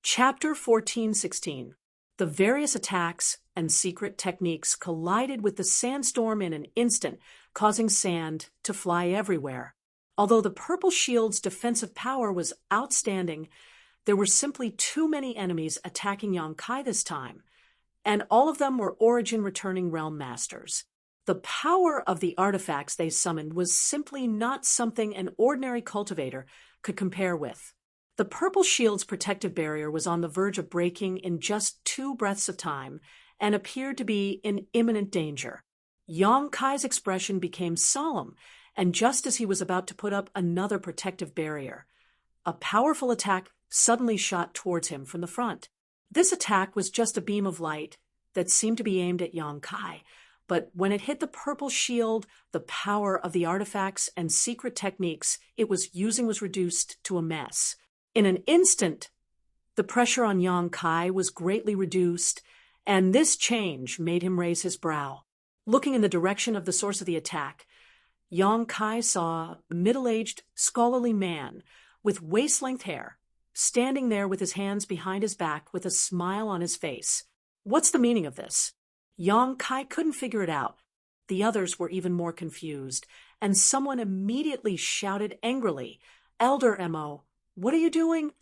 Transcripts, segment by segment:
Chapter 14:16. The various attacks and secret techniques collided with the sandstorm in an instant, causing sand to fly everywhere. Although the Purple Shield's defensive power was outstanding, there were simply too many enemies attacking Yong-kai this time, and all of them were origin-returning realm masters. The power of the artifacts they summoned was simply not something an ordinary cultivator could compare with. The Purple Shield's protective barrier was on the verge of breaking in just 2 breaths of time and appeared to be in imminent danger. Yong-kai's expression became solemn, and just as he was about to put up another protective barrier, a powerful attack suddenly shot towards him from the front. This attack was just a beam of light that seemed to be aimed at Yong-kai, but when it hit the Purple Shield, the power of the artifacts and secret techniques it was using was reduced to a mess. In an instant, the pressure on Yong-kai was greatly reduced, and this change made him raise his brow. Looking in the direction of the source of the attack, Yong-kai saw a middle-aged, scholarly man with waist-length hair, standing there with his hands behind his back with a smile on his face. What's the meaning of this? Yong-kai couldn't figure it out. The others were even more confused, and someone immediately shouted angrily, "Elder Mo, what are you doing?"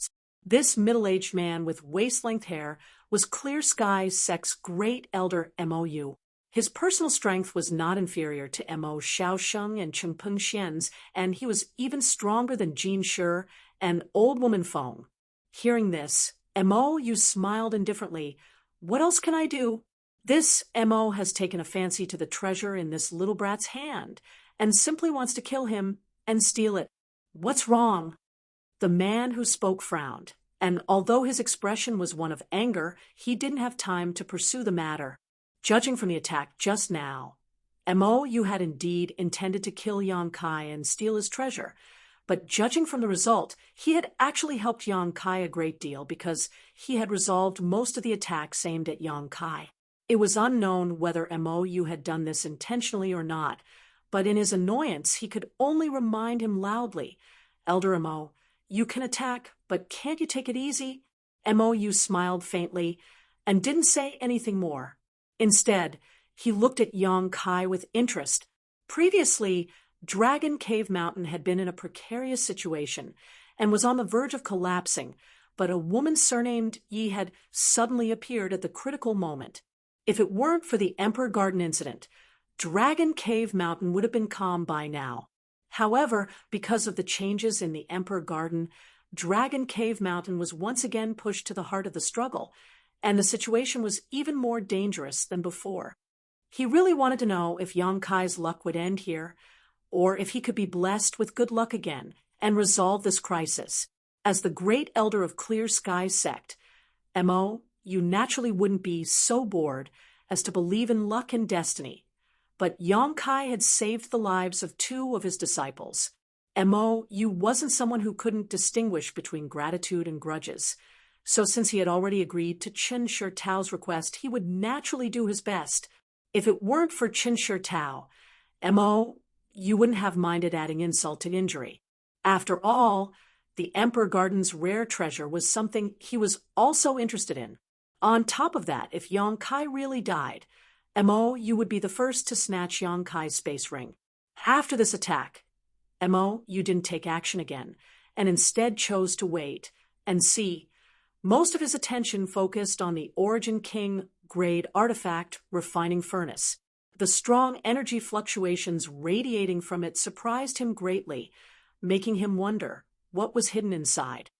This middle-aged man with waist-length hair was Clear Sky Sect's great elder Mou. His personal strength was not inferior to Mo Xiaosheng and Chengpeng Xian's, and he was even stronger than Jin Shi and Old Woman Feng. Hearing this, Mou smiled indifferently. "What else can I do?" This Mo has taken a fancy to the treasure in this little brat's hand and simply wants to kill him and steal it. What's wrong? The man who spoke frowned, and although his expression was one of anger, he didn't have time to pursue the matter. Judging from the attack just now, Mo, you had indeed intended to kill Yong-kai and steal his treasure, but judging from the result, he had actually helped Yong-kai a great deal because he had resolved most of the attacks aimed at Yong-kai. It was unknown whether Mo you had done this intentionally or not, but in his annoyance he could only remind him loudly, "Elder Mo, you can attack, but can't you take it easy?" Mou smiled faintly and didn't say anything more. Instead, he looked at Yong-kai with interest. Previously, Dragon Cave Mountain had been in a precarious situation and was on the verge of collapsing, but a woman surnamed Yi had suddenly appeared at the critical moment. If it weren't for the Emperor Garden incident, Dragon Cave Mountain would have been calm by now. However, because of the changes in the Emperor Garden, Dragon Cave Mountain was once again pushed to the heart of the struggle, and the situation was even more dangerous than before. He really wanted to know if Yong-kai's luck would end here, or if he could be blessed with good luck again and resolve this crisis. As the great elder of Clear Sky Sect, Mo, you naturally wouldn't be so bored as to believe in luck and destiny. But Yong-kai had saved the lives of 2 of his disciples. Mo, you wasn't someone who couldn't distinguish between gratitude and grudges. So since he had already agreed to Qin Shi Tao's request, he would naturally do his best. If it weren't for Qin Shi Tao, Mo, you wouldn't have minded adding insult to injury. After all, the Emperor Garden's rare treasure was something he was also interested in. On top of that, if Yong-kai really died, Mo, you would be the first to snatch Yong-kai's space ring. After this attack, Mo, you didn't take action again, and instead chose to wait and see. Most of his attention focused on the Origin King grade artifact refining furnace. The strong energy fluctuations radiating from it surprised him greatly, making him wonder what was hidden inside.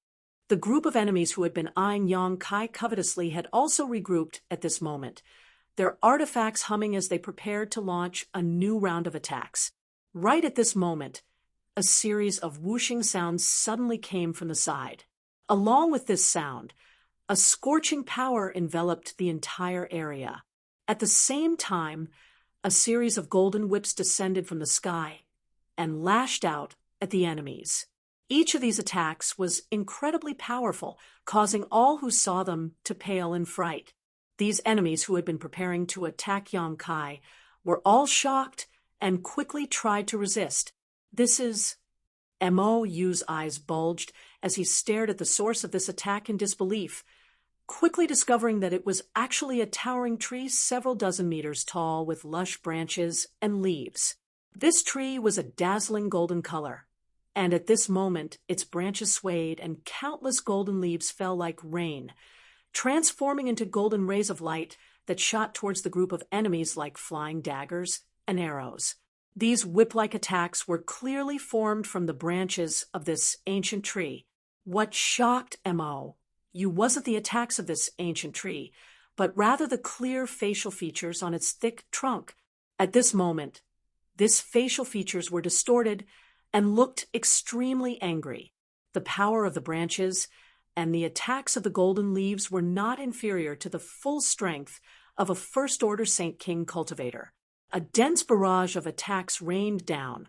The group of enemies who had been eyeing Yong-kai covetously had also regrouped at this moment, their artifacts humming as they prepared to launch a new round of attacks. Right at this moment, a series of whooshing sounds suddenly came from the side. Along with this sound, a scorching power enveloped the entire area. At the same time, a series of golden whips descended from the sky and lashed out at the enemies. Each of these attacks was incredibly powerful, causing all who saw them to pale in fright. These enemies who had been preparing to attack Yong-kai were all shocked and quickly tried to resist. This is Mo Yu's eyes bulged as he stared at the source of this attack in disbelief, quickly discovering that it was actually a towering tree several dozen meters tall with lush branches and leaves. This tree was a dazzling golden color, and at this moment its branches swayed and countless golden leaves fell like rain, transforming into golden rays of light that shot towards the group of enemies like flying daggers and arrows. These whip-like attacks were clearly formed from the branches of this ancient tree. What shocked Mo Yu wasn't the attacks of this ancient tree, but rather the clear facial features on its thick trunk. At this moment, these facial features were distorted and looked extremely angry. The power of the branches and the attacks of the golden leaves were not inferior to the full strength of a first-order Saint King cultivator. A dense barrage of attacks rained down,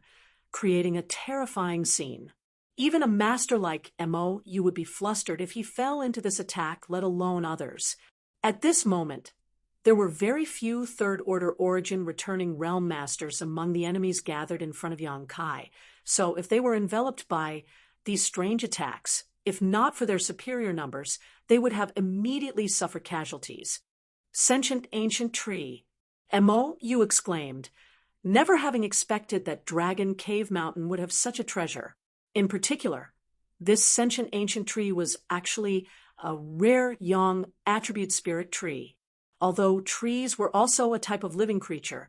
creating a terrifying scene. Even a master like Mo Yu would be flustered if he fell into this attack, let alone others. At this moment, there were very few third-order origin returning realm masters among the enemies gathered in front of Yang Kai, so if they were enveloped by these strange attacks, if not for their superior numbers, they would have immediately suffered casualties. Sentient ancient tree, Mo Yu exclaimed, never having expected that Dragon Cave Mountain would have such a treasure. In particular, this sentient ancient tree was actually a rare Yang attribute spirit tree. Although trees were also a type of living creature,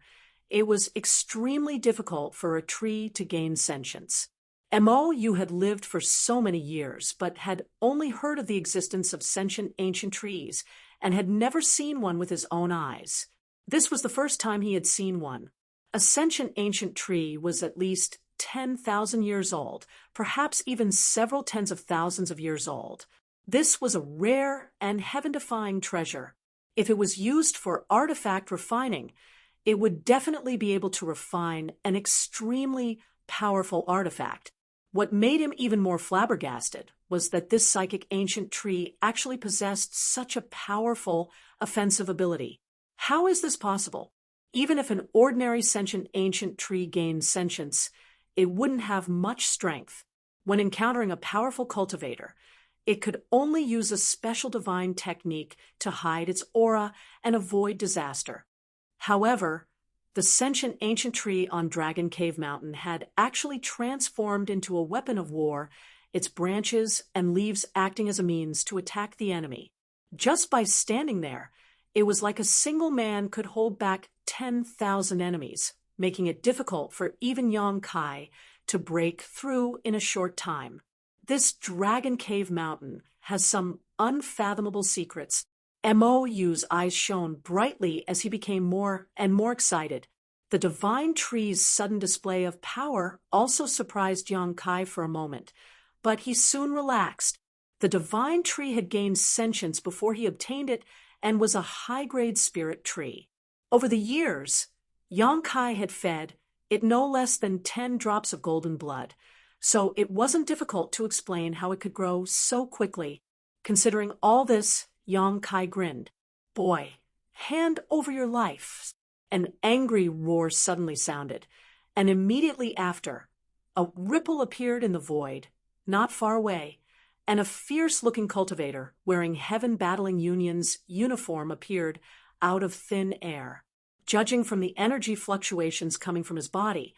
it was extremely difficult for a tree to gain sentience. Mo Yu had lived for so many years, but had only heard of the existence of sentient ancient trees and had never seen one with his own eyes. This was the first time he had seen one. A sentient ancient tree was at least 10,000 years old, perhaps even several tens of thousands of years old. This was a rare and heaven-defying treasure. If it was used for artifact refining, it would definitely be able to refine an extremely powerful artifact. What made him even more flabbergasted was that this psychic ancient tree actually possessed such a powerful offensive ability. How is this possible? Even if an ordinary sentient ancient tree gained sentience, it wouldn't have much strength. When encountering a powerful cultivator, it could only use a special divine technique to hide its aura and avoid disaster. However, the sentient ancient tree on Dragon Cave Mountain had actually transformed into a weapon of war, its branches and leaves acting as a means to attack the enemy. Just by standing there, it was like a single man could hold back 10,000 enemies, making it difficult for even Yang Kai to break through in a short time. This Dragon Cave Mountain has some unfathomable secrets. Mo Yu's eyes shone brightly as he became more and more excited. The divine tree's sudden display of power also surprised Yang Kai for a moment, but he soon relaxed. The divine tree had gained sentience before he obtained it and was a high-grade spirit tree. Over the years, Yang Kai had fed it no less than 10 drops of golden blood, so it wasn't difficult to explain how it could grow so quickly. Considering all this, Yang Kai grinned. "Boy, hand over your life." An angry roar suddenly sounded, and immediately after, a ripple appeared in the void, not far away, and a fierce-looking cultivator wearing Heaven Battling Union's uniform appeared out of thin air. Judging from the energy fluctuations coming from his body,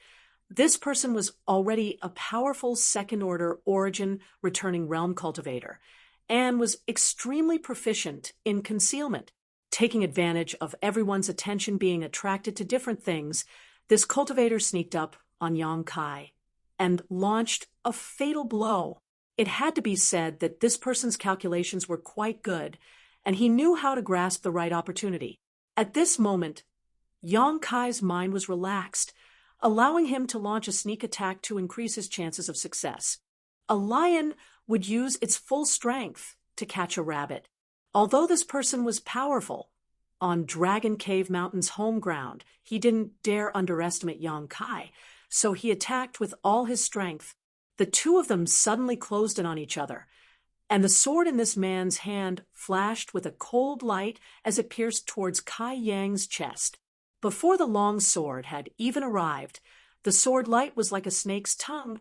this person was already a powerful second-order origin returning realm cultivator, and was extremely proficient in concealment. Taking advantage of everyone's attention being attracted to different things, this cultivator sneaked up on Yang Kai and launched a fatal blow. It had to be said that this person's calculations were quite good, and he knew how to grasp the right opportunity. At this moment, Yang Kai's mind was relaxed, allowing him to launch a sneak attack to increase his chances of success. A lion would use its full strength to catch a rabbit. Although this person was powerful, on Dragon Cave Mountain's home ground, he didn't dare underestimate Yang Kai, so he attacked with all his strength. The two of them suddenly closed in on each other, and the sword in this man's hand flashed with a cold light as it pierced towards Kai Yang's chest. Before the long sword had even arrived, the sword light was like a snake's tongue,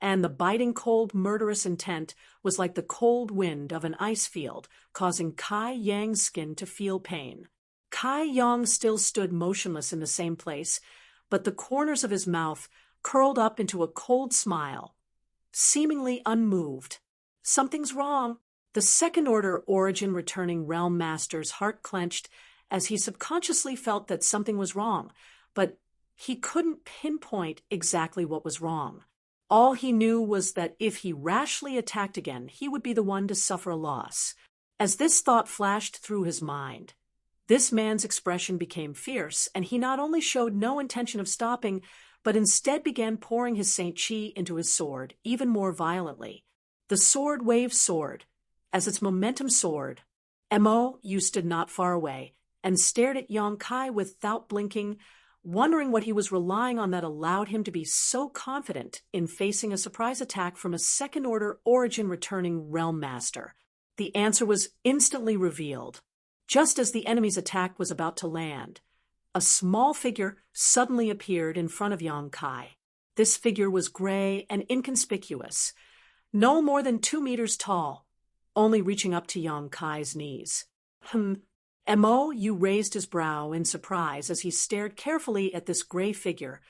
and the biting cold murderous intent was like the cold wind of an ice field, causing Kai Yang's skin to feel pain. Kai Yang still stood motionless in the same place, but the corners of his mouth curled up into a cold smile, seemingly unmoved. Something's wrong. The second-order origin-returning realm master's heart clenched as he subconsciously felt that something was wrong, but he couldn't pinpoint exactly what was wrong. All he knew was that if he rashly attacked again, he would be the one to suffer a loss. As this thought flashed through his mind, this man's expression became fierce, and he not only showed no intention of stopping, but instead began pouring his Saint Chi into his sword even more violently. The sword waved soared. As its momentum soared, Mo Yu stood not far away and stared at Yang Kai without blinking, wondering what he was relying on that allowed him to be so confident in facing a surprise attack from a second-order origin-returning realm master. The answer was instantly revealed. Just as the enemy's attack was about to land, a small figure suddenly appeared in front of Yang Kai. This figure was gray and inconspicuous, no more than 2 meters tall, only reaching up to Yang Kai's knees. Mo Yu raised his brow in surprise as he stared carefully at this gray figure,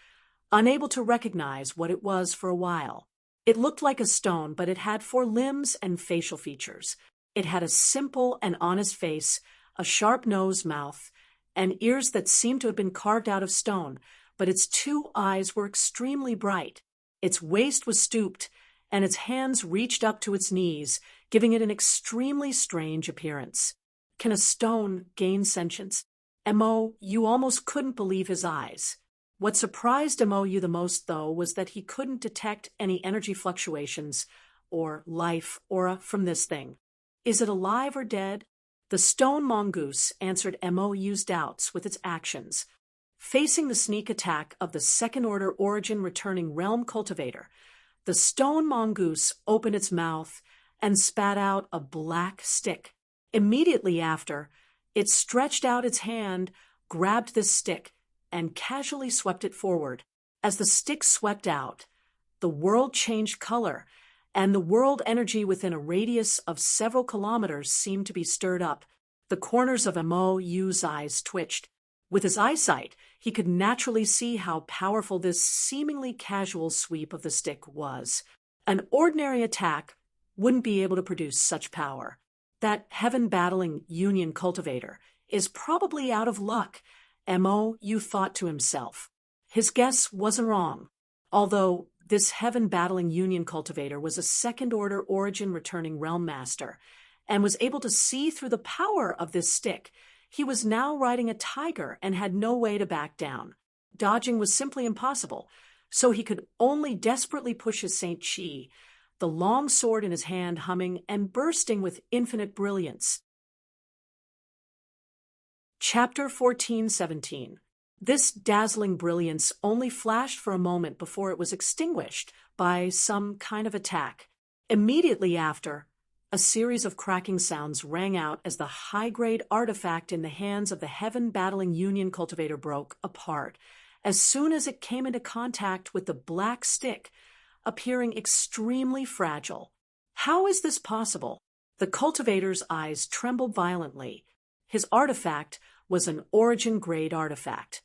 unable to recognize what it was for a while. It looked like a stone, but it had 4 limbs and facial features. It had a simple and honest face, a sharp nose, mouth, and ears that seemed to have been carved out of stone, but its 2 eyes were extremely bright. Its waist was stooped, and its hands reached up to its knees, giving it an extremely strange appearance. Can a stone gain sentience? Mo Yu almost couldn't believe his eyes. What surprised Mo Yu the most, though, was that he couldn't detect any energy fluctuations or life aura from this thing. Is it alive or dead? The stone mongoose answered Mo Yu's doubts with its actions. Facing the sneak attack of the second-order origin-returning realm cultivator, the stone mongoose opened its mouth and spat out a black stick. Immediately after, it stretched out its hand, grabbed this stick, and casually swept it forward. As the stick swept out, the world changed color, and the world energy within a radius of several kilometers seemed to be stirred up. The corners of Mo Yu's eyes twitched. With his eyesight, he could naturally see how powerful this seemingly casual sweep of the stick was. An ordinary attack wouldn't be able to produce such power. That heaven-battling union cultivator is probably out of luck, Mo Yu thought to himself. His guess wasn't wrong, although this heaven-battling union cultivator was a second-order origin-returning realm master and was able to see through the power of this stick. He was now riding a tiger and had no way to back down. Dodging was simply impossible, so he could only desperately push his Saint Chi, the long sword in his hand humming and bursting with infinite brilliance. Chapter 14:17. This dazzling brilliance only flashed for a moment before it was extinguished by some kind of attack. Immediately after, a series of cracking sounds rang out as the high-grade artifact in the hands of the heaven-battling union cultivator broke apart as soon as it came into contact with the black stick, appearing extremely fragile. How is this possible? The cultivator's eyes trembled violently. His artifact was an origin-grade artifact,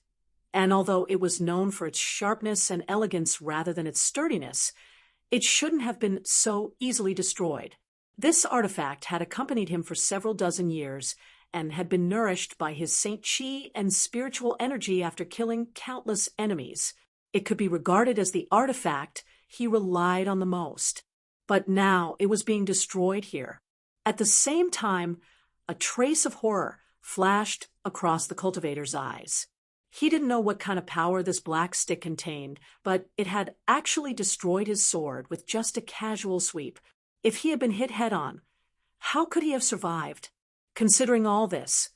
and although it was known for its sharpness and elegance rather than its sturdiness, it shouldn't have been so easily destroyed. This artifact had accompanied him for several dozen years and had been nourished by his Saint Chi and spiritual energy after killing countless enemies. It could be regarded as the artifact he relied on the most. But now it was being destroyed here. At the same time, a trace of horror flashed across the cultivator's eyes. He didn't know what kind of power this black stick contained, but it had actually destroyed his sword with just a casual sweep. If he had been hit head-on, how could he have survived? Considering all this,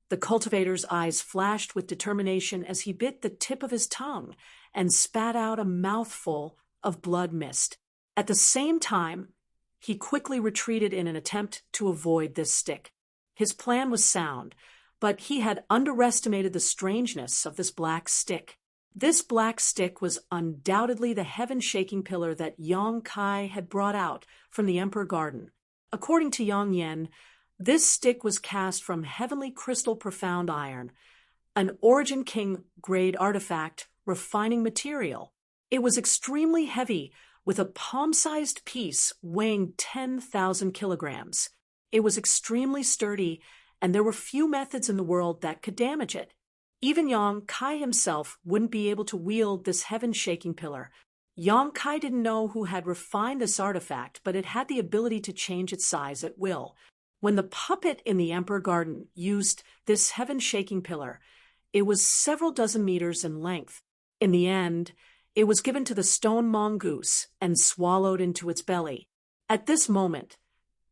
the cultivator's eyes flashed with determination as he bit the tip of his tongue and spat out a mouthful of blood mist. At the same time, he quickly retreated in an attempt to avoid this stick. His plan was sound, but he had underestimated the strangeness of this black stick. This black stick was undoubtedly the heaven-shaking pillar that Yang Kai had brought out from the Emperor Garden. According to Yang Yen, this stick was cast from heavenly crystal profound iron, an Origin King grade artifact refining material. It was extremely heavy, with a palm-sized piece weighing 10,000 kilograms. It was extremely sturdy, and there were few methods in the world that could damage it. Even Yang Kai himself wouldn't be able to wield this heaven-shaking pillar. Yang Kai didn't know who had refined this artifact, but it had the ability to change its size at will. When the puppet in the Emperor Garden used this heaven-shaking pillar, it was several dozen meters in length. In the end, it was given to the stone mongoose and swallowed into its belly. At this moment,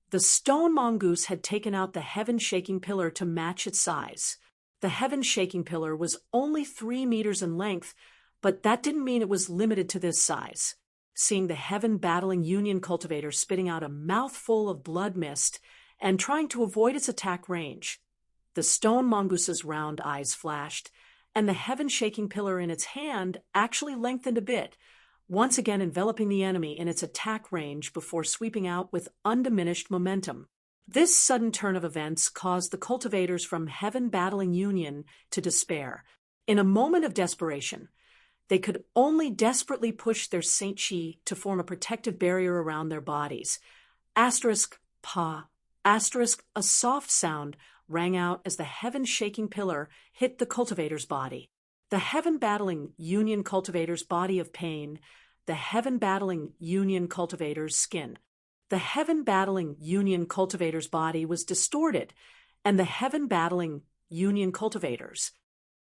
the stone mongoose had taken out the heaven-shaking pillar to match its size. The heaven-shaking pillar was only 3 meters in length, but that didn't mean it was limited to this size. Seeing the heaven-battling Union cultivator spitting out a mouthful of blood mist and trying to avoid its attack range, the stone mongoose's round eyes flashed, and the heaven-shaking pillar in its hand actually lengthened a bit, once again enveloping the enemy in its attack range before sweeping out with undiminished momentum. This sudden turn of events caused the cultivators from Heaven Battling Union to despair. In a moment of desperation, they could only desperately push their Saint Chi to form a protective barrier around their bodies. Asterisk, pa, asterisk, a soft sound rang out as the heaven-shaking pillar hit the cultivator's body. The heaven-battling Union cultivator's body of pain, the heaven-battling Union cultivator's skin. The heaven-battling Union cultivator's body was distorted, and the heaven-battling Union cultivator's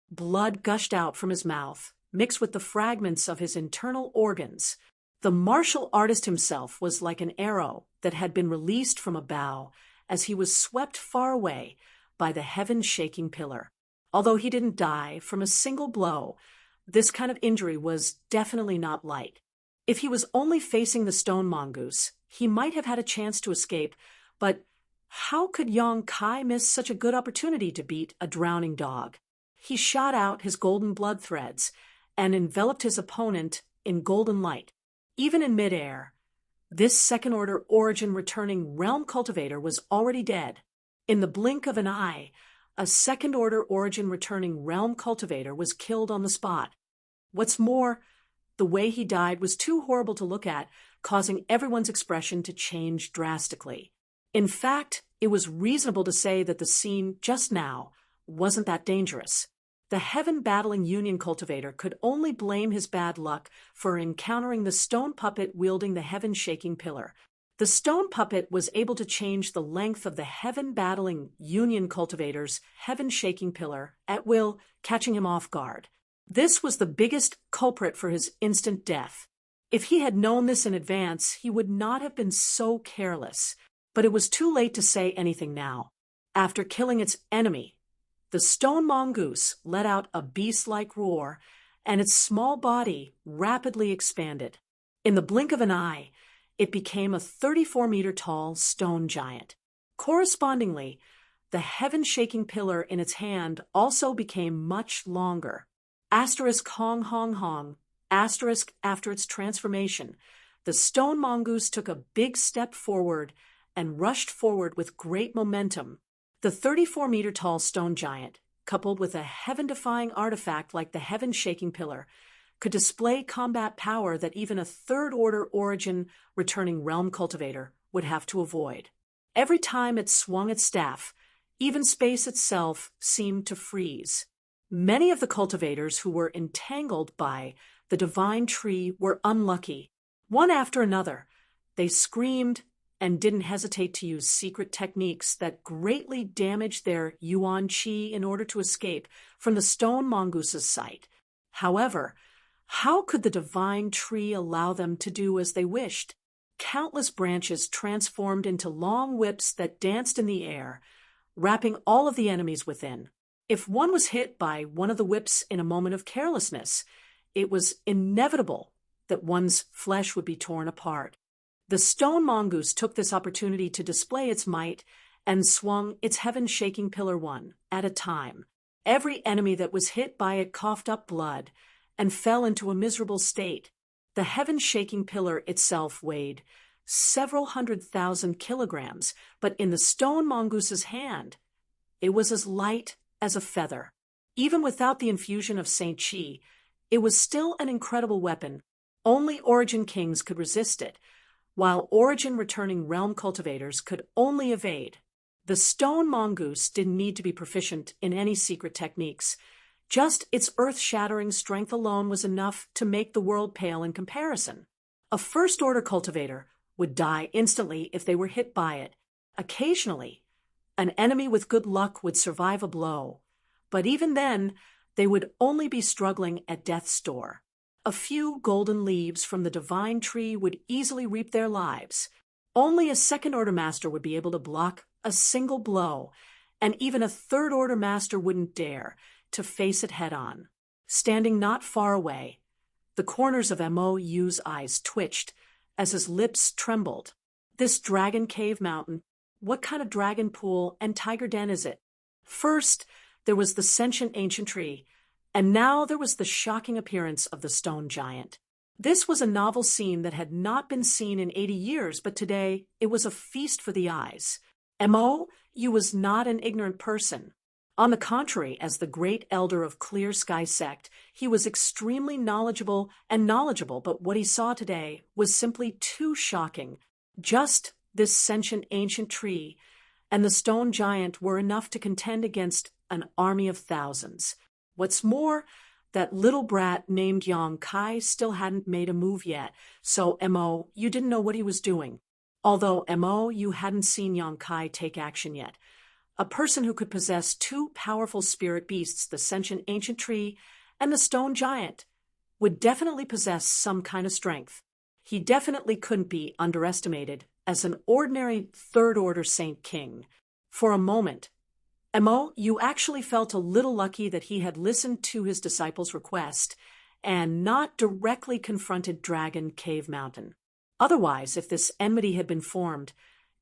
blood gushed out from his mouth, mixed with the fragments of his internal organs. The martial artist himself was like an arrow that had been released from a bow as he was swept far away by the heaven-shaking pillar. Although he didn't die from a single blow, this kind of injury was definitely not light. If he was only facing the stone mongoose, he might have had a chance to escape, but how could Yang Kai miss such a good opportunity to beat a drowning dog? He shot out his golden blood threads and enveloped his opponent in golden light. Even in midair, this second-order origin returning realm cultivator was already dead. In the blink of an eye, a second-order origin returning realm cultivator was killed on the spot. What's more, the way he died was too horrible to look at, causing everyone's expression to change drastically. In fact, it was reasonable to say that the scene just now wasn't that dangerous. The heaven-battling Union cultivator could only blame his bad luck for encountering the stone puppet wielding the heaven-shaking pillar. The stone puppet was able to change the length of the heaven-battling Union cultivator's heaven-shaking pillar at will, catching him off guard. This was the biggest culprit for his instant death. If he had known this in advance, he would not have been so careless. But it was too late to say anything now. After killing its enemy, the stone mongoose let out a beast-like roar, and its small body rapidly expanded. In the blink of an eye, it became a 34-meter-tall stone giant. Correspondingly, the heaven-shaking pillar in its hand also became much longer. Asterisk hong hong hong. Asterisk after its transformation, the stone mongoose took a big step forward and rushed forward with great momentum. The 34-meter-tall stone giant, coupled with a heaven-defying artifact like the heaven-shaking pillar, could display combat power that even a third-order origin returning realm cultivator would have to avoid. Every time it swung its staff, even space itself seemed to freeze. Many of the cultivators who were entangled by the divine tree were unlucky. One after another, they screamed and didn't hesitate to use secret techniques that greatly damaged their yuan qi in order to escape from the stone mongoose's sight. However, how could the divine tree allow them to do as they wished? Countless branches transformed into long whips that danced in the air, wrapping all of the enemies within. If one was hit by one of the whips in a moment of carelessness, it was inevitable that one's flesh would be torn apart. The stone mongoose took this opportunity to display its might and swung its heaven-shaking pillar one at a time. Every enemy that was hit by it coughed up blood, and fell into a miserable state. The heaven-shaking pillar itself weighed several 100,000 kilograms, but in the stone mongoose's hand, it was as light as a feather. Even without the infusion of Saint Chi, it was still an incredible weapon. Only Origin Kings could resist it, while Origin-returning realm cultivators could only evade. The stone mongoose didn't need to be proficient in any secret techniques. Just its earth-shattering strength alone was enough to make the world pale in comparison. A first-order cultivator would die instantly if they were hit by it. Occasionally, an enemy with good luck would survive a blow, but even then, they would only be struggling at death's door. A few golden leaves from the divine tree would easily reap their lives. Only a second-order master would be able to block a single blow, and even a third-order master wouldn't dare to face it head-on. Standing not far away, the corners of Mou's eyes twitched as his lips trembled. This dragon cave mountain, what kind of dragon pool and tiger den is it? First, there was the sentient ancient tree, and now there was the shocking appearance of the stone giant. This was a novel scene that had not been seen in 80 years, but today it was a feast for the eyes. Mou was not an ignorant person. On the contrary, as the great elder of Clear Sky Sect, he was extremely knowledgeable, but what he saw today was simply too shocking. Just this sentient ancient tree and the stone giant were enough to contend against an army of thousands. What's more, that little brat named Yang Kai still hadn't made a move yet, so Mou didn't know what he was doing. Although Mou hadn't seen Yang Kai take action yet. A person who could possess two powerful spirit beasts, the sentient ancient tree and the stone giant, would definitely possess some kind of strength. He definitely couldn't be underestimated as an ordinary third-order Saint King. For a moment, Mou actually felt a little lucky that he had listened to his disciple's request and not directly confronted Dragon Cave Mountain. Otherwise, if this enmity had been formed,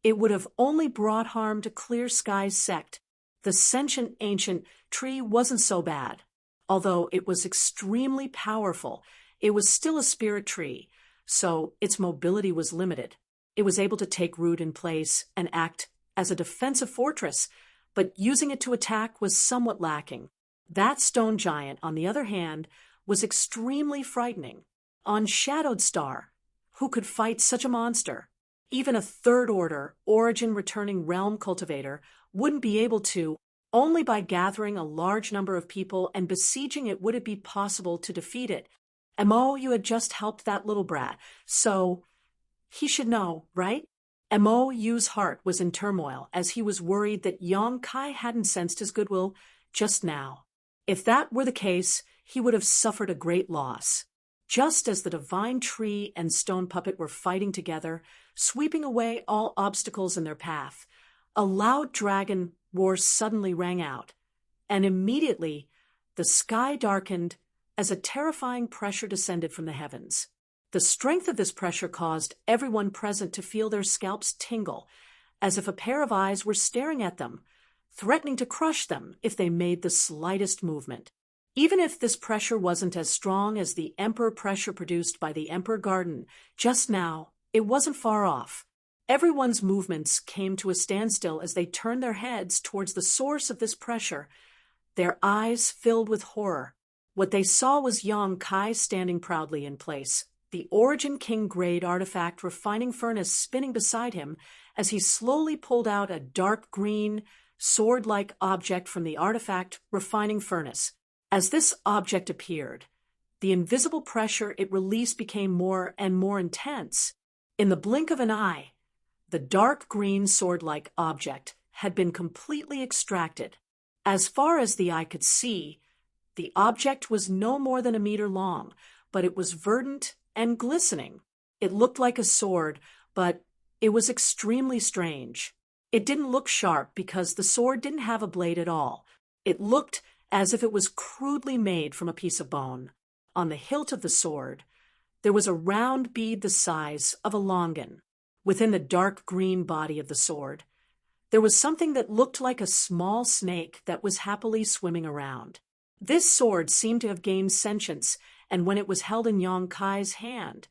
it would have only brought harm to Clear Sky's sect. The sentient ancient tree wasn't so bad. Although it was extremely powerful, it was still a spirit tree, so its mobility was limited. It was able to take root in place and act as a defensive fortress, but using it to attack was somewhat lacking. That stone giant, on the other hand, was extremely frightening. On Shadowed Star, who could fight such a monster? Even a third-order, origin-returning realm cultivator wouldn't be able to. Only by gathering a large number of people and besieging it would it be possible to defeat it. Mou had just helped that little brat, so he should know, right? Mou's heart was in turmoil as he was worried that Yang Kai hadn't sensed his goodwill just now. If that were the case, he would have suffered a great loss. Just as the divine tree and stone puppet were fighting together, sweeping away all obstacles in their path, a loud dragon roar suddenly rang out, and immediately the sky darkened as a terrifying pressure descended from the heavens. The strength of this pressure caused everyone present to feel their scalps tingle, as if a pair of eyes were staring at them, threatening to crush them if they made the slightest movement. Even if this pressure wasn't as strong as the Emperor pressure produced by the Emperor Garden just now, it wasn't far off. Everyone's movements came to a standstill as they turned their heads towards the source of this pressure, their eyes filled with horror. What they saw was Yang Kai standing proudly in place, the Origin King grade artifact refining furnace spinning beside him as he slowly pulled out a dark green, sword-like object from the artifact refining furnace. As this object appeared, the invisible pressure it released became more and more intense. In the blink of an eye, the dark green sword-like object had been completely extracted. As far as the eye could see, the object was no more than a meter long, but it was verdant and glistening. It looked like a sword, but it was extremely strange. It didn't look sharp because the sword didn't have a blade at all. It looked as if it was crudely made from a piece of bone. On the hilt of the sword, there was a round bead the size of a longan. Within the dark green body of the sword, there was something that looked like a small snake that was happily swimming around. This sword seemed to have gained sentience and when it was held in Yang Kai's hand,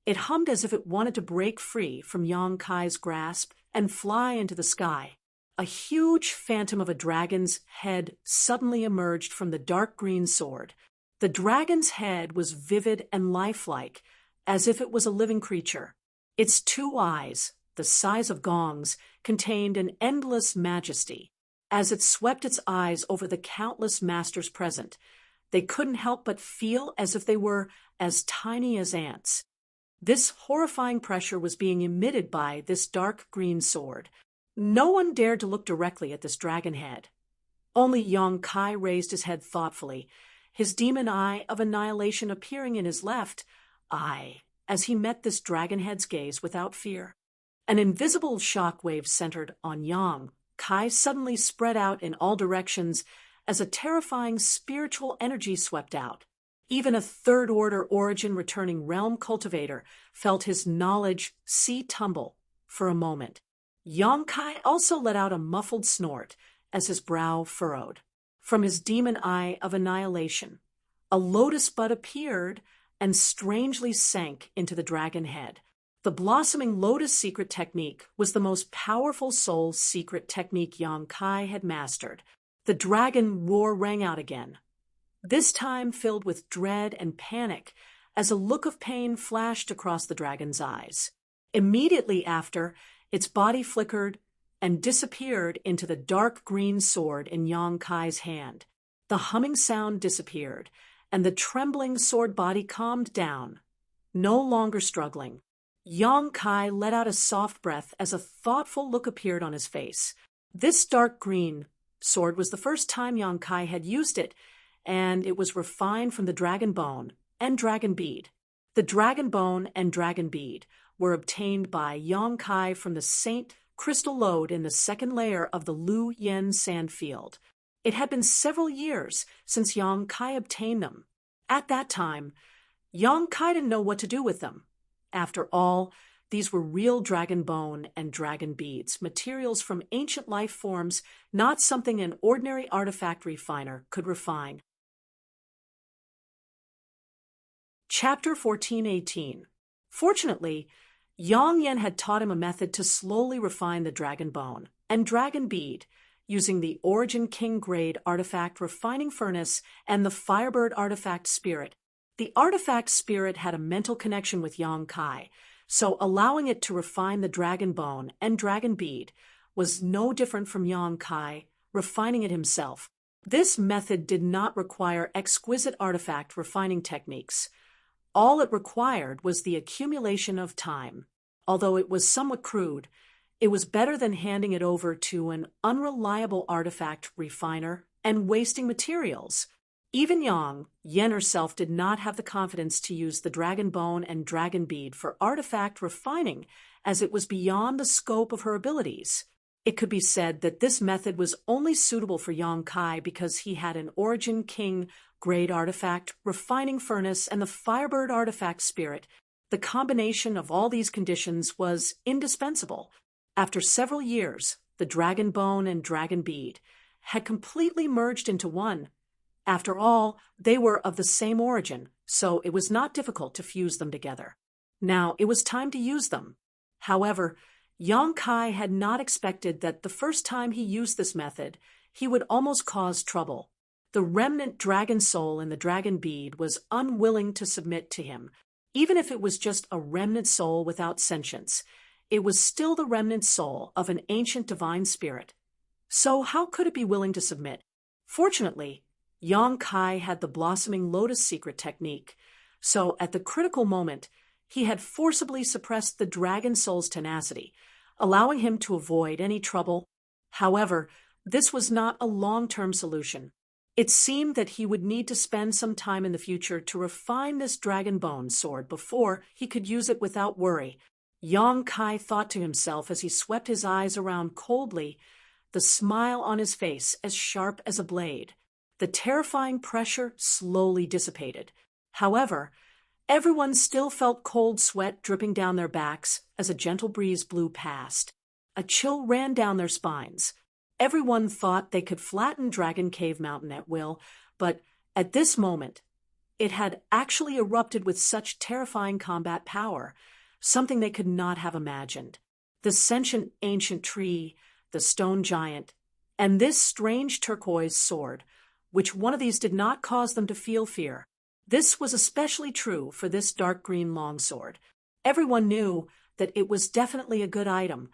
it hummed as if it wanted to break free from Yang Kai's grasp and fly into the sky. A huge phantom of a dragon's head suddenly emerged from the dark green sword. The dragon's head was vivid and lifelike, as if it was a living creature. Its two eyes, the size of gongs, contained an endless majesty. As it swept its eyes over the countless masters present, they couldn't help but feel as if they were as tiny as ants. This horrifying pressure was being emitted by this dark green sword. No one dared to look directly at this dragon head. Only Yang Kai raised his head thoughtfully, his demon eye of annihilation appearing in his left eye as he met this dragon head's gaze without fear. An invisible shock wave centered on Yang Kai suddenly spread out in all directions as a terrifying spiritual energy swept out. Even a third-order origin returning realm cultivator felt his knowledge sea tumble for a moment. Yang Kai also let out a muffled snort as his brow furrowed. From his demon eye of annihilation, a lotus bud appeared and strangely sank into the dragon head. The blossoming lotus secret technique was the most powerful soul secret technique Yang Kai had mastered. The dragon roar rang out again, this time filled with dread and panic as a look of pain flashed across the dragon's eyes. Immediately after, its body flickered and disappeared into the dark green sword in Yang Kai's hand. The humming sound disappeared, and the trembling sword body calmed down. No longer struggling, Yang Kai let out a soft breath as a thoughtful look appeared on his face. This dark green sword was the first time Yang Kai had used it, and it was refined from the dragon bone and dragon bead. The dragon bone and dragon bead were obtained by Yang Kai from the Saint crystal lode in the second layer of the Lu Yen sand field. It had been several years since Yang Kai obtained them. At that time, Yang Kai didn't know what to do with them. After all, these were real dragon bone and dragon beads, materials from ancient life forms, not something an ordinary artifact refiner could refine. Chapter 1418. Fortunately, Yang Yen had taught him a method to slowly refine the dragon bone and dragon bead using the Origin King grade artifact refining furnace and the Firebird artifact spirit. The artifact spirit had a mental connection with Yang Kai, so allowing it to refine the dragon bone and dragon bead was no different from Yang Kai refining it himself. This method did not require exquisite artifact refining techniques. All it required was the accumulation of time. Although it was somewhat crude, it was better than handing it over to an unreliable artifact refiner and wasting materials. Even Yang Yen herself did not have the confidence to use the dragon bone and dragon bead for artifact refining, as it was beyond the scope of her abilities. It could be said that this method was only suitable for Yang Kai because he had an Origin King grade artifact refining furnace and the Firebird artifact spirit. The combination of all these conditions was indispensable. After several years, the dragon bone and dragon bead had completely merged into one. After all, they were of the same origin, so it was not difficult to fuse them together. Now it was time to use them. However, Yang Kai had not expected that the first time he used this method, he would almost cause trouble. The remnant dragon soul in the dragon bead was unwilling to submit to him. Even if it was just a remnant soul without sentience, it was still the remnant soul of an ancient divine spirit. So how could it be willing to submit? Fortunately, Yang Kai had the blossoming lotus secret technique, so at the critical moment, he had forcibly suppressed the dragon soul's tenacity, allowing him to avoid any trouble. However, this was not a long-term solution. It seemed that he would need to spend some time in the future to refine this dragon bone sword before he could use it without worry. Yang Kai thought to himself as he swept his eyes around coldly, the smile on his face as sharp as a blade. The terrifying pressure slowly dissipated. However, everyone still felt cold sweat dripping down their backs as a gentle breeze blew past. A chill ran down their spines. Everyone thought they could flatten Dragon Cave Mountain at will, but at this moment, It had actually erupted with such terrifying combat power, something they could not have imagined. The sentient ancient tree, the stone giant, and this strange turquoise sword, which one of these did not cause them to feel fear. This was especially true for this dark green longsword. Everyone knew that it was definitely a good item,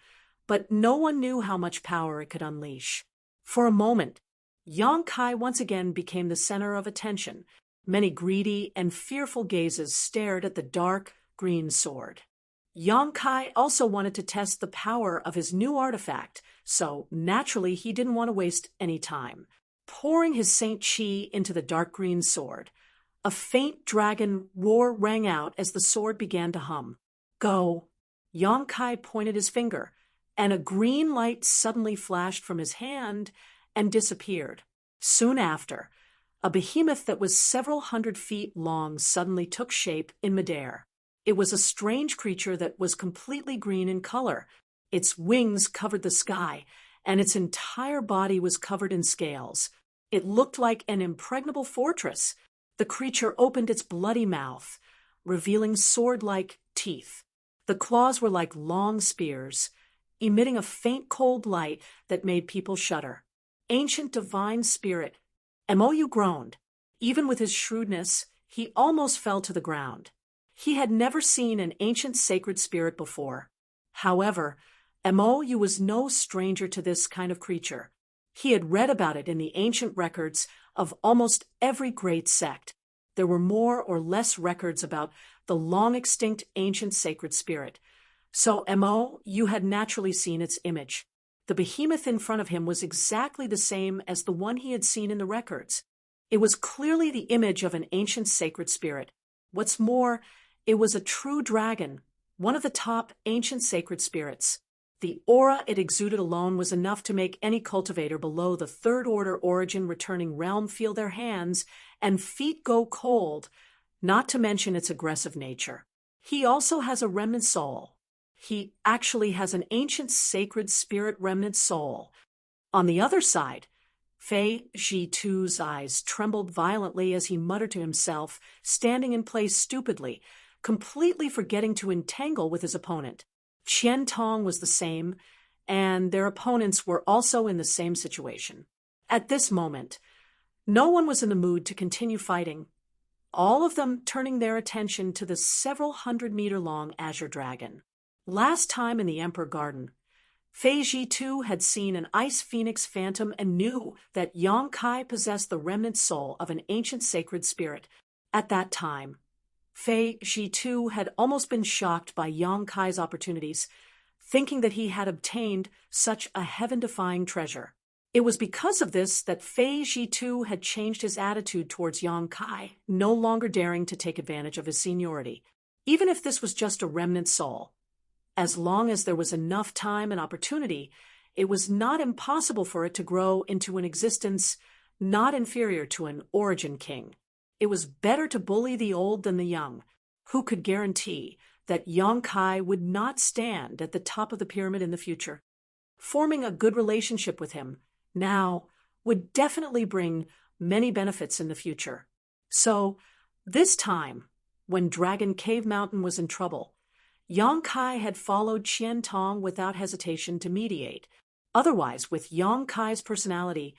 but no one knew how much power it could unleash. For a moment, Yang Kai once again became the center of attention. Many greedy and fearful gazes stared at the dark green sword. Yang Kai also wanted to test the power of his new artifact, so naturally he didn't want to waste any time. Pouring his Saint Chi into the dark green sword, a faint dragon roar rang out as the sword began to hum. Go! Yang Kai pointed his finger, and a green light suddenly flashed from his hand and disappeared. Soon after, a behemoth that was several 100 feet long suddenly took shape in midair. It was a strange creature that was completely green in color. Its wings covered the sky, and its entire body was covered in scales. It looked like an impregnable fortress. The creature opened its bloody mouth, revealing sword-like teeth. The claws were like long spears, emitting a faint cold light that made people shudder. Ancient divine spirit, Mou groaned. Even with his shrewdness, he almost fell to the ground. He had never seen an ancient sacred spirit before. However, Mou was no stranger to this kind of creature. He had read about it in the ancient records of almost every great sect. There were more or less records about the long-extinct ancient sacred spirit. So Mou had naturally seen its image. The behemoth in front of him was exactly the same as the one he had seen in the records. It was clearly the image of an ancient sacred spirit. What's more, it was a true dragon, one of the top ancient sacred spirits. The aura it exuded alone was enough to make any cultivator below the third-order origin returning realm feel their hands and feet go cold, not to mention its aggressive nature. He also has a remnant soul. He actually has an ancient sacred spirit remnant soul. On the other side, Fei Ji-tu's eyes trembled violently as he muttered to himself, standing in place stupidly, completely forgetting to entangle with his opponent. Qian Tong was the same, and their opponents were also in the same situation. At this moment, no one was in the mood to continue fighting, all of them turning their attention to the several 100-meter-long azure dragon. Last time in the Emperor Garden, Fei Ji-tu had seen an ice phoenix phantom and knew that Yang Kai possessed the remnant soul of an ancient sacred spirit. At that time, Fei Ji-tu had almost been shocked by Yang Kai's opportunities, thinking that he had obtained such a heaven-defying treasure. It was because of this that Fei Ji-tu had changed his attitude towards Yang Kai, no longer daring to take advantage of his seniority, even if this was just a remnant soul. As long as there was enough time and opportunity, it was not impossible for it to grow into an existence not inferior to an origin king. It was better to bully the old than the young. Who could guarantee that Yang Kai would not stand at the top of the pyramid in the future? Forming a good relationship with him now would definitely bring many benefits in the future. So, this time, when Dragon Cave Mountain was in trouble, Yang Kai had followed Qian Tong without hesitation to mediate. Otherwise, with Yang Kai's personality,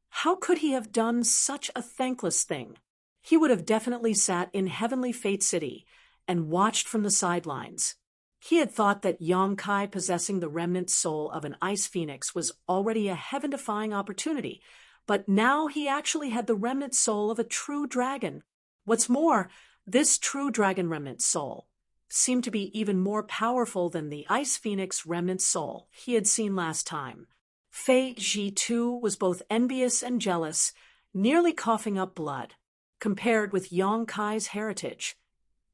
how could he have done such a thankless thing? He would have definitely sat in Heavenly Fate City and watched from the sidelines. He had thought that Yang Kai possessing the remnant soul of an ice phoenix was already a heaven-defying opportunity, but now he actually had the remnant soul of a true dragon. What's more, this true dragon remnant soul seemed to be even more powerful than the ice phoenix remnant soul he had seen last time. Fei Ji-tu was both envious and jealous, nearly coughing up blood. Compared with Yang Kai's heritage,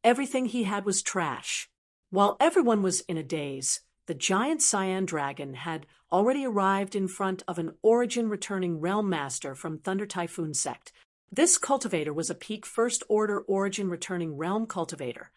everything he had was trash. While everyone was in a daze, the giant cyan dragon had already arrived in front of an origin-returning realm master from Thunder Typhoon sect. This cultivator was a peak first-order origin-returning realm cultivator,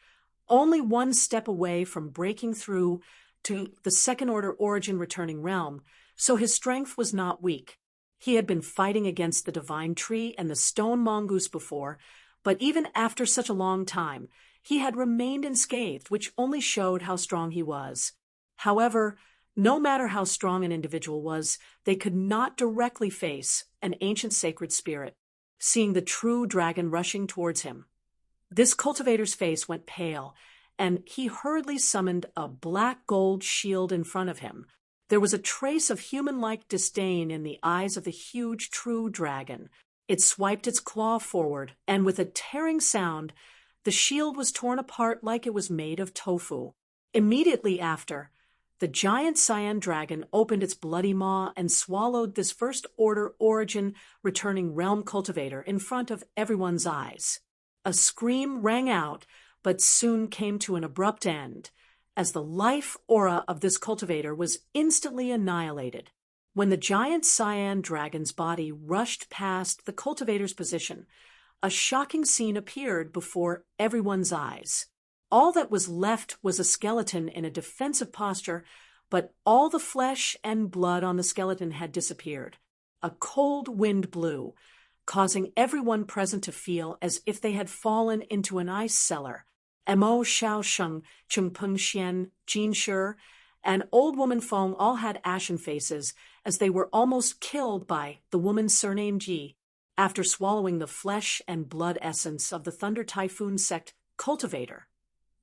only one step away from breaking through to the second-order origin-returning realm, so his strength was not weak. He had been fighting against the divine tree and the stone mongoose before, But even after such a long time, he had remained unscathed, which only showed how strong he was. However, no matter how strong an individual was, they could not directly face an ancient sacred spirit. Seeing the true dragon rushing towards him, this cultivator's face went pale, and he hurriedly summoned a black gold shield in front of him. There was a trace of human-like disdain in the eyes of the huge true dragon. It swiped its claw forward, and with a tearing sound, the shield was torn apart like it was made of tofu. Immediately after, the giant cyan dragon opened its bloody maw and swallowed this first-order origin returning realm cultivator in front of everyone's eyes. A scream rang out, but soon came to an abrupt end, as the life aura of this cultivator was instantly annihilated. When the giant cyan dragon's body rushed past the cultivator's position, a shocking scene appeared before everyone's eyes. All that was left was a skeleton in a defensive posture, but all the flesh and blood on the skeleton had disappeared. A cold wind blew, causing everyone present to feel as if they had fallen into an ice cellar. Mo Xiaosheng, Chengpeng Xian, Jin Shi, and old woman Feng all had ashen faces, as they were almost killed by the woman surnamed Ji, after swallowing the flesh and blood essence of the Thunder Typhoon sect cultivator.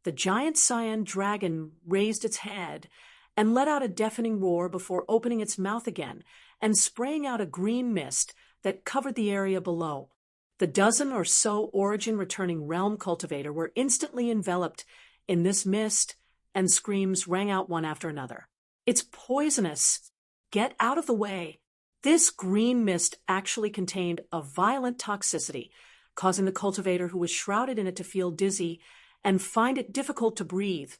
The giant cyan dragon raised its head and let out a deafening roar before opening its mouth again and spraying out a green mist that covered the area below. The dozen or so origin-returning realm cultivator were instantly enveloped in this mist, and screams rang out one after another. "It's poisonous! Get out of the way!" This green mist actually contained a violent toxicity, causing the cultivator who was shrouded in it to feel dizzy and find it difficult to breathe,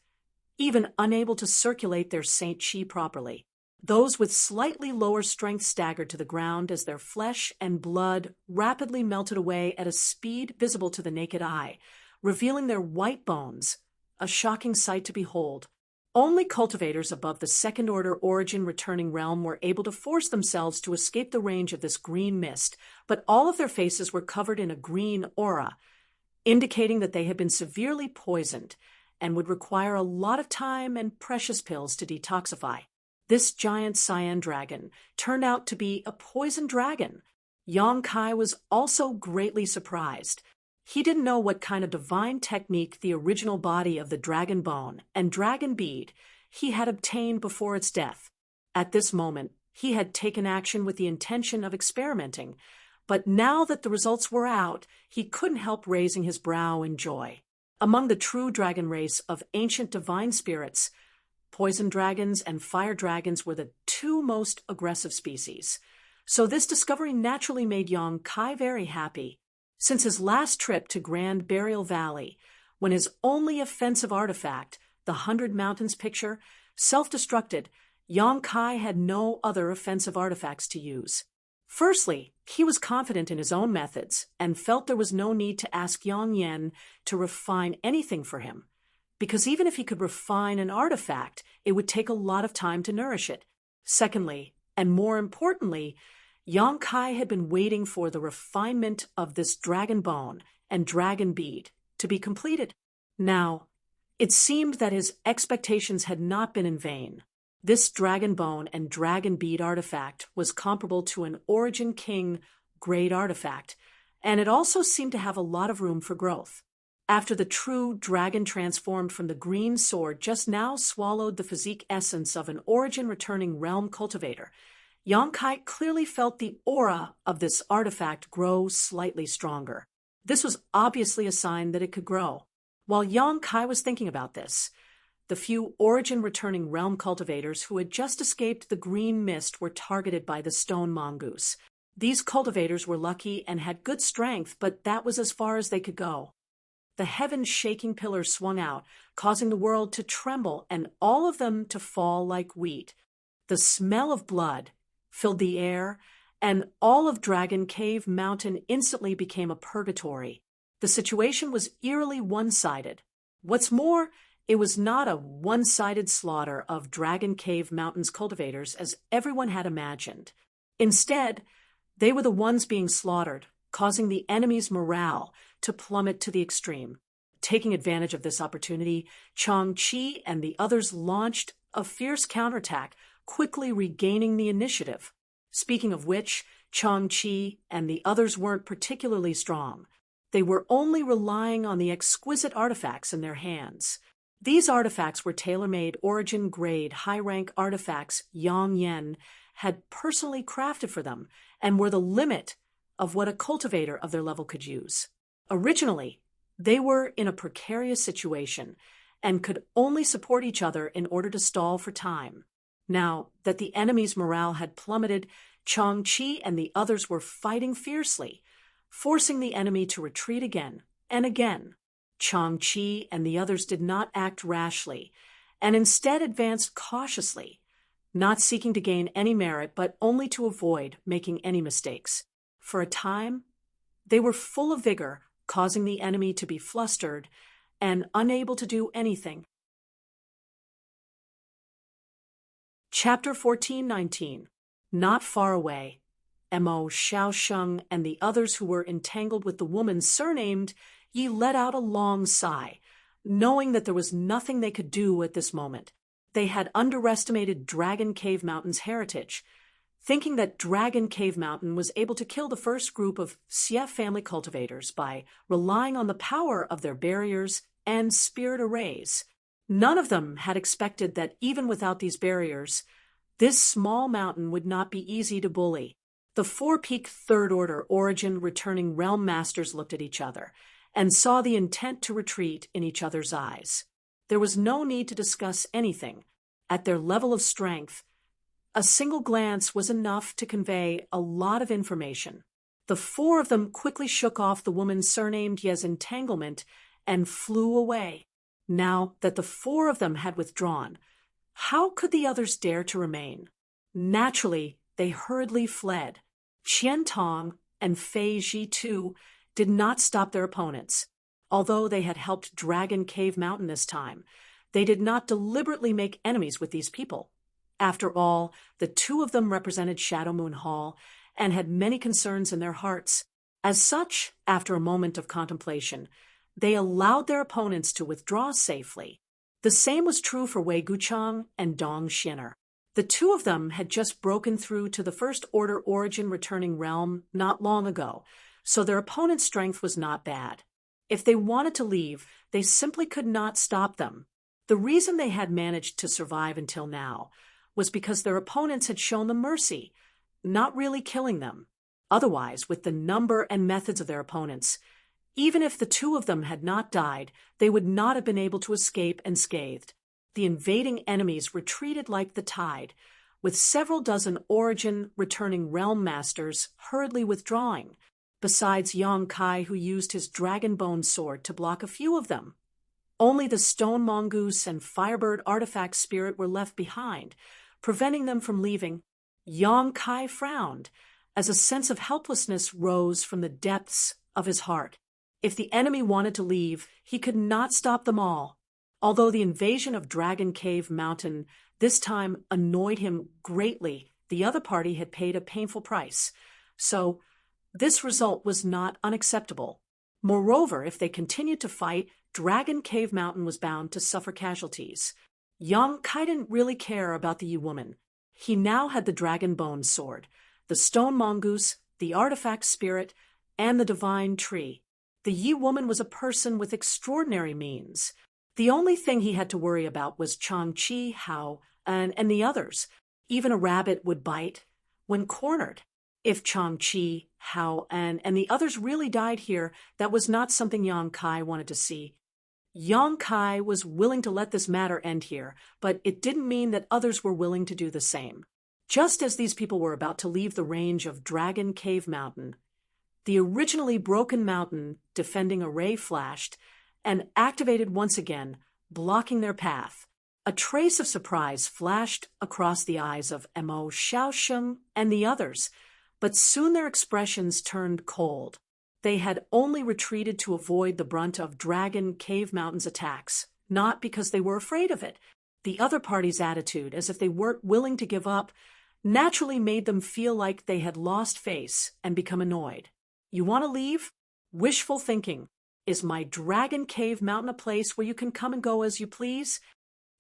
even unable to circulate their Saint Qi properly. Those with slightly lower strength staggered to the ground as their flesh and blood rapidly melted away at a speed visible to the naked eye, revealing their white bones, a shocking sight to behold. Only cultivators above the second-order origin-returning realm were able to force themselves to escape the range of this green mist, but all of their faces were covered in a green aura, indicating that they had been severely poisoned and would require a lot of time and precious pills to detoxify. This giant cyan dragon turned out to be a poison dragon. Yang Kai was also greatly surprised. He didn't know what kind of divine technique the original body of the dragon bone and dragon bead he had obtained before its death. At this moment, he had taken action with the intention of experimenting, but now that the results were out, he couldn't help raising his brow in joy. Among the true dragon race of ancient divine spirits, poison dragons and fire dragons were the two most aggressive species. So this discovery naturally made Yang Kai very happy. Since his last trip to Grand Burial Valley, when his only offensive artifact, the 100 Mountains picture, self-destructed, Yang Kai had no other offensive artifacts to use. Firstly, he was confident in his own methods and felt there was no need to ask Yang Yan to refine anything for him, because even if he could refine an artifact, it would take a lot of time to nourish it. Secondly, and more importantly, Yang Kai had been waiting for the refinement of this dragon bone and dragon bead to be completed. Now, it seemed that his expectations had not been in vain. This dragon bone and dragon bead artifact was comparable to an Origin King grade artifact, and it also seemed to have a lot of room for growth. After the true dragon transformed from the green sword just now swallowed the physique essence of an origin-returning realm cultivator, Yang Kai clearly felt the aura of this artifact grow slightly stronger. This was obviously a sign that it could grow. While Yang Kai was thinking about this, the few origin-returning realm cultivators who had just escaped the green mist were targeted by the stone mongoose. These cultivators were lucky and had good strength, but that was as far as they could go. The heaven-shaking pillars swung out, causing the world to tremble and all of them to fall like wheat. The smell of blood filled the air, and all of Dragon Cave Mountain instantly became a purgatory. The situation was eerily one-sided. What's more, it was not a one-sided slaughter of Dragon Cave Mountain's cultivators as everyone had imagined. Instead, they were the ones being slaughtered, causing the enemy's morale to plummet to the extreme. Taking advantage of this opportunity, Chang-Chi and the others launched a fierce counterattack, quickly regaining the initiative. Speaking of which, Chang-Chi and the others weren't particularly strong. They were only relying on the exquisite artifacts in their hands. These artifacts were tailor-made, origin-grade, high-rank artifacts Yang Yen had personally crafted for them and were the limit of what a cultivator of their level could use. Originally, they were in a precarious situation and could only support each other in order to stall for time. Now that the enemy's morale had plummeted, Chang-Chi and the others were fighting fiercely, forcing the enemy to retreat again and again. Chang-Chi and the others did not act rashly, and instead advanced cautiously, not seeking to gain any merit but only to avoid making any mistakes. For a time, they were full of vigor, causing the enemy to be flustered and unable to do anything. Chapter 14:19. Not far away, Mo Xiaosheng and the others who were entangled with the woman surnamed Yi let out a long sigh, knowing that there was nothing they could do at this moment. They had underestimated Dragon Cave Mountain's heritage, thinking that Dragon Cave Mountain was able to kill the first group of Xie family cultivators by relying on the power of their barriers and spirit arrays. None of them had expected that even without these barriers, this small mountain would not be easy to bully. The four-peak third-order origin returning realm masters looked at each other and saw the intent to retreat in each other's eyes. There was no need to discuss anything. At their level of strength, a single glance was enough to convey a lot of information. The four of them quickly shook off the woman surnamed Ye's entanglement and flew away. Now that the four of them had withdrawn, how could the others dare to remain? Naturally, they hurriedly fled. Qian Tong and Fei Ji too did not stop their opponents. Although they had helped Dragon Cave Mountain this time, they did not deliberately make enemies with these people. After all, the two of them represented Shadow Moon Hall and had many concerns in their hearts. As such, after a moment of contemplation, they allowed their opponents to withdraw safely. The same was true for Wei Guchang and Dong Xiner. The two of them had just broken through to the First Order origin returning realm not long ago, so their opponent's strength was not bad. If they wanted to leave, they simply could not stop them. The reason they had managed to survive until now was because their opponents had shown them mercy, not really killing them. Otherwise, with the number and methods of their opponents, even if the two of them had not died, they would not have been able to escape unscathed. The invading enemies retreated like the tide, with several dozen origin returning realm masters hurriedly withdrawing, besides Yang Kai, who used his dragon bone sword to block a few of them. Only the stone mongoose and firebird artifact spirit were left behind, preventing them from leaving. Yang Kai frowned as a sense of helplessness rose from the depths of his heart. If the enemy wanted to leave, he could not stop them all. Although the invasion of Dragon Cave Mountain this time annoyed him greatly, the other party had paid a painful price. So this result was not unacceptable. Moreover, if they continued to fight, Dragon Cave Mountain was bound to suffer casualties. Yang Kai didn't really care about the Yi woman. He now had the dragon bone sword, the stone mongoose, the artifact spirit, and the divine tree. The Yi woman was a person with extraordinary means. The only thing he had to worry about was Chang-Chi, Hao, and the others. Even a rabbit would bite when cornered. If Chang-Chi, Hao, and the others really died here, that was not something Yang Kai wanted to see. Yang Kai was willing to let this matter end here, but it didn't mean that others were willing to do the same. Just as these people were about to leave the range of Dragon Cave Mountain, the originally broken mountain defending array flashed and activated once again, blocking their path. A trace of surprise flashed across the eyes of Mo Xiaosheng and the others, but soon their expressions turned cold. They had only retreated to avoid the brunt of Dragon Cave Mountain's attacks, not because they were afraid of it. The other party's attitude, as if they weren't willing to give up, naturally made them feel like they had lost face and become annoyed. You want to leave? Wishful thinking. Is my Dragon Cave Mountain a place where you can come and go as you please?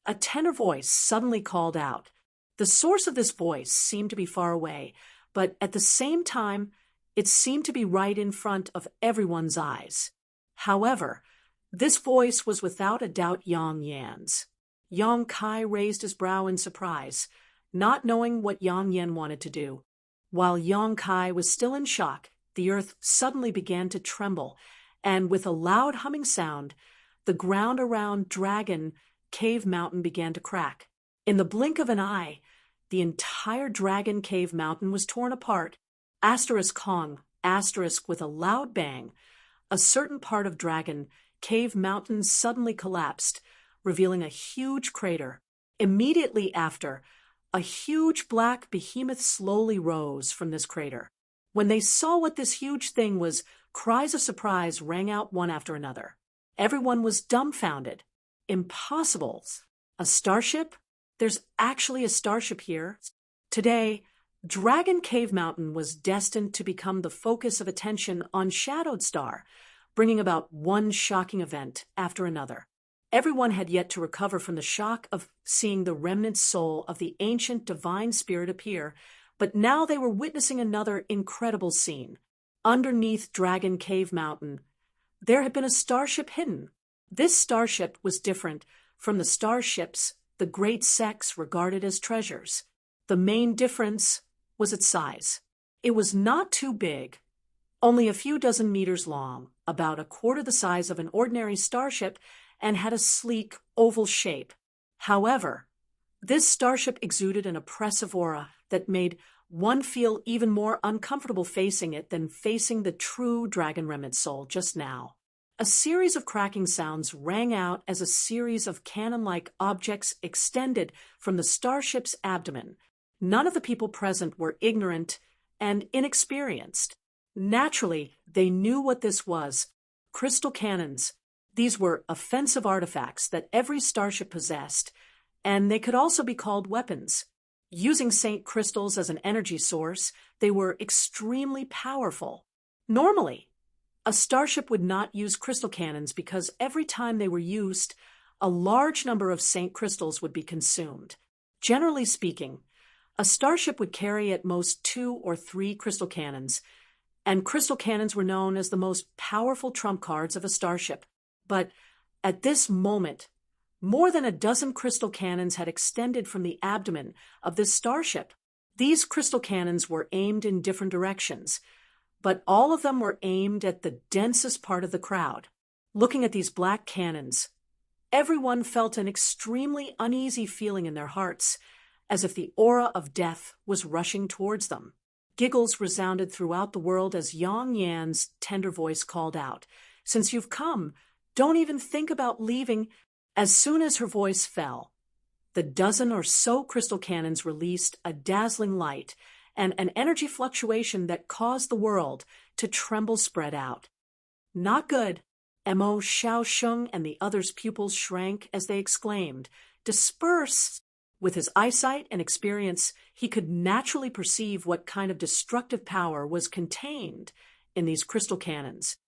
A tenor voice suddenly called out. The source of this voice seemed to be far away, but at the same time, it seemed to be right in front of everyone's eyes. However, this voice was without a doubt Yang Yan's. Yang Kai raised his brow in surprise, not knowing what Yang Yan wanted to do. While Yang Kai was still in shock, the earth suddenly began to tremble, and with a loud humming sound, the ground around Dragon Cave Mountain began to crack. In the blink of an eye, the entire Dragon Cave Mountain was torn apart. Asterisk Kong, asterisk with a loud bang, a certain part of Dragon Cave Mountain suddenly collapsed, revealing a huge crater. Immediately after, a huge black behemoth slowly rose from this crater. When they saw what this huge thing was, cries of surprise rang out one after another. Everyone was dumbfounded. Impossible. A starship? There's actually a starship here. Today, Dragon Cave Mountain was destined to become the focus of attention on Shadowed Star, bringing about one shocking event after another. Everyone had yet to recover from the shock of seeing the remnant soul of the ancient divine spirit appear, but now they were witnessing another incredible scene. Underneath Dragon Cave Mountain, there had been a starship hidden. This starship was different from the starships the great sects regarded as treasures. The main difference was its size. It was not too big, only a few dozen meters long, about a quarter the size of an ordinary starship, and had a sleek, oval shape. However, this starship exuded an oppressive aura that made one feel even more uncomfortable facing it than facing the true Dragon Remnant soul just now. A series of cracking sounds rang out as a series of cannon-like objects extended from the starship's abdomen. None of the people present were ignorant and inexperienced. Naturally, they knew what this was. Crystal cannons. These were offensive artifacts that every starship possessed, and they could also be called weapons. Using Saint crystals as an energy source, they were extremely powerful. Normally, a starship would not use crystal cannons because every time they were used, a large number of Saint crystals would be consumed. Generally speaking, a starship would carry at most 2 or 3 crystal cannons, and crystal cannons were known as the most powerful trump cards of a starship. But at this moment, more than a dozen crystal cannons had extended from the abdomen of this starship. These crystal cannons were aimed in different directions, but all of them were aimed at the densest part of the crowd. Looking at these black cannons, everyone felt an extremely uneasy feeling in their hearts, as if the aura of death was rushing towards them. Giggles resounded throughout the world as Yang Yan's tender voice called out, "Since you've come, don't even think about leaving." As soon as her voice fell, the dozen or so crystal cannons released a dazzling light and an energy fluctuation that caused the world to tremble spread out. Not good. Mo Xiaosheng and the others' pupils shrank as they exclaimed, "Disperse!" With his eyesight and experience, he could naturally perceive what kind of destructive power was contained in these crystal cannons.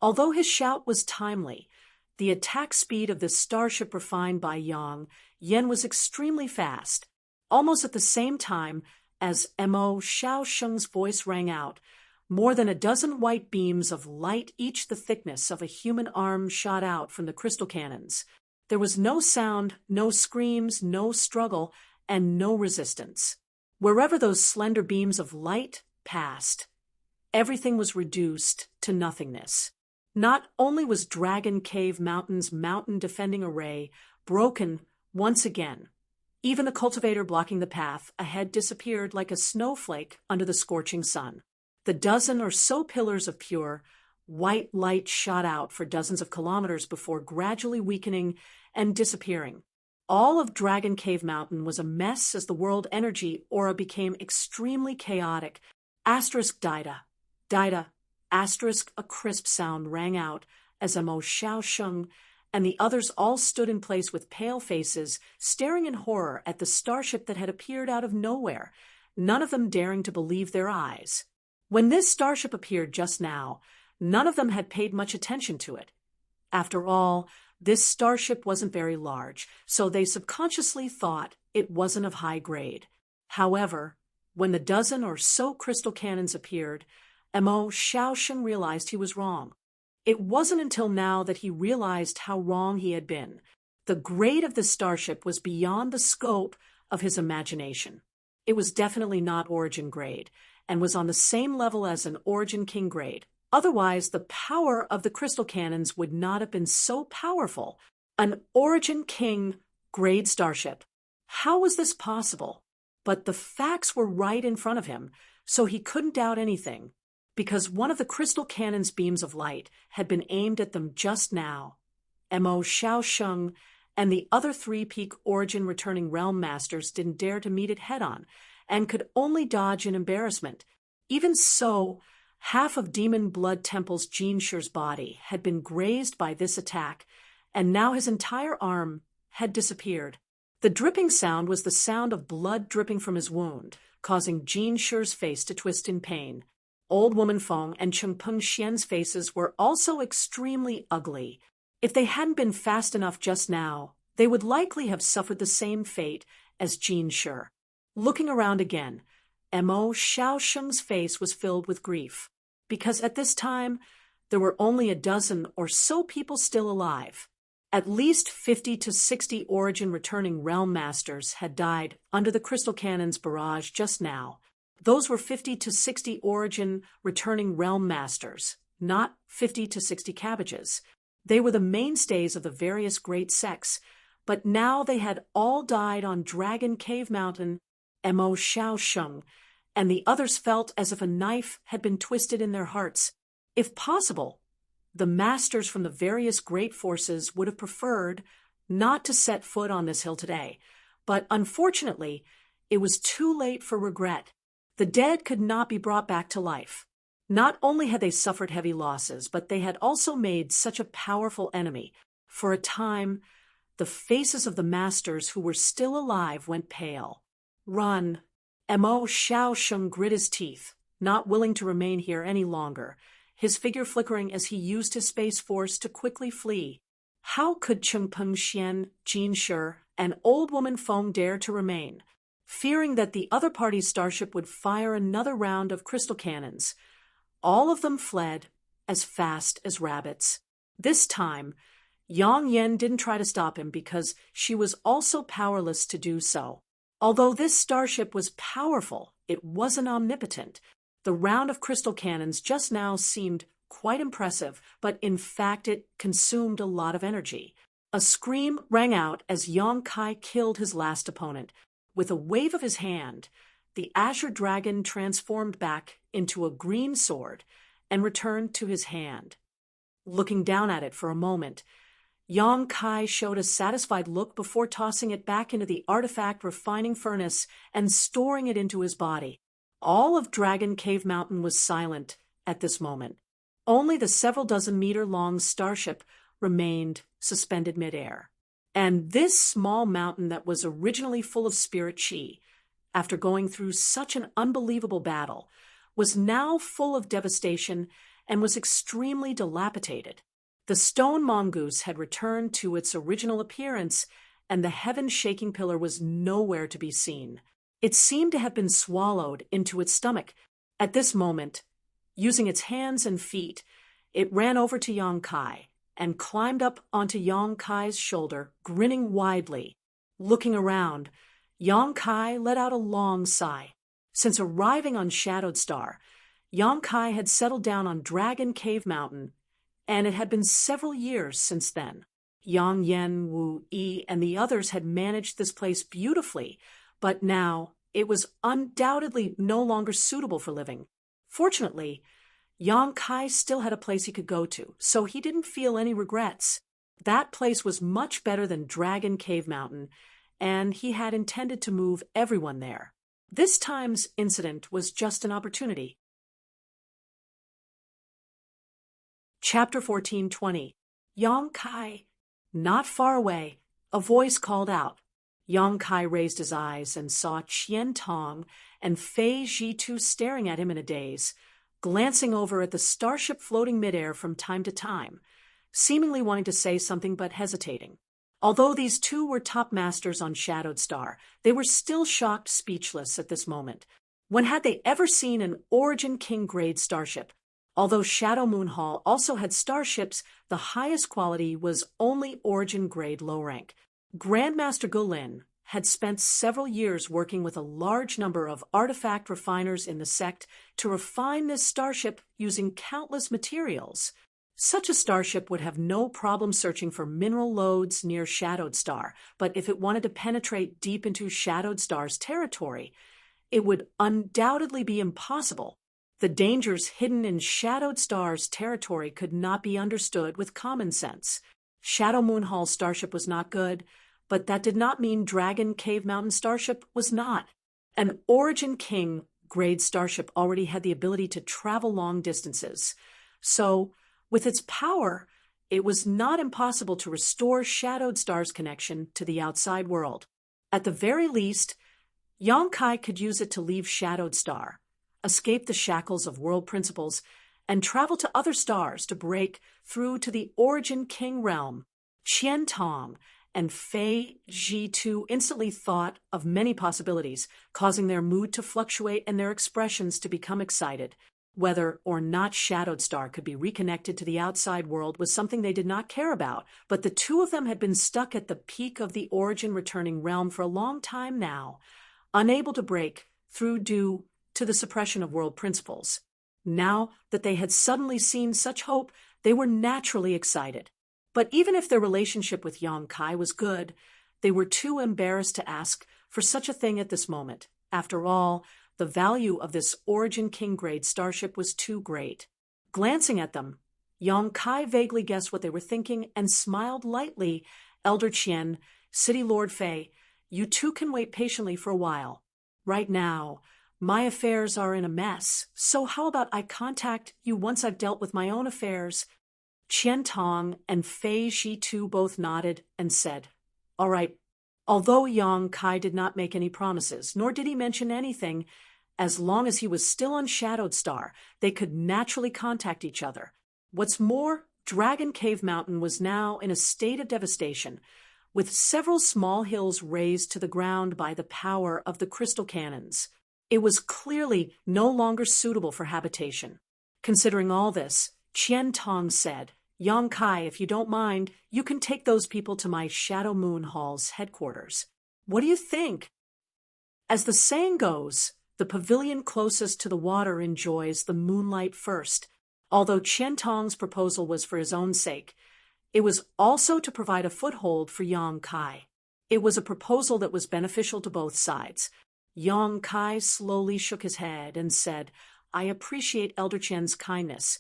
Although his shout was timely, the attack speed of this starship refined by Yang Yan was extremely fast. Almost at the same time as Mo Xiaosheng's voice rang out, more than a dozen white beams of light, each the thickness of a human arm, shot out from the crystal cannons. There was no sound, no screams, no struggle, and no resistance. Wherever those slender beams of light passed, everything was reduced to nothingness. Not only was Dragon Cave Mountain's mountain defending array broken once again, even the cultivator blocking the path ahead disappeared like a snowflake under the scorching sun. The dozen or so pillars of pure, white light shot out for dozens of kilometers before gradually weakening and disappearing. All of Dragon Cave Mountain was a mess as the world energy aura became extremely chaotic. Asterisk Dida. Dida. Asterisk, a crisp sound rang out as Mo Xiaosheng and the others all stood in place with pale faces, staring in horror at the starship that had appeared out of nowhere, none of them daring to believe their eyes. When this starship appeared just now, None of them had paid much attention to it. After all, this starship wasn't very large, so they subconsciously thought it wasn't of high grade. However, when the dozen or so crystal cannons appeared, Mo Xiaosheng realized he was wrong. It wasn't until now that he realized how wrong he had been. The grade of the starship was beyond the scope of his imagination. It was definitely not Origin grade, and was on the same level as an Origin King grade. Otherwise, the power of the crystal cannons would not have been so powerful. An Origin King grade starship. How was this possible? But the facts were right in front of him, so he couldn't doubt anything, because one of the crystal cannon's beams of light had been aimed at them just now. Mo Xiaosheng and the other 3 peak Origin returning realm masters didn't dare to meet it head-on, and could only dodge in embarrassment. Even so, half of Demon Blood Temple's Jin Shi's body had been grazed by this attack, and now his entire arm had disappeared. The dripping sound was the sound of blood dripping from his wound, causing Jin Shi's face to twist in pain. Old Woman Feng and Chengpeng Xian's faces were also extremely ugly. If they hadn't been fast enough just now, they would likely have suffered the same fate as Jin Shi. Looking around again, Mo Xiaosheng's face was filled with grief, because at this time there were only a dozen or so people still alive. At least 50 to 60 Origin returning realm masters had died under the crystal cannon's barrage just now. Those were 50 to 60 Origin returning realm masters, not 50 to 60 cabbages. They were the mainstays of the various great sects, but now they had all died on Dragon Cave Mountain. Mo Xiaosheng and the others felt as if a knife had been twisted in their hearts. If possible, the masters from the various great forces would have preferred not to set foot on this hill today, but unfortunately, it was too late for regret. The dead could not be brought back to life. Not only had they suffered heavy losses, but they had also made such a powerful enemy. For a time, the faces of the masters who were still alive went pale. Run! Mo Xiaosheng grit his teeth, not willing to remain here any longer, his figure flickering as he used his space force to quickly flee. How could Chengpeng Xian, Jin Shi, and Old Woman Feng dare to remain? Fearing that the other party's starship would fire another round of crystal cannons, all of them fled as fast as rabbits. This time, Yang Yan didn't try to stop him because she was also powerless to do so. Although this starship was powerful, it wasn't omnipotent. The round of crystal cannons just now seemed quite impressive, but in fact it consumed a lot of energy. A scream rang out as Yang Kai killed his last opponent. With a wave of his hand, the Azure Dragon transformed back into a green sword and returned to his hand. Looking down at it for a moment, Yang Kai showed a satisfied look before tossing it back into the artifact refining furnace and storing it into his body. All of Dragon Cave Mountain was silent at this moment. Only the several dozen meter-long starship remained suspended midair. And this small mountain that was originally full of spirit chi, after going through such an unbelievable battle, was now full of devastation and was extremely dilapidated. The stone mongoose had returned to its original appearance, and the heaven-shaking pillar was nowhere to be seen. It seemed to have been swallowed into its stomach. At this moment, using its hands and feet, it ran over to Yang Kai and climbed up onto Yang Kai's shoulder, grinning widely. Looking around, Yang Kai let out a long sigh. Since arriving on Shadowed Star, Yang Kai had settled down on Dragon Cave Mountain, and it had been several years since then. Yang Yan, Wu Yi, and the others had managed this place beautifully, but now it was undoubtedly no longer suitable for living. Fortunately, Yang Kai still had a place he could go to, so he didn't feel any regrets. That place was much better than Dragon Cave Mountain, and he had intended to move everyone there. This time's incident was just an opportunity. Chapter 14:20. Yang Kai. Not far away, a voice called out. Yang Kai raised his eyes and saw Qian Tong and Fei Zhitu staring at him in a daze. glancing over at the starship floating midair from time to time, seemingly wanting to say something but hesitating. Although these two were top masters on Shadowed Star, they were still shocked speechless at this moment. When had they ever seen an Origin King grade starship? Although Shadow Moon Hall also had starships, the highest quality was only Origin grade low rank. Grandmaster Gulin had spent several years working with a large number of artifact refiners in the sect to refine this starship using countless materials. Such a starship would have no problem searching for mineral lodes near Shadowed Star, but if it wanted to penetrate deep into Shadowed Star's territory, it would undoubtedly be impossible. The dangers hidden in Shadowed Star's territory could not be understood with common sense. Shadow Moon Hall's starship was not good, but that did not mean Dragon Cave Mountain starship was not. An Origin King grade starship already had the ability to travel long distances. So, with its power, it was not impossible to restore Shadowed Star's connection to the outside world. At the very least, Yongkai could use it to leave Shadowed Star, escape the shackles of world principles, and travel to other stars to break through to the Origin King realm. Qian Tong and Fei Ji2 instantly thought of many possibilities, causing their mood to fluctuate and their expressions to become excited. Whether or not Shadowed Star could be reconnected to the outside world was something they did not care about, but the two of them had been stuck at the peak of the Origin returning realm for a long time now, unable to break through due to the suppression of world principles. Now that they had suddenly seen such hope, they were naturally excited. But even if their relationship with Yongkai was good, they were too embarrassed to ask for such a thing at this moment. After all, the value of this Origin King grade starship was too great. Glancing at them, Yongkai vaguely guessed what they were thinking and smiled lightly. Elder Qian, City Lord Fei, you two can wait patiently for a while. Right now, my affairs are in a mess, so how about I contact you once I've dealt with my own affairs? Qian Tong and Fei Ji2 both nodded and said, all right. Although Yongkai did not make any promises, nor did he mention anything, as long as he was still on Shadowed Star, they could naturally contact each other. What's more, Dragon Cave Mountain was now in a state of devastation, with several small hills razed to the ground by the power of the crystal cannons. It was clearly no longer suitable for habitation. Considering all this, Qian Tong said, Yongkai, if you don't mind, you can take those people to my Shadow Moon Hall's headquarters. What do you think? As the saying goes, the pavilion closest to the water enjoys the moonlight first. Although Qian Tong's proposal was for his own sake, it was also to provide a foothold for Yongkai. It was a proposal that was beneficial to both sides. Yongkai slowly shook his head and said, I appreciate Elder Qian's kindness,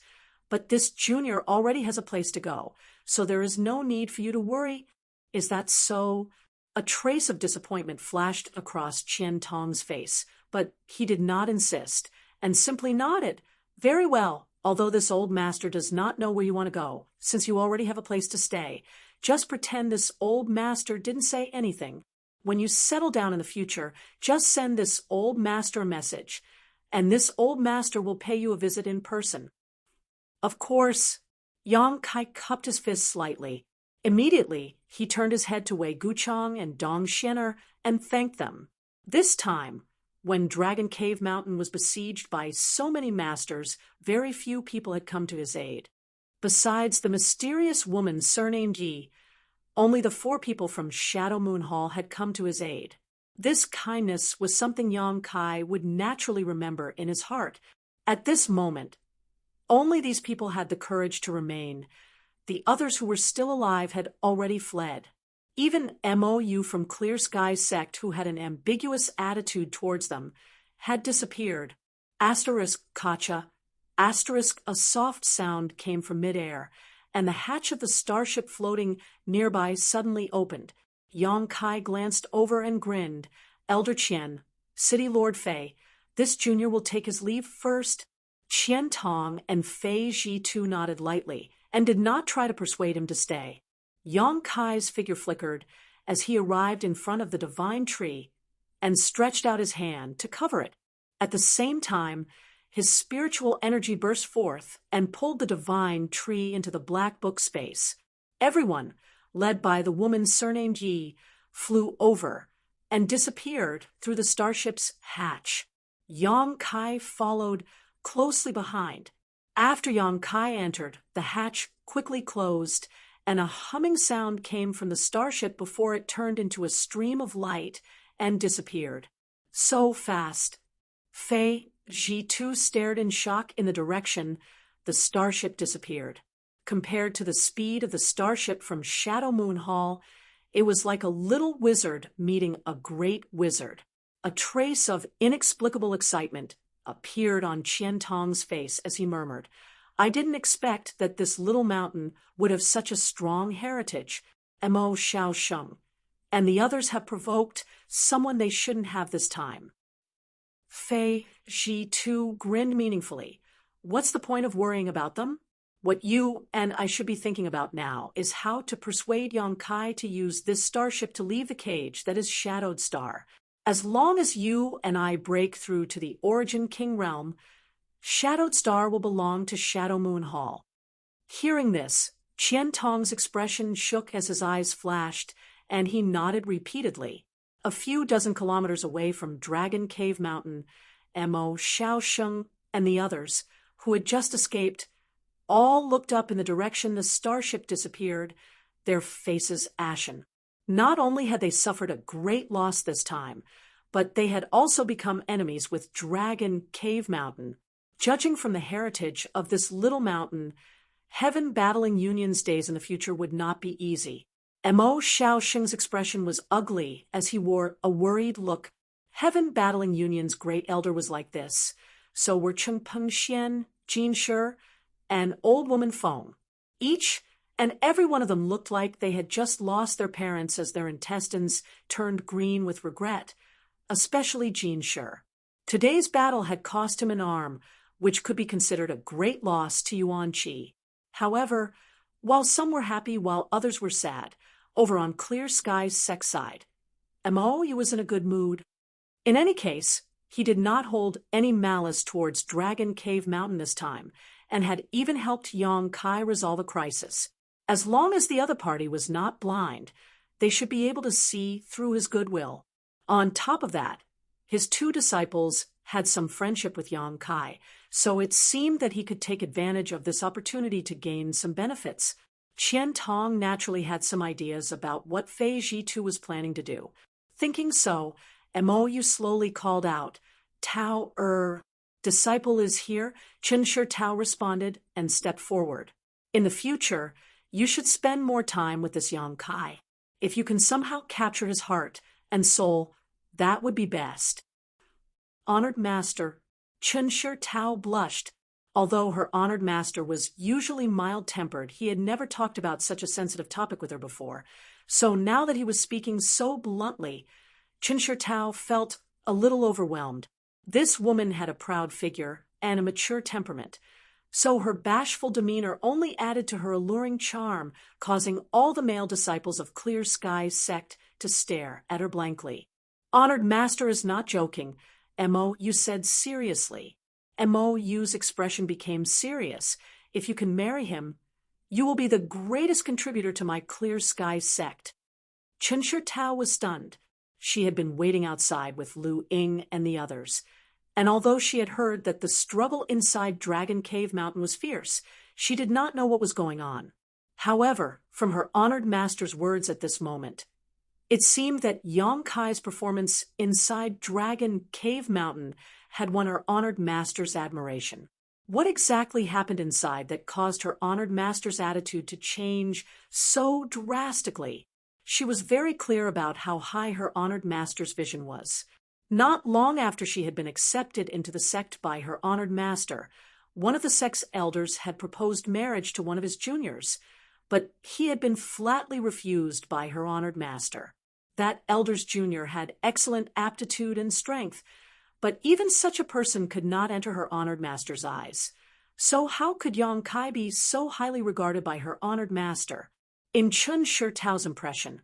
but this junior already has a place to go, so there is no need for you to worry. Is that so? A trace of disappointment flashed across Qian Tong's face, but he did not insist, and simply nodded. Very well, although this old master does not know where you want to go, since you already have a place to stay. Just pretend this old master didn't say anything. When you settle down in the future, just send this old master a message, and this old master will pay you a visit in person. Of course, Yongkai cupped his fist slightly. Immediately, he turned his head to Wei Guchang and Dong Xianer and thanked them. This time, when Dragon Cave Mountain was besieged by so many masters, very few people had come to his aid. Besides the mysterious woman surnamed Yi, only the 4 people from Shadow Moon Hall had come to his aid. This kindness was something Yongkai would naturally remember in his heart. At this moment, only these people had the courage to remain. The others who were still alive had already fled. Even MOU from Clear Sky's sect, who had an ambiguous attitude towards them, had disappeared. Asterisk Kacha, asterisk a soft sound came from midair, and the hatch of the starship floating nearby suddenly opened. Yongkai glanced over and grinned. Elder Qian, City Lord Fei, this junior will take his leave first. Qian Tong and Fei Ji2 nodded lightly and did not try to persuade him to stay. Yongkai's figure flickered as he arrived in front of the divine tree and stretched out his hand to cover it. At the same time, his spiritual energy burst forth and pulled the divine tree into the black book space. Everyone, led by the woman surnamed Yi, flew over and disappeared through the starship's hatch. Yang Kai followed closely behind. After Yang Kai entered, the hatch quickly closed, and a humming sound came from the starship before it turned into a stream of light and disappeared. So fast. Fei Ji too stared in shock in the direction the starship disappeared. Compared to the speed of the starship from Shadow Moon Hall, it was like a little wizard meeting a great wizard. A trace of inexplicable excitement appeared on Qian Tong's face as he murmured, "I didn't expect that this little mountain would have such a strong heritage. Mo Xiaosheng and the others have provoked someone they shouldn't have this time." Fei Ji too grinned meaningfully. "What's the point of worrying about them? What you and I should be thinking about now is how to persuade Yang Kai to use this starship to leave the cage that is Shadowed Star. As long as you and I break through to the Origin King realm, Shadowed Star will belong to Shadow Moon Hall." Hearing this, Qian Tong's expression shook as his eyes flashed, and he nodded repeatedly. A few dozen kilometers away from Dragon Cave Mountain, Mo Xiaosheng and the others, who had just escaped, all looked up in the direction the starship disappeared, their faces ashen. Not only had they suffered a great loss this time, but they had also become enemies with Dragon Cave Mountain. Judging from the heritage of this little mountain, Heaven Battling Union's days in the future would not be easy. Mo Xiaosheng's expression was ugly as he wore a worried look. Heaven Battling Union's great elder was like this. So were Chengpeng Xian, Jin Shi, and Old Woman Feng. Each and every one of them looked like they had just lost their parents as their intestines turned green with regret, especially Jin Shi. Today's battle had cost him an arm, which could be considered a great loss to Yuan Qi. However, while some were happy while others were sad, over on Clear Sky's sect side, Mo was in a good mood. In any case, he did not hold any malice towards Dragon Cave Mountain this time, and had even helped Yang Kai resolve a crisis. As long as the other party was not blind, they should be able to see through his goodwill. On top of that, his two disciples had some friendship with Yang Kai, so it seemed that he could take advantage of this opportunity to gain some benefits. Qian Tong naturally had some ideas about what Fei Ji too was planning to do. Thinking so, Mo slowly called out, "Tao disciple is here." Chen Shi Tao responded and stepped forward. "In the future, you should spend more time with this Yang Kai. If you can somehow capture his heart and soul, that would be best." Honored Master, Chen Shi Tao blushed. Although her honored master was usually mild-tempered, he had never talked about such a sensitive topic with her before. So now that he was speaking so bluntly, Chen Shi Tao felt a little overwhelmed. This woman had a proud figure and a mature temperament, so her bashful demeanor only added to her alluring charm, causing all the male disciples of Clear Sky's sect to stare at her blankly. "Honored Master is not joking," Mo said seriously. Mo's expression became serious. "If you can marry him, you will be the greatest contributor to my Clear Sky sect." Chen Shi Tao was stunned. She had been waiting outside with Lu Ying and the others, and although she had heard that the struggle inside Dragon Cave Mountain was fierce, she did not know what was going on. However, from her honored master's words at this moment, it seemed that Yang Kai's performance inside Dragon Cave Mountain had won her honored master's admiration. What exactly happened inside that caused her honored master's attitude to change so drastically? She was very clear about how high her honored master's vision was. Not long after she had been accepted into the sect by her honored master, one of the sect's elders had proposed marriage to one of his juniors, but he had been flatly refused by her honored master. That elder's junior had excellent aptitude and strength, but even such a person could not enter her honored master's eyes. So how could Yang Kai be so highly regarded by her honored master? In Chen Shi Tao's impression,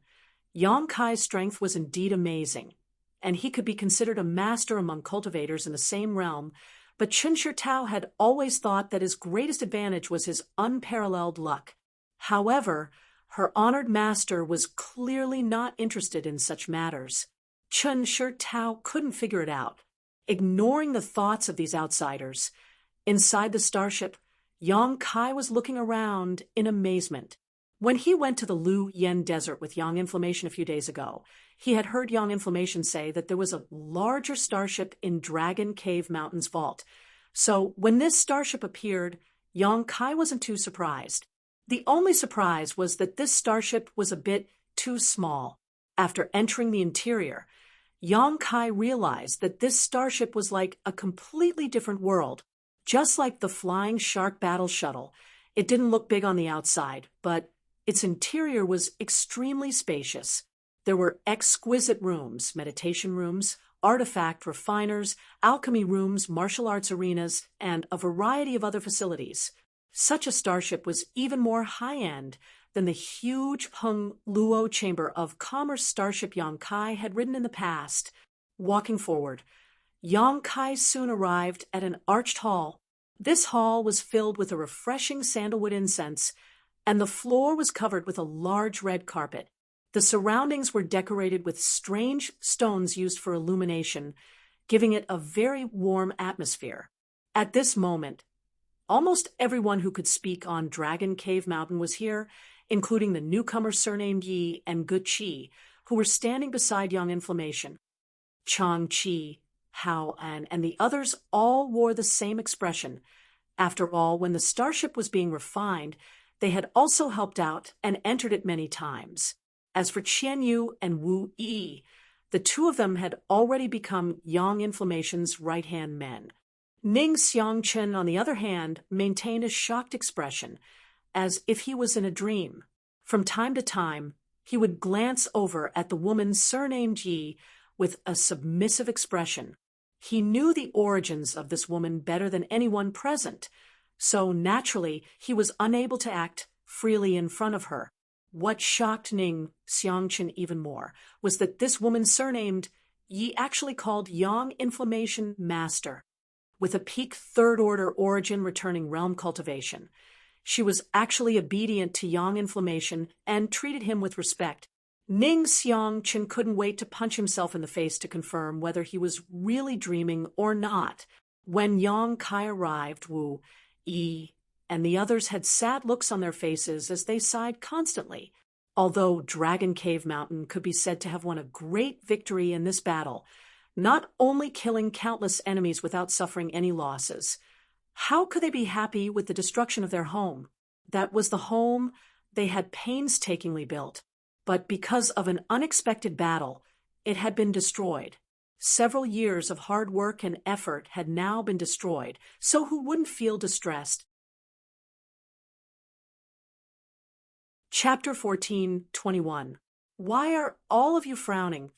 Yang Kai's strength was indeed amazing, and he could be considered a master among cultivators in the same realm, but Chen Shitao had always thought that his greatest advantage was his unparalleled luck. However, her honored master was clearly not interested in such matters. Chen Shitao couldn't figure it out. Ignoring the thoughts of these outsiders, inside the starship, Yang Kai was looking around in amazement. When he went to the Lu Yen Desert with Yang Inflammation a few days ago, he had heard Yang Inflammation say that there was a larger starship in Dragon Cave Mountain's vault. So when this starship appeared, Yang Kai wasn't too surprised. The only surprise was that this starship was a bit too small. After entering the interior, Yang Kai realized that this starship was like a completely different world. Just like the Flying Shark Battle Shuttle, it didn't look big on the outside, but its interior was extremely spacious. There were exquisite rooms, meditation rooms, artifact refiners, alchemy rooms, martial arts arenas, and a variety of other facilities. Such a starship was even more high-end than the huge Peng Luo chamber of commerce starship Yang Kai had ridden in the past. Walking forward, Yang Kai soon arrived at an arched hall. This hall was filled with a refreshing sandalwood incense, and the floor was covered with a large red carpet. The surroundings were decorated with strange stones used for illumination, giving it a very warm atmosphere. At this moment, almost everyone who could speak on Dragon Cave Mountain was here, including the newcomer surnamed Yi and Gu Qi, who were standing beside Yang Inflammation. Chang Qi, Hao An, and the others all wore the same expression. After all, when the starship was being refined, they had also helped out and entered it many times. As for Qian Yu and Wu Yi, the two of them had already become Yang Inflammation's right-hand men. Ning Xiangchen, on the other hand, maintained a shocked expression, as if he was in a dream. From time to time, he would glance over at the woman surnamed Yi with a submissive expression. He knew the origins of this woman better than anyone present, so naturally he was unable to act freely in front of her. What shocked Ning Xiangchen even more was that this woman surnamed Yi actually called Yang Inflammation Master. With a peak third-order origin returning realm cultivation, she was actually obedient to Yang Inflammation and treated him with respect. Ning Xiangchen couldn't wait to punch himself in the face to confirm whether he was really dreaming or not. When Yang Kai arrived, Wu Yi and the others had sad looks on their faces as they sighed constantly. Although Dragon Cave Mountain could be said to have won a great victory in this battle, not only killing countless enemies without suffering any losses, how could they be happy with the destruction of their home? That was the home they had painstakingly built, but because of an unexpected battle, it had been destroyed. Several years of hard work and effort had now been destroyed, so who wouldn't feel distressed? Chapter 14:21. Why are all of you frowning?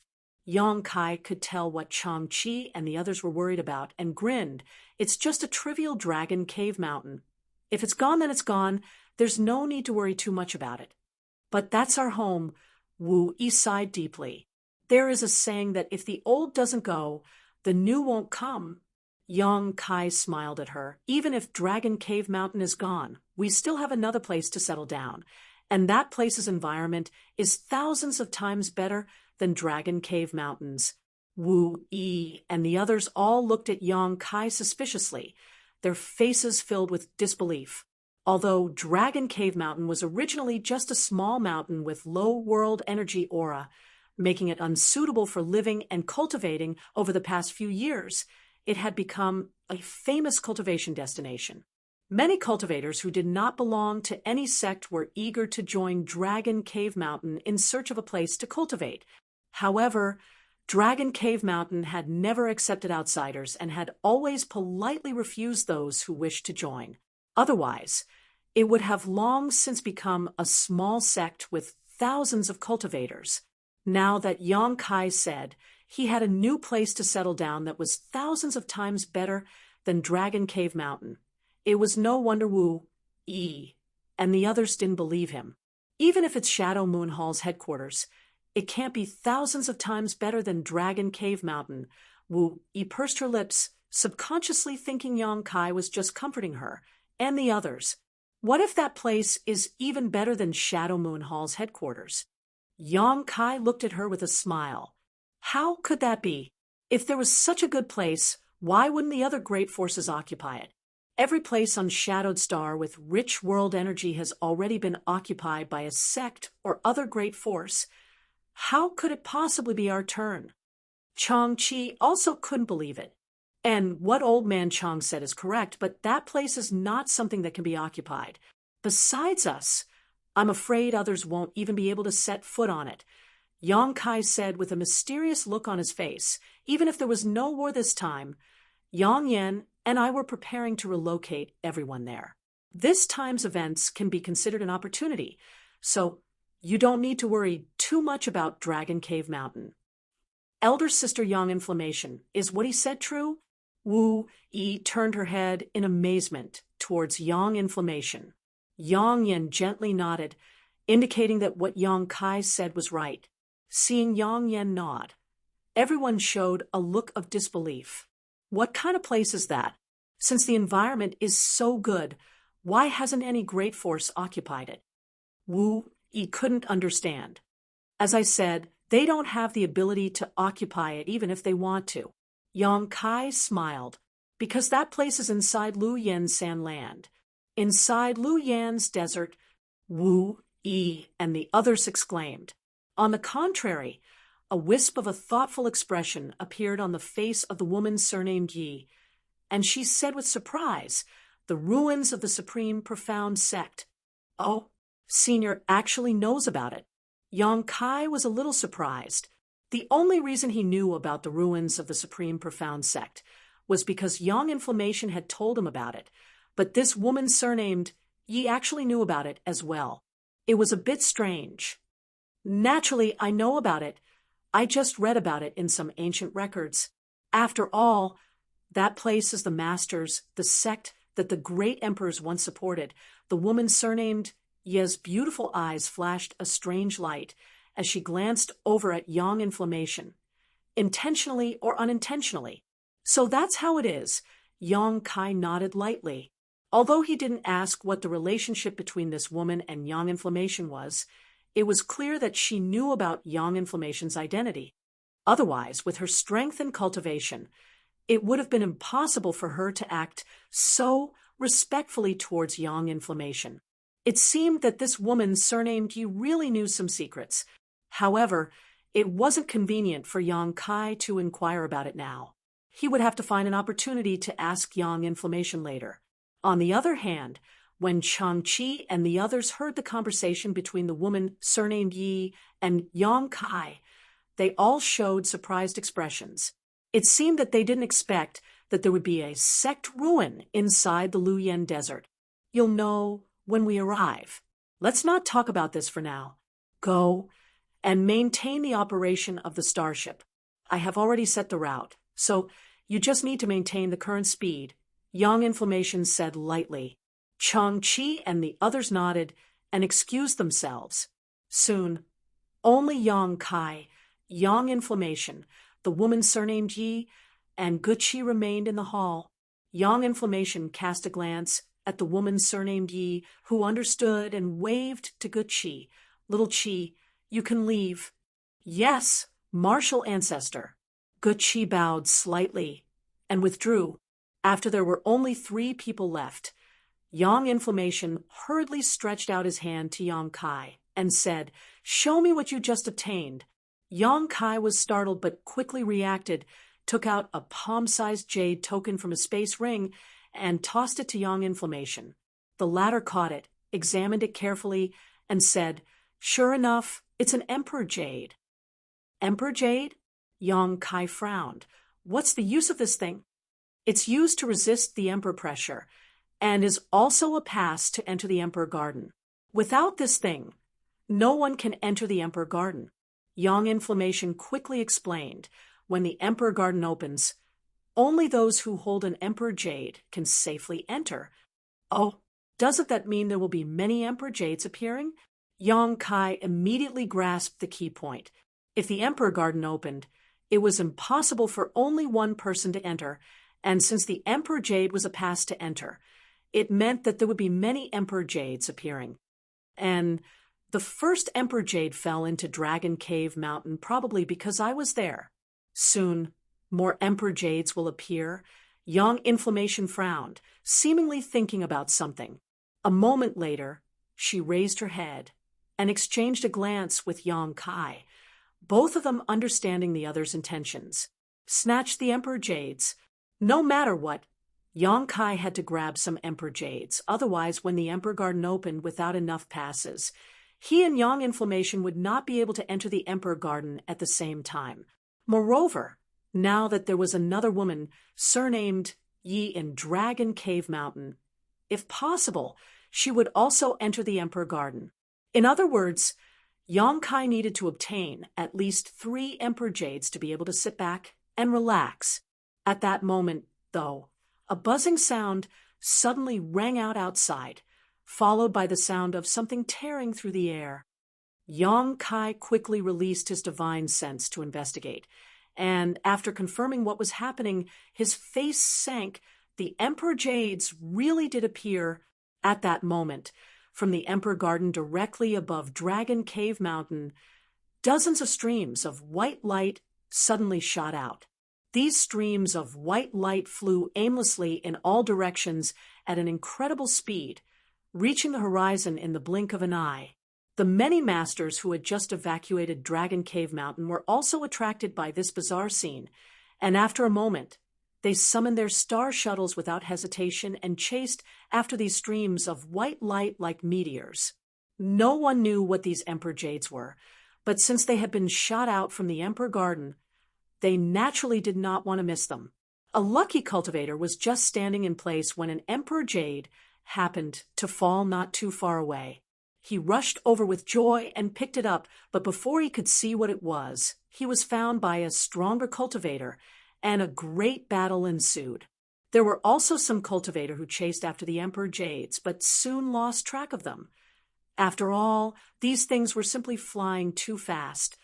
Yang Kai could tell what Chang Qi and the others were worried about and grinned. It's just a trivial Dragon Cave Mountain. If it's gone, then it's gone. There's no need to worry too much about it. But that's our home. Wu Yi sighed deeply. There is a saying that if the old doesn't go, the new won't come. Yang Kai smiled at her. Even if Dragon Cave Mountain is gone, we still have another place to settle down. And that place's environment is thousands of times better than Dragon Cave Mountain's. Wu Yi and the others all looked at Yang Kai suspiciously, their faces filled with disbelief. Although Dragon Cave Mountain was originally just a small mountain with low world energy aura, making it unsuitable for living and cultivating over the past few years, it had become a famous cultivation destination. Many cultivators who did not belong to any sect were eager to join Dragon Cave Mountain in search of a place to cultivate. However, Dragon Cave Mountain had never accepted outsiders and had always politely refused those who wished to join. Otherwise, it would have long since become a small sect with thousands of cultivators. Now that Yang Kai said he had a new place to settle down that was thousands of times better than Dragon Cave Mountain, it was no wonder Wu Yi and the others didn't believe him. Even if it's Shadow Moon Hall's headquarters, it can't be thousands of times better than Dragon Cave Mountain. Wu Yi pursed her lips subconsciously thinking Yang Kai was just comforting her and the others. What if that place is even better than Shadow Moon Hall's headquarters? Yang Kai looked at her with a smile. How could that be? If there was such a good place, why wouldn't the other great forces occupy it? Every place on Shadowed Star with rich world energy has already been occupied by a sect or other great force. How could it possibly be our turn? Chang-Chi also couldn't believe it. And what Old Man Chang said is correct, but that place is not something that can be occupied. Besides us, I'm afraid others won't even be able to set foot on it. Yang Kai said with a mysterious look on his face. Even if there was no war this time, Yang Yan and I were preparing to relocate everyone there. This time's events can be considered an opportunity, so you don't need to worry too much about Dragon Cave Mountain. Elder Sister Yang Inflammation, is what he said true? Wu Yi turned her head in amazement towards Yang Inflammation. Yang Yan gently nodded, indicating that what Yang Kai said was right. Seeing Yang Yan nod, everyone showed a look of disbelief. What kind of place is that? Since the environment is so good, why hasn't any great force occupied it? Wu Yi couldn't understand. As I said, they don't have the ability to occupy it even if they want to. Yang Kai smiled, because that place is inside Lu Yan's Sand Land. Inside Lu Yan's desert, Wu Yi and the others exclaimed. On the contrary, a wisp of a thoughtful expression appeared on the face of the woman surnamed Yi, and she said with surprise, "The ruins of the Supreme Profound Sect." Oh, Senior actually knows about it. Yang Kai was a little surprised. The only reason he knew about the ruins of the Supreme Profound Sect was because Yang Inflammation had told him about it, but this woman surnamed Yi actually knew about it as well. It was a bit strange. Naturally, I know about it. I just read about it in some ancient records. After all, that place is the Masters, the sect that the great emperors once supported. The woman surnamed Ye's beautiful eyes flashed a strange light as she glanced over at Yang Inflammation, intentionally or unintentionally. So that's how it is. Yang Kai nodded lightly. Although he didn't ask what the relationship between this woman and Yang Inflammation was, it was clear that she knew about Yang Inflammation's identity. Otherwise, with her strength and cultivation, it would have been impossible for her to act so respectfully towards Yang Inflammation. It seemed that this woman surnamed Yi really knew some secrets. However, it wasn't convenient for Yang Kai to inquire about it now. He would have to find an opportunity to ask Yang Inflammation later. On the other hand, when Chang-Chi and the others heard the conversation between the woman surnamed Yi and Yang Kai, they all showed surprised expressions. It seemed that they didn't expect that there would be a sect ruin inside the Luyan Desert. You'll know when we arrive. Let's not talk about this for now. Go and maintain the operation of the starship. I have already set the route, so you just need to maintain the current speed, Yang Inflammation said lightly. Chang-Chi and the others nodded and excused themselves. Soon, only Yang Kai, Yang Inflammation, the woman surnamed Yi, and Gucci remained in the hall. Yang Inflammation cast a glance at the woman surnamed Yi, who understood and waved to Gucci. Little Chi, you can leave. Yes, martial ancestor. Gucci bowed slightly and withdrew. After there were only 3 people left, Yang Inflammation hurriedly stretched out his hand to Yang Kai and said, "Show me what you just obtained." Yang Kai was startled but quickly reacted, took out a palm-sized jade token from a space ring, and tossed it to Yang Inflammation. The latter caught it, examined it carefully, and said, "Sure enough, it's an Emperor Jade." Emperor Jade? Yang Kai frowned. What's the use of this thing? It's used to resist the Emperor pressure, and is also a pass to enter the Emperor Garden. Without this thing, no one can enter the Emperor Garden. Yang Inflammation quickly explained, when the Emperor Garden opens, only those who hold an Emperor Jade can safely enter. Oh, doesn't that mean there will be many Emperor Jades appearing? Yang Kai immediately grasped the key point. If the Emperor Garden opened, it was impossible for only one person to enter, And since the Emperor Jade was a pass to enter, it meant that there would be many Emperor Jades appearing. And the first Emperor Jade fell into Dragon Cave Mountain probably because I was there. Soon, more Emperor Jades will appear. Young Inflammation frowned, seemingly thinking about something. A moment later, she raised her head and exchanged a glance with Yang Kai, both of them understanding the other's intentions. Snatched the Emperor Jades. No matter what, Yang Kai had to grab some Emperor Jades, otherwise when the Emperor Garden opened without enough passes, he and Yang Inflammation would not be able to enter the Emperor Garden at the same time. Moreover, now that there was another woman surnamed Yi in Dragon Cave Mountain, if possible, she would also enter the Emperor Garden. In other words, Yang Kai needed to obtain at least 3 Emperor Jades to be able to sit back and relax. At that moment, though, a buzzing sound suddenly rang out outside, followed by the sound of something tearing through the air. Yang Kai quickly released his divine sense to investigate, and after confirming what was happening, his face sank. The Emperor Jades really did appear at that moment. From the Emperor Garden directly above Dragon Cave Mountain, dozens of streams of white light suddenly shot out. These streams of white light flew aimlessly in all directions at an incredible speed, reaching the horizon in the blink of an eye. The many masters who had just evacuated Dragon Cave Mountain were also attracted by this bizarre scene, and after a moment, they summoned their star shuttles without hesitation and chased after these streams of white light like meteors. No one knew what these Emperor Jades were, but since they had been shot out from the Emperor Garden, they naturally did not want to miss them. A lucky cultivator was just standing in place when an Emperor Jade happened to fall not too far away. He rushed over with joy and picked it up, but before he could see what it was, he was found by a stronger cultivator, and a great battle ensued. There were also some cultivator who chased after the Emperor Jades, but soon lost track of them. After all, these things were simply flying too fast.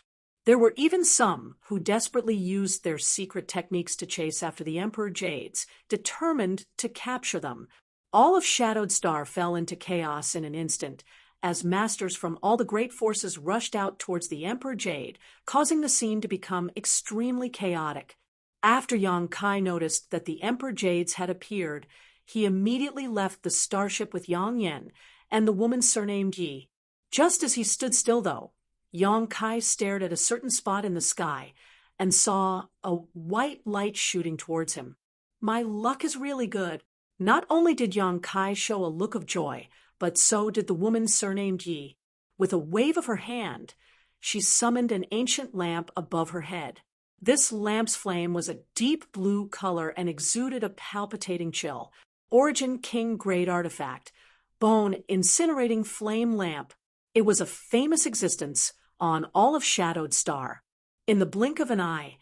There were even some who desperately used their secret techniques to chase after the Emperor Jades, determined to capture them. All of Shadowed Star fell into chaos in an instant, as masters from all the great forces rushed out towards the Emperor Jade, causing the scene to become extremely chaotic. After Yang Kai noticed that the Emperor Jades had appeared, he immediately left the starship with Yang Yen and the woman surnamed Yi. Just as he stood still, though, Yang Kai stared at a certain spot in the sky and saw a white light shooting towards him. My luck is really good. Not only did Yang Kai show a look of joy, but so did the woman surnamed Yi. With a wave of her hand, she summoned an ancient lamp above her head. This lamp's flame was a deep blue color and exuded a palpitating chill. Origin King Grade Artifact. Bone Incinerating Flame Lamp. It was a famous existence on all of Shadowed Star. In the blink of an eye,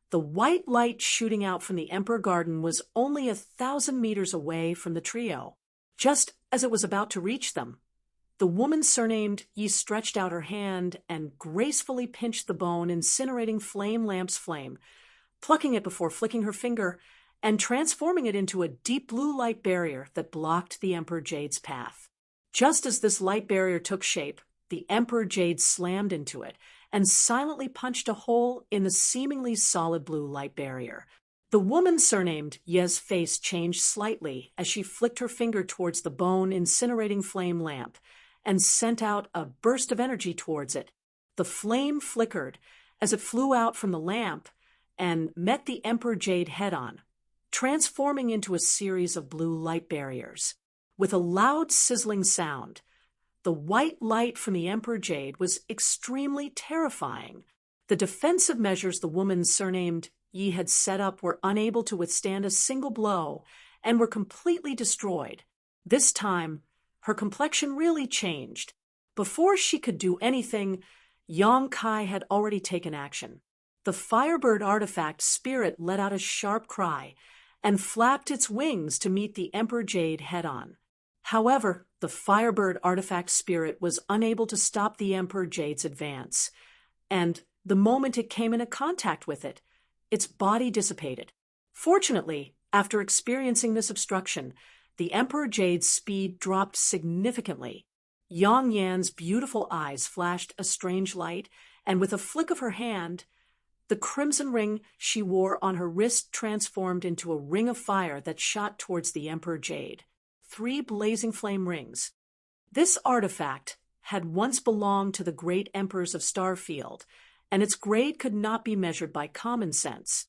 the white light shooting out from the Emperor Garden was only 1,000 meters away from the trio. Just as it was about to reach them, the woman surnamed Yi stretched out her hand and gracefully pinched the bone incinerating flame lamp's flame, plucking it before flicking her finger and transforming it into a deep blue light barrier that blocked the Emperor Jade's path. Just as this light barrier took shape, the Emperor Jade slammed into it and silently punched a hole in the seemingly solid blue light barrier. The woman surnamed Ye's face changed slightly as she flicked her finger towards the bone incinerating flame lamp and sent out a burst of energy towards it. The flame flickered as it flew out from the lamp and met the Emperor Jade head-on, transforming into a series of blue light barriers. With a loud sizzling sound, the white light from the Emperor Jade was extremely terrifying. The defensive measures the woman surnamed Yi had set up were unable to withstand a single blow and were completely destroyed. This time, her complexion really changed. Before she could do anything, Yang Kai had already taken action. The Firebird artifact spirit let out a sharp cry and flapped its wings to meet the Emperor Jade head-on. However, the Firebird artifact spirit was unable to stop the Emperor Jade's advance, and the moment it came into contact with it, its body dissipated. Fortunately, After experiencing this obstruction, the Emperor Jade's speed dropped significantly. Yang Yan's beautiful eyes flashed a strange light, and with a flick of her hand, the crimson ring she wore on her wrist transformed into a ring of fire that shot towards the Emperor Jade. 3 blazing flame rings. This artifact had once belonged to the great emperors of Starfield, and its grade could not be measured by common sense.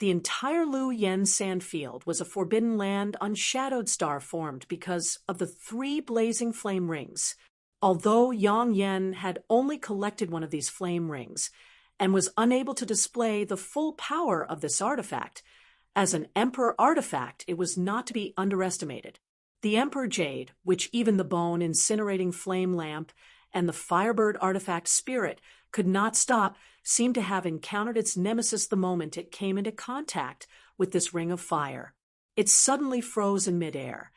The entire Lu Yen sand field was a forbidden land unshadowed star formed because of the 3 blazing flame rings. Although Yang Yen had only collected one of these flame rings and was unable to display the full power of this artifact, as an emperor artifact, it was not to be underestimated. The Emperor Jade, which even the bone incinerating flame lamp and the Firebird artifact spirit could not stop, seemed to have encountered its nemesis the moment it came into contact with this ring of fire. It suddenly froze in midair,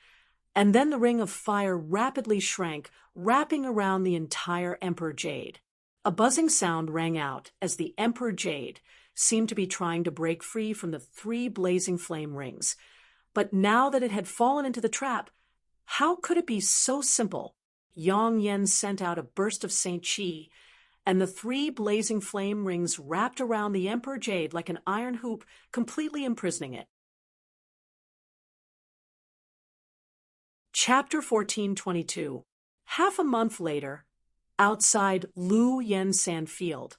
and then the ring of fire rapidly shrank, wrapping around the entire Emperor Jade. A buzzing sound rang out as the Emperor Jade seemed to be trying to break free from the 3 blazing flame rings. But now that it had fallen into the trap, how could it be so simple? Yang Yen sent out a burst of Saint Chi, and the 3 blazing flame rings wrapped around the Emperor Jade like an iron hoop, completely imprisoning it. Chapter 1422. Half a month later, outside Lu Yen Sand Field,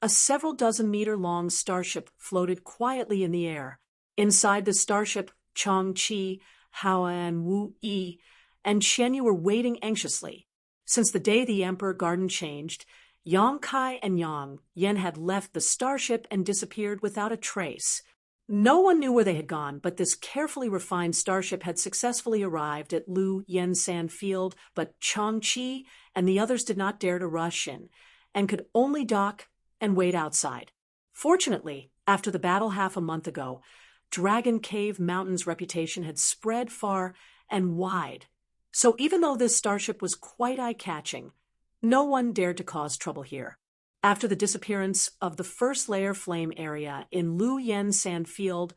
a several dozen meter-long starship floated quietly in the air. Inside the starship, Chong Chi, Hao and Wu Yi, and Qian Yu were waiting anxiously. Since the day the Emperor Garden changed, Yang Kai and Yang Yen had left the starship and disappeared without a trace. No one knew where they had gone, but this carefully refined starship had successfully arrived at Lu Yen Sand Field, but Chong Chi and the others did not dare to rush in, and could only dock and wait outside. Fortunately, after the battle half a month ago, Dragon Cave Mountain's reputation had spread far and wide. So even though this starship was quite eye-catching, no one dared to cause trouble here. After the disappearance of the first layer flame area in Lu Yen Sand Field,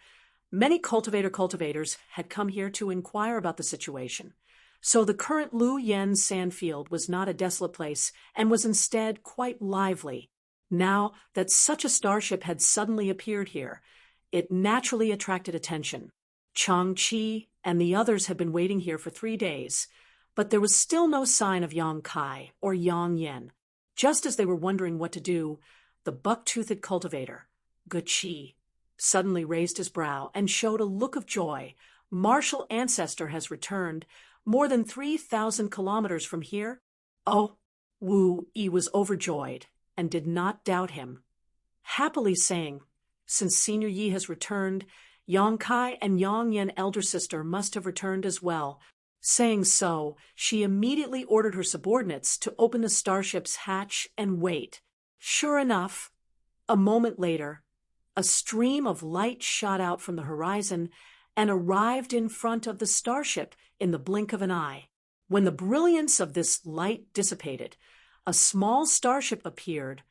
many cultivators had come here to inquire about the situation. So the current Lu Yen Sand Field was not a desolate place and was instead quite lively. Now that such a starship had suddenly appeared here, it naturally attracted attention. Chong Chi and the others had been waiting here for 3 days, but there was still no sign of Yang Kai or Yang Yen. Just as they were wondering what to do, the buck-toothed cultivator, Guqi, suddenly raised his brow and showed a look of joy. Martial ancestor has returned, more than 3,000 kilometers from here. Oh, Wu Yi was overjoyed and did not doubt him, happily saying, "Since Senior Yi has returned, Yang Kai and Yang Yen elder sister must have returned as well." Saying so, she immediately ordered her subordinates to open the starship's hatch and wait. Sure enough, a moment later, a stream of light shot out from the horizon and arrived in front of the starship in the blink of an eye. When the brilliance of this light dissipated, a small starship appeared,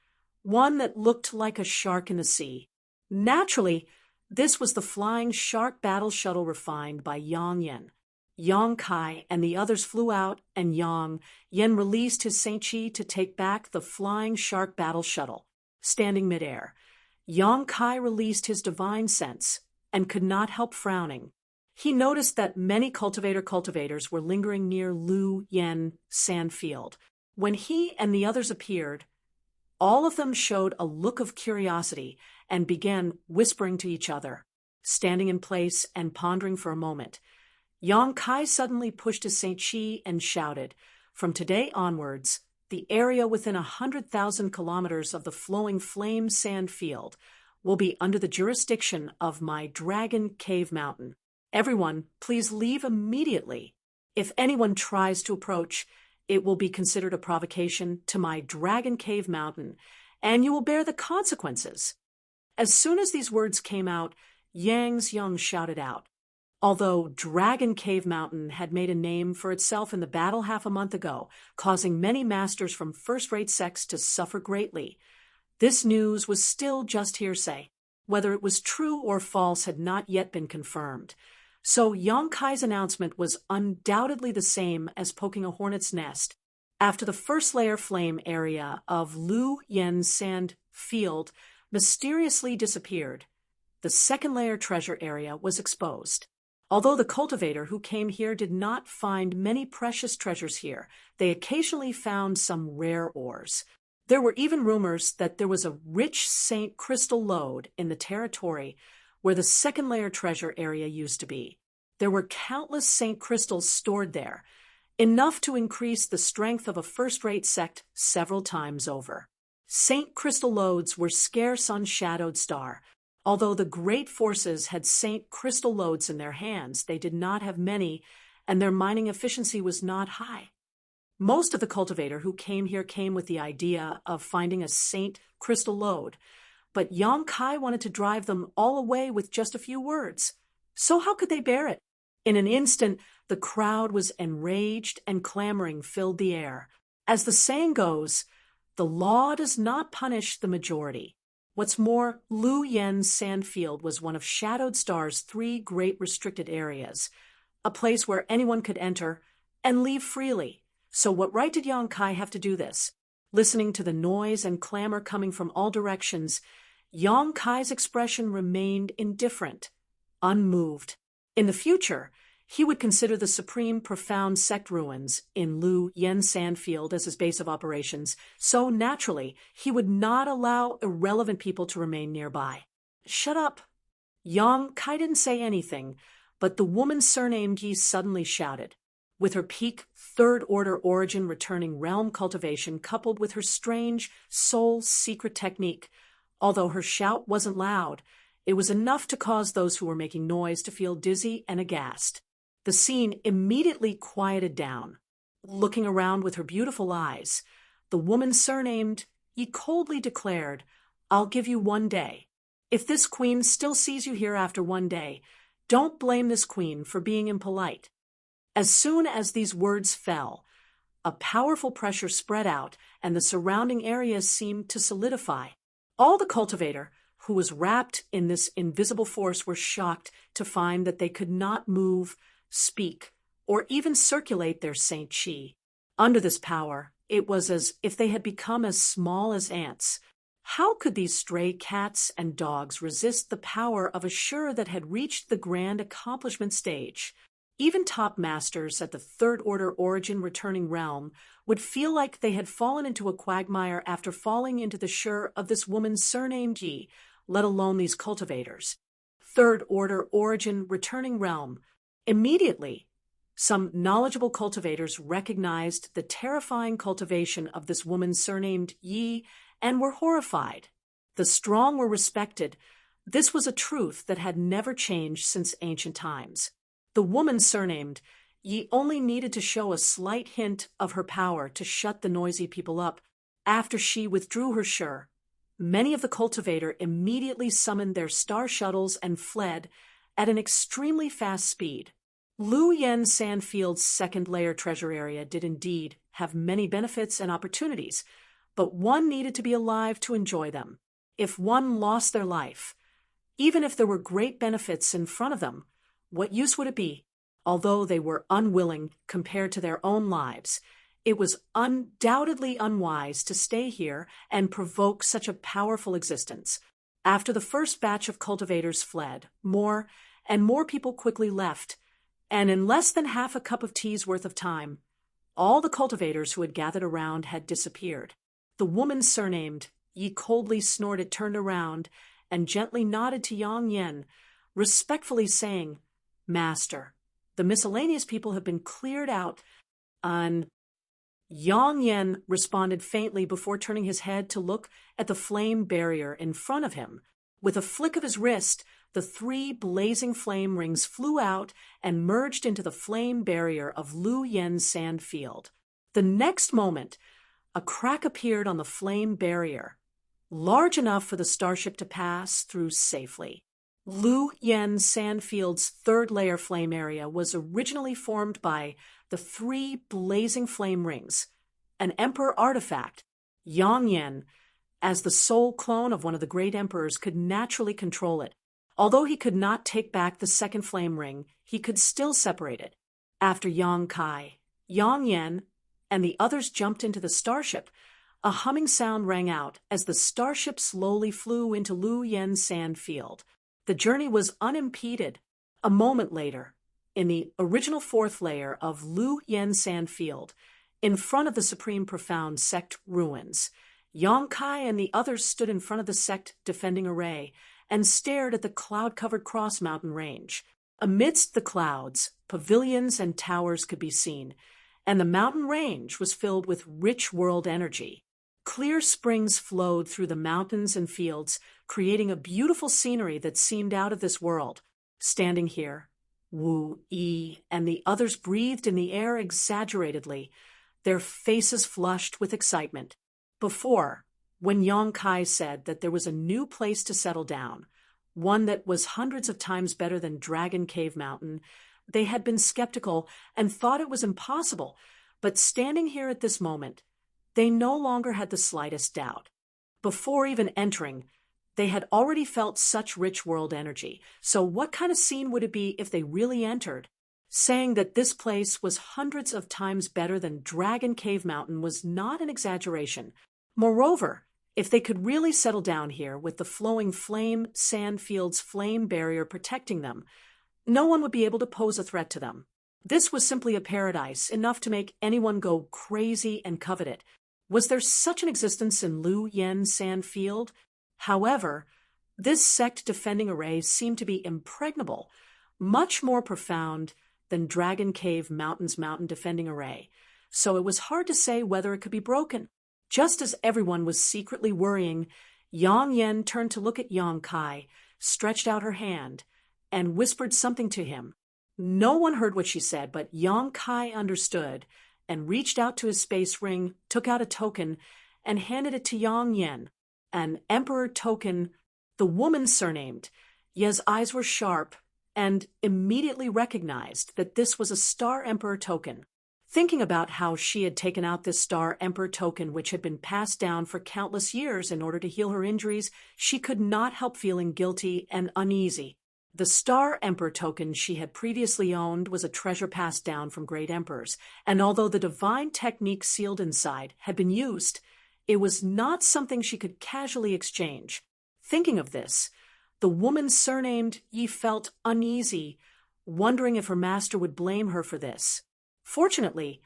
one that looked like a shark in the sea. Naturally, this was the flying shark battle shuttle refined by Yang Yen. Yang Kai and the others flew out, and Yang Yen released his Saint Chi to take back the flying shark battle shuttle. Standing midair, Yang Kai released his divine sense and could not help frowning. He noticed that many cultivators were lingering near Lu Yen Sand Field. When he and the others appeared, all of them showed a look of curiosity and began whispering to each other. Standing in place and pondering for a moment, Yang Kai suddenly pushed his Saint Chi and shouted, "From today onwards, the area within 100,000 kilometers of the flowing flame sand field will be under the jurisdiction of my Dragon Cave Mountain. Everyone, please leave immediately. If anyone tries to approach, it will be considered a provocation to my Dragon Cave Mountain, and you will bear the consequences." As soon as these words came out, Yang Xiong shouted out. Although Dragon Cave Mountain had made a name for itself in the battle half a month ago, causing many masters from first-rate sects to suffer greatly, this news was still just hearsay. whether it was true or false had not yet been confirmed. So Yang Kai's announcement was undoubtedly the same as poking a hornet's nest. After the first layer flame area of Lu Yen's sand field mysteriously disappeared, the second layer treasure area was exposed. Although the cultivator who came here did not find many precious treasures here, they occasionally found some rare ores. There were even rumors that there was a rich Saint crystal lode in the territory where the second layer treasure area used to be. There were countless Saint crystals stored there, enough to increase the strength of a first-rate sect several times over. Saint crystal lodes were scarce on Shadowed Star. Although the great forces had Saint crystal lodes in their hands, they did not have many, and their mining efficiency was not high. Most of the cultivator who came here came with the idea of finding a Saint crystal lode, but Yang Kai wanted to drive them all away with just a few words. So how could they bear it? In an instant, the crowd was enraged and clamoring filled the air. As the saying goes, the law does not punish the majority. What's more, Lu Yen's sandfield was one of Shadowed Star's 3 great restricted areas, a place where anyone could enter and leave freely. So what right did Yang Kai have to do this? Listening to the noise and clamor coming from all directions, Yang Kai's expression remained indifferent, unmoved. In the future, he would consider the supreme profound sect ruins in Lu Yen's sandfield as his base of operations, so naturally he would not allow irrelevant people to remain nearby. Shut up! Yang Kai didn't say anything, but the woman surnamed Yi suddenly shouted. With her peak third-order origin returning realm cultivation coupled with her strange soul-secret technique, although her shout wasn't loud, it was enough to cause those who were making noise to feel dizzy and aghast. The scene immediately quieted down. Looking around with her beautiful eyes, the woman surnamed Yi coldly declared, "I'll give you 1 day. If this queen still sees you here after 1 day, don't blame this queen for being impolite." As soon as these words fell, a powerful pressure spread out and the surrounding areas seemed to solidify. All the cultivator who was wrapped in this invisible force were shocked to find that they could not move, speak, or even circulate their Saint Chi. Under this power, it was as if they had become as small as ants. How could these stray cats and dogs resist the power of a Shur that had reached the grand accomplishment stage? Even top masters at the third-order origin returning realm would feel like they had fallen into a quagmire after falling into the Shur of this woman surnamed Yi, let alone these cultivators. Third-order origin returning realm. Immediately, some knowledgeable cultivators recognized the terrifying cultivation of this woman surnamed Yi and were horrified. The strong were respected. This was a truth that had never changed since ancient times. The woman surnamed Yi only needed to show a slight hint of her power to shut the noisy people up. After she withdrew her Shur, many of the cultivator immediately summoned their star shuttles and fled at an extremely fast speed. Lu Yen Sandfield's second layer treasure area did indeed have many benefits and opportunities, but one needed to be alive to enjoy them. If one lost their life, even if there were great benefits in front of them, what use would it be? Although they were unwilling compared to their own lives, it was undoubtedly unwise to stay here and provoke such a powerful existence. After the first batch of cultivators fled, more and more people quickly left, and in less than half a cup of tea's worth of time, all the cultivators who had gathered around had disappeared. The woman surnamed Yi coldly snorted, turned around, and gently nodded to Yang Yen, respectfully saying, "Master, the miscellaneous people have been cleared out on..." Yang Yen responded faintly before turning his head to look at the flame barrier in front of him. With a flick of his wrist, the 3 blazing flame rings flew out and merged into the flame barrier of Lu Yen's sand field. The next moment, a crack appeared on the flame barrier, large enough for the starship to pass through safely. Lu Yen Sandfield's third layer flame area was originally formed by the 3 blazing flame rings, an emperor artifact. Yang Yen, as the sole clone of one of the great emperors, could naturally control it. Although he could not take back the second flame ring, he could still separate it. After Yang Kai, Yang Yan, and the others jumped into the starship, a humming sound rang out as the starship slowly flew into Lu Yen's sand field. The journey was unimpeded. A moment later, in the original fourth layer of Lu Yen's sand field, in front of the Supreme Profound Sect ruins, Yang Kai and the others stood in front of the sect defending array and stared at the cloud-covered Cross Mountain range. Amidst the clouds, pavilions and towers could be seen, and the mountain range was filled with rich world energy. Clear springs flowed through the mountains and fields, creating a beautiful scenery that seemed out of this world. Standing here, Wu Yi and the others breathed in the air exaggeratedly, their faces flushed with excitement. Before, when Yang Kai said that there was a new place to settle down, one that was hundreds of times better than Dragon Cave Mountain, they had been skeptical and thought it was impossible. But standing here at this moment, they no longer had the slightest doubt. Before even entering, they had already felt such rich world energy. So what kind of scene would it be if they really entered? Saying that this place was hundreds of times better than Dragon Cave Mountain was not an exaggeration. Moreover, if they could really settle down here with the flowing flame sand field's flame barrier protecting them, no one would be able to pose a threat to them. This was simply a paradise, enough to make anyone go crazy and covet it. Was there such an existence in Lu Yen's sand field? However, this sect defending array seemed to be impregnable, much more profound than Dragon Cave Mountain's mountain defending array, so it was hard to say whether it could be broken. Just as everyone was secretly worrying, Yang Yan turned to look at Yang Kai, stretched out her hand, and whispered something to him. No one heard what she said, but Yang Kai understood and reached out to his space ring, took out a token, and handed it to Yang Yan, an emperor token. The woman surnamed Ye's eyes were sharp and immediately recognized that this was a Star Emperor token. Thinking about how she had taken out this Star Emperor token, which had been passed down for countless years in order to heal her injuries, she could not help feeling guilty and uneasy. The Star Emperor token she had previously owned was a treasure passed down from great emperors, and although the divine technique sealed inside had been used, it was not something she could casually exchange. Thinking of this, the woman surnamed Yi felt uneasy, wondering if her master would blame her for this. Fortunately,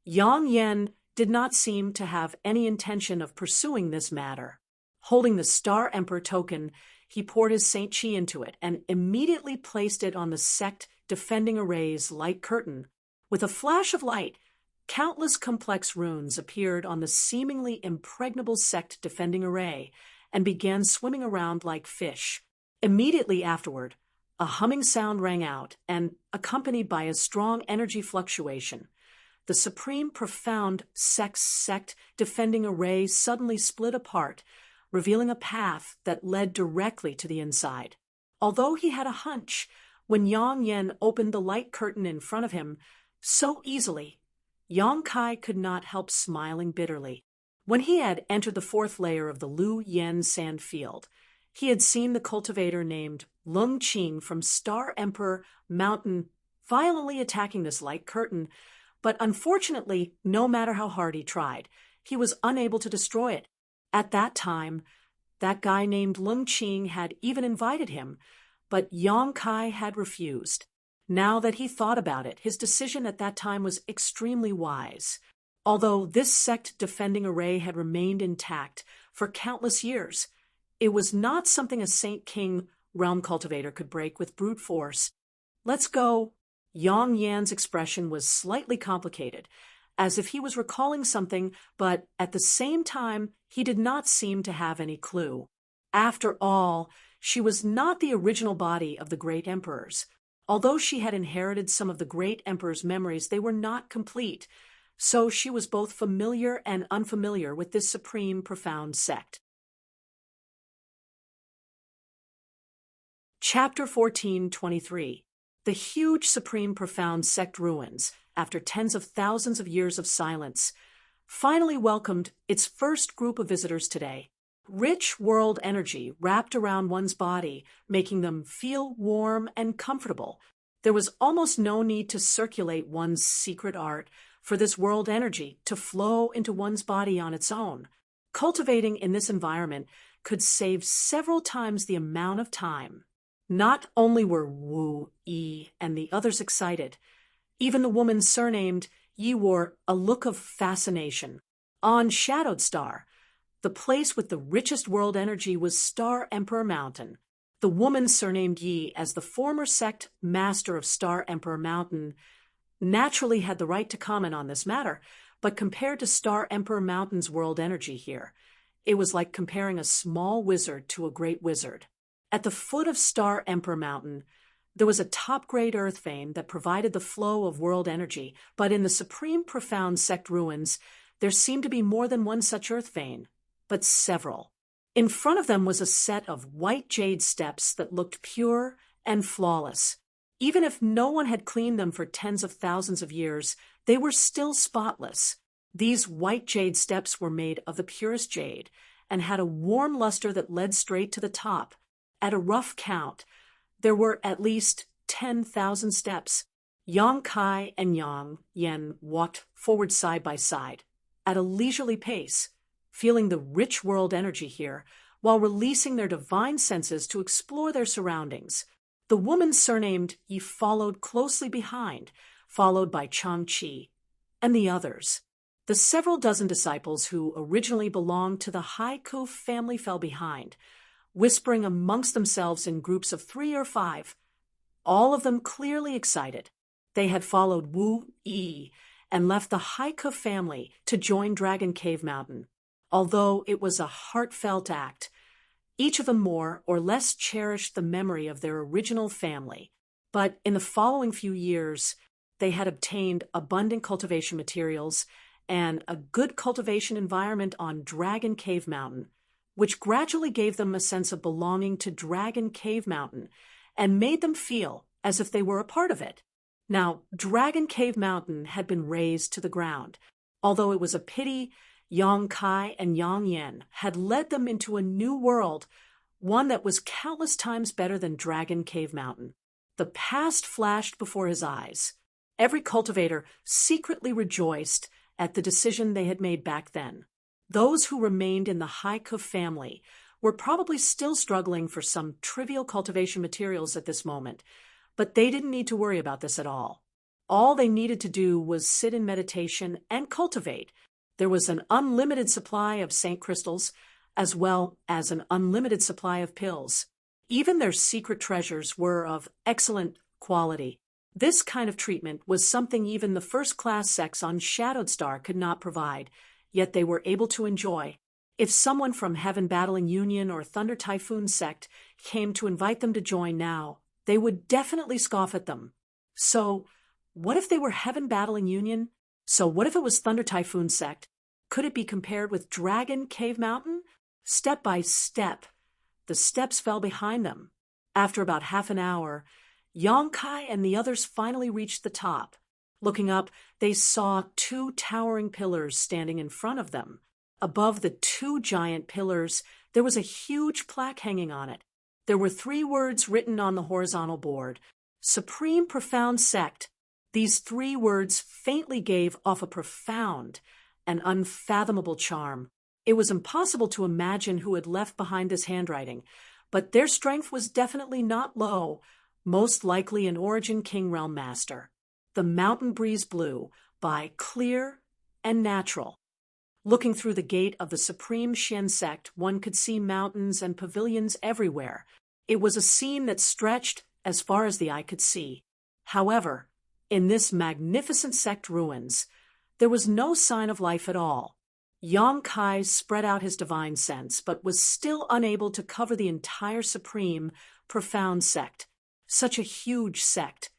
Yang Yan did not seem to have any intention of pursuing this matter. Holding the Star Emperor token, he poured his Saint Chi into it and immediately placed it on the sect defending array's light curtain. With a flash of light, countless complex runes appeared on the seemingly impregnable sect defending array and began swimming around like fish. Immediately afterward, a humming sound rang out and, accompanied by a strong energy fluctuation, the Supreme Profound sect defending array suddenly split apart, revealing a path that led directly to the inside. Although he had a hunch, when Yang Yan opened the light curtain in front of him so easily, Yang Kai could not help smiling bitterly. When he had entered the fourth layer of the Lu Yen sand field, he had seen the cultivator named Lung Qing from Star Emperor Mountain violently attacking this light curtain, but unfortunately, no matter how hard he tried, he was unable to destroy it. At that time, that guy named Lung Qing had even invited him, but Yang Kai had refused. Now that he thought about it, his decision at that time was extremely wise. Although this sect defending array had remained intact for countless years, it was not something a Saint King realm cultivator could break with brute force. Let's go. Yang Yan's expression was slightly complicated, as if he was recalling something, but at the same time, he did not seem to have any clue. After all, she was not the original body of the great emperors. Although she had inherited some of the great emperor's memories, they were not complete, so she was both familiar and unfamiliar with this supreme profound sect. Chapter 14:23. The huge supreme profound sect ruins, after tens of thousands of years of silence, finally welcomed its first group of visitors today. rich world energy wrapped around one's body, making them feel warm and comfortable. There was almost no need to circulate one's secret art for this world energy to flow into one's body on its own. Cultivating in this environment could save several times the amount of time. Not only were Wu, Yi, and the others excited, even the woman surnamed Yi wore a look of fascination. On Shadowed Star, the place with the richest world energy was Star Emperor Mountain. The woman surnamed Yi, as the former sect master of Star Emperor Mountain, naturally had the right to comment on this matter, but compared to Star Emperor Mountain's world energy here, it was like comparing a small wizard to a great wizard. At the foot of Star Emperor Mountain, there was a top-grade earth vein that provided the flow of world energy, but in the Supreme Profound Sect ruins, there seemed to be more than one such earth vein, but several. In front of them was a set of white jade steps that looked pure and flawless. Even if no one had cleaned them for tens of thousands of years, they were still spotless. These white jade steps were made of the purest jade and had a warm luster that led straight to the top. At a rough count, there were at least 10,000 steps. Yang Kai and Yang Yen walked forward side by side, at a leisurely pace, feeling the rich world energy here, while releasing their divine senses to explore their surroundings. The woman surnamed Yi followed closely behind, followed by Chang-Chi and the others. The several dozen disciples who originally belonged to the Haiku family fell behind, whispering amongst themselves in groups of 3 or 5, all of them clearly excited. They had followed Wu Yi and left the Haiku family to join Dragon Cave Mountain. Although it was a heartfelt act, each of them more or less cherished the memory of their original family. But in the following few years, they had obtained abundant cultivation materials and a good cultivation environment on Dragon Cave Mountain, which gradually gave them a sense of belonging to Dragon Cave Mountain and made them feel as if they were a part of it. Now, Dragon Cave Mountain had been razed to the ground, although it was a pity Yang Kai and Yang Yen had led them into a new world, one that was countless times better than Dragon Cave Mountain. The past flashed before his eyes. Every cultivator secretly rejoiced at the decision they had made back then. Those who remained in the Haiku family were probably still struggling for some trivial cultivation materials at this moment, but they didn't need to worry about this at all. All they needed to do was sit in meditation and cultivate. There was an unlimited supply of Saint crystals, as well as an unlimited supply of pills. Even their secret treasures were of excellent quality. This kind of treatment was something even the first-class sects on Shadowed Star could not provide, yet they were able to enjoy. If someone from Heaven Battling Union or Thunder Typhoon sect came to invite them to join now, they would definitely scoff at them. So, what if they were Heaven Battling Union? So what if it was Thunder Typhoon sect? Could it be compared with Dragon Cave Mountain? Step by step, the steps fell behind them. After about half an hour, Yang Kai and the others finally reached the top. Looking up, they saw 2 towering pillars standing in front of them. Above the 2 giant pillars, there was a huge plaque hanging on it. There were 3 words written on the horizontal board: Supreme Profound Sect. These 3 words faintly gave off a profound and unfathomable charm. It was impossible to imagine who had left behind this handwriting, but their strength was definitely not low, most likely an Origin King Realm Master. The Mountain Breeze Blew by Clear and Natural. Looking through the gate of the Supreme Shen Sect, one could see mountains and pavilions everywhere. It was a scene that stretched as far as the eye could see. However, in this magnificent sect ruins, there was no sign of life at all. Yang Kai spread out his divine sense, but was still unable to cover the entire Supreme Profound Sect. Such a huge sect,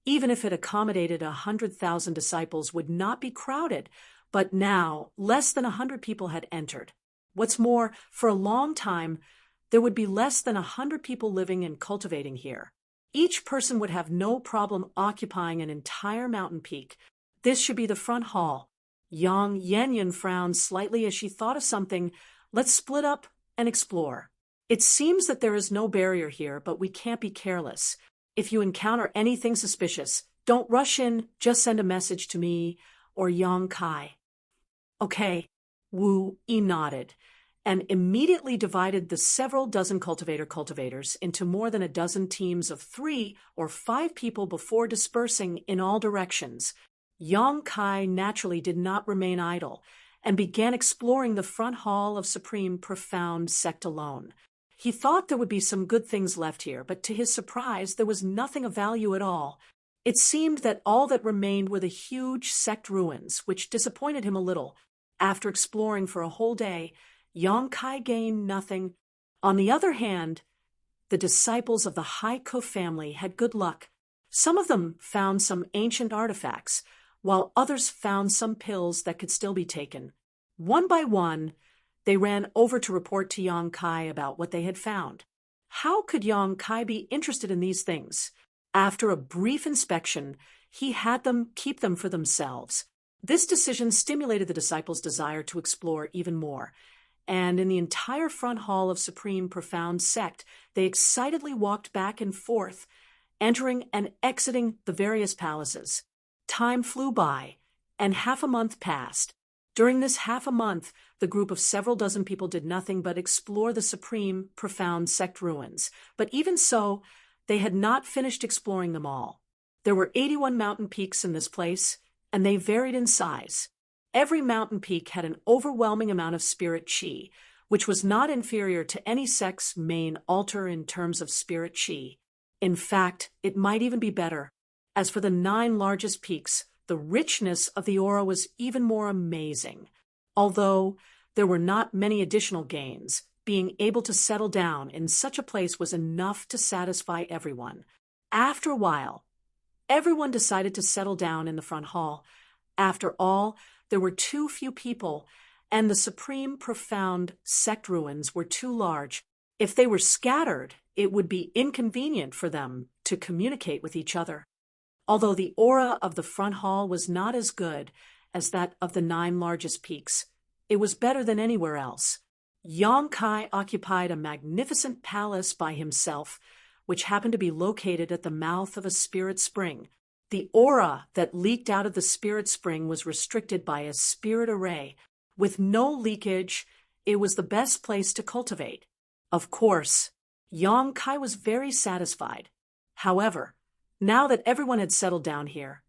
even if it accommodated 100,000 disciples, would not be crowded, but now less than 100 people had entered. What's more, for a long time, there would be less than 100 people living and cultivating here. Each person would have no problem occupying an entire mountain peak. This should be the front hall. Yang Yanyan frowned slightly as she thought of something. Let's split up and explore. It seems that there is no barrier here, but we can't be careless. If you encounter anything suspicious, don't rush in, just send a message to me or Yang Kai. Okay, Wu Yi nodded and immediately divided the several dozen cultivators into more than a dozen teams of 3 or 5 people before dispersing in all directions. Yang Kai naturally did not remain idle and began exploring the front hall of Supreme Profound Sect alone. He thought there would be some good things left here, but to his surprise, there was nothing of value at all. It seemed that all that remained were the huge sect ruins, which disappointed him a little. After exploring for a whole day, Yang Kai gained nothing. On the other hand, the disciples of the Haiko family had good luck. Some of them found some ancient artifacts, while others found some pills that could still be taken. One by one, they ran over to report to Yang Kai about what they had found. How could Yang Kai be interested in these things? After a brief inspection, he had them keep them for themselves. This decision stimulated the disciples' desire to explore even more, and in the entire front hall of Supreme Profound Sect, they excitedly walked back and forth, entering and exiting the various palaces. Time flew by, and half a month passed. During this half a month, the group of several dozen people did nothing but explore the Supreme Profound Sect ruins. But even so, they had not finished exploring them all. There were 81 mountain peaks in this place, and they varied in size. Every mountain peak had an overwhelming amount of spirit chi, which was not inferior to any sect's main altar in terms of spirit chi. In fact, it might even be better. As for the 9 largest peaks, the richness of the aura was even more amazing. Although there were not many additional gains, being able to settle down in such a place was enough to satisfy everyone. After a while, everyone decided to settle down in the front hall. After all, there were too few people, and the Supreme Profound Sect ruins were too large. If they were scattered, it would be inconvenient for them to communicate with each other. Although the aura of the front hall was not as good as that of the 9 largest peaks, it was better than anywhere else. Yang Kai occupied a magnificent palace by himself, which happened to be located at the mouth of a spirit spring. The aura that leaked out of the spirit spring was restricted by a spirit array. With no leakage, it was the best place to cultivate. Of course, Yang Kai was very satisfied. However, now that everyone had settled down here,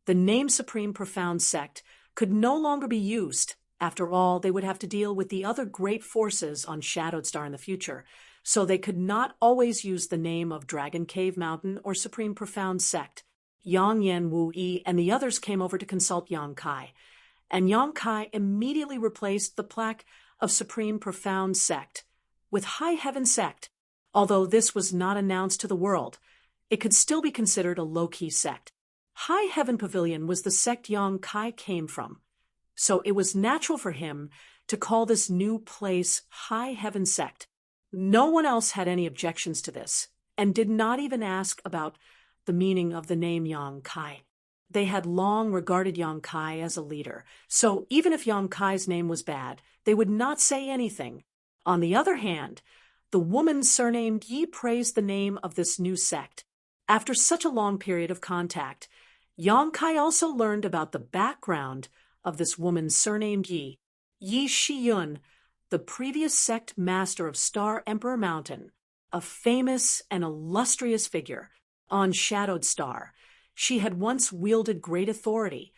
the name Supreme Profound Sect could no longer be used. After all, they would have to deal with the other great forces on Shadowed Star in the future, so they could not always use the name of Dragon Cave Mountain or Supreme Profound Sect. Yang Yan Wu Yi and the others came over to consult Yang Kai, and Yang Kai immediately replaced the plaque of Supreme Profound Sect with High Heaven Sect. Although this was not announced to the world, it could still be considered a low-key sect. High Heaven Pavilion was the sect Yang Kai came from, so it was natural for him to call this new place High Heaven Sect. No one else had any objections to this, and did not even ask about the meaning of the name Yang Kai. They had long regarded Yang Kai as a leader, so even if Yang Kai's name was bad, they would not say anything. On the other hand, the woman surnamed Yi praised the name of this new sect. After such a long period of contact, Yang Kai also learned about the background of this woman surnamed Yi. Yi Shiyun, the previous sect master of Star Emperor Mountain, a famous and illustrious figure on Shadowed Star. She had once wielded great authority,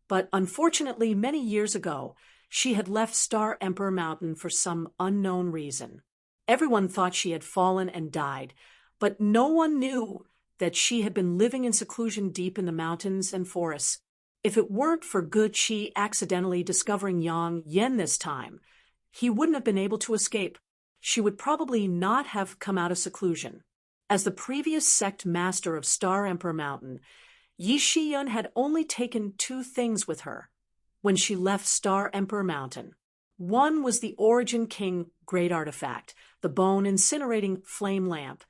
but unfortunately many years ago, she had left Star Emperor Mountain for some unknown reason. Everyone thought she had fallen and died, but no one knew that she had been living in seclusion deep in the mountains and forests. If it weren't for Good Chi accidentally discovering Yang Yen this time, he wouldn't have been able to escape. She would probably not have come out of seclusion. As the previous sect master of Star Emperor Mountain, Yi Shiyun had only taken 2 things with her when she left Star Emperor Mountain. One was the Origin King Great Artifact, the bone incinerating flame lamp,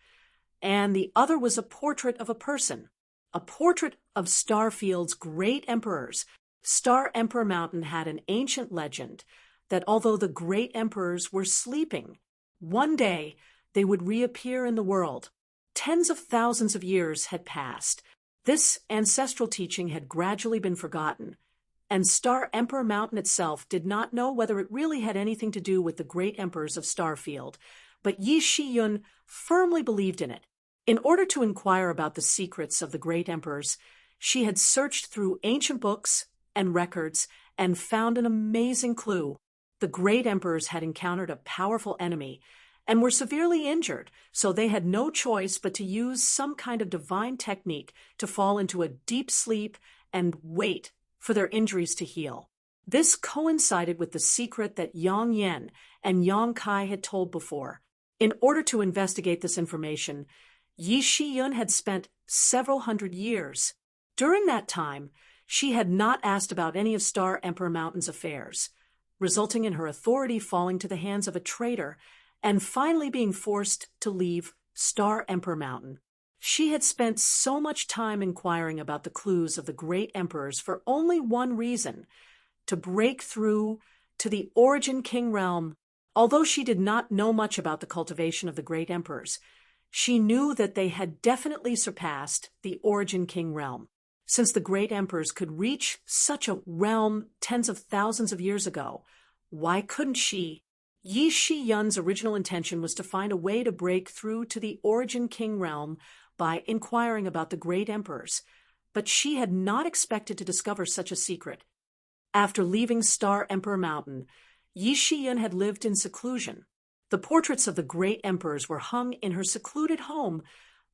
and the other was a portrait of a person, a portrait of Starfield's great emperors. Star Emperor Mountain had an ancient legend that although the great emperors were sleeping, One day, they would reappear in the world. Tens of thousands of years had passed. This ancestral teaching had gradually been forgotten, and Star Emperor Mountain itself did not know whether it really had anything to do with the great emperors of Starfield, but Yi Shiyun firmly believed in it. In order to inquire about the secrets of the great emperors, she had searched through ancient books and records and found an amazing clue. The great emperors had encountered a powerful enemy and were severely injured, so they had no choice but to use some kind of divine technique to fall into a deep sleep and wait for their injuries to heal. This coincided with the secret that Yang Yen and Yang Kai had told before. In order to investigate this information, Yi Shiyun had spent several hundred years. During that time, she had not asked about any of Star Emperor Mountain's affairs, resulting in her authority falling to the hands of a traitor and finally being forced to leave Star Emperor Mountain. She had spent so much time inquiring about the clues of the great emperors for only one reason: to break through to the Origin King realm. Although she did not know much about the cultivation of the great emperors, she knew that they had definitely surpassed the Origin King realm. Since the great emperors could reach such a realm tens of thousands of years ago, why couldn't she? Yi Shiyun's original intention was to find a way to break through to the Origin King realm by inquiring about the great emperors, but she had not expected to discover such a secret. After leaving Star Emperor Mountain, Yi Shiyun had lived in seclusion. The portraits of the great emperors were hung in her secluded home,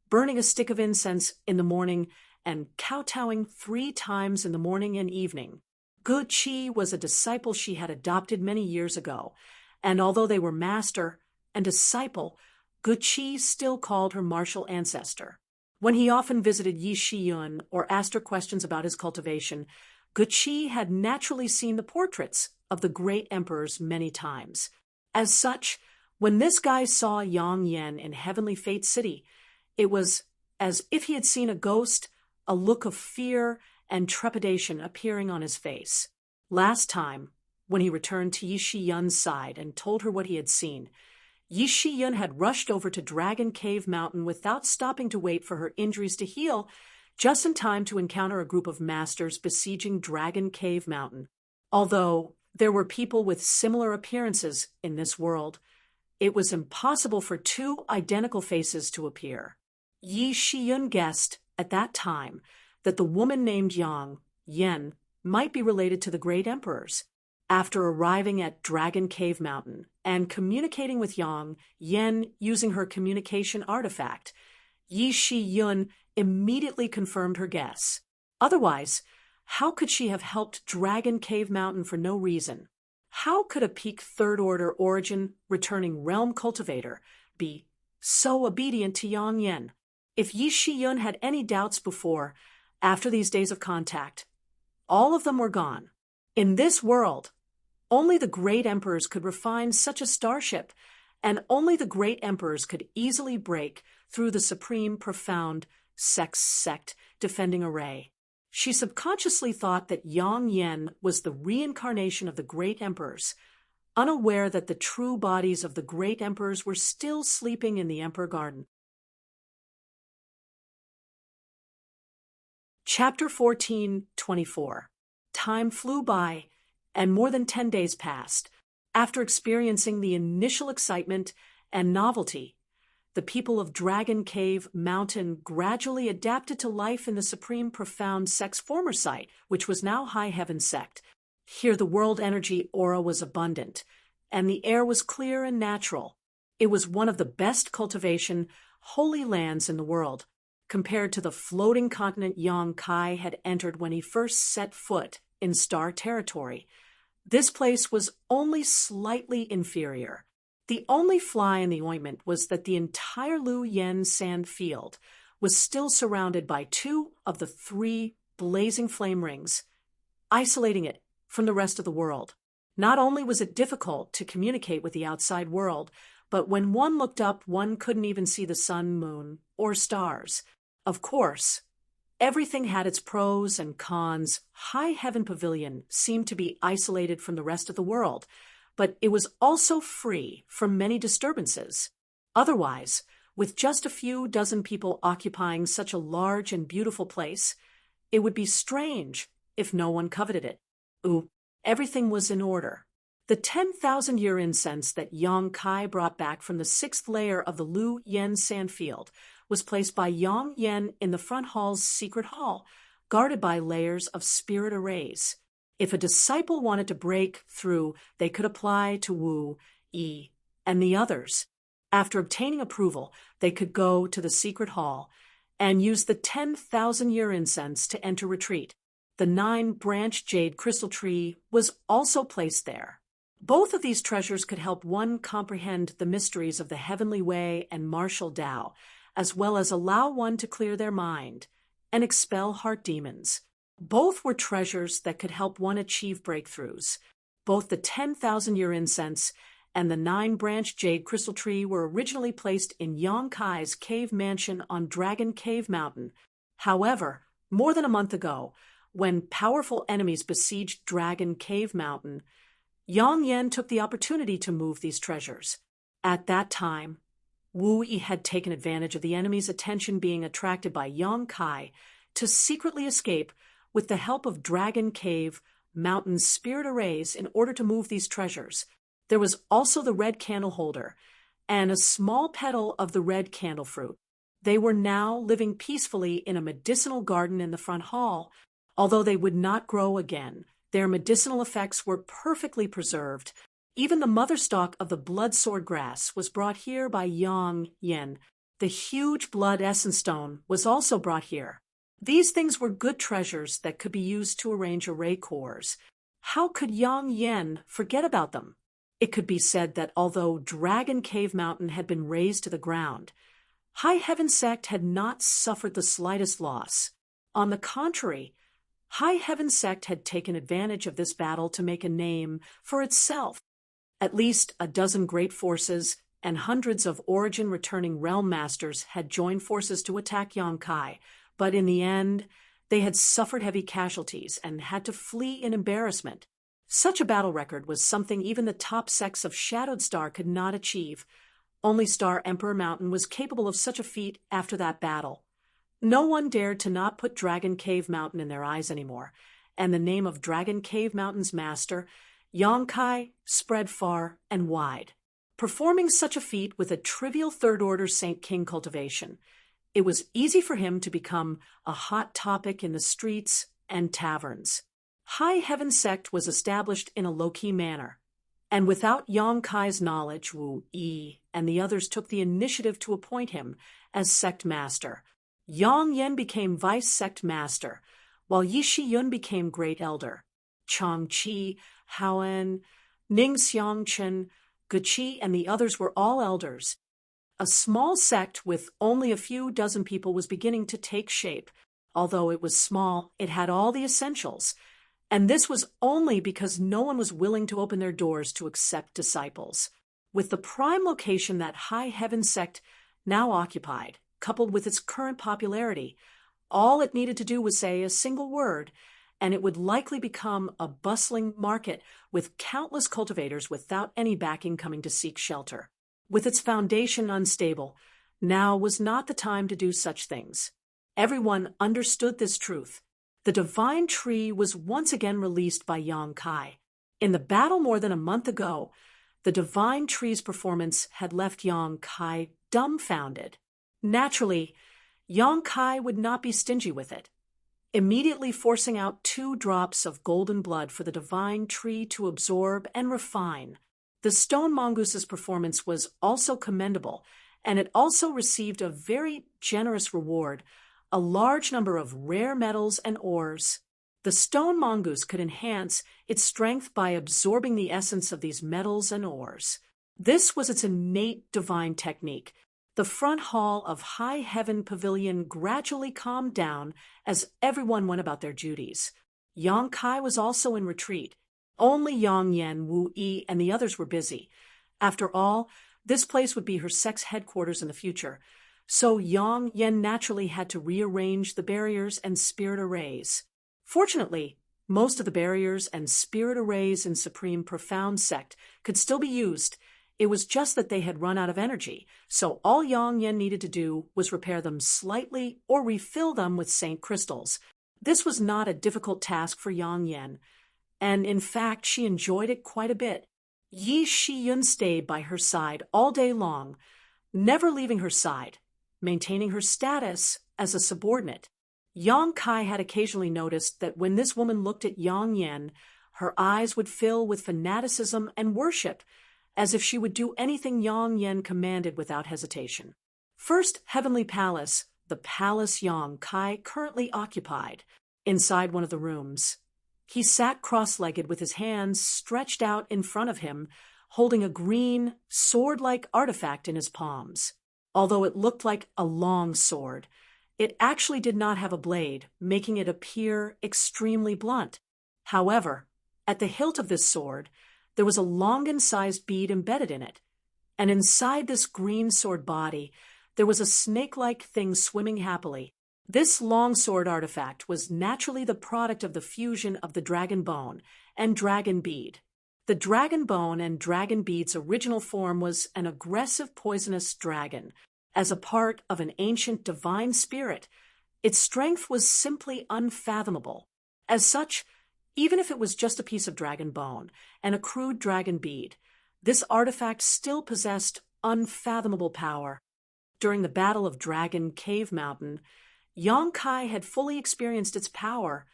burning a stick of incense in the morning and kowtowing 3 times in the morning and evening. Gu Qi was a disciple she had adopted many years ago, and although they were master and disciple, Gu Qi still called her martial ancestor. When he often visited Yi Shiyun or asked her questions about his cultivation, Gu Qi had naturally seen the portraits of the great emperors many times. As such, when this guy saw Yang Yen in Heavenly Fate City, it was as if he had seen a ghost, a look of fear and trepidation appearing on his face. Last time, when he returned to Yi Shiyun's side and told her what he had seen, Yi Shiyun had rushed over to Dragon Cave Mountain without stopping to wait for her injuries to heal, just in time to encounter a group of masters besieging Dragon Cave Mountain. Although there were people with similar appearances in this world, it was impossible for 2 identical faces to appear. Yi Shiyun guessed at that time that the woman named Yang Yen might be related to the great emperors. After arriving at Dragon Cave Mountain and communicating with Yang Yen using her communication artifact, Yi Shiyun immediately confirmed her guess. Otherwise, how could she have helped Dragon Cave Mountain for no reason? How could a peak 3rd Order Origin returning realm cultivator be so obedient to Yang Yen? If Yi Shiyun had any doubts before, after these days of contact, all of them were gone. In this world, only the great emperors could refine such a starship, and only the great emperors could easily break through the supreme profound sex sect defending array. She subconsciously thought that Yang Yen was the reincarnation of the great emperors, unaware that the true bodies of the great emperors were still sleeping in the Emperor Garden. Chapter 14:24. Time flew by, and more than 10 days passed. After experiencing the initial excitement and novelty, the people of Dragon Cave Mountain gradually adapted to life in the Supreme Profound Sect's former site, which was now High Heaven Sect. Here the world energy aura was abundant, and the air was clear and natural. It was one of the best cultivation, holy lands in the world, compared to the floating continent Yang Kai had entered when he first set foot in Star Territory. This place was only slightly inferior. The only fly in the ointment was that the entire Lu Yen sand field was still surrounded by 2 of the 3 blazing flame rings, isolating it from the rest of the world. Not only was it difficult to communicate with the outside world, but when one looked up, one couldn't even see the sun, moon, or stars. Of course, everything had its pros and cons. High Heaven Pavilion seemed to be isolated from the rest of the world, but it was also free from many disturbances. Otherwise, with just a few dozen people occupying such a large and beautiful place, it would be strange if no one coveted it. Everything was in order. The 10,000-year incense that Yang Kai brought back from the 6th layer of the Lu Yen sandfield was placed by Yang Yen in the front hall's secret hall, guarded by layers of spirit arrays. If a disciple wanted to break through, they could apply to Wu, Yi, and the others. After obtaining approval, they could go to the secret hall and use the 10,000-year incense to enter retreat. The 9-branch jade crystal tree was also placed there. Both of these treasures could help one comprehend the mysteries of the heavenly way and martial Tao, as well as allow one to clear their mind and expel heart demons. Both were treasures that could help one achieve breakthroughs. Both the 10,000-year incense and the 9-branch jade crystal tree were originally placed in Yang Kai's cave mansion on Dragon Cave Mountain. However, more than a month ago, when powerful enemies besieged Dragon Cave Mountain, Yang Yen took the opportunity to move these treasures. At that time, Wu Yi had taken advantage of the enemy's attention being attracted by Yang Kai to secretly escape with the help of Dragon Cave Mountain's spirit arrays in order to move these treasures. There was also the red candle holder and a small petal of the red candle fruit. They were now living peacefully in a medicinal garden in the front hall. Although they would not grow again, their medicinal effects were perfectly preserved. Even the mother stalk of the blood sword grass was brought here by Yang Yen. The huge blood essence stone was also brought here. These things were good treasures that could be used to arrange array cores. How could Yang Yen forget about them? It could be said that although Dragon Cave Mountain had been razed to the ground, High Heaven Sect had not suffered the slightest loss. On the contrary, High Heaven Sect had taken advantage of this battle to make a name for itself. At least a dozen great forces and hundreds of origin-returning realm masters had joined forces to attack Yang Kai, but in the end, they had suffered heavy casualties and had to flee in embarrassment. Such a battle record was something even the top sects of Shadowed Star could not achieve. Only Star Emperor Mountain was capable of such a feat after that battle. No one dared to not put Dragon Cave Mountain in their eyes anymore, and the name of Dragon Cave Mountain's master, Yang Kai, spread far and wide. Performing such a feat with a trivial third-order Saint King cultivation, it was easy for him to become a hot topic in the streets and taverns. High Heaven Sect was established in a low-key manner, and without Yang Kai's knowledge, Wu Yi and the others took the initiative to appoint him as sect master. Yang Yen became vice sect master, while Yi Shiyun became great elder. Chang Qi, Haoen, Ning Xiangchen, Guqi, and the others were all elders. A small sect with only a few dozen people was beginning to take shape. Although it was small, it had all the essentials, and this was only because no one was willing to open their doors to accept disciples. With the prime location that High Heaven Sect now occupied, coupled with its current popularity, all it needed to do was say a single word, and it would likely become a bustling market with countless cultivators without any backing coming to seek shelter. With its foundation unstable, now was not the time to do such things. Everyone understood this truth. The divine tree was once again released by Yang Kai. In the battle more than a month ago, the divine tree's performance had left Yang Kai dumbfounded. Naturally, Yang Kai would not be stingy with it, immediately forcing out 2 drops of golden blood for the divine tree to absorb and refine. The stone mongoose's performance was also commendable, and it also received a very generous reward, a large number of rare metals and ores. The stone mongoose could enhance its strength by absorbing the essence of these metals and ores. This was its innate divine technique. The front hall of High Heaven Pavilion gradually calmed down as everyone went about their duties. Yang Kai was also in retreat. Only Yang Yen, Wu Yi, and the others were busy. After all, this place would be her sect's headquarters in the future, so Yang Yen naturally had to rearrange the barriers and spirit arrays. Fortunately, Most of the barriers and spirit arrays in Supreme Profound Sect could still be used. It was just that they had run out of energy, so all Yang Yen needed to do was repair them slightly or refill them with Saint crystals. This was not a difficult task for Yang Yen, and in fact she enjoyed it quite a bit. Yi Shiyun stayed by her side all day long, never leaving her side, maintaining her status as a subordinate. Yang Kai had occasionally noticed that when this woman looked at Yang Yen, her eyes would fill with fanaticism and worship, as if she would do anything Yang Yen commanded without hesitation. First Heavenly Palace, the palace Yang Kai currently occupied. Inside one of the rooms, he sat cross-legged with his hands stretched out in front of him, holding a green, sword-like artifact in his palms. Although it looked like a long sword, it actually did not have a blade, making it appear extremely blunt. However, at the hilt of this sword, there was a longan-sized bead embedded in it, and inside this green sword body, there was a snake-like thing swimming happily. This longsword artifact was naturally the product of the fusion of the dragon bone and dragon bead. The dragon bone and dragon bead's original form was an aggressive poisonous dragon. As a part of an ancient divine spirit, its strength was simply unfathomable. As such, even if it was just a piece of dragon bone and a crude dragon bead, this artifact still possessed unfathomable power. During the Battle of Dragon Cave Mountain, Yang Kai had fully experienced its power,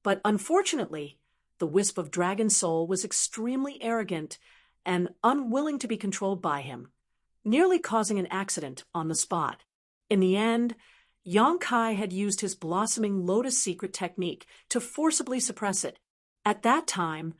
but unfortunately, the wisp of dragon soul was extremely arrogant and unwilling to be controlled by him, nearly causing an accident on the spot. In the end, Yang Kai had used his blossoming lotus secret technique to forcibly suppress it. At that time,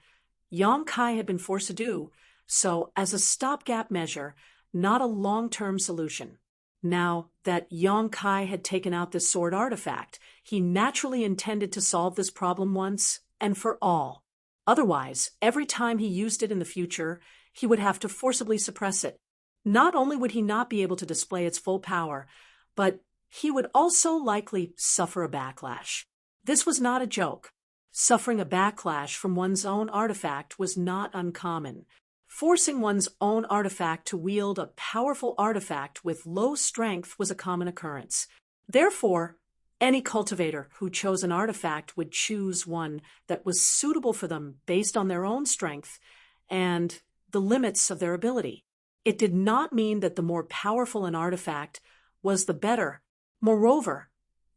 Yang Kai had been forced to do so as a stopgap measure, not a long-term solution. Now that Yang Kai had taken out this sword artifact, he naturally intended to solve this problem once and for all. Otherwise, every time he used it in the future, he would have to forcibly suppress it. Not only would he not be able to display its full power, but he would also likely suffer a backlash. This was not a joke. Suffering a backlash from one's own artifact was not uncommon. Forcing one's own artifact to wield a powerful artifact with low strength was a common occurrence. Therefore, any cultivator who chose an artifact would choose one that was suitable for them based on their own strength and the limits of their ability. It did not mean that the more powerful an artifact was the better. Moreover,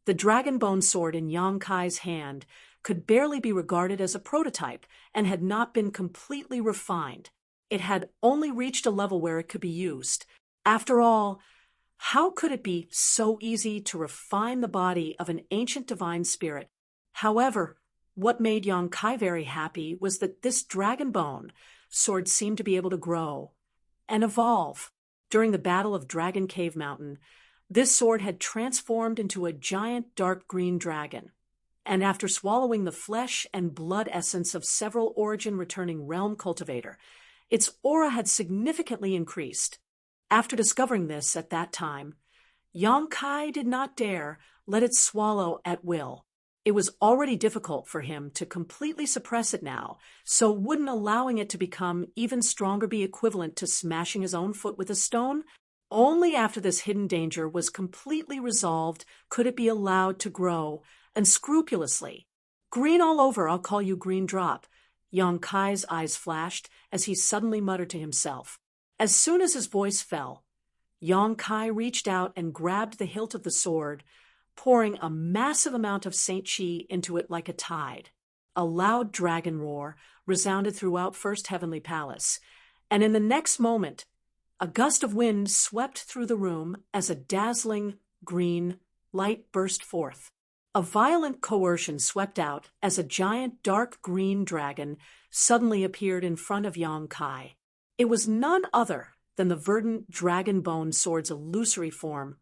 the dragon bone sword in Yang Kai's hand could barely be regarded as a prototype and had not been completely refined. It had only reached a level where it could be used. After all, how could it be so easy to refine the body of an ancient divine spirit? However, what made Yang Kai very happy was that this dragon bone sword seemed to be able to grow and evolve. During the Battle of Dragon Cave Mountain, this sword had transformed into a giant dark green dragon, and after swallowing the flesh and blood essence of several origin-returning realm cultivator, its aura had significantly increased. After discovering this at that time, Yang Kai did not dare let it swallow at will. It was already difficult for him to completely suppress it now, so wouldn't allowing it to become even stronger be equivalent to smashing his own foot with a stone? Only after this hidden danger was completely resolved could it be allowed to grow, and scrupulously. Green all over, I'll call you Green Drop. Yang Kai's eyes flashed as he suddenly muttered to himself. As soon as his voice fell, Yang Kai reached out and grabbed the hilt of the sword, pouring a massive amount of Saint Chi into it like a tide. A loud dragon roar resounded throughout First Heavenly Palace, and in the next moment, a gust of wind swept through the room as a dazzling green light burst forth. A violent coercion swept out as a giant dark green dragon suddenly appeared in front of Yang Kai. It was none other than the verdant dragon bone sword's illusory form,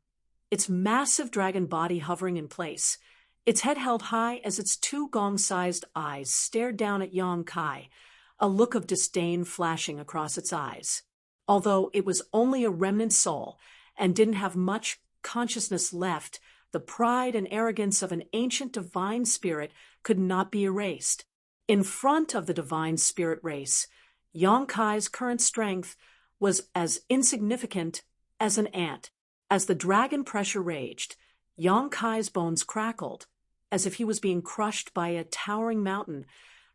its massive dragon body hovering in place, its head held high as its two gong-sized eyes stared down at Yang Kai, a look of disdain flashing across its eyes. Although it was only a remnant soul and didn't have much consciousness left, the pride and arrogance of an ancient divine spirit could not be erased. In front of the divine spirit race, Yonkai's current strength was as insignificant as an ant. As the dragon pressure raged, Yonkai's bones crackled, as if he was being crushed by a towering mountain,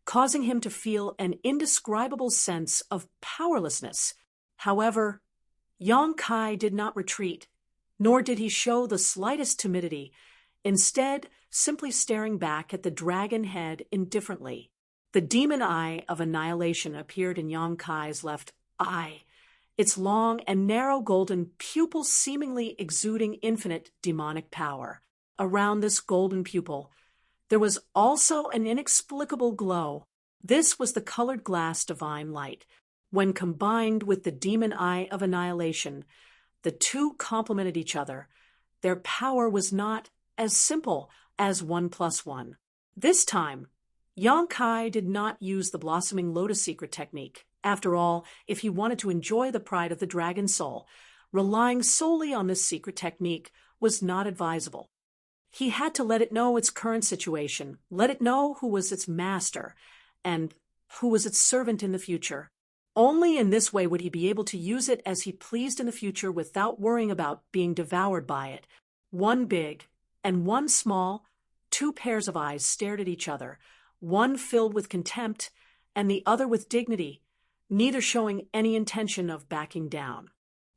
causing him to feel an indescribable sense of powerlessness. However, Yonkai did not retreat, nor did he show the slightest timidity, instead simply staring back at the dragon head indifferently. The demon eye of annihilation appeared in Yonkai's left eye, its long and narrow golden pupil seemingly exuding infinite demonic power. Around this golden pupil, there was also an inexplicable glow. This was the colored glass divine light. When combined with the demon eye of annihilation, the two complemented each other. Their power was not as simple as 1 + 1. This time, Yonkai did not use the blossoming lotus secret technique. After all, if he wanted to enjoy the pride of the dragon soul, relying solely on this secret technique was not advisable. He had to let it know its current situation, let it know who was its master, and who was its servant in the future. Only in this way would he be able to use it as he pleased in the future without worrying about being devoured by it. One big and one small, two pairs of eyes stared at each other, one filled with contempt and the other with dignity, neither showing any intention of backing down.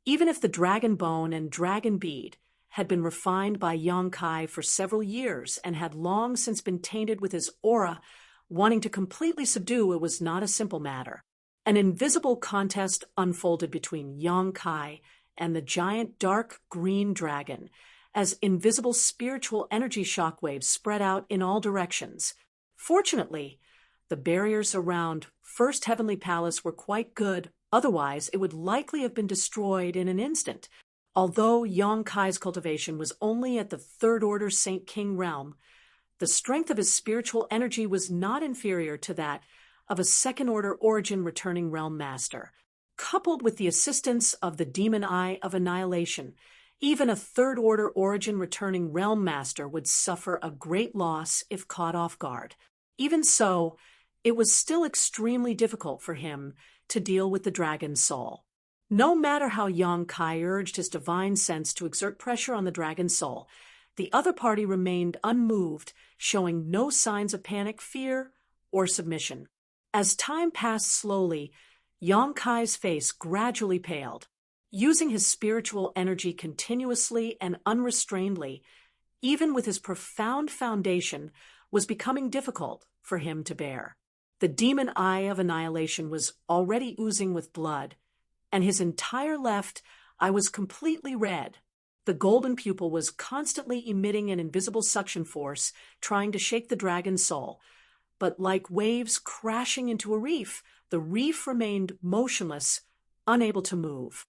Even if the dragon bone and dragon bead had been refined by Yonkai for several years and had long since been tainted with his aura, wanting to completely subdue it was not a simple matter. An invisible contest unfolded between Yonkai and the giant dark green dragon, as invisible spiritual energy shockwaves spread out in all directions. Fortunately, the barriers around First Heavenly Palace were quite good, otherwise it would likely have been destroyed in an instant. Although Yonkai's cultivation was only at the Third Order Saint King realm, the strength of his spiritual energy was not inferior to that of a Second Order Origin returning realm master. Coupled with the assistance of the demon eye of annihilation, even a Third Order Origin returning realm master would suffer a great loss if caught off guard. Even so, it was still extremely difficult for him to deal with the dragon's soul. No matter how Yonkai urged his divine sense to exert pressure on the dragon's soul, the other party remained unmoved, showing no signs of panic, fear, or submission. As time passed slowly, Yonkai's face gradually paled. Using his spiritual energy continuously and unrestrainedly, even with his profound foundation, was becoming difficult for him to bear. The demon eye of annihilation was already oozing with blood, and his entire left eye was completely red. The golden pupil was constantly emitting an invisible suction force, trying to shake the dragon's soul. But like waves crashing into a reef, the reef remained motionless, unable to move.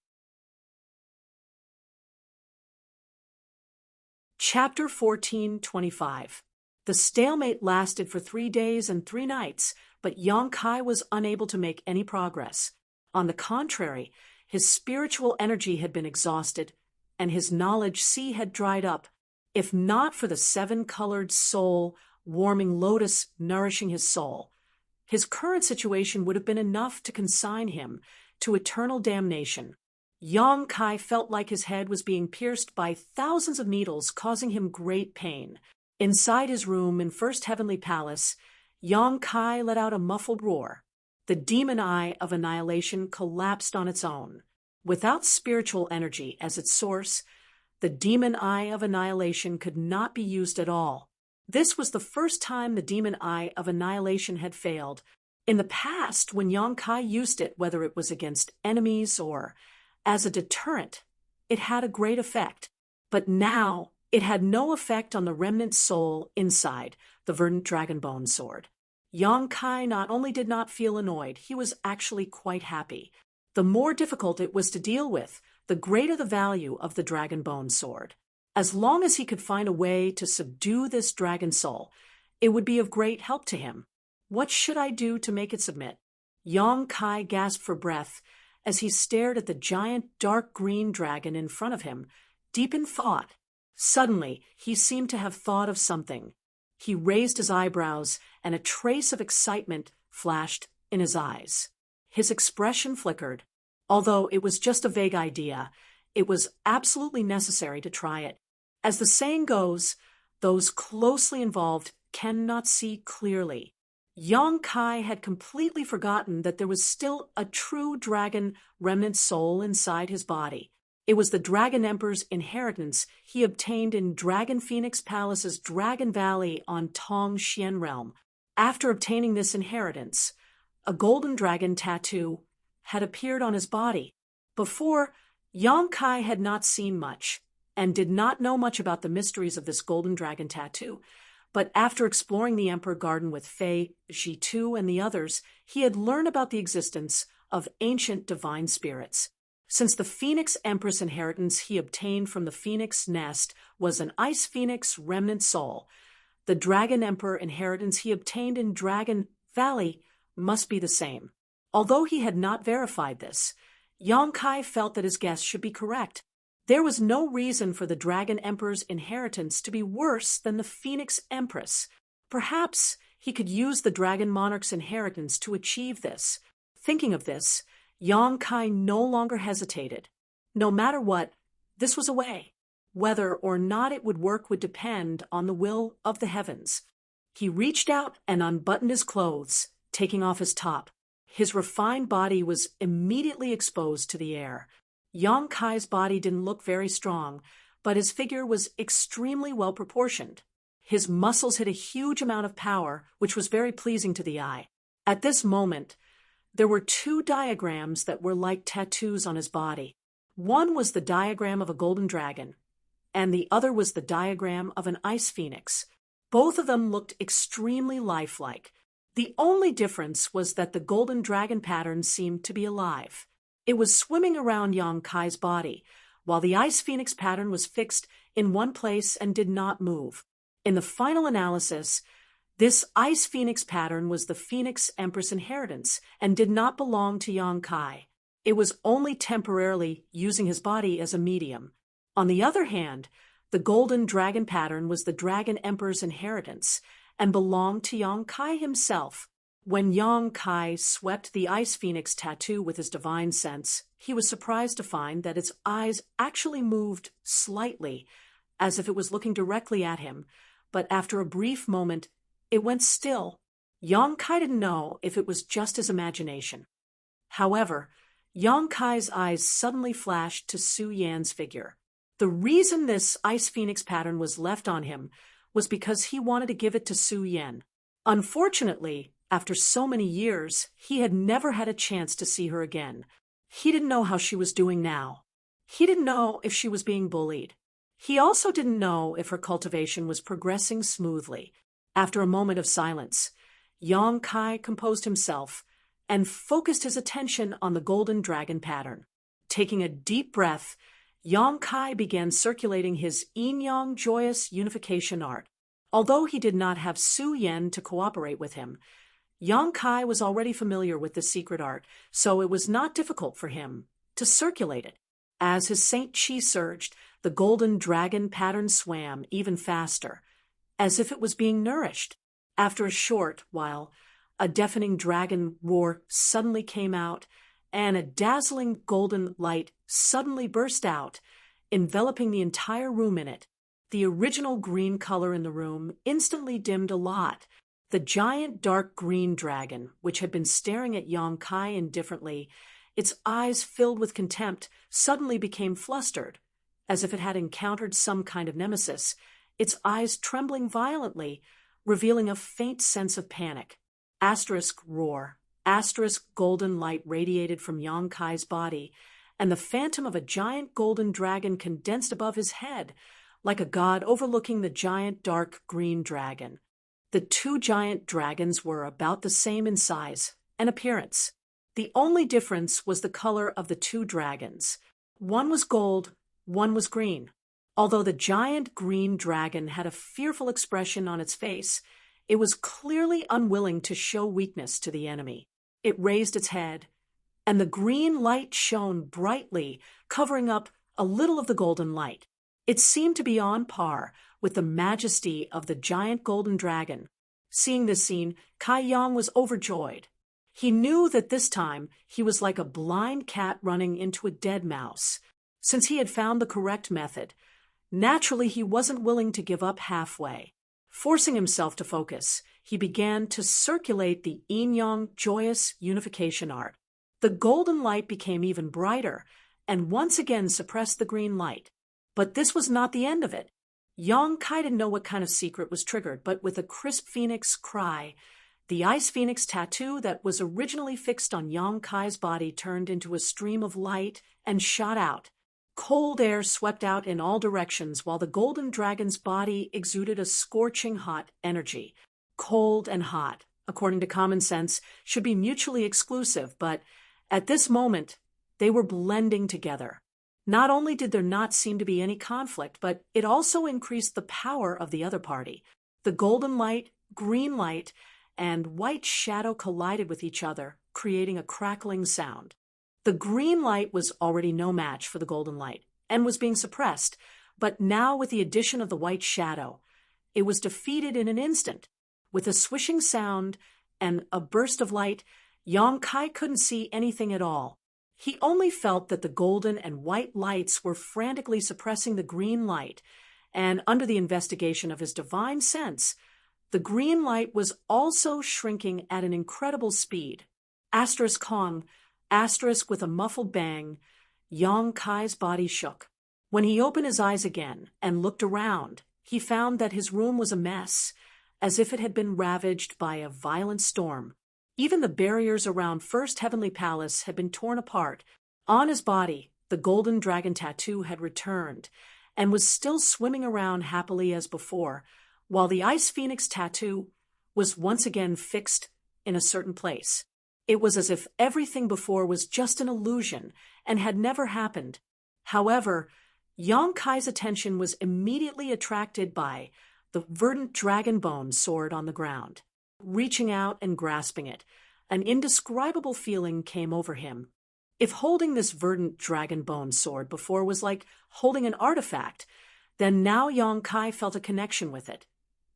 Chapter 14:25. The stalemate lasted for 3 days and 3 nights, but Yonkai was unable to make any progress. On the contrary, his spiritual energy had been exhausted, and his knowledge sea had dried up. If not for the 7-colored soul warming lotus nourishing his soul, his current situation would have been enough to consign him to eternal damnation. Yonkai felt like his head was being pierced by thousands of needles, causing him great pain. Inside his room in First Heavenly Palace, Yonkai let out a muffled roar. The demon eye of annihilation collapsed on its own. Without spiritual energy as its source, the demon eye of annihilation could not be used at all. This was the first time the demon eye of annihilation had failed. In the past, when Yonkai used it, whether it was against enemies or as a deterrent, it had a great effect. But now, it had no effect on the remnant soul inside the verdant dragonbone sword. Yonkai not only did not feel annoyed, he was actually quite happy. The more difficult it was to deal with, the greater the value of the dragonbone sword. As long as he could find a way to subdue this dragon soul, it would be of great help to him. What should I do to make it submit? Yonkai gasped for breath as he stared at the giant dark green dragon in front of him, deep in thought. Suddenly, he seemed to have thought of something. He raised his eyebrows, and a trace of excitement flashed in his eyes. His expression flickered. Although it was just a vague idea, it was absolutely necessary to try it. As the saying goes, those closely involved cannot see clearly. Yang Kai had completely forgotten that there was still a true dragon remnant soul inside his body. It was the Dragon Emperor's inheritance he obtained in Dragon Phoenix Palace's Dragon Valley on Tong Xian Realm. After obtaining this inheritance, a golden dragon tattoo had appeared on his body. Before, Yang Kai had not seen much and did not know much about the mysteries of this golden dragon tattoo. But after exploring the Emperor Garden with Fei, Jitu, and the others, he had learned about the existence of ancient divine spirits. Since the Phoenix Empress inheritance he obtained from the Phoenix Nest was an Ice Phoenix remnant soul, the Dragon Emperor inheritance he obtained in Dragon Valley must be the same. Although he had not verified this, Yang Kai felt that his guess should be correct. There was no reason for the Dragon Emperor's inheritance to be worse than the Phoenix Empress. Perhaps he could use the Dragon Monarch's inheritance to achieve this. Thinking of this, Yang Kai no longer hesitated. No matter what, this was a way. Whether or not it would work would depend on the will of the heavens. He reached out and unbuttoned his clothes, taking off his top. His refined body was immediately exposed to the air. Yang Kai's body didn't look very strong, but his figure was extremely well proportioned. His muscles had a huge amount of power, which was very pleasing to the eye. At this moment, there were two diagrams that were like tattoos on his body. One was the diagram of a golden dragon, and the other was the diagram of an ice phoenix. Both of them looked extremely lifelike. The only difference was that the golden dragon pattern seemed to be alive. It was swimming around Yang Kai's body, while the ice phoenix pattern was fixed in one place and did not move. In the final analysis, this ice phoenix pattern was the Phoenix Empress inheritance and did not belong to Yang Kai. It was only temporarily using his body as a medium. On the other hand, the golden dragon pattern was the Dragon Emperor's inheritance and belonged to Yang Kai himself. When Yang Kai swept the ice phoenix tattoo with his divine sense, he was surprised to find that its eyes actually moved slightly, as if it was looking directly at him, but after a brief moment, it went still. Yang Kai didn't know if it was just his imagination. However, Yang Kai's eyes suddenly flashed to Su Yan's figure. The reason this ice phoenix pattern was left on him was because he wanted to give it to Su Yan. Unfortunately, after so many years, he had never had a chance to see her again. He didn't know how she was doing now. He didn't know if she was being bullied. He also didn't know if her cultivation was progressing smoothly. After a moment of silence, Yang Kai composed himself and focused his attention on the golden dragon pattern. Taking a deep breath, Yang Kai began circulating his yin-yang joyous unification art. Although he did not have Su Yan to cooperate with him, Yang Kai was already familiar with the secret art, so it was not difficult for him to circulate it. As his Saint Chi surged, the golden dragon pattern swam even faster, as if it was being nourished. After a short while, a deafening dragon roar suddenly came out, and a dazzling golden light suddenly burst out, enveloping the entire room in it. The original green color in the room instantly dimmed a lot. The giant dark green dragon, which had been staring at Yang Kai indifferently, its eyes filled with contempt, suddenly became flustered, as if it had encountered some kind of nemesis, its eyes trembling violently, revealing a faint sense of panic. Asterisk roar. Asterisk golden light radiated from Yang Kai's body, and the phantom of a giant golden dragon condensed above his head, like a god overlooking the giant dark green dragon. The two giant dragons were about the same in size and appearance. The only difference was the color of the two dragons. One was gold, one was green. Although the giant green dragon had a fearful expression on its face, it was clearly unwilling to show weakness to the enemy. It raised its head, and the green light shone brightly, covering up a little of the golden light. It seemed to be on par with the majesty of the giant golden dragon. Seeing this scene, Kai Yang was overjoyed. He knew that this time he was like a blind cat running into a dead mouse. Since he had found the correct method, naturally he wasn't willing to give up halfway. Forcing himself to focus, he began to circulate the yin-yang joyous unification art. The golden light became even brighter and once again suppressed the green light. But this was not the end of it. Yang Kai didn't know what kind of secret was triggered, but with a crisp phoenix cry, the ice phoenix tattoo that was originally fixed on Yang Kai's body turned into a stream of light and shot out. Cold air swept out in all directions while the golden dragon's body exuded a scorching hot energy. Cold and hot, according to common sense, should be mutually exclusive, but at this moment, they were blending together. Not only did there not seem to be any conflict, but it also increased the power of the other party. The golden light, green light, and white shadow collided with each other, creating a crackling sound. The green light was already no match for the golden light and was being suppressed, but now with the addition of the white shadow, it was defeated in an instant. With a swishing sound and a burst of light, Yang Kai couldn't see anything at all. He only felt that the golden and white lights were frantically suppressing the green light, and under the investigation of his divine sense, the green light was also shrinking at an incredible speed. Asterisk Kong, asterisk with a muffled bang, Yang Kai's body shook. When he opened his eyes again and looked around, he found that his room was a mess, as if it had been ravaged by a violent storm. Even the barriers around First Heavenly Palace had been torn apart. On his body, the golden dragon tattoo had returned and was still swimming around happily as before, while the ice phoenix tattoo was once again fixed in a certain place. It was as if everything before was just an illusion and had never happened. However, Yang Kai's attention was immediately attracted by the verdant dragon bone sword on the ground. Reaching out and grasping it, an indescribable feeling came over him. If holding this verdant dragon bone sword before was like holding an artifact, then now Yang Kai felt a connection with it,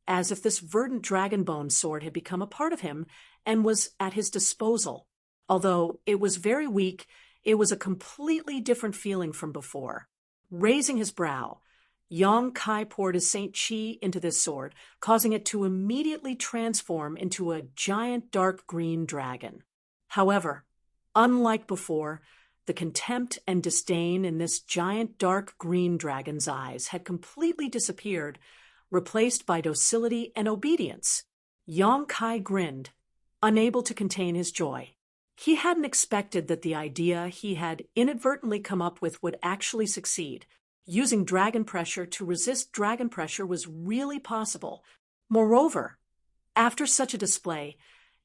as if this verdant dragon bone sword had become a part of him and was at his disposal. Although it was very weak, it was a completely different feeling from before. Raising his brow, Yang Kai poured his Saint Chi into this sword, causing it to immediately transform into a giant dark green dragon. However, unlike before, the contempt and disdain in this giant dark green dragon's eyes had completely disappeared, replaced by docility and obedience. Yang Kai grinned, unable to contain his joy. He hadn't expected that the idea he had inadvertently come up with would actually succeed. Using dragon pressure to resist dragon pressure was really possible. Moreover, after such a display,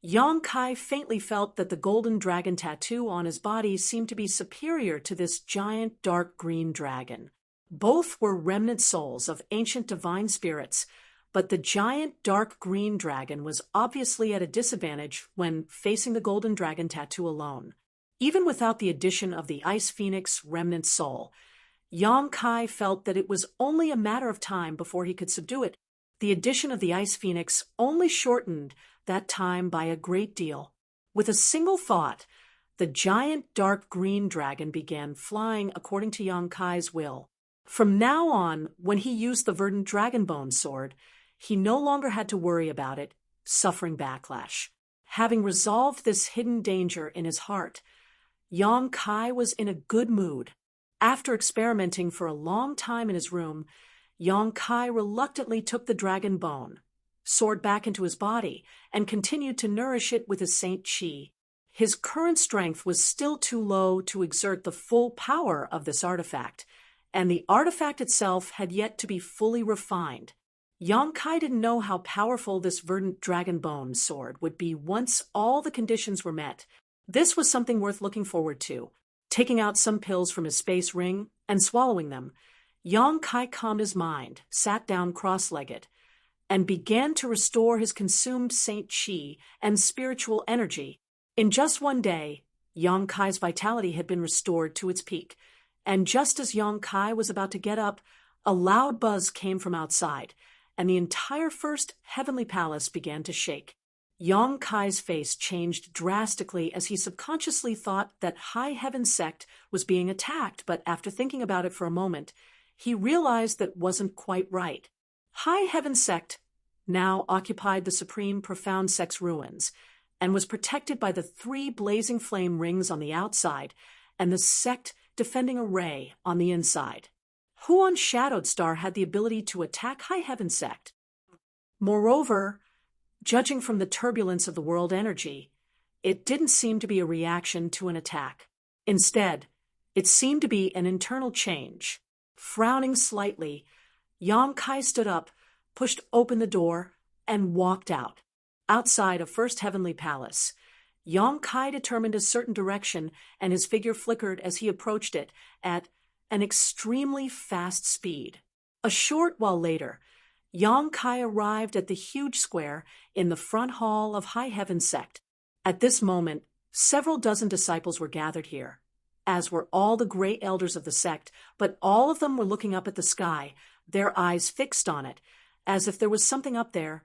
Yang Kai faintly felt that the golden dragon tattoo on his body seemed to be superior to this giant dark green dragon. Both were remnant souls of ancient divine spirits, but the giant dark green dragon was obviously at a disadvantage when facing the golden dragon tattoo alone. Even without the addition of the ice phoenix remnant soul, Yang Kai felt that it was only a matter of time before he could subdue it. The addition of the ice phoenix only shortened that time by a great deal. With a single thought, the giant dark green dragon began flying according to Yang Kai's will. From now on, when he used the verdant dragon bone sword, he no longer had to worry about it suffering backlash. Having resolved this hidden danger in his heart, Yang Kai was in a good mood. After experimenting for a long time in his room, Yang Kai reluctantly took the dragon bone sword back into his body and continued to nourish it with his Saint Chi. His current strength was still too low to exert the full power of this artifact, and the artifact itself had yet to be fully refined. Yang Kai didn't know how powerful this verdant dragon bone sword would be once all the conditions were met. This was something worth looking forward to. Taking out some pills from his space ring and swallowing them, Yang Kai calmed his mind, sat down cross-legged, and began to restore his consumed Saint Chi and spiritual energy. In just one day, Yang Kai's vitality had been restored to its peak, and just as Yang Kai was about to get up, A loud buzz came from outside, and the entire first heavenly palace began to shake. Yong Kai's face changed drastically as he subconsciously thought that High Heaven Sect was being attacked, but after thinking about it for a moment, he realized that wasn't quite right. High Heaven Sect now occupied the Supreme Profound Sect's ruins and was protected by the 3 blazing flame rings on the outside and the sect defending array on the inside. Huon Shadowed Star had the ability to attack High Heaven Sect. Moreover, judging from the turbulence of the world energy, it didn't seem to be a reaction to an attack. Instead, it seemed to be an internal change. Frowning slightly, Yong Kai stood up, pushed open the door, and walked out. Outside a first heavenly palace, Yong Kai determined a certain direction, and his figure flickered as he approached it at an extremely fast speed. A short while later, Yong Kai arrived at the huge square in the front hall of High Heaven Sect. At this moment, several dozen disciples were gathered here, as were all the great elders of the sect, but all of them were looking up at the sky, their eyes fixed on it, as if there was something up there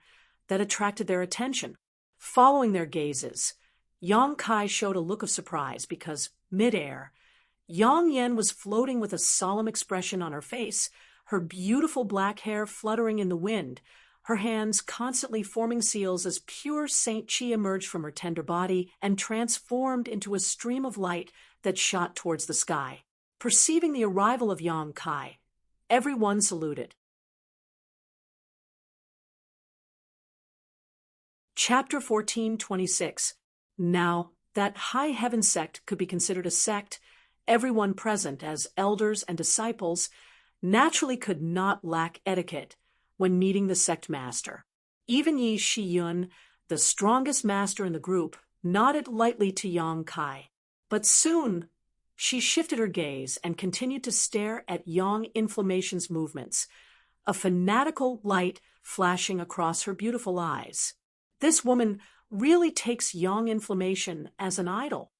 that attracted their attention. Following their gazes, Yong Kai showed a look of surprise because, midair, Yang Yen was floating with a solemn expression on her face, her beautiful black hair fluttering in the wind, her hands constantly forming seals as pure Saint Chi emerged from her tender body and transformed into a stream of light that shot towards the sky. Perceiving the arrival of Yong Kai, everyone saluted. Chapter 14:26. Now, that High Heaven Sect could be considered a sect, everyone present, as elders and disciples, naturally could not lack etiquette when meeting the sect master. Even Yi Shiyun, the strongest master in the group, nodded lightly to Yong Kai. But soon, she shifted her gaze and continued to stare at Yang Inflammation's movements, a fanatical light flashing across her beautiful eyes. This woman really takes Yang Inflammation as an idol.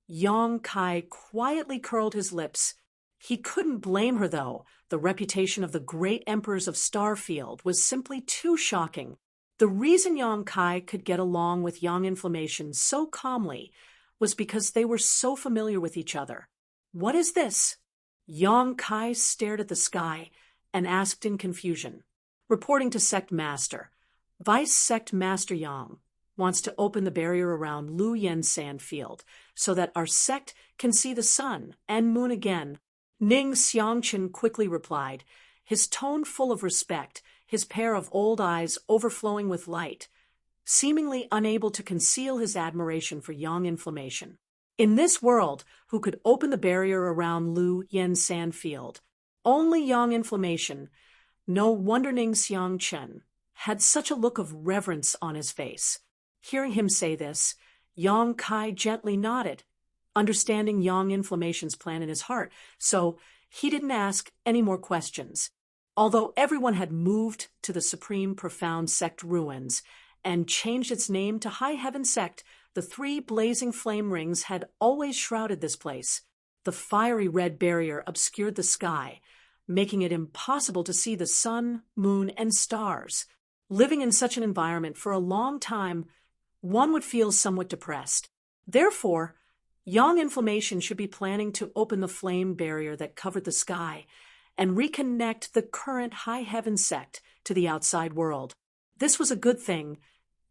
Yong Kai quietly curled his lips. He couldn't blame her, though. The reputation of the great emperors of Starfield was simply too shocking. The reason Yong Kai could get along with Yang Inflammation so calmly was because they were so familiar with each other. What is this? Yong Kai stared at the sky and asked in confusion. Reporting to Sect Master, Vice Sect Master Yang wants to open the barrier around Lu Yen Sand Field so that our sect can see the sun and moon again. Ning Xiangchen quickly replied, his tone full of respect, his pair of old eyes overflowing with light, seemingly unable to conceal his admiration for Yang Inflammation. In this world, who could open the barrier around Lu Yen Sand Field? Only Yang Inflammation. No wonder Ning Xiangchen had such a look of reverence on his face. Hearing him say this, Yong Kai gently nodded, understanding Yang Inflammation's plan in his heart, so he didn't ask any more questions. Although everyone had moved to the Supreme Profound Sect ruins and changed its name to High Heaven Sect, the 3 blazing flame rings had always shrouded this place. The fiery red barrier obscured the sky, making it impossible to see the sun, moon, and stars. Living in such an environment for a long time, one would feel somewhat depressed. Therefore, Yang Inflammation should be planning to open the flame barrier that covered the sky and reconnect the current High Heaven Sect to the outside world. This was a good thing,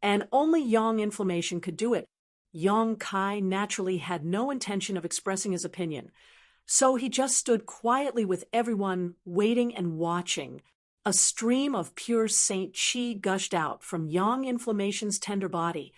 and only Yang Inflammation could do it. Yong Kai naturally had no intention of expressing his opinion, so he just stood quietly with everyone waiting and watching. A stream of pure Saint Chi gushed out from Yang Inflammation's tender body,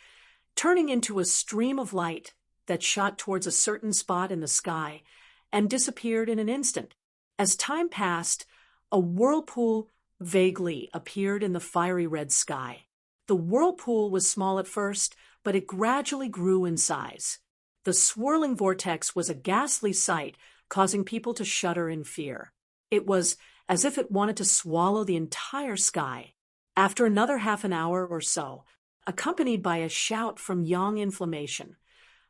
turning into a stream of light that shot towards a certain spot in the sky and disappeared in an instant. As time passed, a whirlpool vaguely appeared in the fiery red sky. The whirlpool was small at first, but it gradually grew in size. The swirling vortex was a ghastly sight, causing people to shudder in fear. It was as if it wanted to swallow the entire sky. After another half an hour or so, accompanied by a shout from Yang Inflammation,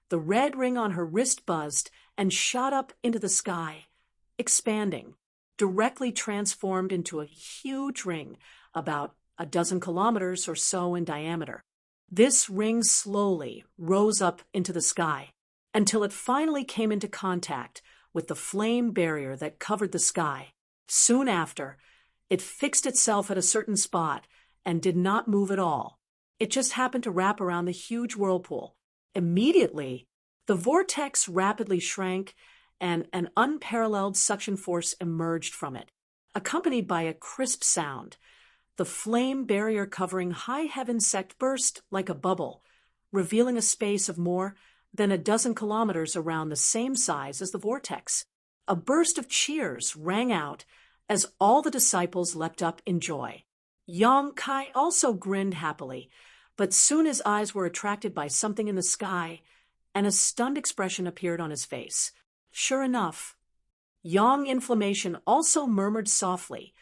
the red ring on her wrist buzzed and shot up into the sky, expanding. directly transformed into a huge ring, about a dozen kilometers or so in diameter. This ring slowly rose up into the sky until it finally came into contact with the flame barrier that covered the sky. Soon after, it fixed itself at a certain spot and did not move at all. It just happened to wrap around the huge whirlpool. Immediately, the vortex rapidly shrank and an unparalleled suction force emerged from it, accompanied by a crisp sound. The flame barrier covering high heaven sect burst like a bubble, revealing a space of more than a dozen kilometers around the same size as the vortex. A burst of cheers rang out as all the disciples leapt up in joy. Yang Kai also grinned happily, but soon his eyes were attracted by something in the sky, and a stunned expression appeared on his face. Sure enough, Yang Inflammation also murmured softly,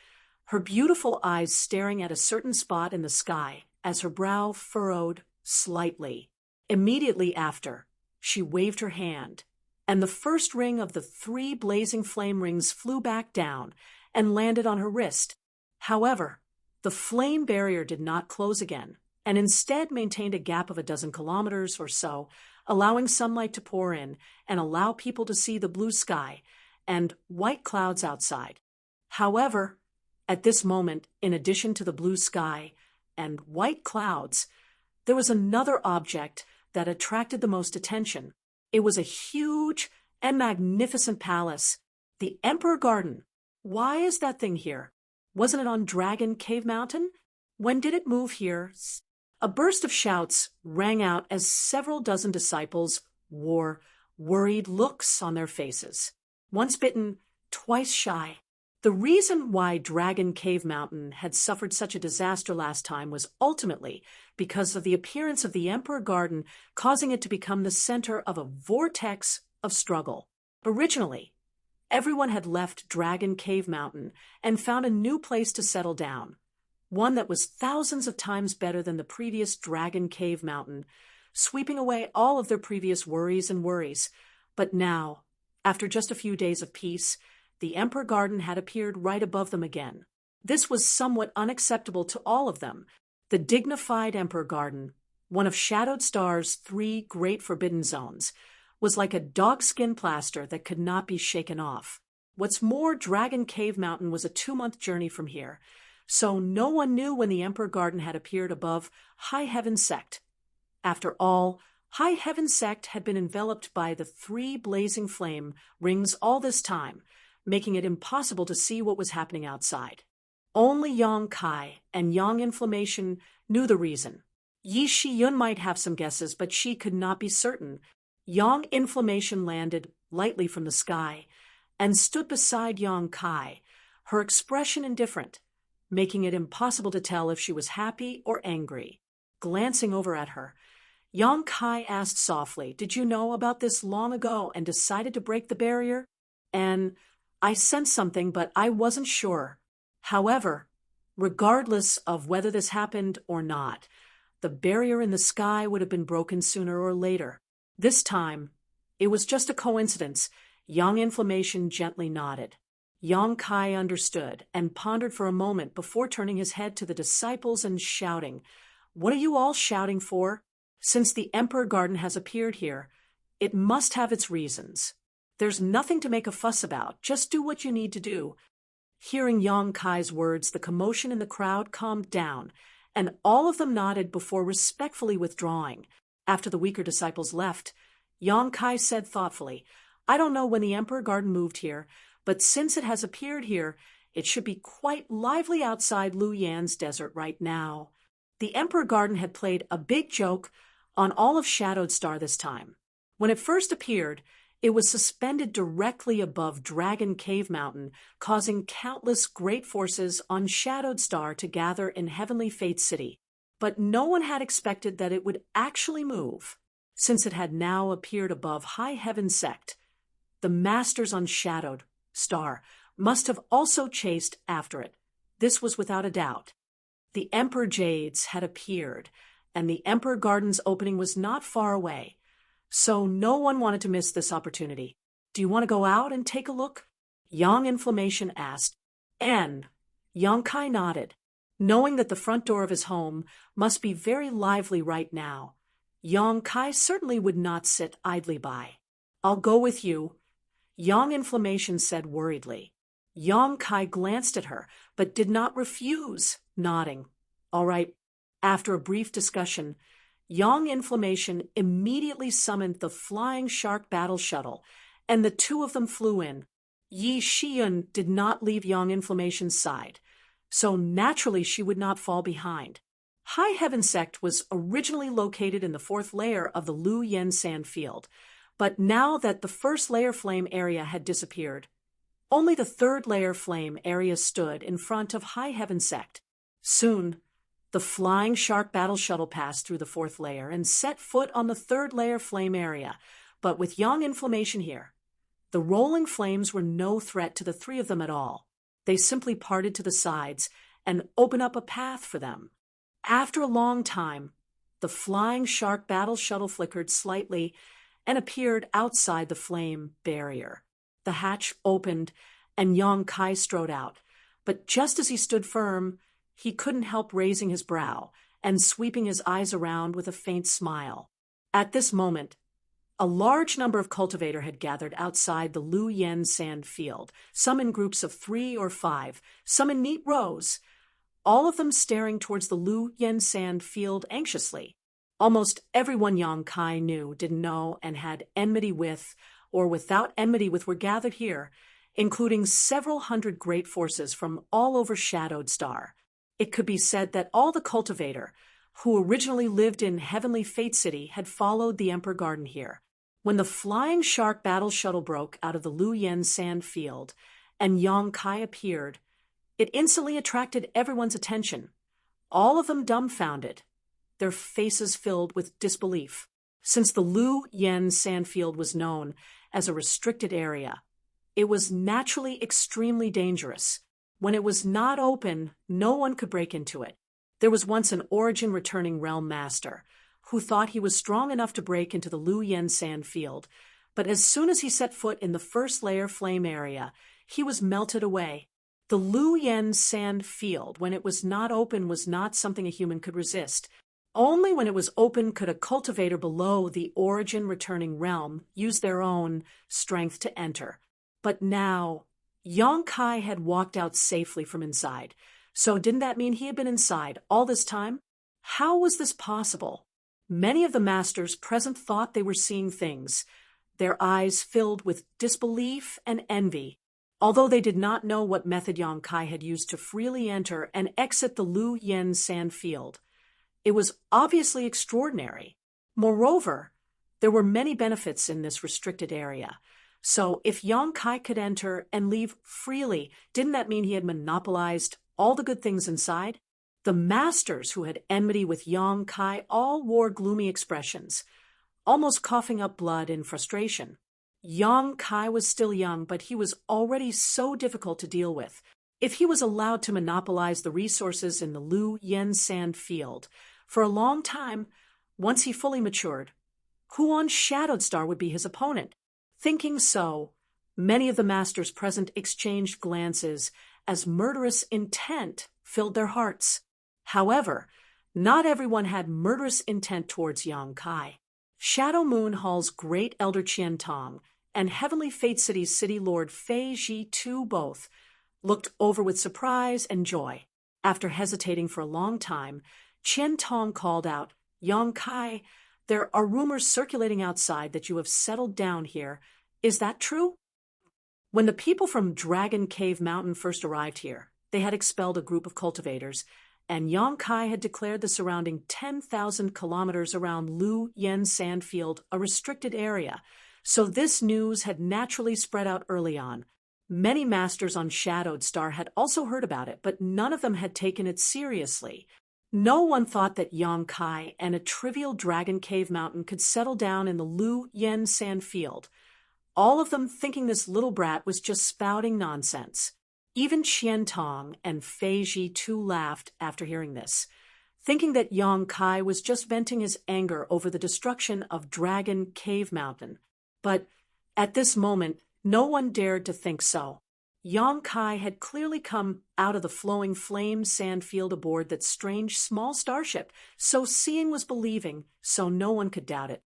her beautiful eyes staring at a certain spot in the sky as her brow furrowed slightly. Immediately after, she waved her hand, and the first ring of the 3 blazing flame rings flew back down and landed on her wrist. However, the flame barrier did not close again, and instead maintained a gap of a dozen kilometers or so, allowing sunlight to pour in and allow people to see the blue sky and white clouds outside. However, at this moment, in addition to the blue sky and white clouds, there was another object that attracted the most attention. It was a huge and magnificent palace, the Emperor Garden. Why is that thing here? Wasn't it on Dragon Cave Mountain? When did it move here? A burst of shouts rang out as several dozen disciples wore worried looks on their faces. Once bitten, twice shy. The reason why Dragon Cave Mountain had suffered such a disaster last time was ultimately because of the appearance of the Emperor Garden, causing it to become the center of a vortex of struggle. Originally, everyone had left Dragon Cave Mountain and found a new place to settle down, one that was thousands of times better than the previous Dragon Cave Mountain, sweeping away all of their previous worries. But now, after just a few days of peace, the Emperor Garden had appeared right above them again. This was somewhat unacceptable to all of them. The dignified Emperor Garden, one of Shadowed Star's 3 great forbidden zones, was like a dogskin plaster that could not be shaken off. What's more, Dragon Cave Mountain was a 2-month journey from here, so no one knew when the Emperor Garden had appeared above High Heaven Sect. After all, High Heaven Sect had been enveloped by the 3 blazing flame rings all this time, making it impossible to see what was happening outside. Only Yang Kai and Yang Inflammation knew the reason. Yi Shiyun might have some guesses, but she could not be certain. Yang Inflammation landed lightly from the sky and stood beside Yang Kai, her expression indifferent, making it impossible to tell if she was happy or angry. Glancing over at her, Yang Kai asked softly, "Did you know about this long ago and decided to break the barrier?" And I sensed something, but I wasn't sure. However, regardless of whether this happened or not, the barrier in the sky would have been broken sooner or later. This time, it was just a coincidence. Yang Inflammation gently nodded. Yang Kai understood and pondered for a moment before turning his head to the disciples and shouting, "What are you all shouting for? Since the Emperor Garden has appeared here, it must have its reasons. There's nothing to make a fuss about. Just do what you need to do." Hearing Yang Kai's words, the commotion in the crowd calmed down, and all of them nodded before respectfully withdrawing. After the weaker disciples left, Yang Kai said thoughtfully, "I don't know when the Emperor Garden moved here, but since it has appeared here, it should be quite lively outside Lu Yan's desert right now." The Emperor Garden had played a big joke on all of Shadowed Star this time. When it first appeared, it was suspended directly above Dragon Cave Mountain, causing countless great forces on Shadowed Star to gather in Heavenly Fate City. But no one had expected that it would actually move. Since it had now appeared above High Heaven Sect, the Masters on Shadowed Star must have also chased after it. This was without a doubt. The Emperor Jades had appeared, and the Emperor Garden's opening was not far away. So no one wanted to miss this opportunity. "Do you want to go out and take a look?" Yang Inflammation asked. "N." Yang Kai nodded, knowing that the front door of his home must be very lively right now. Yang Kai certainly would not sit idly by. "I'll go with you," Yang Inflammation said worriedly. Yang Kai glanced at her, but did not refuse, nodding. "All right." After a brief discussion, Yang Inflammation immediately summoned the flying shark battle shuttle, and the two of them flew in. Yi Shiyun did not leave Yang Inflammation's side, so naturally she would not fall behind. High Heaven Sect was originally located in the fourth layer of the Lu Yen Sand Field, but now that the first layer flame area had disappeared, only the third layer flame area stood in front of High Heaven Sect. Soon, the flying shark battle shuttle passed through the fourth layer and set foot on the third layer flame area, but with Yang Inflammation here, the rolling flames were no threat to the three of them at all. They simply parted to the sides and opened up a path for them. After a long time, the flying shark battle shuttle flickered slightly and appeared outside the flame barrier. The hatch opened and Yang Kai strode out, but just as he stood firm, he couldn't help raising his brow and sweeping his eyes around with a faint smile. At this moment, a large number of cultivators had gathered outside the Lu Yen Sand Field, some in groups of 3 or 5, some in neat rows, all of them staring towards the Lu Yen Sand Field anxiously. Almost everyone Yang Kai knew, didn't know, and had enmity with, or without enmity with, were gathered here, including several hundred great forces from all over Shadowed Star. It could be said that all the cultivator, who originally lived in Heavenly Fate City, had followed the Emperor Garden here. When the flying shark battle shuttle broke out of the Lu Yen Sand Field and Yang Kai appeared, it instantly attracted everyone's attention, all of them dumbfounded, their faces filled with disbelief. Since the Lu Yen Sand Field was known as a restricted area, it was naturally extremely dangerous. When it was not open, no one could break into it. There was once an Origin Returning Realm Master who thought he was strong enough to break into the Lu Yen Sand Field, but as soon as he set foot in the first layer flame area, he was melted away. The Lu Yen Sand Field, when it was not open, was not something a human could resist. Only when it was open could a cultivator below the Origin Returning Realm use their own strength to enter. But now, Yang Kai had walked out safely from inside. So didn't that mean he had been inside all this time? How was this possible? Many of the masters present thought they were seeing things, their eyes filled with disbelief and envy, although they did not know what method Yang Kai had used to freely enter and exit the Lu Yen Sand Field. It was obviously extraordinary. Moreover, there were many benefits in this restricted area. So if Yang Kai could enter and leave freely, didn't that mean he had monopolized all the good things inside? The masters who had enmity with Yang Kai all wore gloomy expressions, almost coughing up blood in frustration. Yang Kai was still young, but he was already so difficult to deal with. If he was allowed to monopolize the resources in the Lu Yen Sand Field for a long time, once he fully matured, who on Shadowed Star would be his opponent? Thinking so, many of the masters present exchanged glances as murderous intent filled their hearts. However, not everyone had murderous intent towards Yang Kai. Shadow Moon Hall's Great Elder Qian Tong and Heavenly Fate City's City Lord Fei Ji Tu both looked over with surprise and joy. After hesitating for a long time, Qian Tong called out, "Yang Kai, there are rumors circulating outside that you have settled down here. Is that true?" When the people from Dragon Cave Mountain first arrived here, they had expelled a group of cultivators, and Yang Kai had declared the surrounding 10,000 kilometers around Lu Yen Sand Field a restricted area, so this news had naturally spread out early on. Many masters on Shadowed Star had also heard about it, but none of them had taken it seriously. No one thought that Yang Kai and a trivial Dragon Cave Mountain could settle down in the Lu Yen Sand Field, all of them thinking this little brat was just spouting nonsense. Even Qian Tong and Fei Ji Tu laughed after hearing this, thinking that Yang Kai was just venting his anger over the destruction of Dragon Cave Mountain. But at this moment, no one dared to think so. Yang Kai had clearly come out of the flowing flame sand field aboard that strange small starship, so seeing was believing, so no one could doubt it.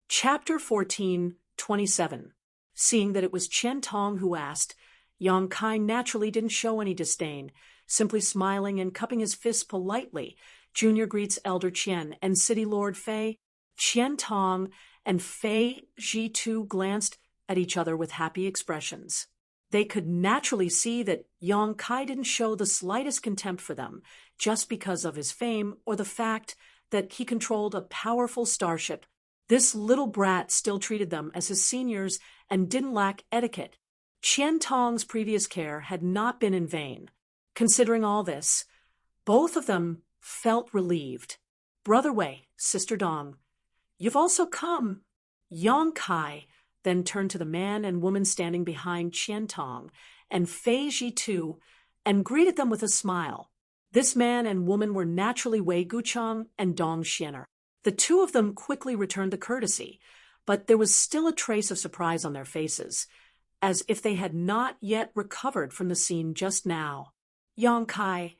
Chapter 14:27. Seeing that it was Qian Tong who asked, Yang Kai naturally didn't show any disdain. Simply smiling and cupping his fists politely, Junior greets Elder Qian and City Lord Fei. Qian Tong and Fei Ji2 glanced at each other with happy expressions. They could naturally see that Yang Kai didn't show the slightest contempt for them, just because of his fame or the fact that he controlled a powerful starship. This little brat still treated them as his seniors and didn't lack etiquette. Qian Tong's previous care had not been in vain. Considering all this, both of them felt relieved. Brother Wei, Sister Dong, you've also come. Yang Kai then turned to the man and woman standing behind Qian Tong and Fei Ji2 and greeted them with a smile. This man and woman were naturally Wei Guchang and Dong Xianer. The two of them quickly returned the courtesy, but there was still a trace of surprise on their faces, as if they had not yet recovered from the scene just now. Yang Kai,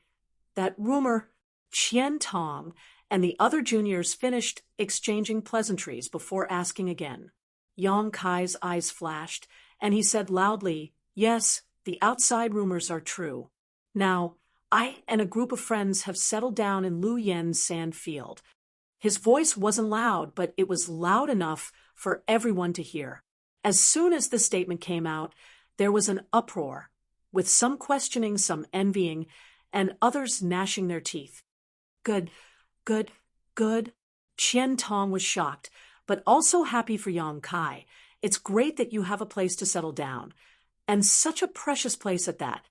that rumor. Qian Tong and the other juniors finished exchanging pleasantries before asking again. Yang Kai's eyes flashed, and he said loudly, Yes, the outside rumors are true. Now, I and a group of friends have settled down in Lu Yen's sand field. His voice wasn't loud, but it was loud enough for everyone to hear. As soon as the statement came out, there was an uproar, with some questioning, some envying, and others gnashing their teeth. Good. Qian Tong was shocked, but also happy for Yang Kai. It's great that you have a place to settle down, and such a precious place at that.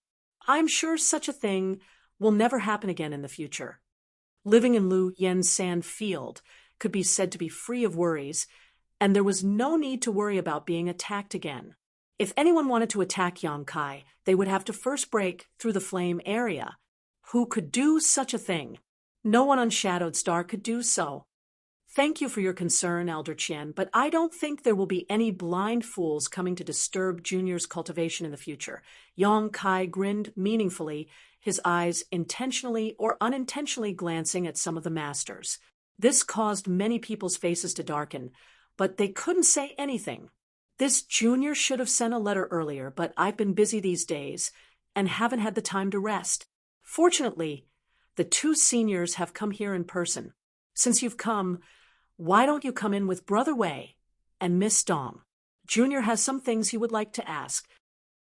I'm sure such a thing will never happen again in the future. Living in Lu Yen's sand field could be said to be free of worries, and there was no need to worry about being attacked again. If anyone wanted to attack Yang Kai, they would have to first break through the flame area. Who could do such a thing? No one on Shadowed Star could do so. Thank you for your concern, Elder Qian, but I don't think there will be any blind fools coming to disturb Junior's cultivation in the future. Yang Kai grinned meaningfully, his eyes intentionally or unintentionally glancing at some of the masters. This caused many people's faces to darken, but they couldn't say anything. This junior should have sent a letter earlier, but I've been busy these days and haven't had the time to rest. Fortunately, the two seniors have come here in person. Since you've come, why don't you come in with Brother Wei and Miss Dong? Junior has some things he would like to ask.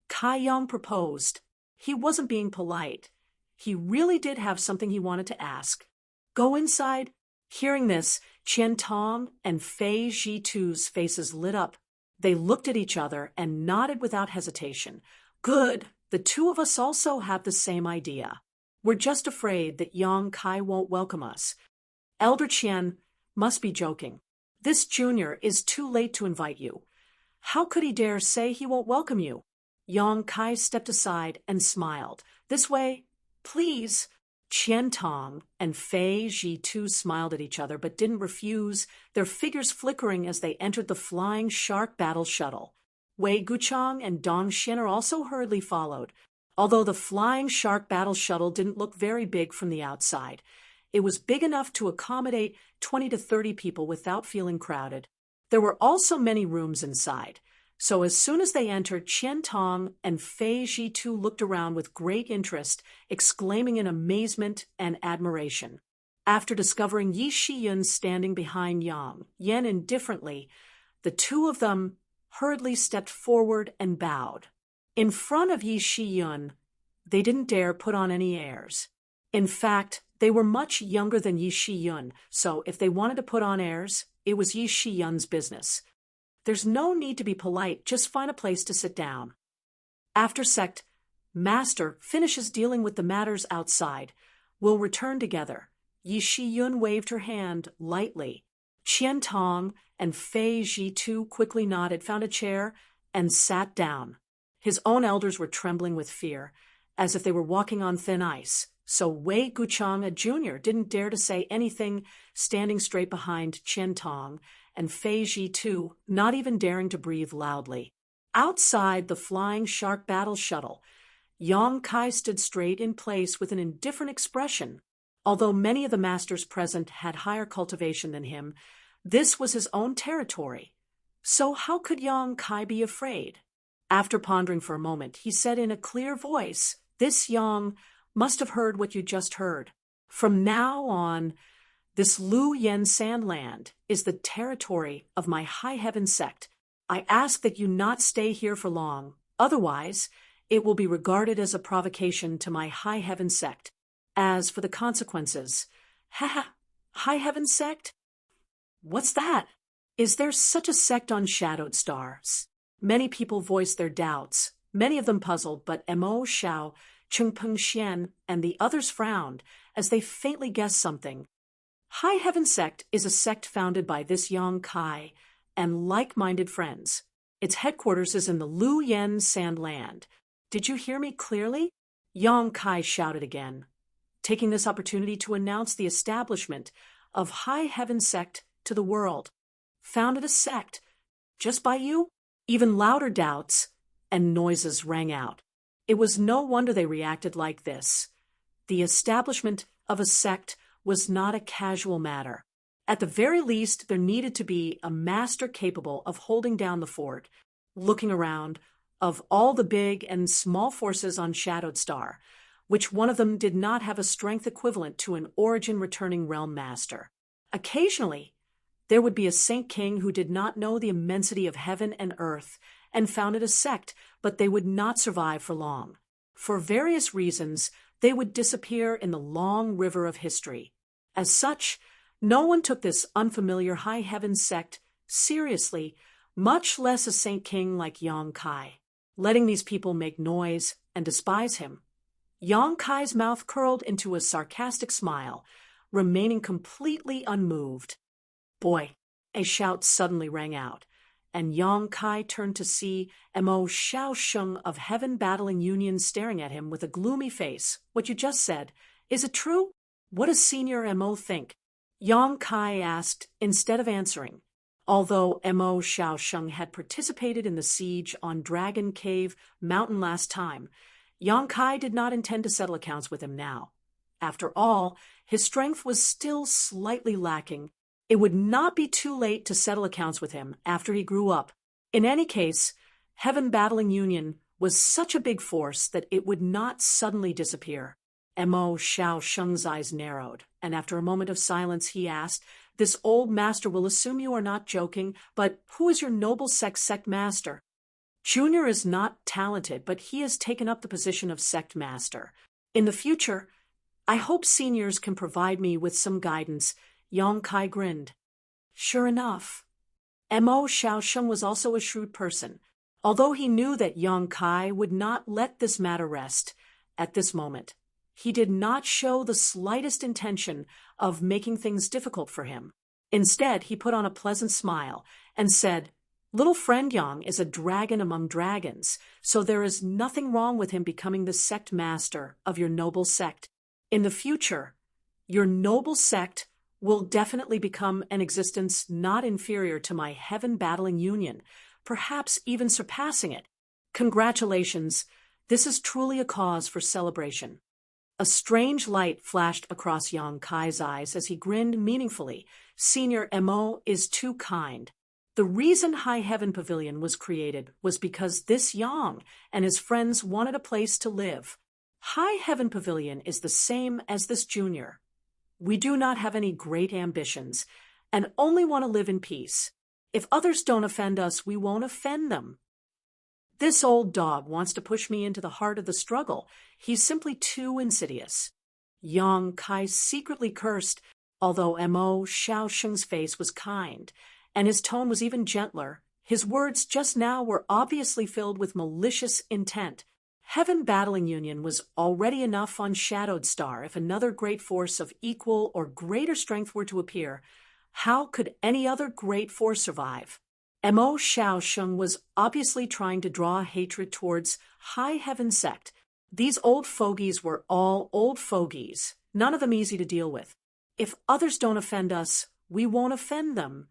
Kai Yang proposed. He wasn't being polite. He really did have something he wanted to ask. Go inside. Hearing this, Qian Tong and Fei Ji2's faces lit up. They looked at each other and nodded without hesitation. Good. The two of us also have the same idea. We're just afraid that Yang Kai won't welcome us. Elder Qian must be joking. This junior is too late to invite you. How could he dare say he won't welcome you? Yang Kai stepped aside and smiled. This way, please. Qian Tong and Fei Ji2 smiled at each other but didn't refuse, their figures flickering as they entered the flying shark battle shuttle. Wei Guchang and Dong Xianer also hurriedly followed. Although the flying shark battle shuttle didn't look very big from the outside, it was big enough to accommodate 20 to 30 people without feeling crowded. There were also many rooms inside, so as soon as they entered, Qian Tong and Fei Ji2 looked around with great interest, exclaiming in amazement and admiration. After discovering Yi Shiyun standing behind Yang Yan indifferently, the two of them hurriedly stepped forward and bowed. In front of Yi Shiyun, they didn't dare put on any airs. In fact, they were much younger than Yi Shiyun, so if they wanted to put on airs, it was Yi Shiyun's business. There's no need to be polite, just find a place to sit down. After Sect Master finishes dealing with the matters outside, we'll return together. Yi Shiyun waved her hand lightly. Qian Tong and Fei Ji2 quickly nodded, found a chair, and sat down. His own elders were trembling with fear, as if they were walking on thin ice. So Wei Guchang, a junior, didn't dare to say anything, standing straight behind Qian Tong, and Fei Ji too, not even daring to breathe loudly. Outside the flying shark battle shuttle, Yang Kai stood straight in place with an indifferent expression. Although many of the masters present had higher cultivation than him, this was his own territory. So how could Yang Kai be afraid? After pondering for a moment, he said in a clear voice, "This Yang must have heard what you just heard. From now on, this Lu Yen Sandland is the territory of my High Heaven sect. I ask that you not stay here for long. Otherwise, it will be regarded as a provocation to my High Heaven sect. As for the consequences, High Heaven sect? What's that? Is there such a sect on Shadowed Stars?" Many people voiced their doubts, many of them puzzled, but Mo Xiao, Chengpeng Xian, and the others frowned as they faintly guessed something. High Heaven Sect is a sect founded by this Yang Kai and like-minded friends. Its headquarters is in the Lu Yen Sandland. Did you hear me clearly? Yang Kai shouted again, taking this opportunity to announce the establishment of High Heaven Sect to the world. Founded a sect? Just by you? Even louder doubts and noises rang out. It was no wonder they reacted like this. The establishment of a sect was not a casual matter. At the very least, there needed to be a master capable of holding down the fort. Looking around, of all the big and small forces on Shadowed Star, which one of them did not have a strength equivalent to an origin-returning realm master? Occasionally, there would be a Saint King who did not know the immensity of heaven and earth and founded a sect, but they would not survive for long. For various reasons, they would disappear in the long river of history. As such, no one took this unfamiliar High Heaven sect seriously, much less a Saint King like Yang Kai, letting these people make noise and despise him. Yang Kai's mouth curled into a sarcastic smile, remaining completely unmoved. "Boy," a shout suddenly rang out, and Yang Kai turned to see Mo Xiaosheng of Heaven Battling Union staring at him with a gloomy face. "What you just said, is it true? What does Senior Mo think?" Yang Kai asked instead of answering. Although Mo Xiaosheng had participated in the siege on Dragon Cave Mountain last time, Yang Kai did not intend to settle accounts with him now. After all, his strength was still slightly lacking. It would not be too late to settle accounts with him after he grew up. In any case, Heaven Battling Union was such a big force that it would not suddenly disappear. Mo Xiaosheng's eyes narrowed, and after a moment of silence he asked, "This old master will assume you are not joking, but who is your noble sect master?" "Junior is not talented, but he has taken up the position of sect master. In the future, I hope seniors can provide me with some guidance." Yang Kai grinned. Sure enough, Mo Xiaosheng was also a shrewd person. Although he knew that Yang Kai would not let this matter rest at this moment, he did not show the slightest intention of making things difficult for him. Instead, he put on a pleasant smile and said, "Little friend Yang is a dragon among dragons, so there is nothing wrong with him becoming the sect master of your noble sect. In the future, your noble sect will definitely become an existence not inferior to my Heaven Battling Union, perhaps even surpassing it. Congratulations, this is truly a cause for celebration." A strange light flashed across Yang Kai's eyes as he grinned meaningfully. "Senior Mo is too kind. The reason High Heaven Pavilion was created was because this Yang and his friends wanted a place to live. High Heaven Pavilion is the same as this junior. We do not have any great ambitions and only want to live in peace. If others don't offend us, we won't offend them. This old dog wants to push me into the heart of the struggle. He's simply too insidious." Yang Kai secretly cursed, although Mo Xiaosheng's face was kind, and his tone was even gentler. His words just now were obviously filled with malicious intent. Heaven Battling Union was already enough on Shadowed Star. If another great force of equal or greater strength were to appear, how could any other great force survive? Mo Xiaosheng was obviously trying to draw hatred towards High Heaven Sect. These old fogies were all old fogies, none of them easy to deal with. If others don't offend us, we won't offend them.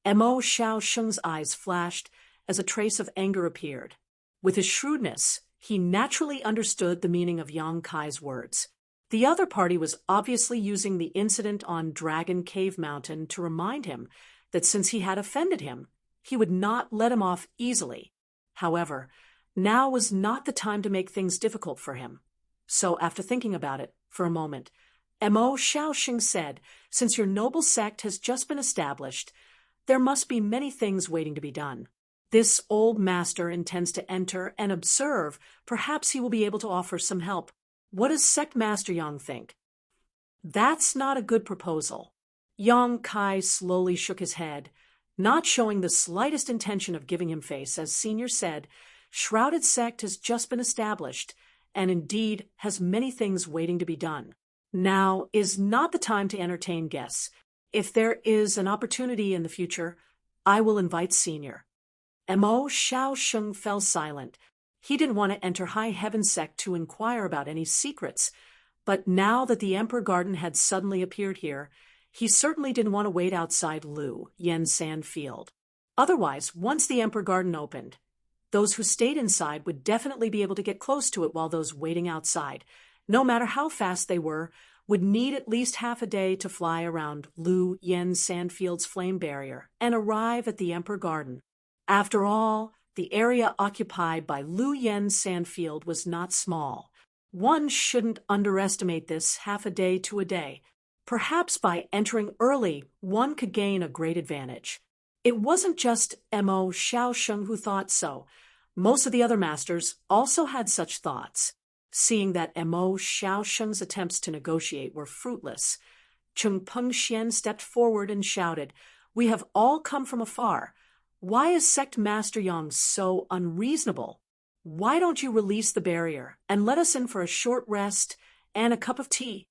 Mo Xiaosheng's eyes flashed as a trace of anger appeared. With his shrewdness, he naturally understood the meaning of Yang Kai's words. The other party was obviously using the incident on Dragon Cave Mountain to remind him that since he had offended him, he would not let him off easily. However, now was not the time to make things difficult for him. So, after thinking about it for a moment, Mo Xiaosheng said, "Since your noble sect has just been established, there must be many things waiting to be done. This old master intends to enter and observe. Perhaps he will be able to offer some help. What does Sect Master Yang think?" "That's not a good proposal." Yang Kai slowly shook his head, not showing the slightest intention of giving him face. As Senior said, Shrouded Sect has just been established, and indeed has many things waiting to be done. Now is not the time to entertain guests. If there is an opportunity in the future, I will invite Senior. Mo Xiaosheng fell silent. He didn't want to enter High Heaven Sect to inquire about any secrets, but now that the Emperor Garden had suddenly appeared here, he certainly didn't want to wait outside Lu Yen Sand Field. Otherwise, once the Emperor Garden opened, those who stayed inside would definitely be able to get close to it, while those waiting outside, no matter how fast they were, would need at least half a day to fly around Lu Yen Sandfield's flame barrier and arrive at the Emperor Garden. After all, the area occupied by Lu Yen Sandfield was not small. One shouldn't underestimate this half a day to a day. Perhaps by entering early, one could gain a great advantage. It wasn't just Mo Xiaosheng who thought so. Most of the other masters also had such thoughts. Seeing that Mo Xiaosheng's attempts to negotiate were fruitless, Cheng Pengxian stepped forward and shouted, "We have all come from afar. Why is Sect Master Yang so unreasonable? Why don't you release the barrier and let us in for a short rest and a cup of tea?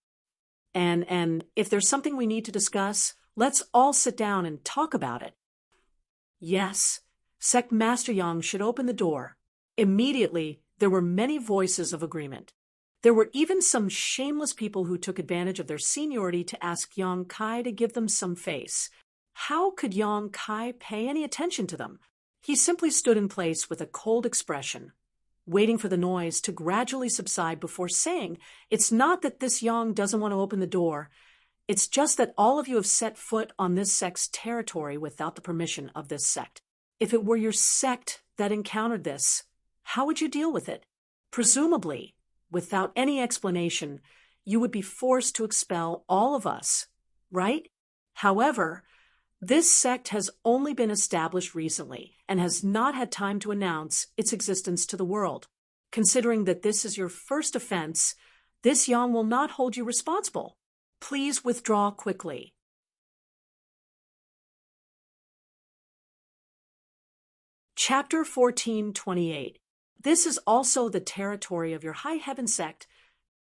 And if there's something we need to discuss, let's all sit down and talk about it." Yes, Sect Master Yang should open the door. Immediately, there were many voices of agreement. There were even some shameless people who took advantage of their seniority to ask Yang Kai to give them some face. How could Yang Kai pay any attention to them? He simply stood in place with a cold expression, waiting for the noise to gradually subside before saying, "It's not that this Yang doesn't want to open the door. It's just that all of you have set foot on this sect's territory without the permission of this sect. If it were your sect that encountered this, how would you deal with it? Presumably, without any explanation, you would be forced to expel all of us, right? However, this sect has only been established recently and has not had time to announce its existence to the world. Considering that this is your first offense, this Yang will not hold you responsible. Please withdraw quickly." Chapter 1428. This is also the territory of your High Heaven Sect.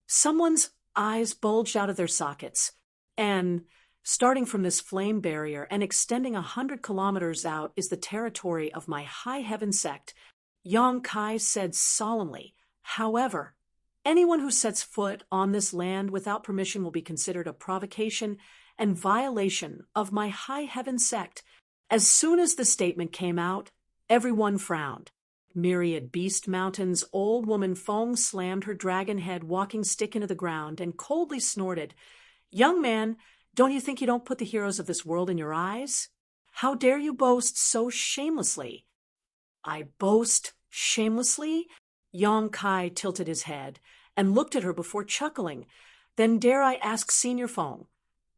Someone's eyes bulged out of their sockets, and starting from this flame barrier and extending 100 kilometers out is the territory of my High Heaven Sect, Yang Kai said solemnly. However, anyone who sets foot on this land without permission will be considered a provocation and violation of my High Heaven Sect. As soon as the statement came out, everyone frowned. Myriad Beast Mountain's old woman Fong slammed her dragon head walking stick into the ground and coldly snorted, "Young man, don't you think you don't put the heroes of this world in your eyes? How dare you boast so shamelessly?" "I boast shamelessly?" Yang Kai tilted his head and looked at her before chuckling. "Then dare I ask Senior Fong,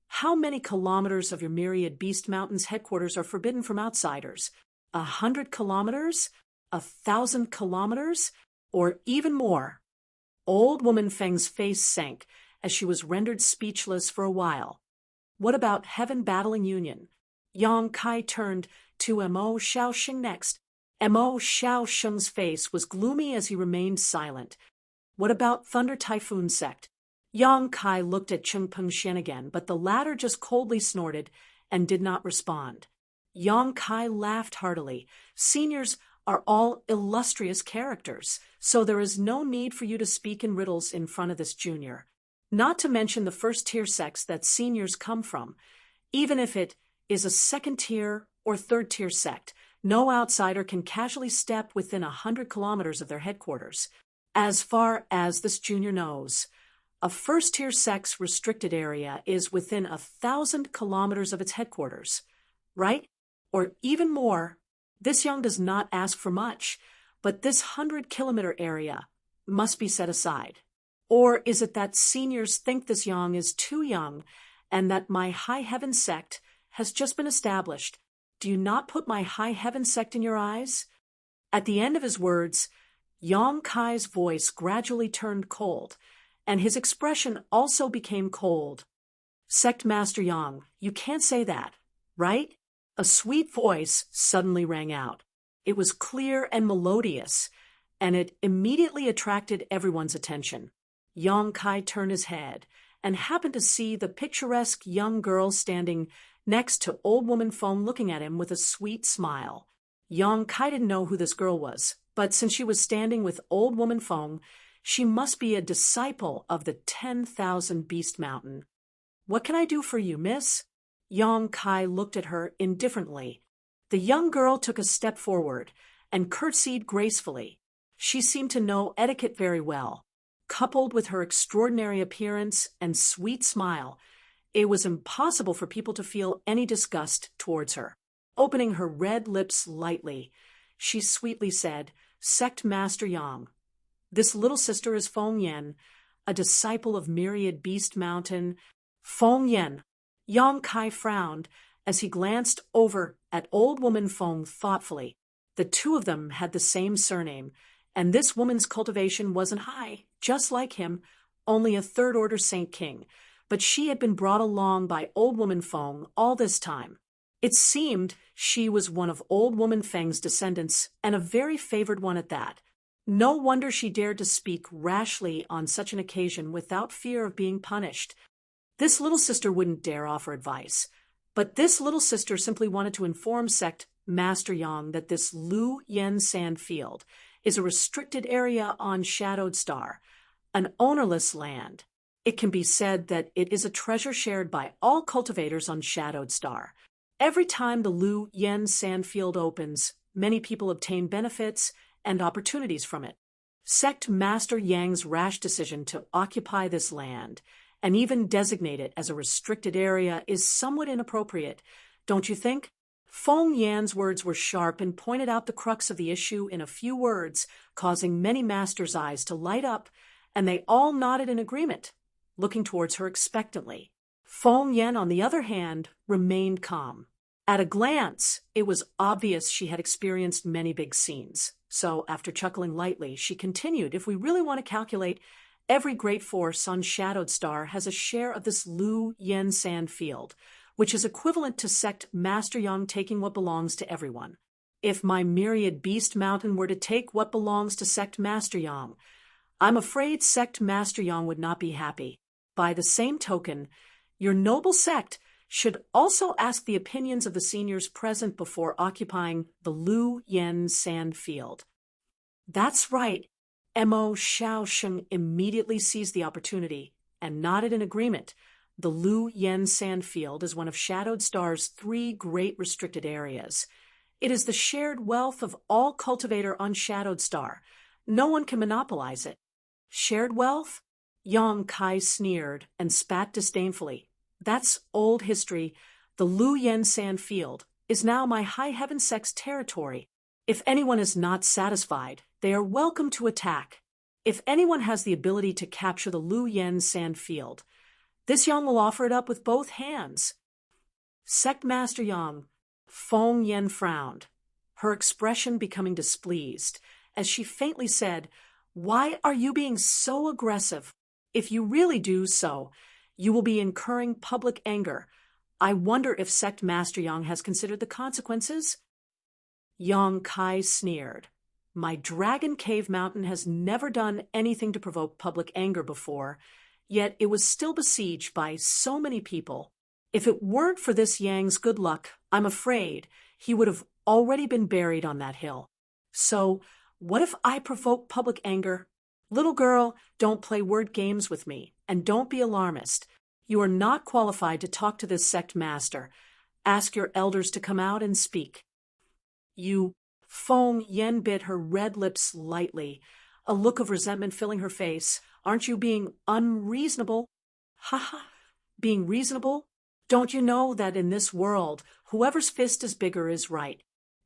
how many kilometers of your Myriad Beast Mountain's headquarters are forbidden from outsiders? 100 kilometers? 1,000 kilometers? Or even more?" Old woman Feng's face sank as she was rendered speechless for a while. "What about Heaven Battling Union?" Yang Kai turned to Mo Xiaosheng next. Mo Xiaosheng's face was gloomy as he remained silent. "What about Thunder Typhoon Sect?" Yang Kai looked at Cheng Pengxian again, but the latter just coldly snorted and did not respond. Yang Kai laughed heartily. "Seniors are all illustrious characters, so there is no need for you to speak in riddles in front of this junior. Not to mention the first-tier sects that seniors come from. Even if it is a second-tier or third-tier sect, no outsider can casually step within 100 kilometers of their headquarters. As far as this junior knows, a first-tier sect's restricted area is within 1,000 kilometers of its headquarters, right? Or even more. This young does not ask for much, but this 100-kilometer area must be set aside. Or is it that seniors think this young is too young and that my high heaven sect has just been established? Do you not put my high heaven sect in your eyes? At the end of his words, Yang Kai's voice gradually turned cold, and his expression also became cold. Sect Master Yang, you can't say that, right? A sweet voice suddenly rang out. It was clear and melodious, and it immediately attracted everyone's attention. Yang Kai turned his head and happened to see the picturesque young girl standing next to Old Woman Feng looking at him with a sweet smile. Yang Kai didn't know who this girl was, but since she was standing with Old Woman Feng, she must be a disciple of the 10,000 Beast Mountain. What can I do for you, miss? Yang Kai looked at her indifferently. The young girl took a step forward and curtsied gracefully. She seemed to know etiquette very well. Coupled with her extraordinary appearance and sweet smile, it was impossible for people to feel any disgust towards her. Opening her red lips lightly, she sweetly said, Sect Master Yang, this little sister is Feng Yan, a disciple of Myriad Beast Mountain. Feng Yan. Yang Kai frowned as he glanced over at Old Woman Feng thoughtfully. The two of them had the same surname, and this woman's cultivation wasn't high, just like him, only a third-order Saint King, but she had been brought along by Old Woman Feng all this time. It seemed she was one of Old Woman Feng's descendants, and a very favored one at that. No wonder she dared to speak rashly on such an occasion without fear of being punished. This little sister wouldn't dare offer advice, but this little sister simply wanted to inform Sect Master Yang that this Lu Yen Sand Field is a restricted area on Shadowed Star, an ownerless land. It can be said that it is a treasure shared by all cultivators on Shadowed Star. Every time the Lu Yen Sand Field opens, many people obtain benefits and opportunities from it. Sect Master Yang's rash decision to occupy this land and even designate it as a restricted area is somewhat inappropriate, don't you think? Feng Yan's words were sharp and pointed out the crux of the issue in a few words, causing many masters' eyes to light up, and they all nodded in agreement, looking towards her expectantly. Feng Yan, on the other hand, remained calm. At a glance, it was obvious she had experienced many big scenes. So, after chuckling lightly, she continued, if we really want to calculate, every great force on Shadowed Star has a share of this Lu Yen Sand Field, which is equivalent to Sect Master Yang taking what belongs to everyone. If my Myriad Beast Mountain were to take what belongs to Sect Master Yang, I'm afraid Sect Master Yang would not be happy. By the same token, your noble sect should also ask the opinions of the seniors present before occupying the Lu Yen Sand Field. That's right. Mo Shaosheng immediately seized the opportunity and nodded in agreement. The Lu Yen Sand Field is one of Shadowed Star's 3 great restricted areas. It is the shared wealth of all cultivator on Shadowed Star. No one can monopolize it. Shared wealth? Yang Kai sneered and spat disdainfully. That's old history. The Lu Yen Sand Field is now my High Heaven Sect's territory. If anyone is not satisfied, they are welcome to attack. If anyone has the ability to capture the Lu Yen Sand Field, this Yang will offer it up with both hands. Sect Master Yang, Feng Yan frowned, her expression becoming displeased, as she faintly said, Why are you being so aggressive? If you really do so, you will be incurring public anger. I wonder if Sect Master Yang has considered the consequences? Yang Kai sneered. My Dragon Cave Mountain has never done anything to provoke public anger before, yet it was still besieged by so many people. If it weren't for this Yang's good luck, I'm afraid he would have already been buried on that hill. So, what if I provoke public anger? Little girl, don't play word games with me, and don't be alarmist. You are not qualified to talk to this sect master. Ask your elders to come out and speak. You, Feng Yen bit her red lips lightly, a look of resentment filling her face. Aren't you being unreasonable? Ha ha, being reasonable? Don't you know that in this world, whoever's fist is bigger is right?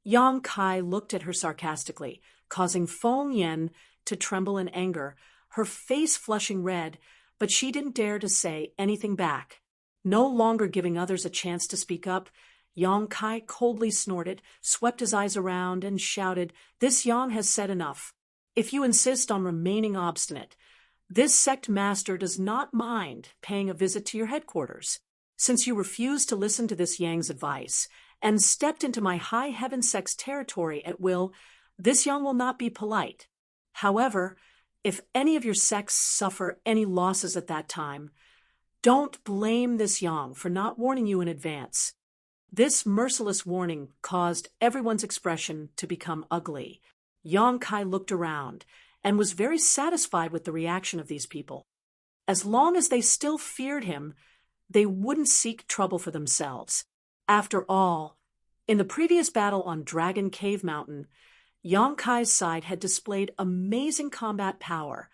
Yang Kai looked at her sarcastically, causing Feng Yen to tremble in anger, her face flushing red, but she didn't dare to say anything back. No longer giving others a chance to speak up, Yang Kai coldly snorted, swept his eyes around, and shouted, "This Yang has said enough. If you insist on remaining obstinate, this sect master does not mind paying a visit to your headquarters. Since you refused to listen to this Yang's advice and stepped into my high heaven sect's territory at will, this Yang will not be polite. However, if any of your sects suffer any losses at that time, don't blame this Yang for not warning you in advance." This merciless warning caused everyone's expression to become ugly. Yang Kai looked around and was very satisfied with the reaction of these people. As long as they still feared him, they wouldn't seek trouble for themselves. After all, in the previous battle on Dragon Cave Mountain, Yang Kai's side had displayed amazing combat power,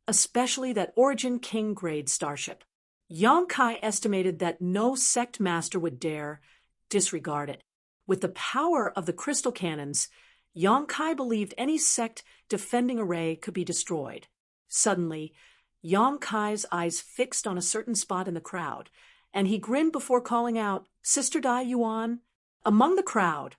especially that Origin King grade starship. Yang Kai estimated that no sect master would dare disregard it. With the power of the crystal cannons, Yang Kai believed any sect defending a ray could be destroyed. Suddenly, Yang Kai's eyes fixed on a certain spot in the crowd, and he grinned before calling out, "Sister Dai Yuan." Among the crowd,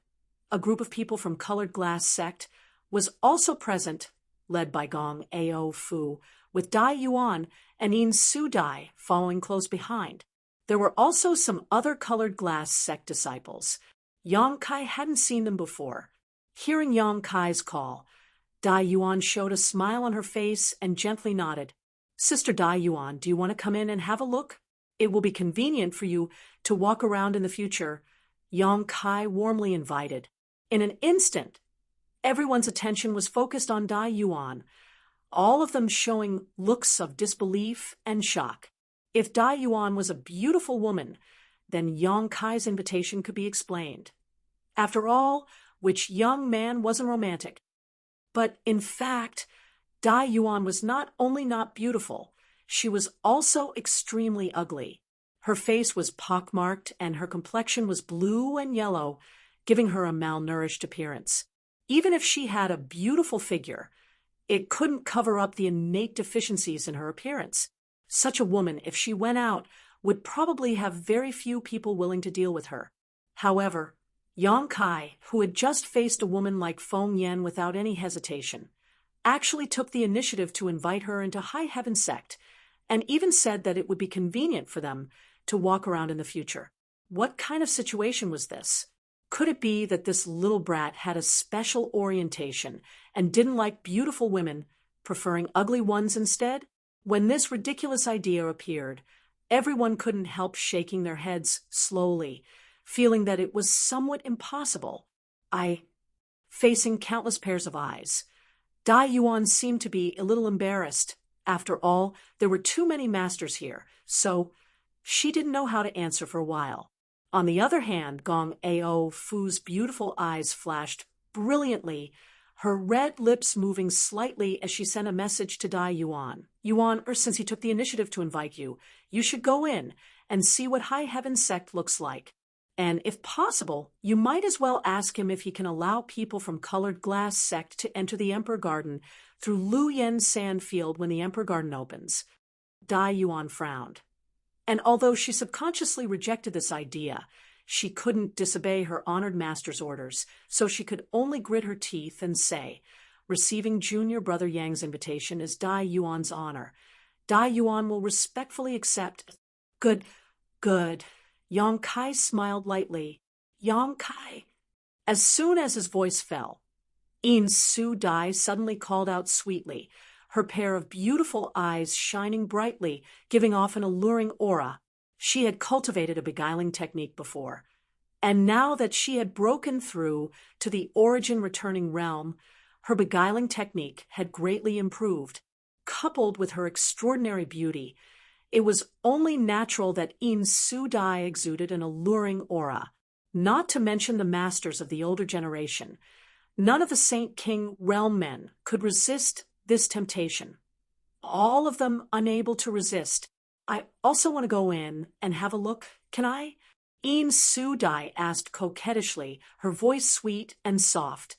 a group of people from Colored Glass sect was also present, led by Gong Ao Fu, with Dai Yuan and In Su Dai following close behind. There were also some other Colored Glass sect disciples. Yang Kai hadn't seen them before. Hearing Yang Kai's call, Dai Yuan showed a smile on her face and gently nodded. "Sister Dai Yuan, do you want to come in and have a look? It will be convenient for you to walk around in the future," Yang Kai warmly invited. In an instant, everyone's attention was focused on Dai Yuan, all of them showing looks of disbelief and shock. If Dai Yuan was a beautiful woman, then Yang Kai's invitation could be explained. After all, which young man wasn't romantic? But in fact, Dai Yuan was not only not beautiful, she was also extremely ugly. Her face was pockmarked and her complexion was blue and yellow, giving her a malnourished appearance. Even if she had a beautiful figure, it couldn't cover up the innate deficiencies in her appearance. Such a woman, if she went out, would probably have very few people willing to deal with her. However, Yang Kai, who had just faced a woman like Feng Yen without any hesitation, actually took the initiative to invite her into High Heaven Sect, and even said that it would be convenient for them to walk around in the future. What kind of situation was this? Could it be that this little brat had a special orientation and didn't like beautiful women, preferring ugly ones instead? When this ridiculous idea appeared, everyone couldn't help shaking their heads slowly, feeling that it was somewhat impossible. Facing countless pairs of eyes, Dai Yuan seemed to be a little embarrassed. After all, there were too many masters here, so she didn't know how to answer for a while. On the other hand, Gong Ao Fu's beautiful eyes flashed brilliantly, her red lips moving slightly as she sent a message to Dai Yuan. "Yuan, since he took the initiative to invite you, you should go in and see what High Heaven Sect looks like. And if possible, you might as well ask him if he can allow people from Colored Glass Sect to enter the Emperor Garden through Lu Yen Sand Field when the Emperor Garden opens." Dai Yuan frowned. And although she subconsciously rejected this idea, she couldn't disobey her honored master's orders, so she could only grit her teeth and say, "Receiving Junior Brother Yang's invitation is Dai Yuan's honor. Dai Yuan will respectfully accept." "Good, good." Yang Kai smiled lightly. "Yang Kai." As soon as his voice fell, In Su Dai suddenly called out sweetly, her pair of beautiful eyes shining brightly, giving off an alluring aura. She had cultivated a beguiling technique before, and now that she had broken through to the origin returning realm, Her beguiling technique had greatly improved. Coupled with her extraordinary beauty, it was only natural that Ain Su Dai exuded an alluring aura. Not to mention the masters of the older generation. None of the Saint King realm men could resist this temptation. All of them unable to resist. I also want to go in and have a look, can I? Ain Su Dai asked coquettishly, her voice sweet and soft,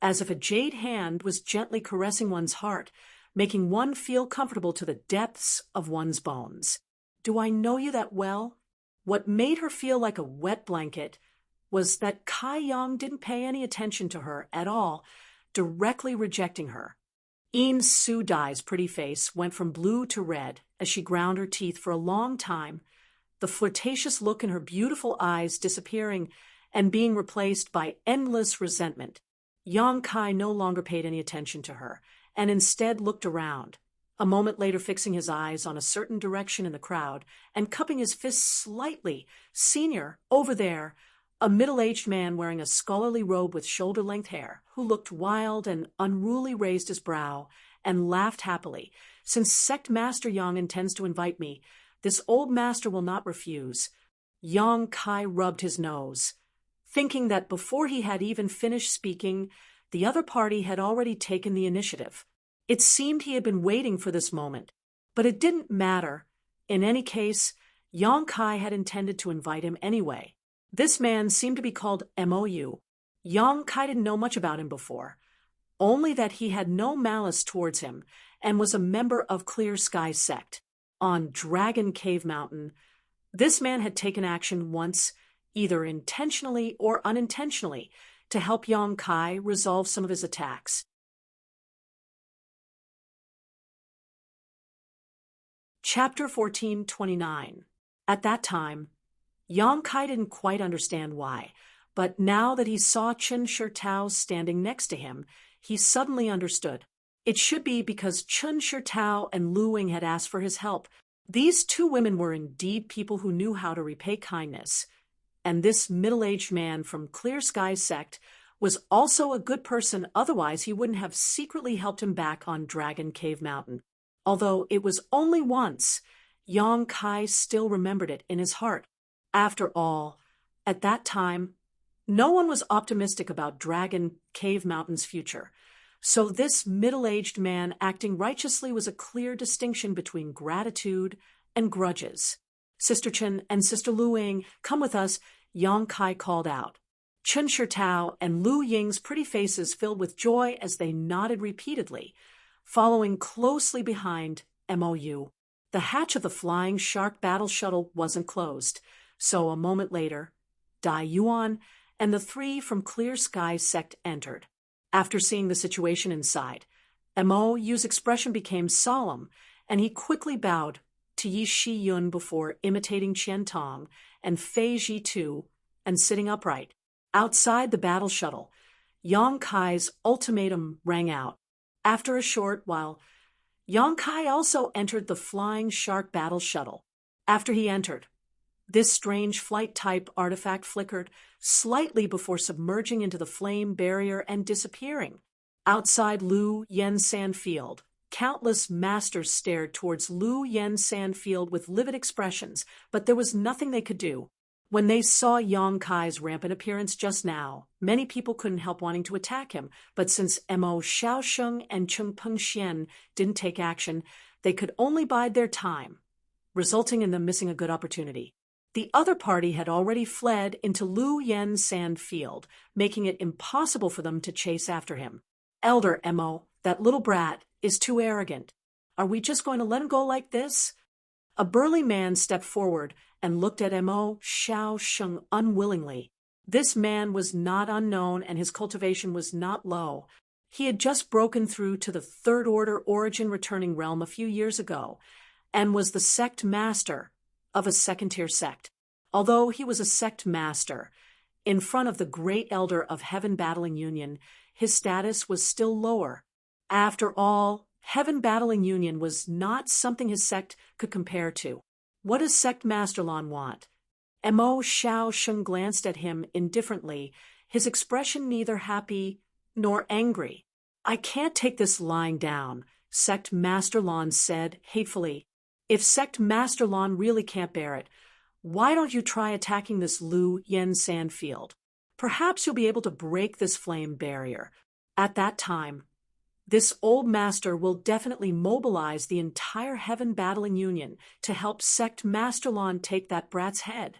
as if a jade hand was gently caressing one's heart, making one feel comfortable to the depths of one's bones. Do I know you that well? What made her feel like a wet blanket was that Kai Yang didn't pay any attention to her at all, directly rejecting her. Ain Su Dai's pretty face went from blue to red as she ground her teeth for a long time, the flirtatious look in her beautiful eyes disappearing and being replaced by endless resentment. Yang Kai no longer paid any attention to her, and instead looked around, a moment later fixing his eyes on a certain direction in the crowd and cupping his fists slightly. Senior, over there, a middle-aged man wearing a scholarly robe with shoulder-length hair, who looked wild and unruly, raised his brow and laughed happily. Since Sect Master Yang intends to invite me, this old master will not refuse. Yang Kai rubbed his nose, thinking that before he had even finished speaking, the other party had already taken the initiative. It seemed he had been waiting for this moment, but it didn't matter. In any case, Yang Kai had intended to invite him anyway. This man seemed to be called Mou. Yang Kai didn't know much about him before, only that he had no malice towards him and was a member of Clear Sky Sect. On Dragon Cave Mountain, this man had taken action once, either intentionally or unintentionally, to help Yang Kai resolve some of his attacks. Chapter 1429. At that time, Yang Kai didn't quite understand why, but now that he saw Chen Shitao standing next to him, he suddenly understood. It should be because Chen Shitao and Lu Ying had asked for his help. These two women were indeed people who knew how to repay kindness, and this middle-aged man from Clear Sky Sect was also a good person, otherwise he wouldn't have secretly helped him back on Dragon Cave Mountain. Although it was only once, Yang Kai still remembered it in his heart. After all, at that time, no one was optimistic about Dragon Cave Mountain's future, so this middle-aged man acting righteously was a clear distinction between gratitude and grudges. Sister Chen and Sister Lu Ying, come with us, Yang Kai called out. Chen Shitao and Lu Ying's pretty faces filled with joy as they nodded repeatedly, following closely behind Mou. The hatch of the flying shark battle shuttle wasn't closed, so a moment later, Dai Yuan and the three from Clear Sky Sect entered. After seeing the situation inside, Mou's expression became solemn, and he quickly bowed to Yi Shi Yun before imitating Qian Tong and Fei Ji Tu and sitting upright. Outside the battle shuttle, Yang Kai's ultimatum rang out. After a short while, Yang Kai also entered the flying shark battle shuttle. After he entered, this strange flight-type artifact flickered slightly before submerging into the flame barrier and disappearing. Outside Lu Yen Sand Field, countless masters stared towards Lu Yen Sand Field with livid expressions, but there was nothing they could do. When they saw Yang Kai's rampant appearance just now, many people couldn't help wanting to attack him, but since Mo Xiaosheng and Chengpeng Xian didn't take action, they could only bide their time, resulting in them missing a good opportunity. The other party had already fled into Lu Yen Sand Field, making it impossible for them to chase after him. Elder Mo, that little brat, is too arrogant. Are we just going to let him go like this? A burly man stepped forward and looked at Mo Xiaosheng unwillingly. This man was not unknown and his cultivation was not low. He had just broken through to the Third Order Origin Returning Realm a few years ago, and was the sect master of a second-tier sect. Although he was a sect master, in front of the great elder of Heaven Battling Union, his status was still lower. After all, Heaven Battling Union was not something his sect could compare to. What does Sect Master Lan want? Mo Xiaosheng glanced at him indifferently, his expression neither happy nor angry. I can't take this lying down, Sect Master Lon said hatefully. If Sect Master Lon really can't bear it, why don't you try attacking this Lu Yen sand field? Perhaps you'll be able to break this flame barrier. At that time, this old master will definitely mobilize the entire Heaven Battling Union to help Sect Master Lon take that brat's head.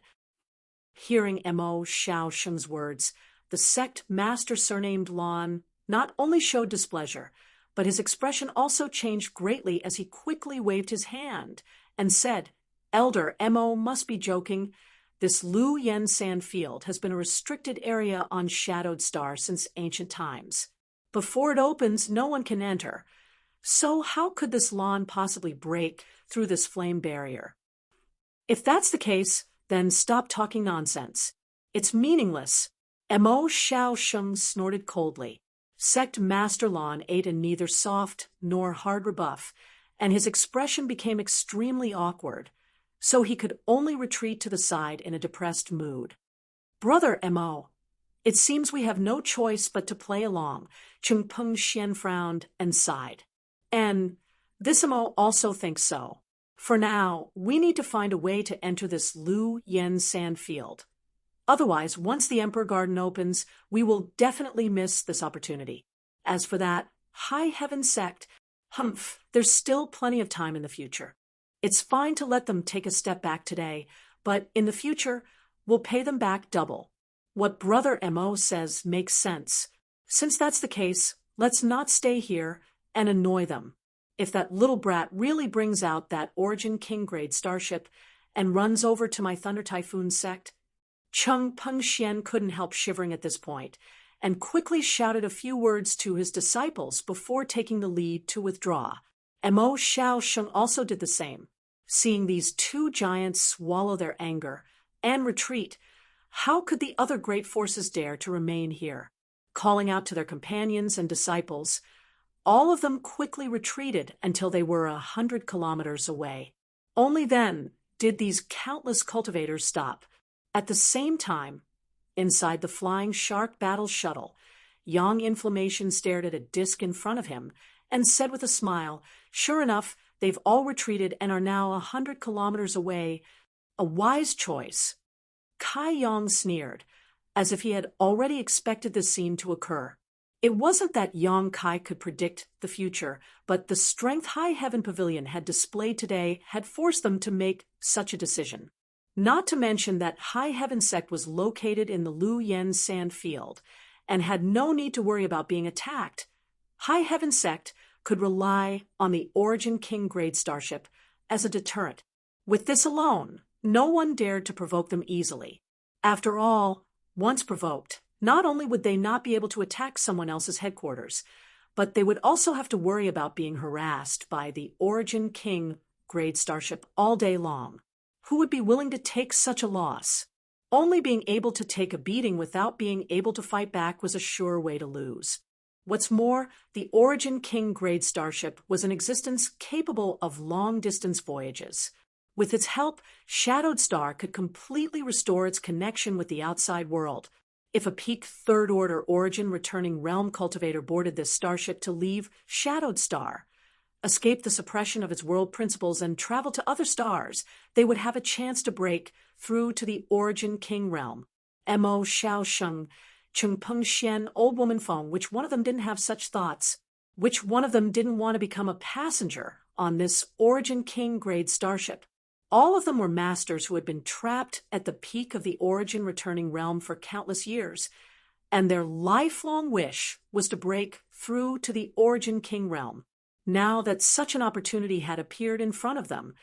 Hearing Mo Xiaosheng's words, the sect master surnamed Lon not only showed displeasure, but his expression also changed greatly as he quickly waved his hand and said, Elder Mo must be joking. This Lu Yen sand field has been a restricted area on Shadowed Star since ancient times. Before it opens, no one can enter. So how could this Lon possibly break through this flame barrier? If that's the case, then stop talking nonsense. It's meaningless. Mo Xiaosheng snorted coldly. Sect Master Lon ate a neither soft nor hard rebuff, and his expression became extremely awkward, so he could only retreat to the side in a depressed mood. Brother Mo, it seems we have no choice but to play along. Chung Peng Xian frowned and sighed. And this Mo also thinks so. For now, we need to find a way to enter this Lu Yen sand field. Otherwise, once the Emperor Garden opens, we will definitely miss this opportunity. As for that High Heaven sect, there's still plenty of time in the future. It's fine to let them take a step back today, but in the future, we'll pay them back double. What Brother Mo says makes sense. Since that's the case, let's not stay here and annoy them. If that little brat really brings out that Origin King grade starship and runs over to my Thunder Typhoon sect, Chung Peng Xian couldn't help shivering at this point, and quickly shouted a few words to his disciples before taking the lead to withdraw. Mo Xiaosheng also did the same. Seeing these two giants swallow their anger and retreat, how could the other great forces dare to remain here? Calling out to their companions and disciples, all of them quickly retreated until they were 100 kilometers away. Only then did these countless cultivators stop. At the same time, inside the flying shark battle shuttle, Yang Inflammation stared at a disc in front of him and said with a smile, sure enough, they've all retreated and are now 100 kilometers away. A wise choice. Kai Yang sneered, as if he had already expected this scene to occur. It wasn't that Yang Kai could predict the future, but the strength High Heaven Pavilion had displayed today had forced them to make such a decision. Not to mention that High Heaven sect was located in the Lu Yen sand field and had no need to worry about being attacked. High Heaven sect could rely on the Origin King grade starship as a deterrent. With this alone, no one dared to provoke them easily. After all, once provoked, not only would they not be able to attack someone else's headquarters, but they would also have to worry about being harassed by the Origin King grade starship all day long. Who would be willing to take such a loss? Only being able to take a beating without being able to fight back was a sure way to lose. What's more, the Origin King grade starship was an existence capable of long-distance voyages. With its help, Shadowed Star could completely restore its connection with the outside world. If a peak third-order Origin returning realm cultivator boarded this starship to leave Shadowed Star, escape the suppression of its world principles, and travel to other stars, they would have a chance to break through to the Origin King realm. Mo Xiaosheng, Chung Peng Xian, Old Woman Feng, which one of them didn't have such thoughts? Which one of them didn't want to become a passenger on this Origin King grade starship? All of them were masters who had been trapped at the peak of the Origin returning realm for countless years, and their lifelong wish was to break through to the Origin King realm. Now that such an opportunity had appeared in front of them,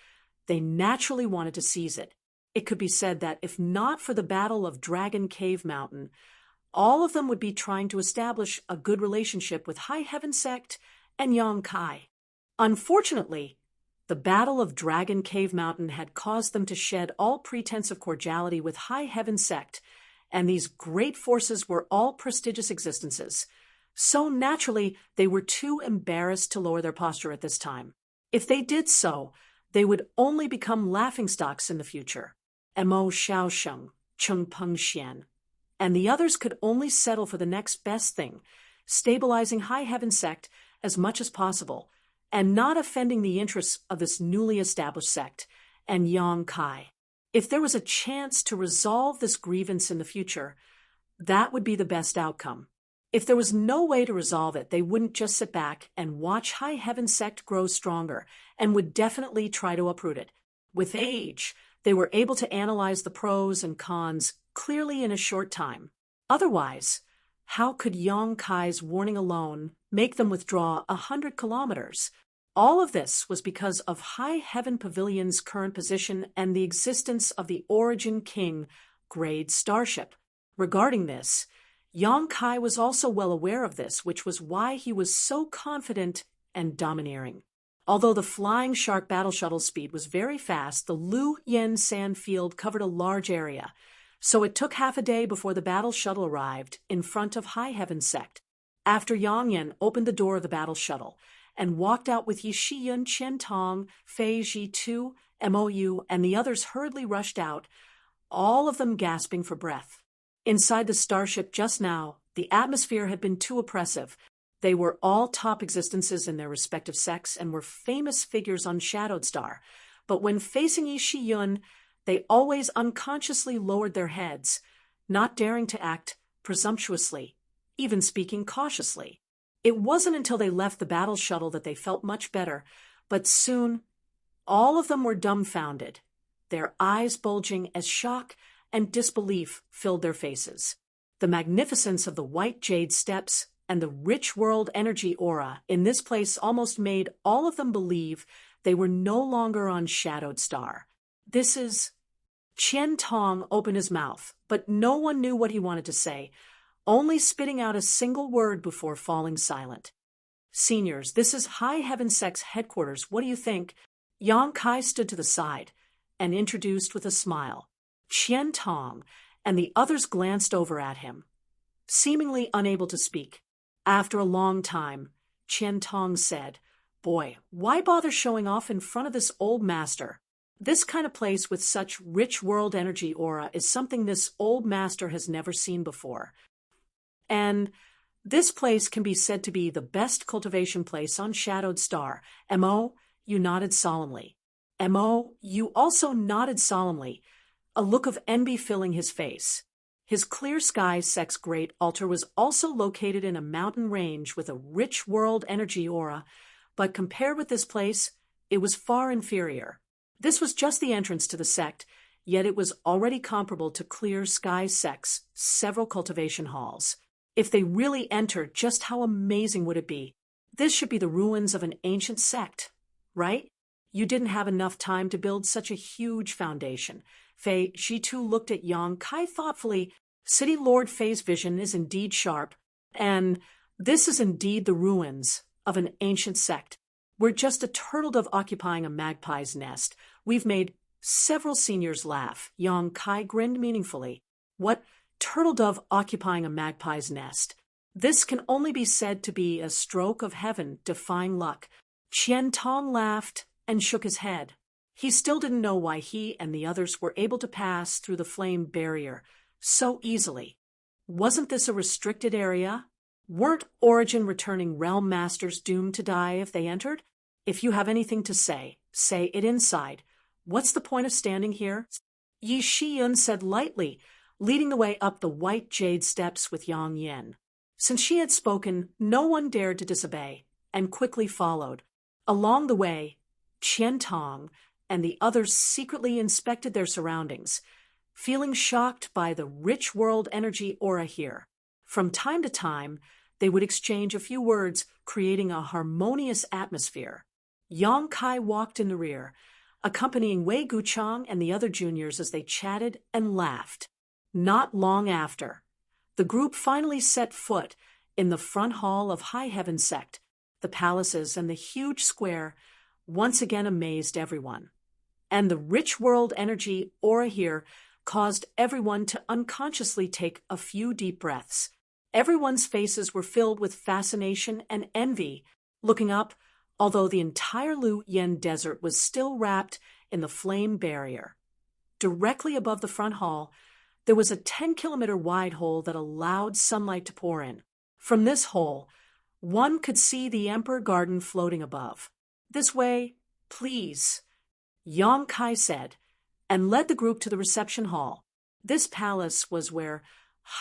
they naturally wanted to seize it. It could be said that if not for the Battle of Dragon Cave Mountain, all of them would be trying to establish a good relationship with High Heaven Sect and Yang Kai. Unfortunately, the Battle of Dragon Cave Mountain had caused them to shed all pretense of cordiality with High Heaven Sect, and these great forces were all prestigious existences. So naturally, they were too embarrassed to lower their posture at this time. If they did so, they would only become laughingstocks in the future. Mo Xiaosheng, Chung Peng Xian, and the others could only settle for the next best thing, stabilizing High Heaven sect as much as possible, and not offending the interests of this newly established sect and Yang Kai. If there was a chance to resolve this grievance in the future, that would be the best outcome. If there was no way to resolve it, they wouldn't just sit back and watch High Heaven sect grow stronger, and would definitely try to uproot it. With age, they were able to analyze the pros and cons clearly in a short time. Otherwise, how could Yang Kai's warning alone make them withdraw 100 kilometers? All of this was because of High Heaven Pavilion's current position and the existence of the Origin King grade starship. Regarding this, Yang Kai was also well aware of this, which was why he was so confident and domineering. Although the Flying Shark battle shuttle's speed was very fast, the Lu Yen sand field covered a large area, so it took half a day before the battle shuttle arrived in front of High Heaven sect. After Yang Yan opened the door of the battle shuttle and walked out with Yi Shiyun, Qian Tong, Fei Ji2, MOU, and the others hurriedly rushed out, all of them gasping for breath. Inside the starship just now, the atmosphere had been too oppressive. They were all top existences in their respective sects and were famous figures on Shadowed Star, but when facing Yi Shiyun, they always unconsciously lowered their heads, not daring to act presumptuously, even speaking cautiously. It wasn't until they left the battle shuttle that they felt much better, but soon all of them were dumbfounded, their eyes bulging as shock and disbelief filled their faces. The magnificence of the white jade steps and the rich world energy aura in this place almost made all of them believe they were no longer on Shadowed Star. This is... Qian Tong opened his mouth, but no one knew what he wanted to say, only spitting out a single word before falling silent. Seniors, this is High Heaven Sect's headquarters. What do you think? Yang Kai stood to the side and introduced with a smile. Qian Tong and the others glanced over at him, seemingly unable to speak. After a long time, Qian Tong said, "Boy, why bother showing off in front of this old master? This kind of place with such rich world energy aura is something this old master has never seen before. And this place can be said to be the best cultivation place on Shadowed Star. M.O., you nodded solemnly. M.O., you also nodded solemnly, a look of envy filling his face. His Clear Sky Sect's great altar was also located in a mountain range with a rich world energy aura, but compared with this place, it was far inferior. This was just the entrance to the sect, yet it was already comparable to Clear Sky Sect's several cultivation halls. If they really entered, just how amazing would it be? This should be the ruins of an ancient sect, right? You didn't have enough time to build such a huge foundation. Fei Ji2 looked at Yang Kai thoughtfully. City Lord Fei's vision is indeed sharp, and this is indeed the ruins of an ancient sect. We're just a turtle dove occupying a magpie's nest. We've made several seniors laugh. Yang Kai grinned meaningfully. What? Turtle dove occupying a magpie's nest? This can only be said to be a stroke of heaven defying luck. Qian Tong laughed and shook his head. He still didn't know why he and the others were able to pass through the flame barrier so easily. Wasn't this a restricted area? Weren't Origin returning realm masters doomed to die if they entered? If you have anything to say it inside. What's the point of standing here? Yi Shiyun said lightly, leading the way up the white jade steps with Yang Yan. Since she had spoken, no one dared to disobey, and quickly followed. Along the way, Qian Tong and the others secretly inspected their surroundings, feeling shocked by the rich world energy aura here. From time to time, they would exchange a few words, creating a harmonious atmosphere. Yang Kai walked in the rear, accompanying Wei Guchang and the other juniors as they chatted and laughed. Not long after, the group finally set foot in the front hall of High Heaven Sect. The palaces and the huge square once again amazed everyone. And the rich world energy aura here caused everyone to unconsciously take a few deep breaths. Everyone's faces were filled with fascination and envy, looking up, although the entire Lu Yen desert was still wrapped in the flame barrier. Directly above the front hall, there was a 10-kilometer wide hole that allowed sunlight to pour in. From this hole, one could see the Emperor Garden floating above. "This way, please," Yang Kai said, and led the group to the reception hall. This palace was where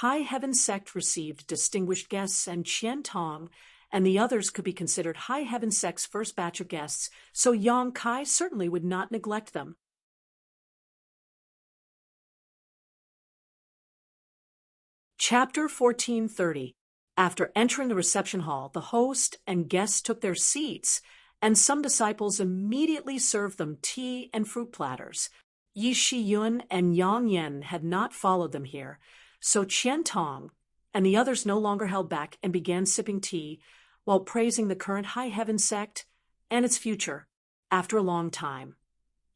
High Heaven Sect received distinguished guests, and Qian Tong and the others could be considered High Heaven Sect's first batch of guests, so Yang Kai certainly would not neglect them. Chapter 1430. After entering the reception hall, the host and guests took their seats, and some disciples immediately served them tea and fruit platters. Yi Shiyun and Yang Yen had not followed them here, so Qian Tong and the others no longer held back and began sipping tea while praising the current High Heaven Sect and its future. After a long time,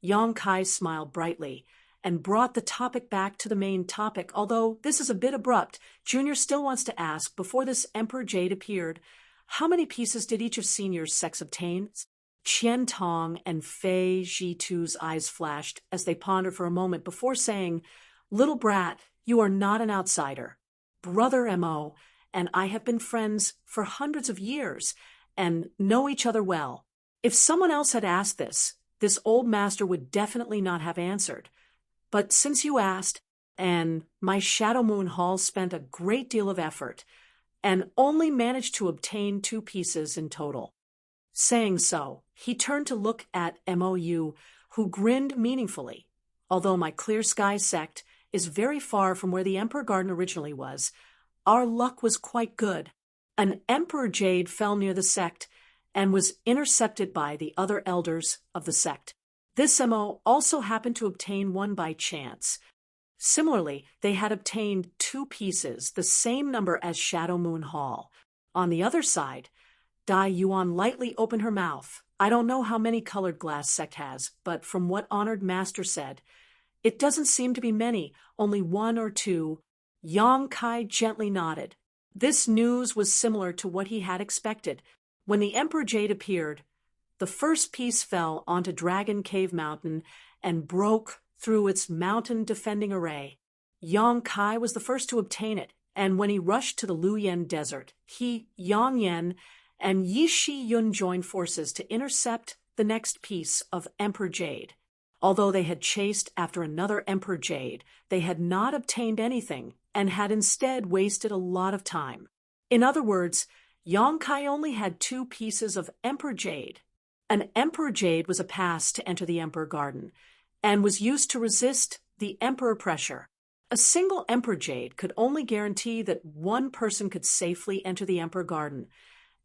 Yang Kai smiled brightly and brought the topic back to the main topic. Although this is a bit abrupt, Junior still wants to ask, before this Emperor Jade appeared, how many pieces did each of Senior's sects obtain? Qian Tong and Fei Zhitu's eyes flashed as they pondered for a moment before saying, "Little brat, you are not an outsider. Brother M.O. and I have been friends for hundreds of years and know each other well." If someone else had asked this old master would definitely not have answered. But since you asked, and my Shadow Moon Hall spent a great deal of effort and only managed to obtain 2 pieces in total. Saying so, he turned to look at MOU, who grinned meaningfully. Although my Clear Sky sect is very far from where the Emperor Garden originally was, our luck was quite good. An Emperor Jade fell near the sect and was intercepted by the other elders of the sect. This MO also happened to obtain one by chance. Similarly, they had obtained 2 pieces, the same number as Shadow Moon Hall. On the other side, Dai Yuan lightly opened her mouth. I don't know how many colored glass sect has, but from what honored master said, it doesn't seem to be many, only 1 or 2. Yang Kai gently nodded. This news was similar to what he had expected. When the Emperor Jade appeared, the first piece fell onto Dragon Cave Mountain and broke through its mountain-defending array. Yang Kai was the first to obtain it, and when he rushed to the Luyan Desert, he, Yang Yen, and Yi Shiyun joined forces to intercept the next piece of Emperor Jade. Although they had chased after another Emperor Jade, they had not obtained anything and had instead wasted a lot of time. In other words, Yang Kai only had 2 pieces of Emperor Jade. An Emperor Jade was a pass to enter the Emperor Garden and was used to resist the Emperor pressure. A single Emperor Jade could only guarantee that one person could safely enter the Emperor Garden,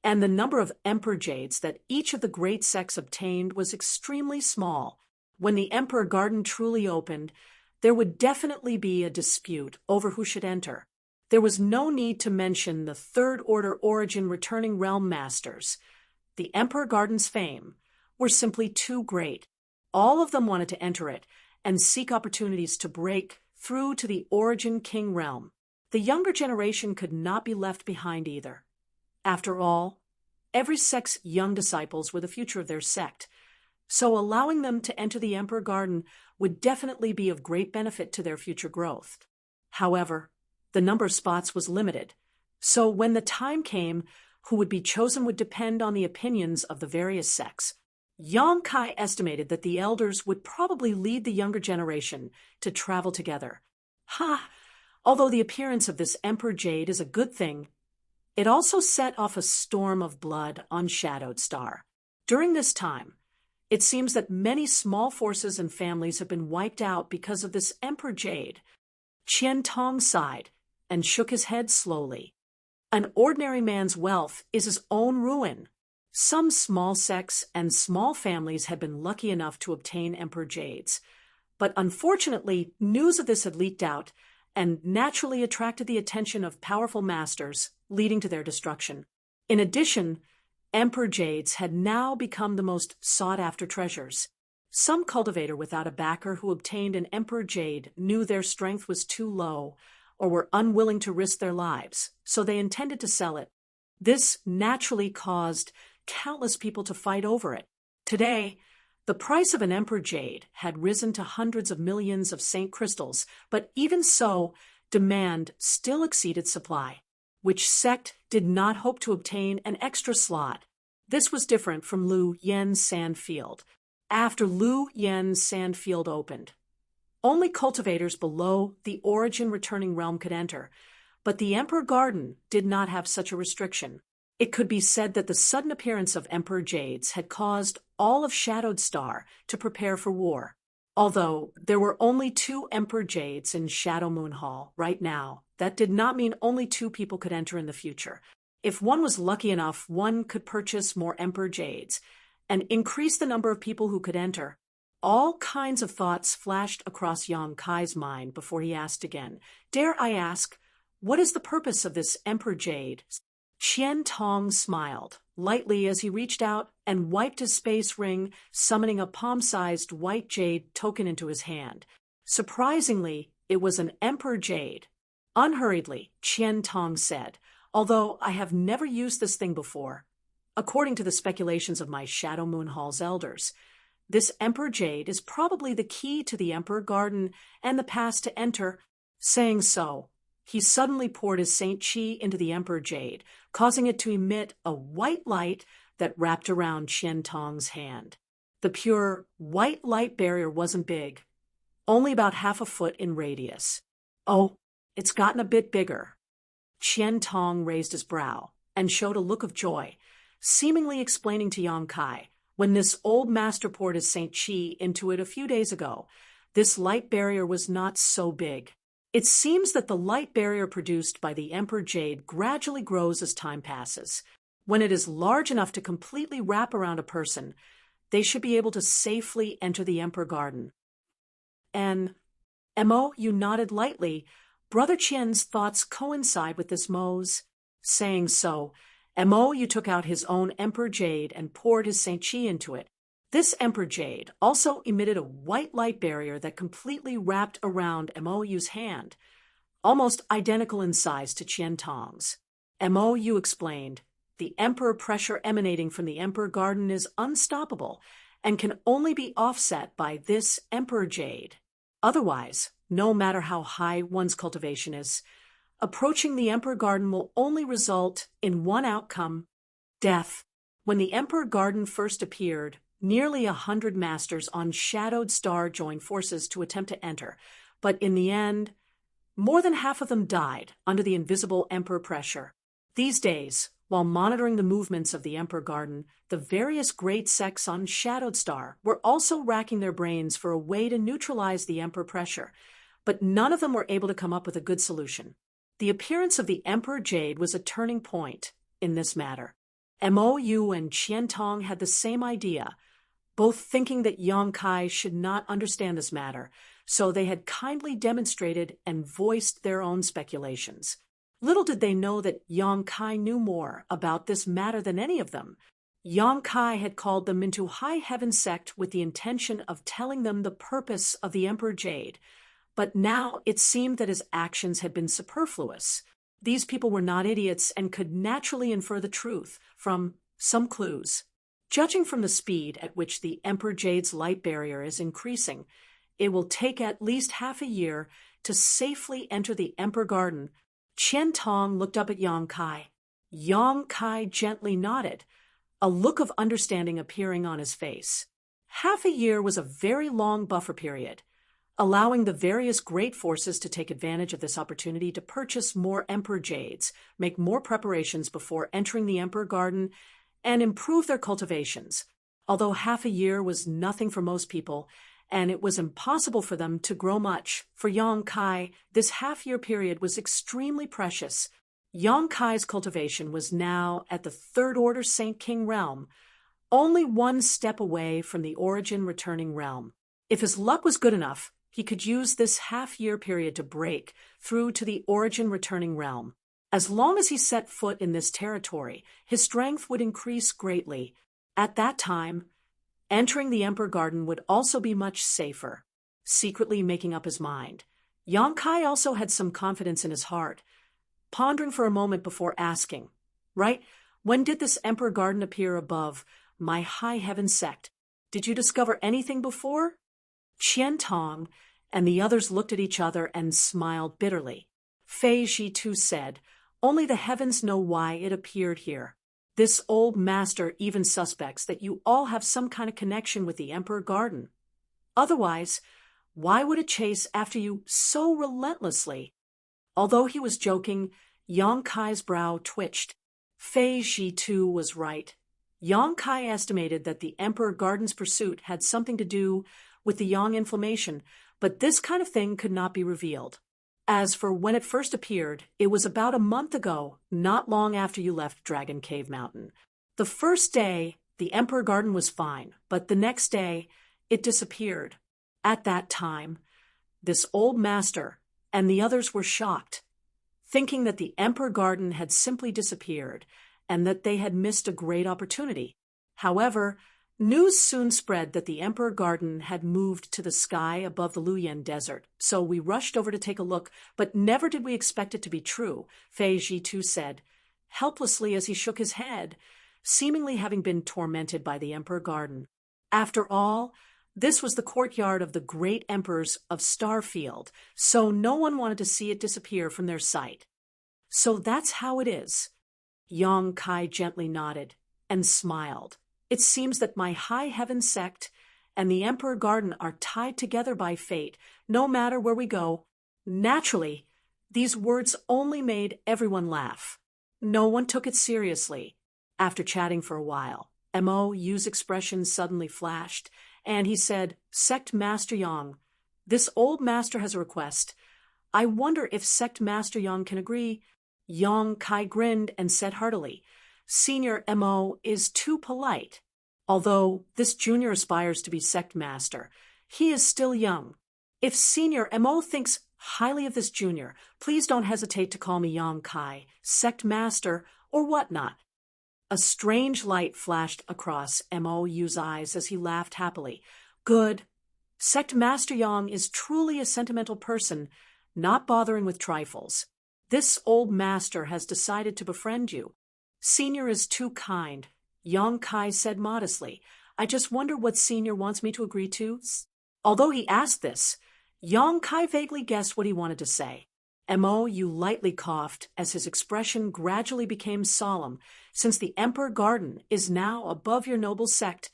and the number of Emperor Jades that each of the great sects obtained was extremely small. When the Emperor Garden truly opened, there would definitely be a dispute over who should enter. There was no need to mention the Third Order Origin returning realm masters. The Emperor Garden's fame were simply too great. All of them wanted to enter it and seek opportunities to break through to the Origin King realm. The younger generation could not be left behind either. After all, every sect's young disciples were the future of their sect, so allowing them to enter the Emperor Garden would definitely be of great benefit to their future growth. However, the number of spots was limited, so when the time came, who would be chosen would depend on the opinions of the various sects. Yang Kai estimated that the elders would probably lead the younger generation to travel together. Although the appearance of this Emperor Jade is a good thing, it also set off a storm of blood on Shadowed Star. During this time, it seems that many small forces and families have been wiped out because of this Emperor Jade. Qian Tong sighed and shook his head slowly. An ordinary man's wealth is his own ruin. Some small sects and small families had been lucky enough to obtain Emperor Jades, but unfortunately news of this had leaked out and naturally attracted the attention of powerful masters, leading to their destruction. In addition, Emperor Jades had now become the most sought-after treasures. Some cultivator without a backer who obtained an Emperor Jade knew their strength was too low or were unwilling to risk their lives, so they intended to sell it. This naturally caused countless people to fight over it. Today, the price of an Emperor Jade had risen to hundreds of millions of Saint crystals, but even so, demand still exceeded supply. which sect did not hope to obtain an extra slot. This was different from Lu Yen's sandfield. After Lu Yen's sandfield opened, only cultivators below the origin returning realm could enter, but the Emperor Garden did not have such a restriction. It could be said that the sudden appearance of Emperor Jades had caused all of Shadowed Star to prepare for war. Although there were only 2 Emperor Jades in Shadow Moon Hall right now, that did not mean only 2 people could enter in the future. If one was lucky enough, one could purchase more Emperor Jades and increase the number of people who could enter. All kinds of thoughts flashed across Yang Kai's mind before he asked again, "Dare I ask, what is the purpose of this Emperor Jade?" Qian Tong smiled lightly as he reached out and wiped his space ring, summoning a palm-sized white jade token into his hand. Surprisingly, it was an Emperor Jade. Unhurriedly, Qian Tong said, "Although I have never used this thing before, according to the speculations of my Shadow Moon Hall's elders, this Emperor Jade is probably the key to the Emperor Garden and the pass to enter." Saying so, he suddenly poured his Saint Qi into the Emperor Jade, causing it to emit a white light that wrapped around Qian Tong's hand. The pure white light barrier wasn't big, only about half a foot in radius. "Oh, it's gotten a bit bigger." Qian Tong raised his brow and showed a look of joy, seemingly explaining to Yang Kai, "When this old master poured his Saint Qi into it a few days ago, this light barrier was not so big. It seems that the light barrier produced by the Emperor Jade gradually grows as time passes. When it is large enough to completely wrap around a person, they should be able to safely enter the Emperor Garden." And, Mo, you nodded lightly. Brother Qian's thoughts coincide with this Mo's. Saying so, Mo you took out his own Emperor Jade and poured his Saint Qi into it. This Emperor Jade also emitted a white light barrier that completely wrapped around Mo's hand, almost identical in size to Qian Tong's. Mo explained, "The Emperor pressure emanating from the Emperor Garden is unstoppable and can only be offset by this Emperor Jade. Otherwise, no matter how high one's cultivation is, approaching the Emperor Garden will only result in one outcome: death." When the Emperor Garden first appeared, nearly 100 masters on Shadowed Star joined forces to attempt to enter, but in the end, more than half of them died under the invisible Emperor pressure. These days, while monitoring the movements of the Emperor Garden, the various great sects on Shadowed Star were also racking their brains for a way to neutralize the Emperor pressure, but none of them were able to come up with a good solution. The appearance of the Emperor Jade was a turning point in this matter. Mo and Qian Tong had the same idea, both thinking that Yang Kai should not understand this matter, so they had kindly demonstrated and voiced their own speculations. Little did they know that Yang Kai knew more about this matter than any of them. Yang Kai had called them into High Heaven sect with the intention of telling them the purpose of the Emperor Jade, but now it seemed that his actions had been superfluous. These people were not idiots and could naturally infer the truth from some clues. Judging from the speed at which the Emperor Jade's light barrier is increasing, it will take at least half a year to safely enter the Emperor Garden. Qian Tong looked up at Yang Kai. Yang Kai gently nodded, a look of understanding appearing on his face. Half a year was a very long buffer period, allowing the various great forces to take advantage of this opportunity to purchase more Emperor Jades, make more preparations before entering the Emperor Garden, and improve their cultivations. Although half a year was nothing for most people, and it was impossible for them to grow much, for Yang Kai, this half-year period was extremely precious. Yang Kai's cultivation was now at the third-order Saint King realm, only one step away from the origin returning realm. If his luck was good enough, he could use this half-year period to break through to the origin returning realm. As long as he set foot in this territory, his strength would increase greatly. At that time, entering the Emperor Garden would also be much safer. Secretly making up his mind, Yang Kai also had some confidence in his heart, pondering for a moment before asking, "Right, when did this Emperor Garden appear above my High Heaven sect? Did you discover anything before?" Qian Tong and the others looked at each other and smiled bitterly. Fei Zhi too said, Only the heavens know why it appeared here. This old master even suspects that you all have some kind of connection with the Emperor Garden. Otherwise, why would it chase after you so relentlessly? Although he was joking, Yang Kai's brow twitched. Fei Ji too was right. Yang Kai estimated that the Emperor Garden's pursuit had something to do with the Yang inflammation, but this kind of thing could not be revealed. As for when it first appeared, it was about a month ago, not long after you left Dragon Cave Mountain. The first day, the Emperor Garden was fine, but the next day, it disappeared. At that time, this old master and the others were shocked, thinking that the Emperor Garden had simply disappeared and that they had missed a great opportunity. However, news soon spread that the Emperor Garden had moved to the sky above the Luoyan Desert, so we rushed over to take a look, but never did we expect it to be true, Fei Ji too said, helplessly as he shook his head, seemingly having been tormented by the Emperor Garden. After all, this was the courtyard of the great emperors of Starfield, so no one wanted to see it disappear from their sight. So that's how it is. Yang Kai gently nodded and smiled. It seems that my High Heaven sect and the Emperor Garden are tied together by fate, no matter where we go. Naturally, these words only made everyone laugh. No one took it seriously. After chatting for a while, Mo.U's expression suddenly flashed, and he said, Sect Master Yang, this old master has a request. I wonder if Sect Master Yang can agree. Yang Kai grinned and said heartily, Senior Mo is too polite. Although this junior aspires to be sect master, he is still young. If Senior Mo thinks highly of this junior, please don't hesitate to call me Yang Kai, sect master, or whatnot. A strange light flashed across Mo.U's eyes as he laughed happily. Good. Sect Master Yang is truly a sentimental person, not bothering with trifles. This old master has decided to befriend you. Senior is too kind, Yang Kai said modestly. I just wonder what Senior wants me to agree to. Although he asked this, Yang Kai vaguely guessed what he wanted to say. Mo.U lightly coughed as his expression gradually became solemn. Since the Emperor Garden is now above your noble sect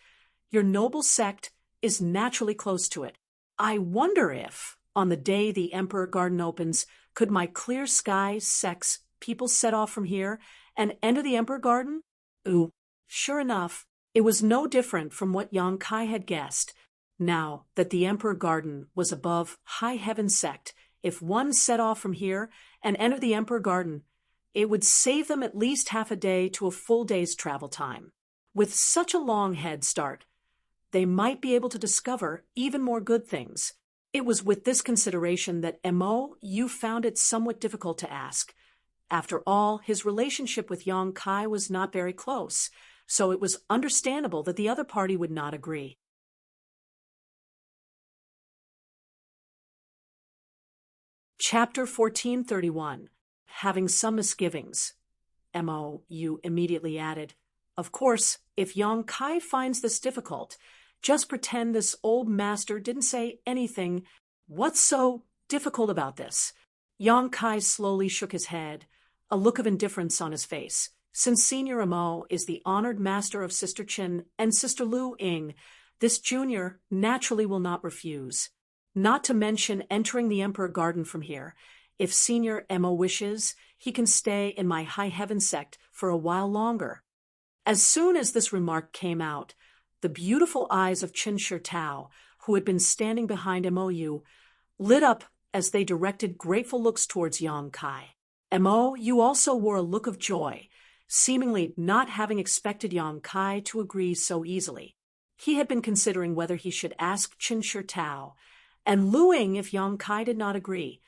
is naturally close to it. I wonder if, on the day the Emperor Garden opens, could my clear skies sects people set off from here and enter the Emperor Garden? Ooh, sure enough, it was no different from what Yang Kai had guessed. Now that the Emperor Garden was above High Heaven sect, if one set off from here and entered the Emperor Garden, it would save them at least half a day to a full day's travel time. With such a long head start, they might be able to discover even more good things. It was with this consideration that Mo.U found it somewhat difficult to ask. After all, his relationship with Yang Kai was not very close, so it was understandable that the other party would not agree. Chapter 1431. Having some misgivings. Mo.U immediately added, Of course, if Yang Kai finds this difficult, just pretend this old master didn't say anything. What's so difficult about this? Yang Kai slowly shook his head, a look of indifference on his face. Since Senior Mo is the honored master of Sister Qin and Sister Lu Ying, this junior naturally will not refuse. Not to mention entering the Emperor Garden from here. If Senior Mo wishes, he can stay in my High Heaven sect for a while longer. As soon as this remark came out, the beautiful eyes of Qin Shi Tao, who had been standing behind Mo.U, lit up as they directed grateful looks towards Yang Kai. Mo.U also wore a look of joy, seemingly not having expected Yang Kai to agree so easily. He had been considering whether he should ask Qin Shi Tao and Lu Ying if Yang Kai did not agree,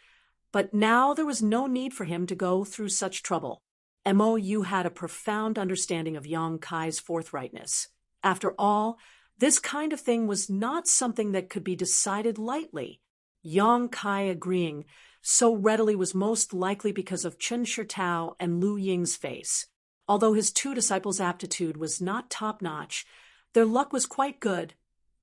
but now there was no need for him to go through such trouble. Mo.U had a profound understanding of Yang Kai's forthrightness. After all, this kind of thing was not something that could be decided lightly. Yang Kai agreeing so readily was most likely because of Qin Shi Tao and Lu Ying's face. Although his two disciples' aptitude was not top-notch, their luck was quite good,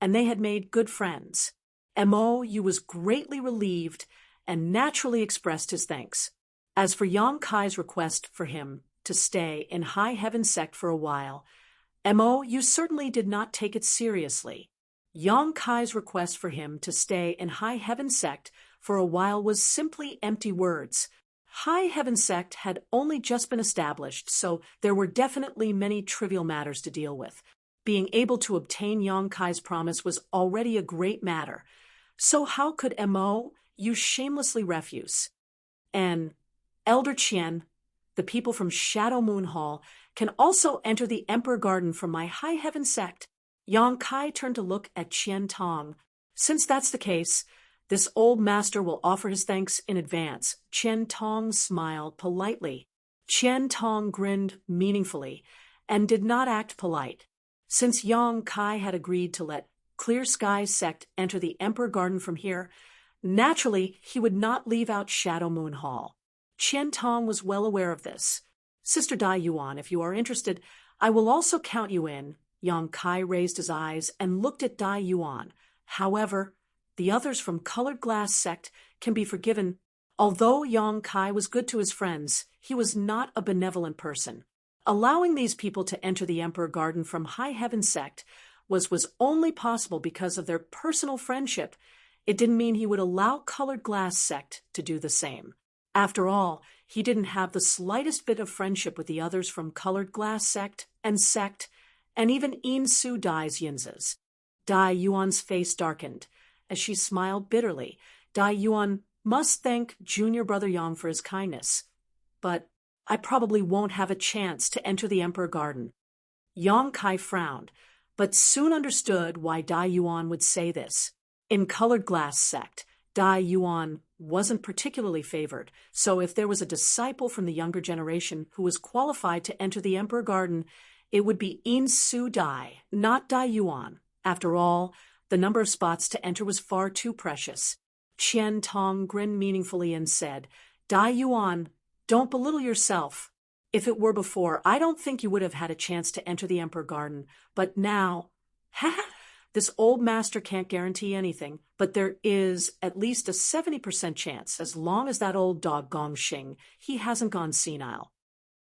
and they had made good friends. Mo.U was greatly relieved and naturally expressed his thanks. As for Yang Kai's request for him to stay in High Heaven Sect for a while, Mo, you certainly did not take it seriously. Yang Kai's request for him to stay in High Heaven Sect for a while was simply empty words. High Heaven Sect had only just been established, so there were definitely many trivial matters to deal with. Being able to obtain Yang Kai's promise was already a great matter. So how could Mo, you shamelessly refuse? And Elder Qian, the people from Shadow Moon Hall, can also enter the Emperor Garden from my High Heaven Sect. Yang Kai turned to look at Qian Tong. Since that's the case, this old master will offer his thanks in advance. Qian Tong smiled politely. Qian Tong grinned meaningfully and did not act polite. Since Yang Kai had agreed to let Clear Sky's sect enter the Emperor Garden from here, naturally he would not leave out Shadow Moon Hall. Qian Tong was well aware of this. Sister Dai Yuan, if you are interested, I will also count you in. Yang Kai raised his eyes and looked at Dai Yuan. However, the others from Colored Glass Sect can be forgiven. Although Yang Kai was good to his friends, he was not a benevolent person. Allowing these people to enter the Emperor Garden from High Heaven Sect was only possible because of their personal friendship. It didn't mean he would allow Colored Glass Sect to do the same. After all, he didn't have the slightest bit of friendship with the others from Colored Glass Sect, and even In Su Dai's Yinzas. Dai Yuan's face darkened. As she smiled bitterly, Dai Yuan must thank junior brother Yang for his kindness. But I probably won't have a chance to enter the Emperor Garden. Yang Kai frowned, but soon understood why Dai Yuan would say this. In Colored Glass Sect, Dai Yuan wasn't particularly favored, so if there was a disciple from the younger generation who was qualified to enter the Emperor Garden, it would be In Su Dai, not Dai Yuan. After all, the number of spots to enter was far too precious. Qian Tong grinned meaningfully and said, Dai Yuan, don't belittle yourself. If it were before, I don't think you would have had a chance to enter the Emperor Garden, but now, this old master can't guarantee anything, but there is at least a 70% chance, as long as that old dog Gong Xing, he hasn't gone senile.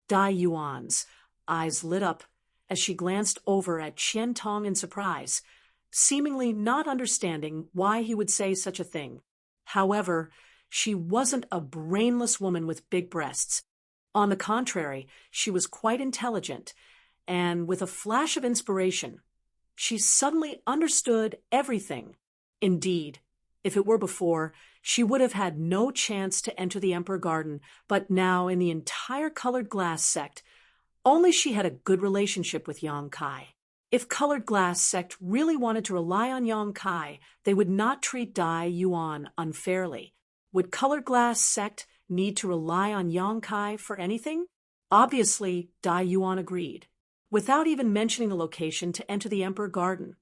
Dai Yuan's eyes lit up as she glanced over at Qian Tong in surprise, seemingly not understanding why he would say such a thing. However, she wasn't a brainless woman with big breasts. On the contrary, she was quite intelligent, and with a flash of inspiration, she suddenly understood everything. Indeed, if it were before, she would have had no chance to enter the Emperor Garden, but now in the entire Colored Glass Sect, only she had a good relationship with Yang Kai. If Colored Glass Sect really wanted to rely on Yang Kai, they would not treat Dai Yuan unfairly. Would Colored Glass Sect need to rely on Yang Kai for anything? Obviously, Dai Yuan agreed, without even mentioning the location to enter the Emperor Garden.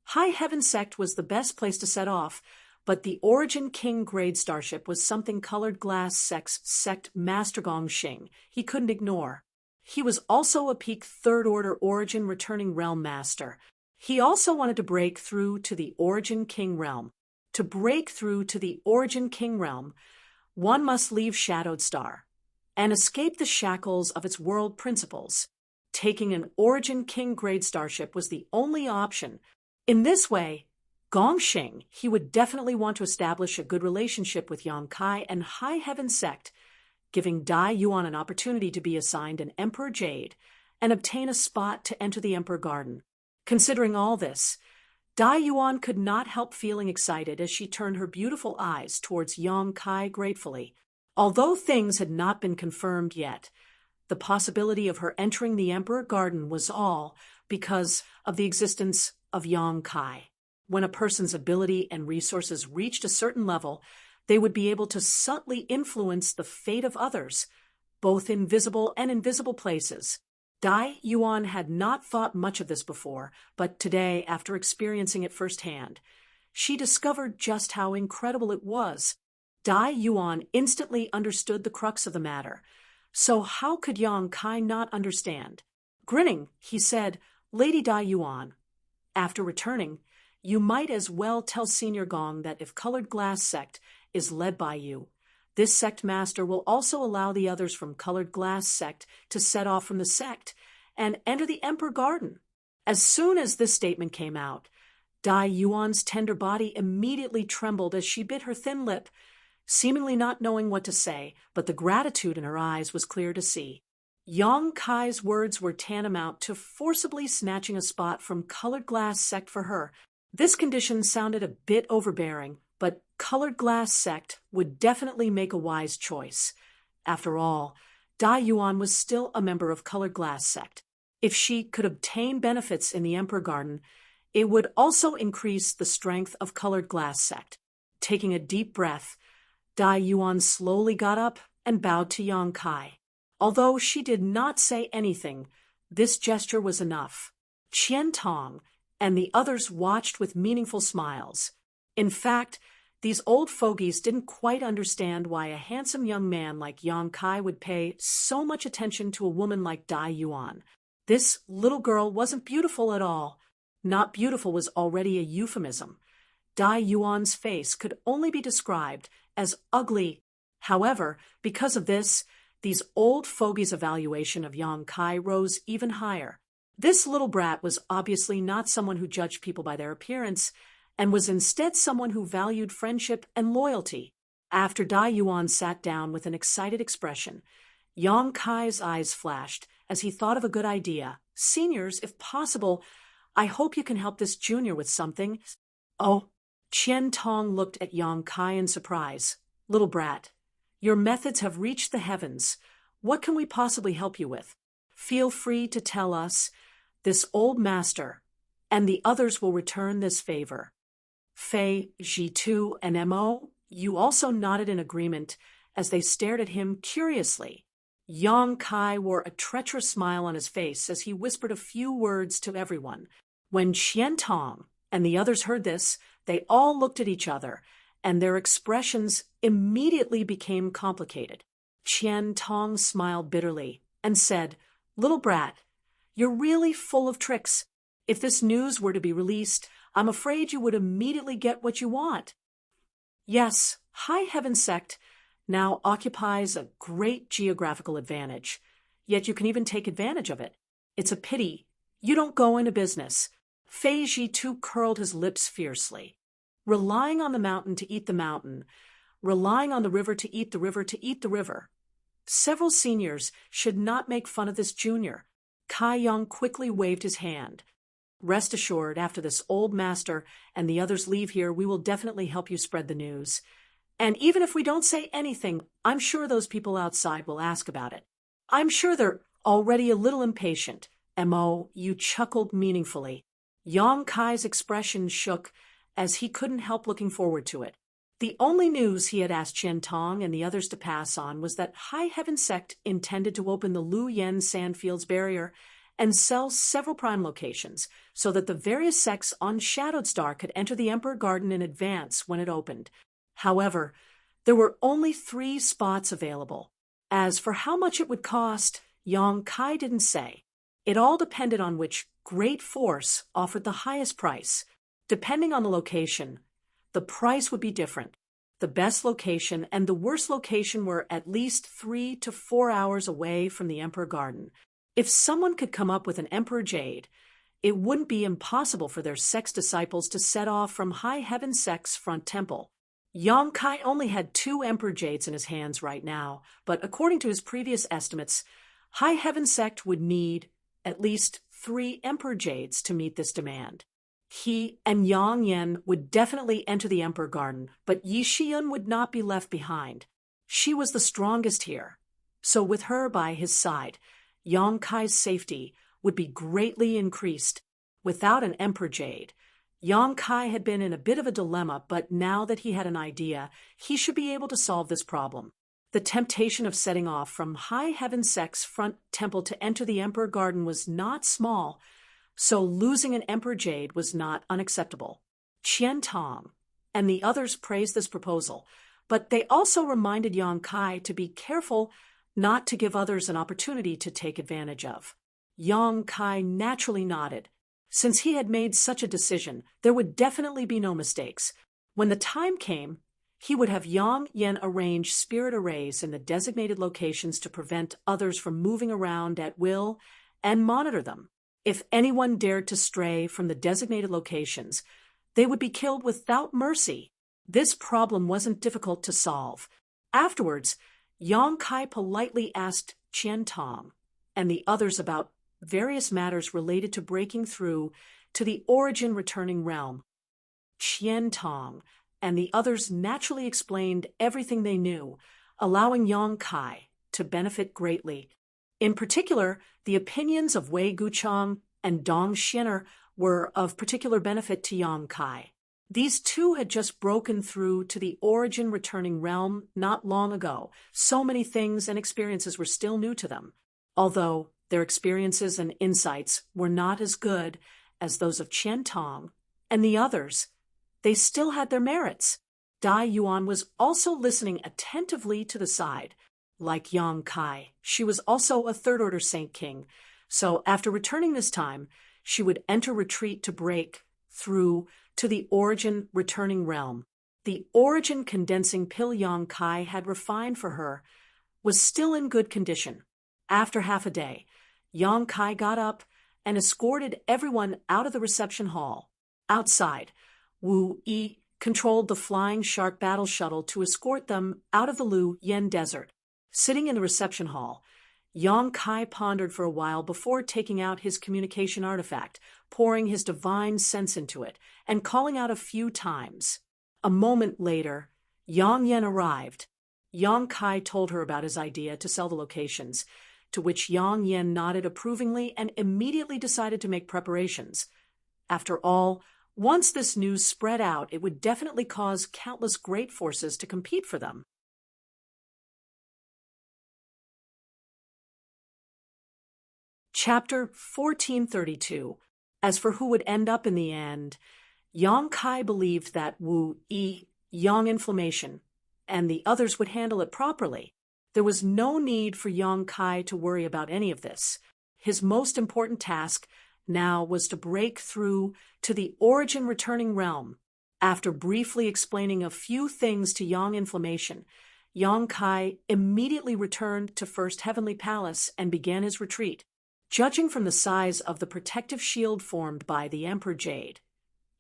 High Heaven Sect was the best place to set off, but the Origin King grade starship was something Colored Glass Sect's Sect Master Gong Xing he couldn't ignore. He was also a peak Third Order Origin Returning Realm Master. He also wanted to break through to the Origin King Realm. To break through to the Origin King Realm, one must leave Shadowed Star and escape the shackles of its world principles. Taking an Origin King grade starship was the only option. In this way, Gong Xing, he would definitely want to establish a good relationship with Yang Kai and High Heaven Sect, giving Dai Yuan an opportunity to be assigned an Emperor Jade and obtain a spot to enter the Emperor Garden. Considering all this, Dai Yuan could not help feeling excited as she turned her beautiful eyes towards Yang Kai gratefully. Although things had not been confirmed yet, the possibility of her entering the Emperor Garden was all because of the existence of Yang Kai. When a person's ability and resources reached a certain level, they would be able to subtly influence the fate of others, both in visible and invisible places. Dai Yuan had not thought much of this before, but today, after experiencing it firsthand, she discovered just how incredible it was. Dai Yuan instantly understood the crux of the matter. So how could Yang Kai not understand? Grinning, he said, Lady Dai Yuan, after returning, you might as well tell Senior Gong that if Colored Glass Sect is led by you, This sect master will also allow the others from Colored Glass sect to set off from the sect and enter the Emperor Garden. As soon as this statement came out, Dai Yuan's tender body immediately trembled as she bit her thin lip, seemingly not knowing what to say, but the gratitude in her eyes was clear to see. Yang Kai's words were tantamount to forcibly snatching a spot from Colored Glass sect for her. This condition sounded a bit overbearing, but Colored Glass sect would definitely make a wise choice. After all, Dai Yuan was still a member of Colored Glass sect. If she could obtain benefits in the Emperor Garden, it would also increase the strength of Colored Glass sect. Taking a deep breath, Dai Yuan slowly got up and bowed to Yang Kai. Although she did not say anything, this gesture was enough. Qian Tong and the others watched with meaningful smiles. In fact, these old fogies didn't quite understand why a handsome young man like Yang Kai would pay so much attention to a woman like Dai Yuan. This little girl wasn't beautiful at all. Not beautiful was already a euphemism. Dai Yuan's face could only be described as ugly. However, because of this, these old fogies' evaluation of Yang Kai rose even higher. This little brat was obviously not someone who judged people by their appearance, and was instead someone who valued friendship and loyalty. After Dai Yuan sat down with an excited expression, Yang Kai's eyes flashed as he thought of a good idea. "Seniors, if possible, I hope you can help this junior with something." "Oh." Qian Tong looked at Yang Kai in surprise. "Little brat, your methods have reached the heavens. What can we possibly help you with? Feel free to tell us. This old master and the others will return this favor." Fei, Jitu, and Mo, you also nodded in agreement as they stared at him curiously. Yang Kai wore a treacherous smile on his face as he whispered a few words to everyone. When Qian Tong and the others heard this, they all looked at each other, and their expressions immediately became complicated. Qian Tong smiled bitterly and said, "Little brat, you're really full of tricks. If this news were to be released, I'm afraid you would immediately get what you want. Yes, High Heaven sect now occupies a great geographical advantage, yet you can even take advantage of it. It's a pity you don't go into business." Fei Jitu curled his lips fiercely. Relying on the mountain to eat the mountain, relying on the river to eat the river to eat the river. Several seniors should not make fun of this junior. Kai Yang quickly waved his hand. "Rest assured, after this old master and the others leave here, we will definitely help you spread the news. And even if we don't say anything, I'm sure those people outside will ask about it. I'm sure they're already a little impatient." Mo, you chuckled meaningfully. Yang Kai's expression shook as he couldn't help looking forward to it. The only news he had asked Qian Tong and the others to pass on was that High Heaven sect intended to open the Lu Yen Sandfields barrier and sell several prime locations so that the various sects on Shadowed Star could enter the Emperor Garden in advance when it opened. However, there were only 3 spots available. As for how much it would cost, Yang Kai didn't say. It all depended on which great force offered the highest price. Depending on the location, the price would be different. The best location and the worst location were at least 3 to 4 hours away from the Emperor Garden. If someone could come up with an Emperor Jade, it wouldn't be impossible for their sex disciples to set off from High Heaven sect's front temple. Yang Kai only had 2 Emperor Jades in his hands right now, but according to his previous estimates, High Heaven sect would need at least 3 Emperor Jades to meet this demand. He and Yang Yen would definitely enter the Emperor Garden, but Yi Shiyun would not be left behind. She was the strongest here. So with her by his side, Yang Kai's safety would be greatly increased. Without an Emperor Jade, Yang Kai had been in a bit of a dilemma, but now that he had an idea, he should be able to solve this problem. The temptation of setting off from High Heaven sect's front temple to enter the Emperor Garden was not small, so losing an Emperor Jade was not unacceptable. Qian Tong and the others praised this proposal, but they also reminded Yang Kai to be careful not to give others an opportunity to take advantage of. Yang Kai naturally nodded. Since he had made such a decision, there would definitely be no mistakes. When the time came, He would have Yang Yen arrange spirit arrays in the designated locations to prevent others from moving around at will and monitor them. If anyone dared to stray from the designated locations, they would be killed without mercy. This problem wasn't difficult to solve. Afterwards, Yang Kai politely asked Qian Tong and the others about various matters related to breaking through to the origin returning realm. Qian Tong and the others naturally explained everything they knew, allowing Yang Kai to benefit greatly. In particular, the opinions of Wei Guchang and Dong Xiner were of particular benefit to Yang Kai. These two had just broken through to the origin returning realm not long ago. So many things and experiences were still new to them. Although their experiences and insights were not as good as those of Qian Tong and the others, they still had their merits. Dai Yuan was also listening attentively to the side. Like Yang Kai, she was also a third-order Saint King, so after returning this time, she would enter retreat to break through to the origin returning realm. The origin condensing pill Yang Kai had refined for her was still in good condition. After half a day, Yang Kai got up and escorted everyone out of the reception hall. Outside, Wu Yi controlled the flying shark battle shuttle to escort them out of the Lu Yen desert. Sitting in the reception hall, Yang Kai pondered for a while before taking out his communication artifact, pouring his divine sense into it, and calling out a few times. A moment later, Yang Yen arrived. Yang Kai told her about his idea to sell the locations, to which Yang Yen nodded approvingly and immediately decided to make preparations. After all, once this news spread out, it would definitely cause countless great forces to compete for them. Chapter 1432. As for who would end up in the end, Yang Kai believed that Wu Yi, Yang Inflammation, and the others would handle it properly. There was no need for Yang Kai to worry about any of this. His most important task now was to break through to the origin returning realm. After briefly explaining a few things to Yang Inflammation, Yang Kai immediately returned to First Heavenly Palace and began his retreat. Judging from the size of the protective shield formed by the Emperor Jade,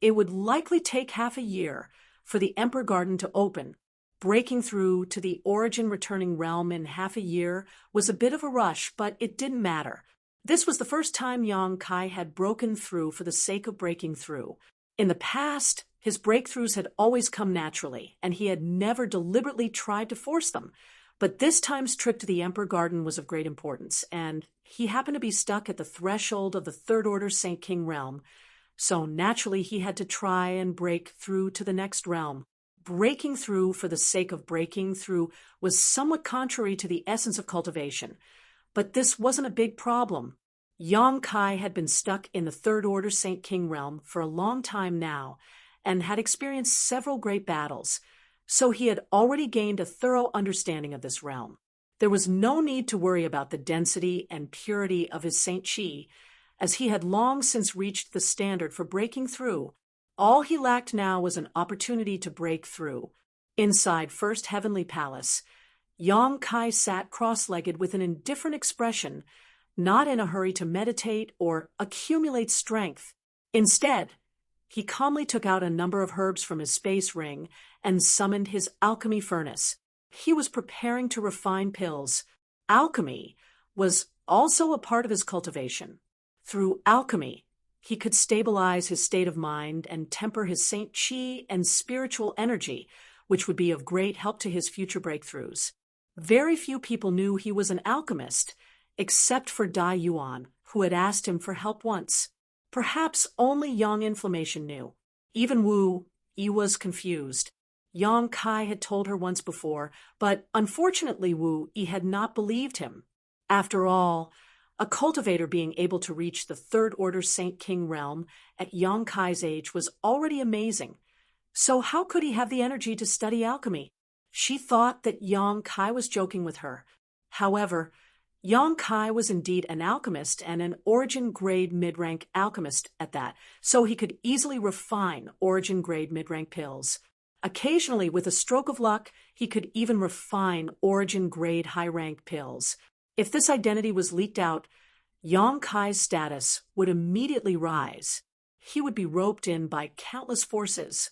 it would likely take half a year for the Emperor Garden to open. Breaking through to the origin returning realm in half a year was a bit of a rush, but it didn't matter. This was the first time Yang Kai had broken through for the sake of breaking through. In the past, his breakthroughs had always come naturally, and he had never deliberately tried to force them. But this time's trip to the Emperor Garden was of great importance, and he happened to be stuck at the threshold of the third-order Saint King realm, so naturally he had to try and break through to the next realm. Breaking through for the sake of breaking through was somewhat contrary to the essence of cultivation, but this wasn't a big problem. Yang Kai had been stuck in the third-order Saint King realm for a long time now, and had experienced several great battles, so he had already gained a thorough understanding of this realm. There was no need to worry about the density and purity of his Saint Chi, as he had long since reached the standard for breaking through. All he lacked now was an opportunity to break through. Inside First Heavenly Palace, Yang Kai sat cross-legged with an indifferent expression, not in a hurry to meditate or accumulate strength. Instead, he calmly took out a number of herbs from his space ring and summoned his alchemy furnace. He was preparing to refine pills. Alchemy was also a part of his cultivation. Through alchemy, he could stabilize his state of mind and temper his Saint Chi and spiritual energy, which would be of great help to his future breakthroughs. Very few people knew he was an alchemist, except for Dai Yuan, who had asked him for help once. Perhaps only Yang Inflammation knew. Even Wu Yi was confused. Yang Kai had told her once before, but unfortunately Wu Yi had not believed him. After all, a cultivator being able to reach the third-order Saint King realm at Yang Kai's age was already amazing. So how could he have the energy to study alchemy? She thought that Yang Kai was joking with her. However, Yang Kai was indeed an alchemist and an origin-grade mid-rank alchemist at that, so he could easily refine origin-grade mid-rank pills. Occasionally, with a stroke of luck, he could even refine origin-grade high-rank pills. If this identity was leaked out, Yang Kai's status would immediately rise. He would be roped in by countless forces.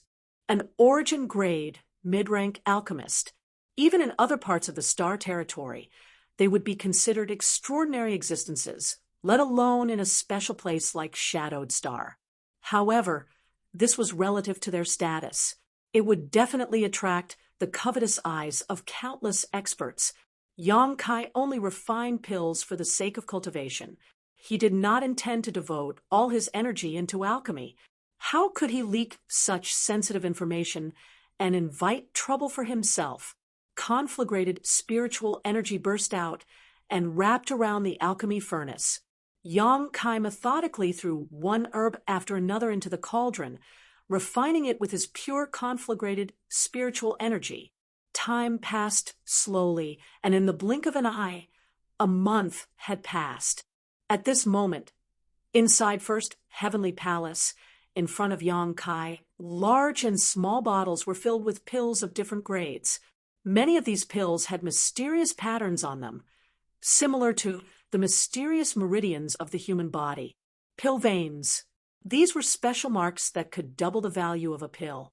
An origin-grade, mid-rank alchemist. Even in other parts of the Star Territory, they would be considered extraordinary existences, let alone in a special place like Shadowed Star. However, this was relative to their status. It would definitely attract the covetous eyes of countless experts. Yang Kai only refined pills for the sake of cultivation. He did not intend to devote all his energy into alchemy. How could he leak such sensitive information and invite trouble for himself? Conflagrated spiritual energy burst out and wrapped around the alchemy furnace. Yang Kai methodically threw one herb after another into the cauldron, refining it with his pure conflagrated spiritual energy. Time passed slowly, and in the blink of an eye, a month had passed. At this moment, inside First Heavenly Palace, in front of Yang Kai, large and small bottles were filled with pills of different grades. Many of these pills had mysterious patterns on them, similar to the mysterious meridians of the human body. Pill veins. These were special marks that could double the value of a pill.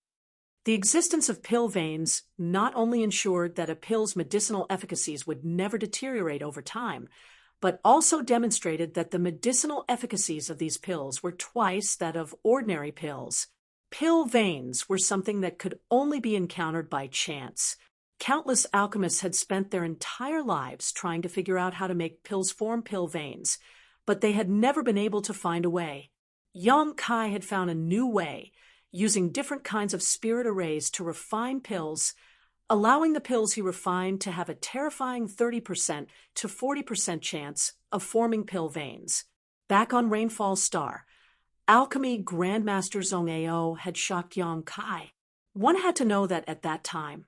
The existence of pill veins not only ensured that a pill's medicinal efficacies would never deteriorate over time, but also demonstrated that the medicinal efficacies of these pills were twice that of ordinary pills. Pill veins were something that could only be encountered by chance. Countless alchemists had spent their entire lives trying to figure out how to make pills form pill veins, but they had never been able to find a way. Yang Kai had found a new way, using different kinds of spirit arrays to refine pills, allowing the pills he refined to have a terrifying 30% to 40% chance of forming pill veins. Back on Rainfall Star, Alchemy Grandmaster Zhong Ao had shocked Yang Kai. One had to know that at that time,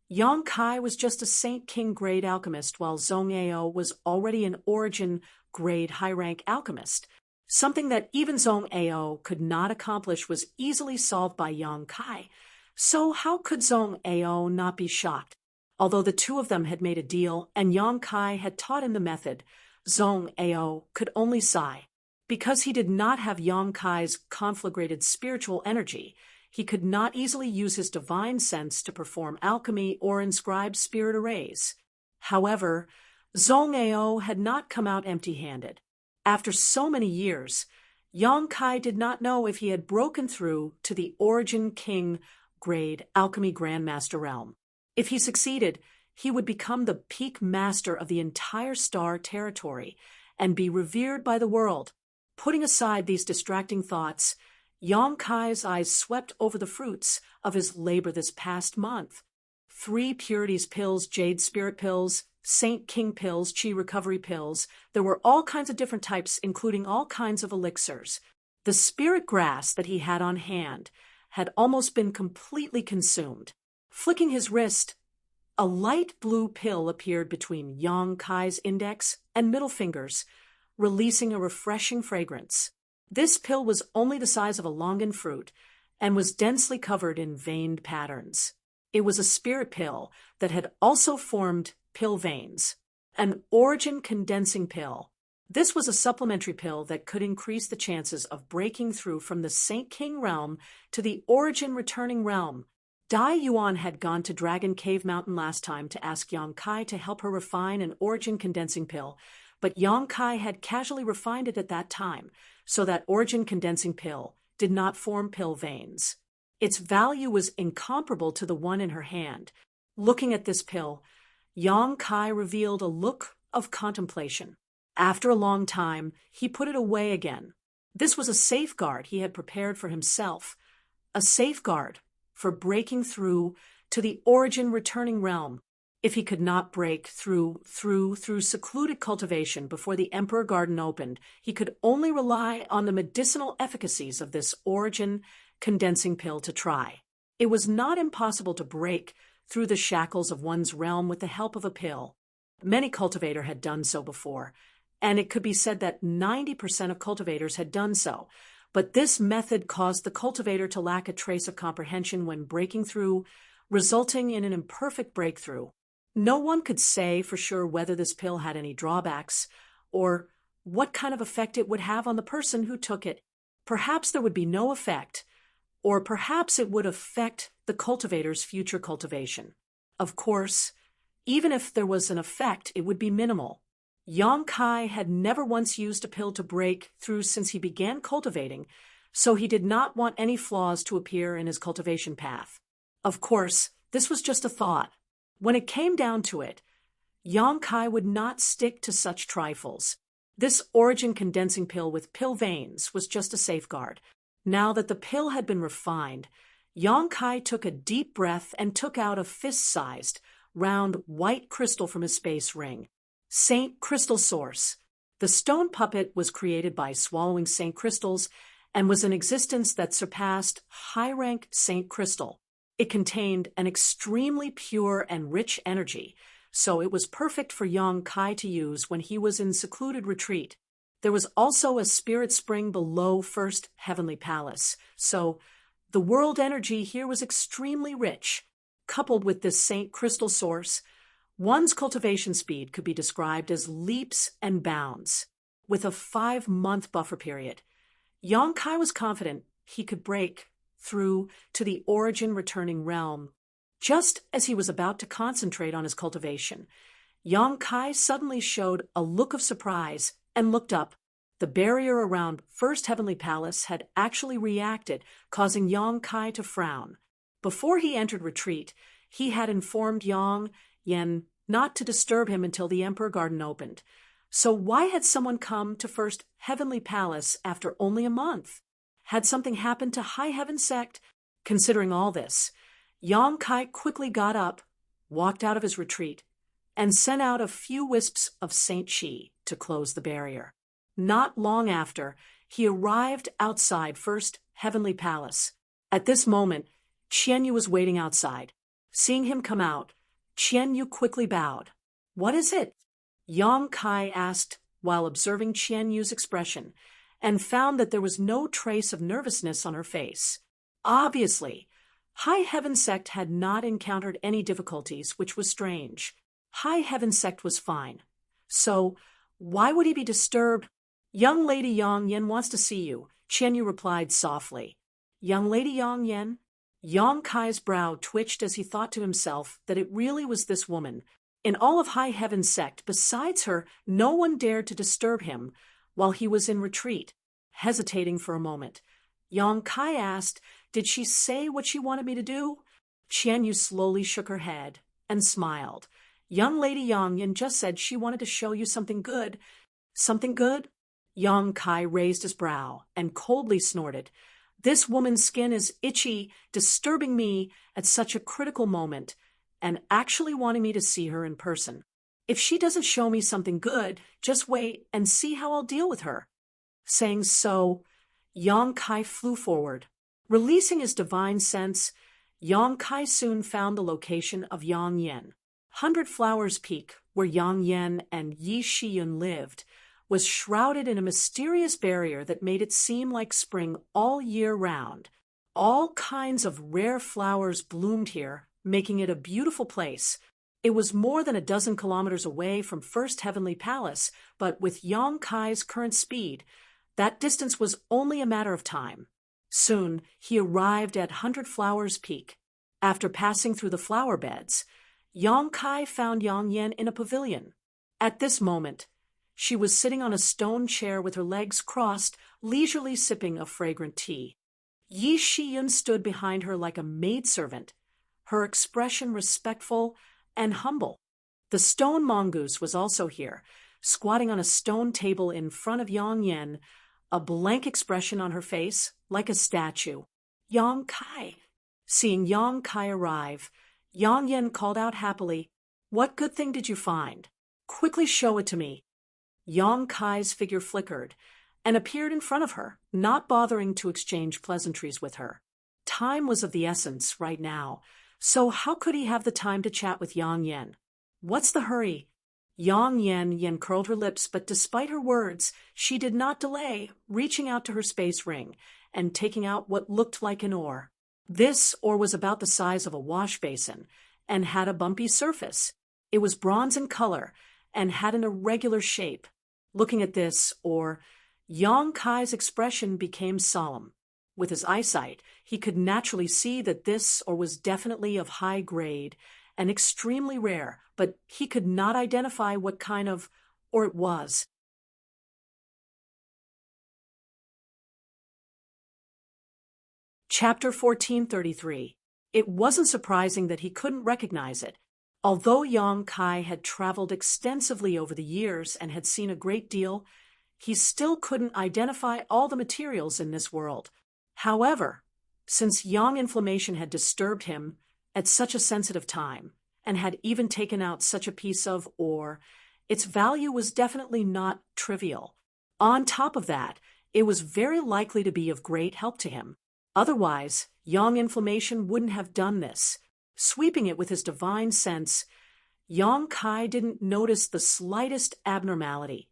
Yang Kai was just a Saint King grade alchemist, while Zhong Ao was already an origin grade high-rank alchemist. Something that even Zhong Ao could not accomplish was easily solved by Yang Kai. So how could Zhong Ao not be shocked? Although the two of them had made a deal and Yang Kai had taught him the method, Zhong Ao could only sigh. Because he did not have Yang Kai's conflagrated spiritual energy, he could not easily use his divine sense to perform alchemy or inscribe spirit arrays. However, Zhong Ao had not come out empty-handed. After so many years, Yang Kai did not know if he had broken through to the Origin King grade Alchemy Grandmaster realm. If he succeeded, he would become the peak master of the entire Star Territory and be revered by the world. Putting aside these distracting thoughts, Yang Kai's eyes swept over the fruits of his labor this past month. 3 Purities pills, Jade Spirit pills, Saint King pills, Chi Recovery pills. There were all kinds of different types, including all kinds of elixirs. The spirit grass that he had on hand had almost been completely consumed. Flicking his wrist, a light blue pill appeared between Yang Kai's index and middle fingers, releasing a refreshing fragrance. This pill was only the size of a longan fruit and was densely covered in veined patterns. It was a spirit pill that had also formed pill veins, an origin condensing pill. This was a supplementary pill that could increase the chances of breaking through from the Saint King realm to the origin returning realm. Dai Yuan had gone to Dragon Cave Mountain last time to ask Yang Kai to help her refine an origin condensing pill, but Yang Kai had casually refined it at that time, so that origin condensing pill did not form pill veins. Its value was incomparable to the one in her hand. Looking at this pill, Yang Kai revealed a look of contemplation. After a long time, he put it away again. This was a safeguard he had prepared for himself, a safeguard for breaking through to the origin returning realm. If he could not break through secluded cultivation before the Emperor Garden opened, he could only rely on the medicinal efficacies of this origin condensing pill to try. It was not impossible to break through the shackles of one's realm with the help of a pill. Many cultivators had done so before, and it could be said that 90% of cultivators had done so. but this method caused the cultivator to lack a trace of comprehension when breaking through, resulting in an imperfect breakthrough. No one could say for sure whether this pill had any drawbacks or what kind of effect it would have on the person who took it. Perhaps there would be no effect, or perhaps it would affect the cultivator's future cultivation. Of course, even if there was an effect, it would be minimal. Yang Kai had never once used a pill to break through since he began cultivating, so he did not want any flaws to appear in his cultivation path. Of course, this was just a thought. When it came down to it, Yang Kai would not stick to such trifles. This origin condensing pill with pill veins was just a safeguard. Now that the pill had been refined, Yang Kai took a deep breath and took out a fist-sized, round white crystal from his space ring. Saint Crystal Source. The stone puppet was created by swallowing Saint Crystals and was an existence that surpassed high-rank Saint Crystal. It contained an extremely pure and rich energy, so it was perfect for Yang Kai to use when he was in secluded retreat. There was also a spirit spring below First Heavenly Palace, so the world energy here was extremely rich. Coupled with this Saint Crystal Source, one's cultivation speed could be described as leaps and bounds. With a 5-month buffer period, Yang Kai was confident he could break through to the origin returning realm. Just as he was about to concentrate on his cultivation, Yang Kai suddenly showed a look of surprise and looked up. The barrier around First Heavenly Palace had actually reacted, causing Yang Kai to frown. Before he entered retreat, he had informed Yang Yen not to disturb him until the Emperor Garden opened. So why had someone come to First Heavenly Palace after only a month? Had something happened to High Heaven Sect? Considering all this, Yang Kai quickly got up, walked out of his retreat, and sent out a few wisps of Saint Chi to close the barrier. Not long after, he arrived outside First Heavenly Palace. At this moment, Qianyu was waiting outside. Seeing him come out, Qianyu quickly bowed. "What is it?" Yang Kai asked while observing Qianyu's expression, and found that there was no trace of nervousness on her face. Obviously, High Heaven Sect had not encountered any difficulties, which was strange. High Heaven Sect was fine. So, why would he be disturbed? "Young Lady Yang Yen wants to see you," Qianyu replied softly. "Young Lady Yang Yen?" Yang Kai's brow twitched as he thought to himself that it really was this woman. In all of High Heaven Sect, besides her, no one dared to disturb him while he was in retreat. Hesitating for a moment, Yang Kai asked, "Did she say what she wanted me to do?" Qianyu slowly shook her head and smiled. "Young Lady Yang Yen just said she wanted to show you something good." "Something good?" Yang Kai raised his brow and coldly snorted. "This woman's skin is itchy, disturbing me at such a critical moment, and actually wanting me to see her in person. If she doesn't show me something good, just wait and see how I'll deal with her." Saying so, Yang Kai flew forward. Releasing his divine sense, Yang Kai soon found the location of Yang Yen. 100 Flowers Peak, where Yang Yen and Yi Shiyun lived, was shrouded in a mysterious barrier that made it seem like spring all year round. All kinds of rare flowers bloomed here, making it a beautiful place. It was more than a dozen kilometers away from First Heavenly Palace, but with Yang Kai's current speed, that distance was only a matter of time. Soon, he arrived at 100 Flowers Peak. After passing through the flower beds, Yang Kai found Yang Yen in a pavilion. At this moment, she was sitting on a stone chair with her legs crossed, leisurely sipping a fragrant tea. Yi Shiyun stood behind her like a maidservant, her expression respectful and humble. The stone mongoose was also here, squatting on a stone table in front of Yang Yen, a blank expression on her face, like a statue. "Yang Kai." Seeing Yang Kai arrive, Yang Yen called out happily, "What good thing did you find? Quickly show it to me." Yang Kai's figure flickered and appeared in front of her, not bothering to exchange pleasantries with her. Time was of the essence right now, so how could he have the time to chat with Yang Yen? "What's the hurry?" Yang Yen curled her lips, but despite her words, she did not delay, reaching out to her space ring and taking out what looked like an oar. This oar was about the size of a wash basin and had a bumpy surface. It was bronze in color and had an irregular shape. Looking at this oar, Yang Kai's expression became solemn. With his eyesight, he could naturally see that this oar was definitely of high grade and extremely rare, but he could not identify what kind of oar it was. Chapter 1433. It wasn't surprising that he couldn't recognize it. Although Yang Kai had traveled extensively over the years and had seen a great deal, he still couldn't identify all the materials in this world. However, since yang inflammation had disturbed him at such a sensitive time and had even taken out such a piece of ore, its value was definitely not trivial. On top of that, it was very likely to be of great help to him. Otherwise, yang inflammation wouldn't have done this. Sweeping it with his divine sense, Yang Kai didn't notice the slightest abnormality,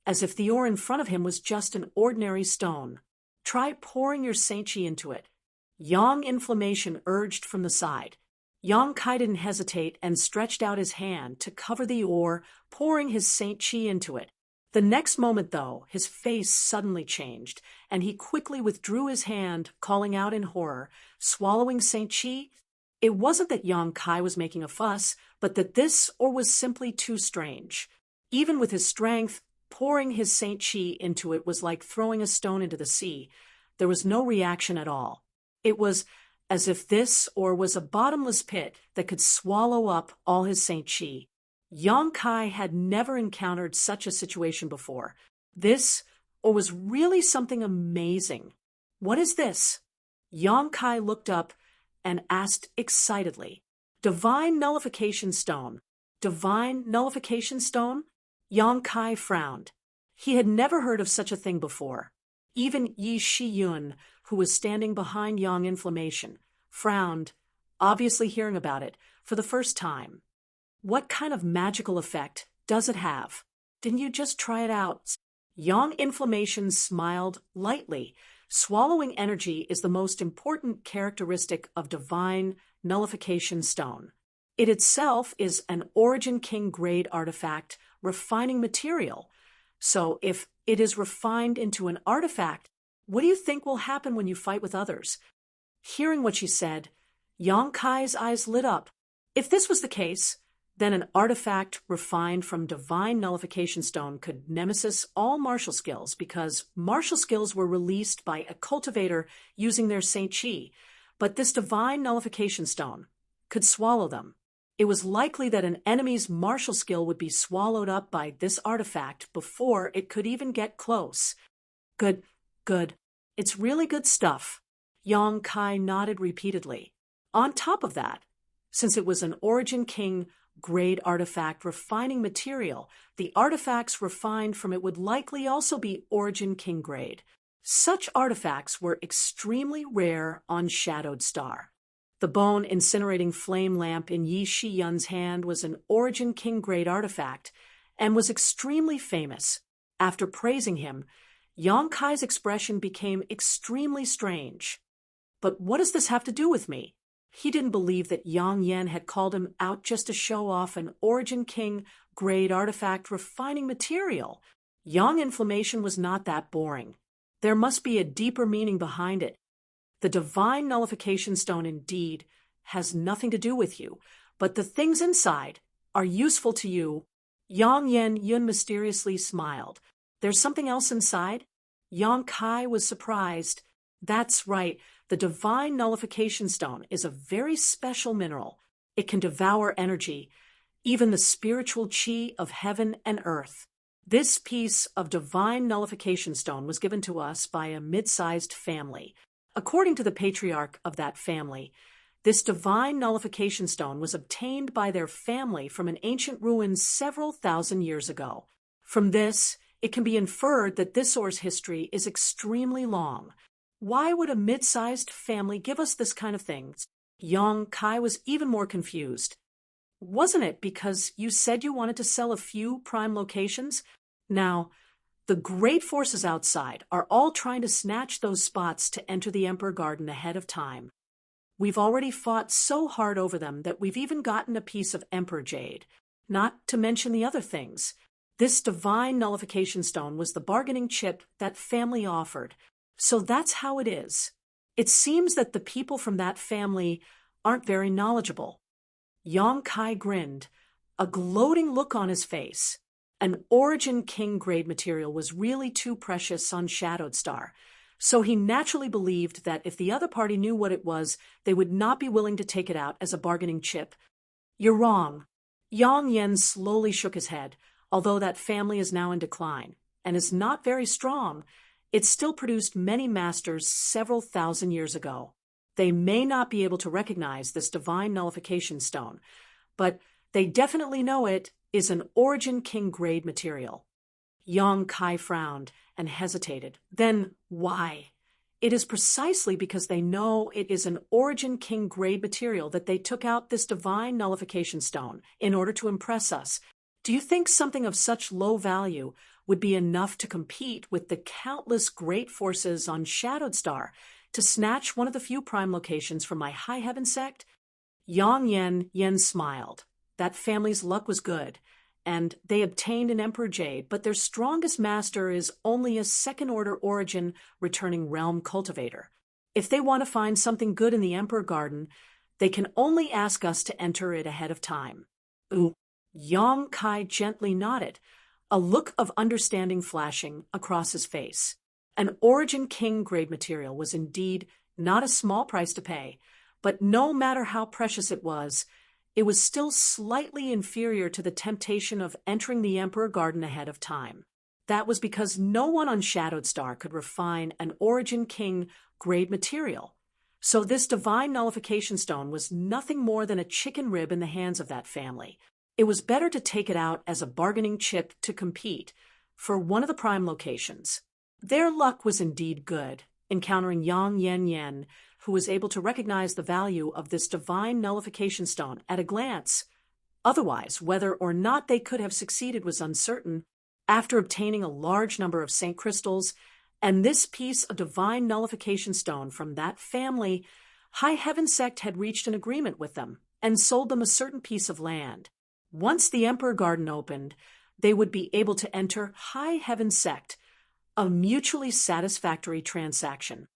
as if the ore in front of him was just an ordinary stone. Try pouring your Saint Chi into it. Yang inflammation urged from the side. Yang Kai didn't hesitate and stretched out his hand to cover the ore, pouring his Saint Chi into it. The next moment, though, his face suddenly changed, and he quickly withdrew his hand, calling out in horror, swallowing Saint Chi. It wasn't that Yang Kai was making a fuss, but that this ore was simply too strange. Even with his strength, pouring his Saint Chi into it was like throwing a stone into the sea. There was no reaction at all. It was as if this ore was a bottomless pit that could swallow up all his Saint Chi. Yang Kai had never encountered such a situation before. This ore was really something amazing. What is this? Yang Kai looked up and asked excitedly. Divine Nullification Stone. Divine Nullification Stone? Yang Kai frowned. He had never heard of such a thing before. Even Yi Shiyun, who was standing behind Yang Inflammation, frowned, obviously hearing about it for the first time. What kind of magical effect does it have? Didn't you just try it out? Yang Inflammation smiled lightly. Swallowing energy is the most important characteristic of Divine Nullification Stone. It itself is an Origin King grade artifact refining material. So if it is refined into an artifact, what do you think will happen when you fight with others? Hearing what she said, Yang Kai's eyes lit up. If this was the case, then an artifact refined from Divine Nullification Stone could nemesis all martial skills, because martial skills were released by a cultivator using their Saint Chi, but this Divine Nullification Stone could swallow them. It was likely that an enemy's martial skill would be swallowed up by this artifact before it could even get close. Good, good. It's really good stuff. Yang Kai nodded repeatedly. On top of that, since it was an Origin King grade artifact refining material, the artifacts refined from it would likely also be Origin King grade. Such artifacts were extremely rare on Shadowed Star. The bone incinerating flame lamp in Yi Shiyun's hand was an Origin King grade artifact and was extremely famous. After praising him, Yang Kai's expression became extremely strange. But what does this have to do with me? He didn't believe that Yang Yen had called him out just to show off an Origin King grade artifact refining material. Yang Inflammation was not that boring. There must be a deeper meaning behind it. The Divine Nullification Stone indeed has nothing to do with you, but the things inside are useful to you. Yang Yun mysteriously smiled. There's something else inside? Yang Kai was surprised. That's right. The Divine Nullification Stone is a very special mineral. It can devour energy, even the spiritual chi of heaven and earth. This piece of Divine Nullification Stone was given to us by a mid-sized family. According to the patriarch of that family, this Divine Nullification Stone was obtained by their family from an ancient ruin several thousand years ago. From this, it can be inferred that this ore's history is extremely long. Why would a mid-sized family give us this kind of thing? Yang Kai was even more confused. wasn't it because you said you wanted to sell a few prime locations? Now, the great forces outside are all trying to snatch those spots to enter the Emperor Garden ahead of time. We've already fought so hard over them that we've even gotten a piece of Emperor Jade, not to mention the other things. This divine nullification stone was the bargaining chip that family offered. So that's how it is. It seems that the people from that family aren't very knowledgeable. Yong Kai grinned, a gloating look on his face. An Origin King grade material was really too precious on Shadowed Star, so he naturally believed that if the other party knew what it was, they would not be willing to take it out as a bargaining chip. You're wrong. Yang Yen slowly shook his head. Although that family is now in decline and is not very strong, it still produced many masters several thousand years ago. They may not be able to recognize this divine nullification stone, but they definitely know it is an Origin King grade material. Yang Kai frowned and hesitated. Then why? It is precisely because they know it is an Origin King grade material that they took out this divine nullification stone in order to impress us. Do you think something of such low value would be enough to compete with the countless great forces on Shadowed Star to snatch one of the few prime locations from my High Heaven sect? Yang Yen smiled. That family's luck was good, and they obtained an Emperor Jade, but their strongest master is only a second-order Origin returning realm cultivator. If they want to find something good in the Emperor Garden, they can only ask us to enter it ahead of time. Ooh. Yang Kai gently nodded, a look of understanding flashing across his face. An Origin King grade material was indeed not a small price to pay, but no matter how precious it was still slightly inferior to the temptation of entering the Emperor Garden ahead of time. That was because no one on Shadowed Star could refine an Origin King grade material. So this divine nullification stone was nothing more than a chicken rib in the hands of that family. It was better to take it out as a bargaining chip to compete for one of the prime locations. Their luck was indeed good, encountering Yang Yen, who was able to recognize the value of this divine nullification stone at a glance. Otherwise, whether or not they could have succeeded was uncertain. After obtaining a large number of Saint Crystals and this piece of divine nullification stone from that family, High Heaven Sect had reached an agreement with them and sold them a certain piece of land. Once the Emperor Garden opened, they would be able to enter High Heaven Sect, a mutually satisfactory transaction.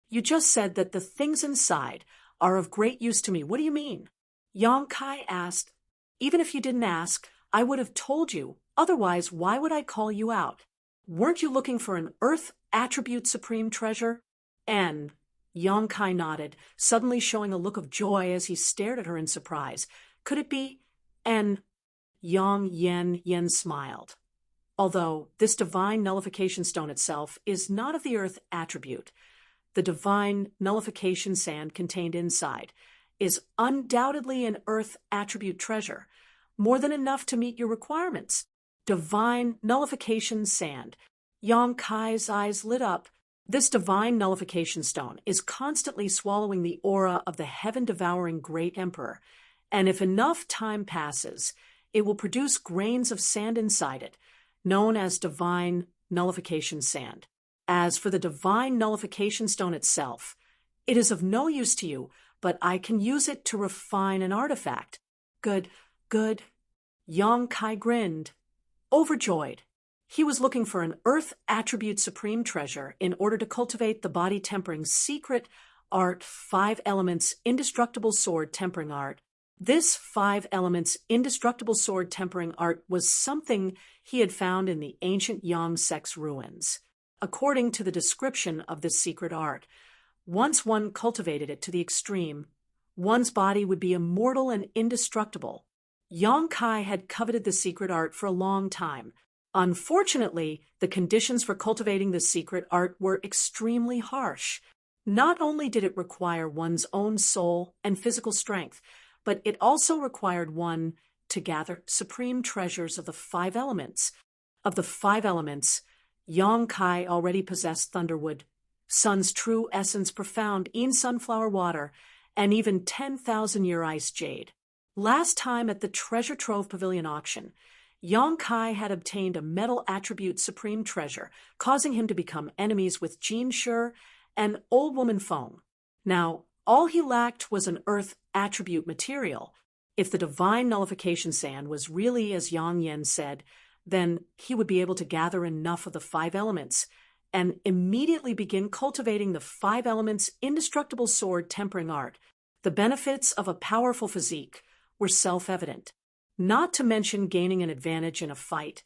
You just said that the things inside are of great use to me. What do you mean? Yang Kai asked. Even if you didn't ask, I would have told you. Otherwise, why would I call you out? Weren't you looking for an Earth Attribute Supreme treasure? And Yang Kai nodded, suddenly showing a look of joy as he stared at her in surprise. Could it be? And Yang Yen smiled. Although this divine nullification stone itself is not of the Earth attribute, the divine nullification sand contained inside is undoubtedly an Earth attribute treasure, more than enough to meet your requirements. Divine nullification sand. Yang Kai's eyes lit up. This divine nullification stone is constantly swallowing the aura of the heaven-devouring great emperor, and if enough time passes, it will produce grains of sand inside it, known as divine nullification sand. As for the divine nullification stone itself, it is of no use to you, but I can use it to refine an artifact. Good. Yang Kai grinned, overjoyed. He was looking for an Earth Attribute Supreme treasure in order to cultivate the body-tempering secret art 5 Elements Indestructible Sword Tempering Art. This 5 Elements Indestructible Sword Tempering Art was something he had found in the ancient Yang sect's ruins. According to the description of this secret art, once one cultivated it to the extreme, one's body would be immortal and indestructible. Yang Kai had coveted the secret art for a long time. Unfortunately, the conditions for cultivating the secret art were extremely harsh. Not only did it require one's own soul and physical strength, but it also required one to gather supreme treasures of the 5 elements. Of the 5 elements, Yang Kai already possessed Thunderwood, Sun's true essence profound in sunflower water, and even 10,000-year ice jade. Last time at the Treasure Trove Pavilion auction, Yang Kai had obtained a metal attribute supreme treasure, causing him to become enemies with Jean Sure and Old Woman Feng. Now, all he lacked was an earth attribute material. If the divine nullification sand was really as Yang Yen said, then he would be able to gather enough of the 5 elements and immediately begin cultivating the 5 elements indestructible sword tempering art. The benefits of a powerful physique were self-evident. Not to mention gaining an advantage in a fight.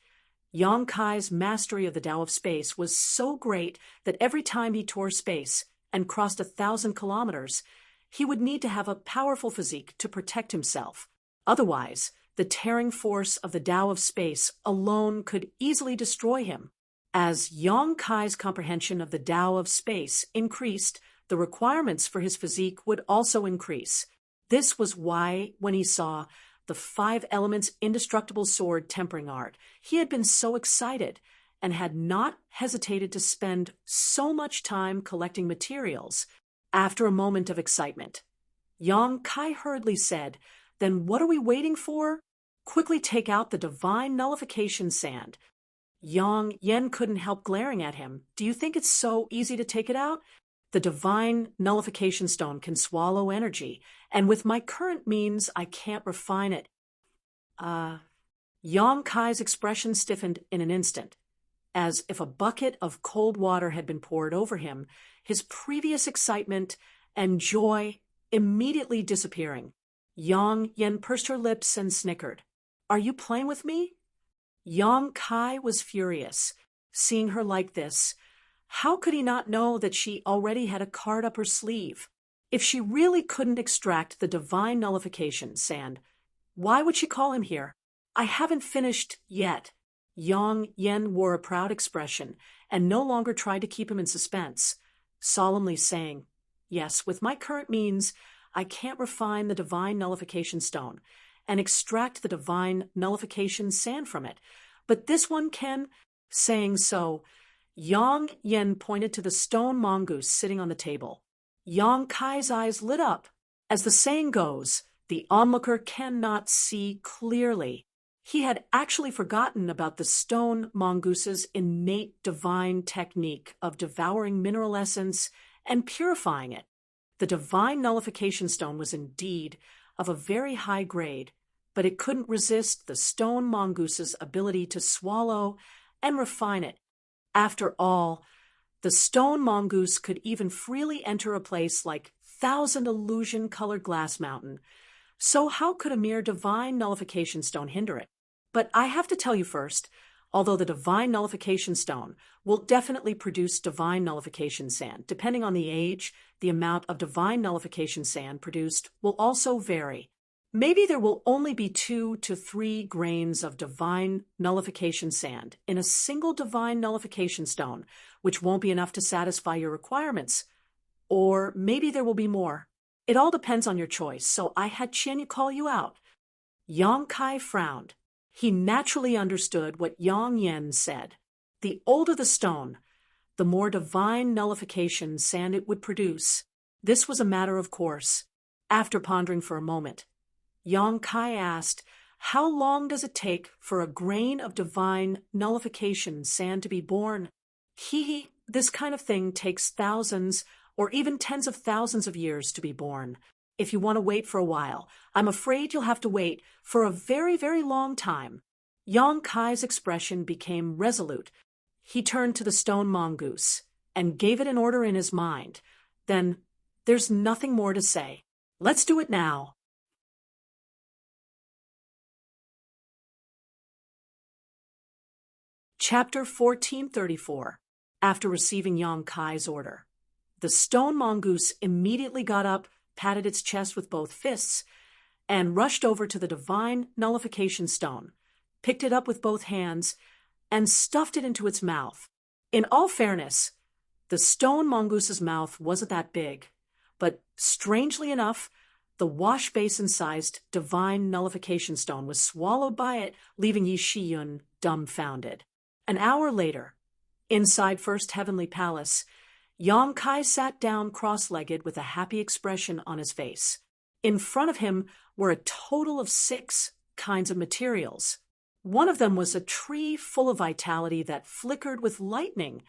Yang Kai's mastery of the Tao of Space was so great that every time he tore space and crossed 1,000 kilometers, he would need to have a powerful physique to protect himself. Otherwise, the tearing force of the Tao of Space alone could easily destroy him. As Yang Kai's comprehension of the Tao of Space increased, the requirements for his physique would also increase. This was why, when he saw the 5 elements indestructible sword tempering art, he had been so excited and had not hesitated to spend so much time collecting materials. After a moment of excitement, Yang Kai hurriedly said, "Then what are we waiting for? Quickly take out the divine nullification sand." Yang Yen couldn't help glaring at him. "Do you think it's so easy to take it out? The divine nullification stone can swallow energy, and with my current means, I can't refine it." Yang Kai's expression stiffened in an instant, as if a bucket of cold water had been poured over him, his previous excitement and joy immediately disappearing. Yang Yen pursed her lips and snickered. "Are you playing with me?" Yang Kai was furious, seeing her like this. How could he not know that she already had a card up her sleeve? If she really couldn't extract the divine nullification sand, why would she call him here? "I haven't finished yet." Yang Yen wore a proud expression and no longer tried to keep him in suspense, solemnly saying, "Yes, with my current means, I can't refine the divine nullification stone and extract the divine nullification sand from it, but this one can." Saying so, Yang Yen pointed to the stone mongoose sitting on the table. Yang Kai's eyes lit up. As the saying goes, the onlooker cannot see clearly. He had actually forgotten about the stone mongoose's innate divine technique of devouring mineral essence and purifying it. The divine nullification stone was indeed of a very high grade, but it couldn't resist the stone mongoose's ability to swallow and refine it. After all, the stone mongoose could even freely enter a place like Thousand Illusion-colored Glass Mountain. So how could a mere divine nullification stone hinder it? But I have to tell you first, although the divine nullification stone will definitely produce divine nullification sand, depending on the age, the amount of divine nullification sand produced will also vary. Maybe there will only be 2 to 3 grains of divine nullification sand in a single divine nullification stone, which won't be enough to satisfy your requirements. Or maybe there will be more. It all depends on your choice, so I had Qian call you out. Yang Kai frowned. He naturally understood what Yang Yen said. The older the stone, the more divine nullification sand it would produce. This was a matter of course. After pondering for a moment, Yang Kai asked, "How long does it take for a grain of divine nullification sand to be born?" This kind of thing takes thousands or even tens of thousands of years to be born. If you want to wait for a while, I'm afraid you'll have to wait for a very, very long time. Yang Kai's expression became resolute. He turned to the stone mongoose and gave it an order in his mind. Then, there's nothing more to say. Let's do it now. Chapter 1434. After receiving Yang Kai's order, the stone mongoose immediately got up, patted its chest with both fists, and rushed over to the divine nullification stone, picked it up with both hands, and stuffed it into its mouth. In all fairness, the stone mongoose's mouth wasn't that big, but strangely enough, the wash basin-sized divine nullification stone was swallowed by it, leaving Yi Shiyun dumbfounded. An hour later, inside First Heavenly Palace, Yang Kai sat down cross-legged with a happy expression on his face. In front of him were a total of 6 kinds of materials. One of them was a tree full of vitality that flickered with lightning,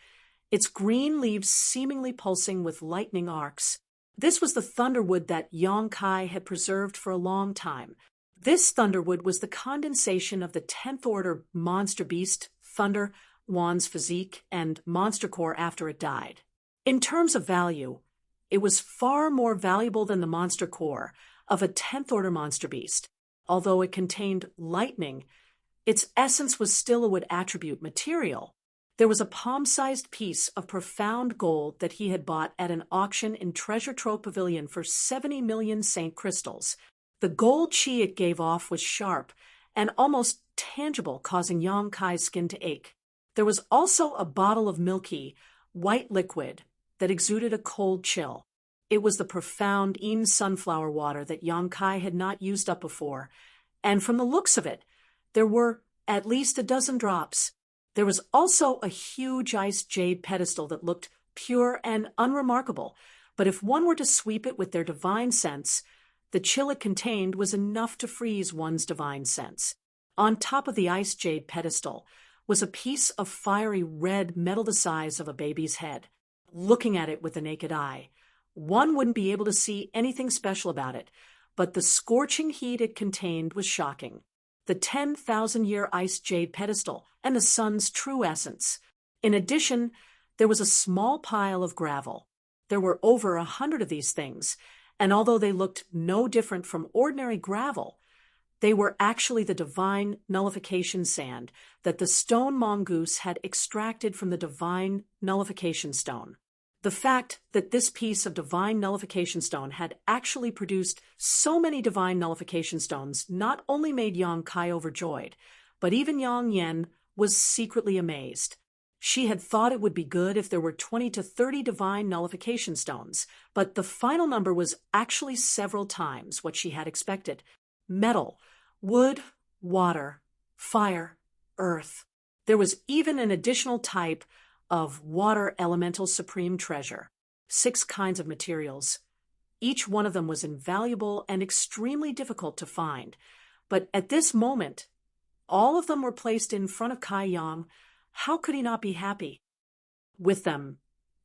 its green leaves seemingly pulsing with lightning arcs. This was the thunderwood that Yong-kai had preserved for a long time. This thunderwood was the condensation of the 10th order monster beast, Thunder, Wan's physique, and monster core after it died. In terms of value, it was far more valuable than the monster core of a 10th order monster beast. Although it contained lightning, its essence was still a wood attribute material. There was a palm-sized piece of profound gold that he had bought at an auction in Treasure Trove Pavilion for 70 million Saint crystals. The gold chi it gave off was sharp and almost tangible, causing Yong-kai's skin to ache. There was also a bottle of milky, white liquid that exuded a cold chill. It was the profound Yin sunflower water that Yong-kai had not used up before, and from the looks of it, there were at least a dozen drops. There was also a huge iced jade pedestal that looked pure and unremarkable, but if one were to sweep it with their divine sense, the chill it contained was enough to freeze one's divine sense. On top of the iced jade pedestal was a piece of fiery red metal the size of a baby's head. Looking at it with the naked eye, one wouldn't be able to see anything special about it, but the scorching heat it contained was shocking. The 10,000-year iced jade pedestal and the sun's true essence. In addition, there was a small pile of gravel. There were over 100 of these things, and although they looked no different from ordinary gravel, they were actually the divine nullification sand that the stone mongoose had extracted from the divine nullification stone. The fact that this piece of divine nullification stone had actually produced so many divine nullification stones not only made Yong-kai overjoyed, but even Yang Yen was secretly amazed. She had thought it would be good if there were 20 to 30 divine nullification stones, but the final number was actually several times what she had expected. Metal, wood, water, fire, earth. There was even an additional type of water elemental supreme treasure. 6 kinds of materials. Each one of them was invaluable and extremely difficult to find. But at this moment, all of them were placed in front of Kai Yang. How could he not be happy? With them,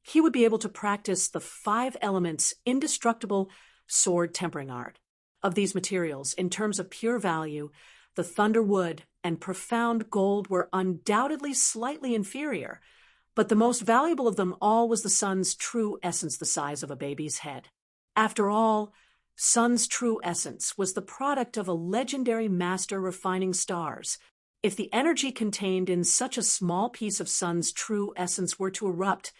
he would be able to practice the 5 elements indestructible sword tempering art. Of these materials, in terms of pure value, the thunder wood and profound gold were undoubtedly slightly inferior, but the most valuable of them all was the sun's true essence the size of a baby's head. After all, sun's true essence was the product of a legendary master refining stars. If the energy contained in such a small piece of sun's true essence were to erupt,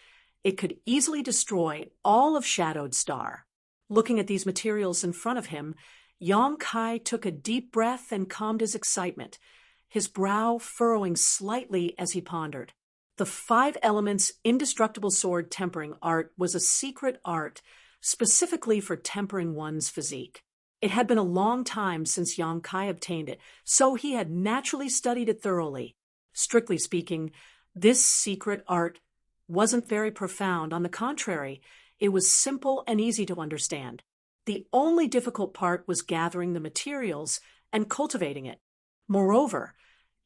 it could easily destroy all of Shadowed Star. Looking at these materials in front of him, Yong-kai took a deep breath and calmed his excitement, his brow furrowing slightly as he pondered. The 5 elements indestructible sword tempering art was a secret art specifically for tempering one's physique. It had been a long time since Yong-kai obtained it, so he had naturally studied it thoroughly. Strictly speaking, this secret art wasn't very profound. On the contrary, it was simple and easy to understand. The only difficult part was gathering the materials and cultivating it. Moreover,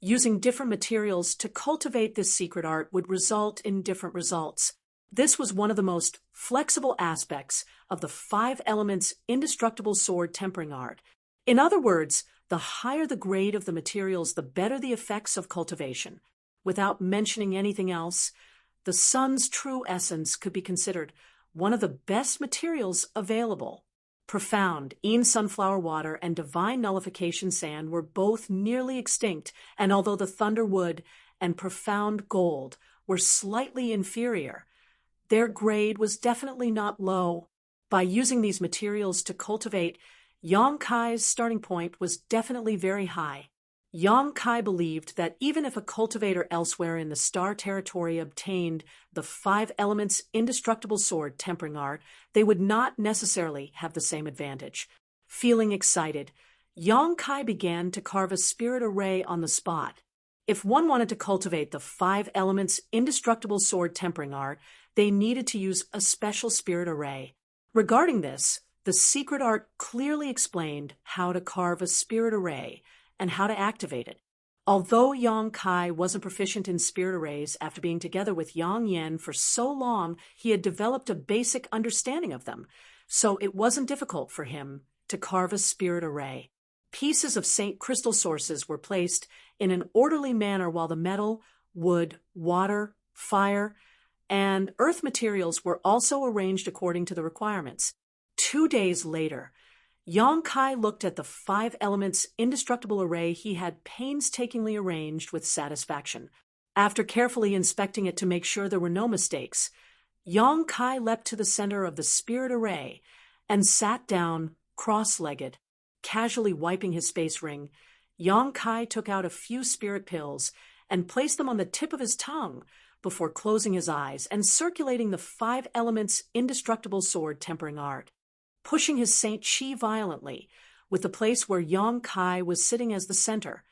using different materials to cultivate this secret art would result in different results. This was one of the most flexible aspects of the 5 elements indestructible sword tempering art. In other words, the higher the grade of the materials, the better the effects of cultivation. Without mentioning anything else, the sun's true essence could be considered one of the best materials available. Profound Yin sunflower water and divine nullification sand were both nearly extinct, and although the thunder wood and profound gold were slightly inferior, their grade was definitely not low. By using these materials to cultivate, Yong-kai's starting point was definitely very high. Yong-kai believed that even if a cultivator elsewhere in the star territory obtained the 5 elements indestructible sword tempering art, they would not necessarily have the same advantage. Feeling excited, Yong-kai began to carve a spirit array on the spot. If one wanted to cultivate the 5 elements indestructible sword tempering art, they needed to use a special spirit array. Regarding this, The secret art clearly explained how to carve a spirit array and how to activate it. Although Yang Kai wasn't proficient in spirit arrays after being together with Yang Yan for so long, he had developed a basic understanding of them, so it wasn't difficult for him to carve a spirit array. Pieces of Saint crystal sources were placed in an orderly manner while the metal, wood, water, fire, and earth materials were also arranged according to the requirements. 2 days later, Yang Kai looked at the 5 elements indestructible array he had painstakingly arranged with satisfaction. After carefully inspecting it to make sure there were no mistakes, Yang Kai leapt to the center of the spirit array and sat down cross-legged. Casually wiping his space ring, Yang Kai took out a few spirit pills and placed them on the tip of his tongue before closing his eyes and circulating the 5 elements indestructible sword tempering art. Pushing his Saint Chi violently, with the place where Yang Kai was sitting as the center,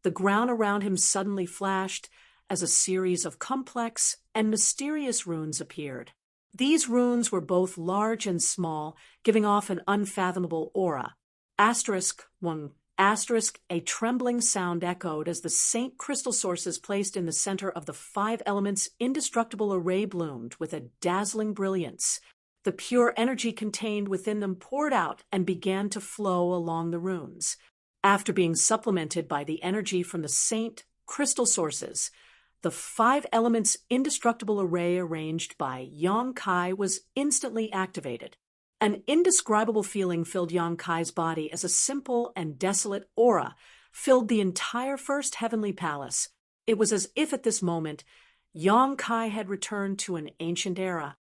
the ground around him suddenly flashed as a series of complex and mysterious runes appeared. These runes were both large and small, giving off an unfathomable aura. *1*, a trembling sound echoed as the Saint crystal sources placed in the center of the 5 elements indestructible array bloomed with a dazzling brilliance. The pure energy contained within them poured out and began to flow along the runes. After being supplemented by the energy from the Saint crystal sources, the 5 elements indestructible array arranged by Yang Kai was instantly activated. An indescribable feeling filled Yang Kai's body as a simple and desolate aura filled the entire first heavenly palace. It was as if at this moment Yang Kai had returned to an ancient era.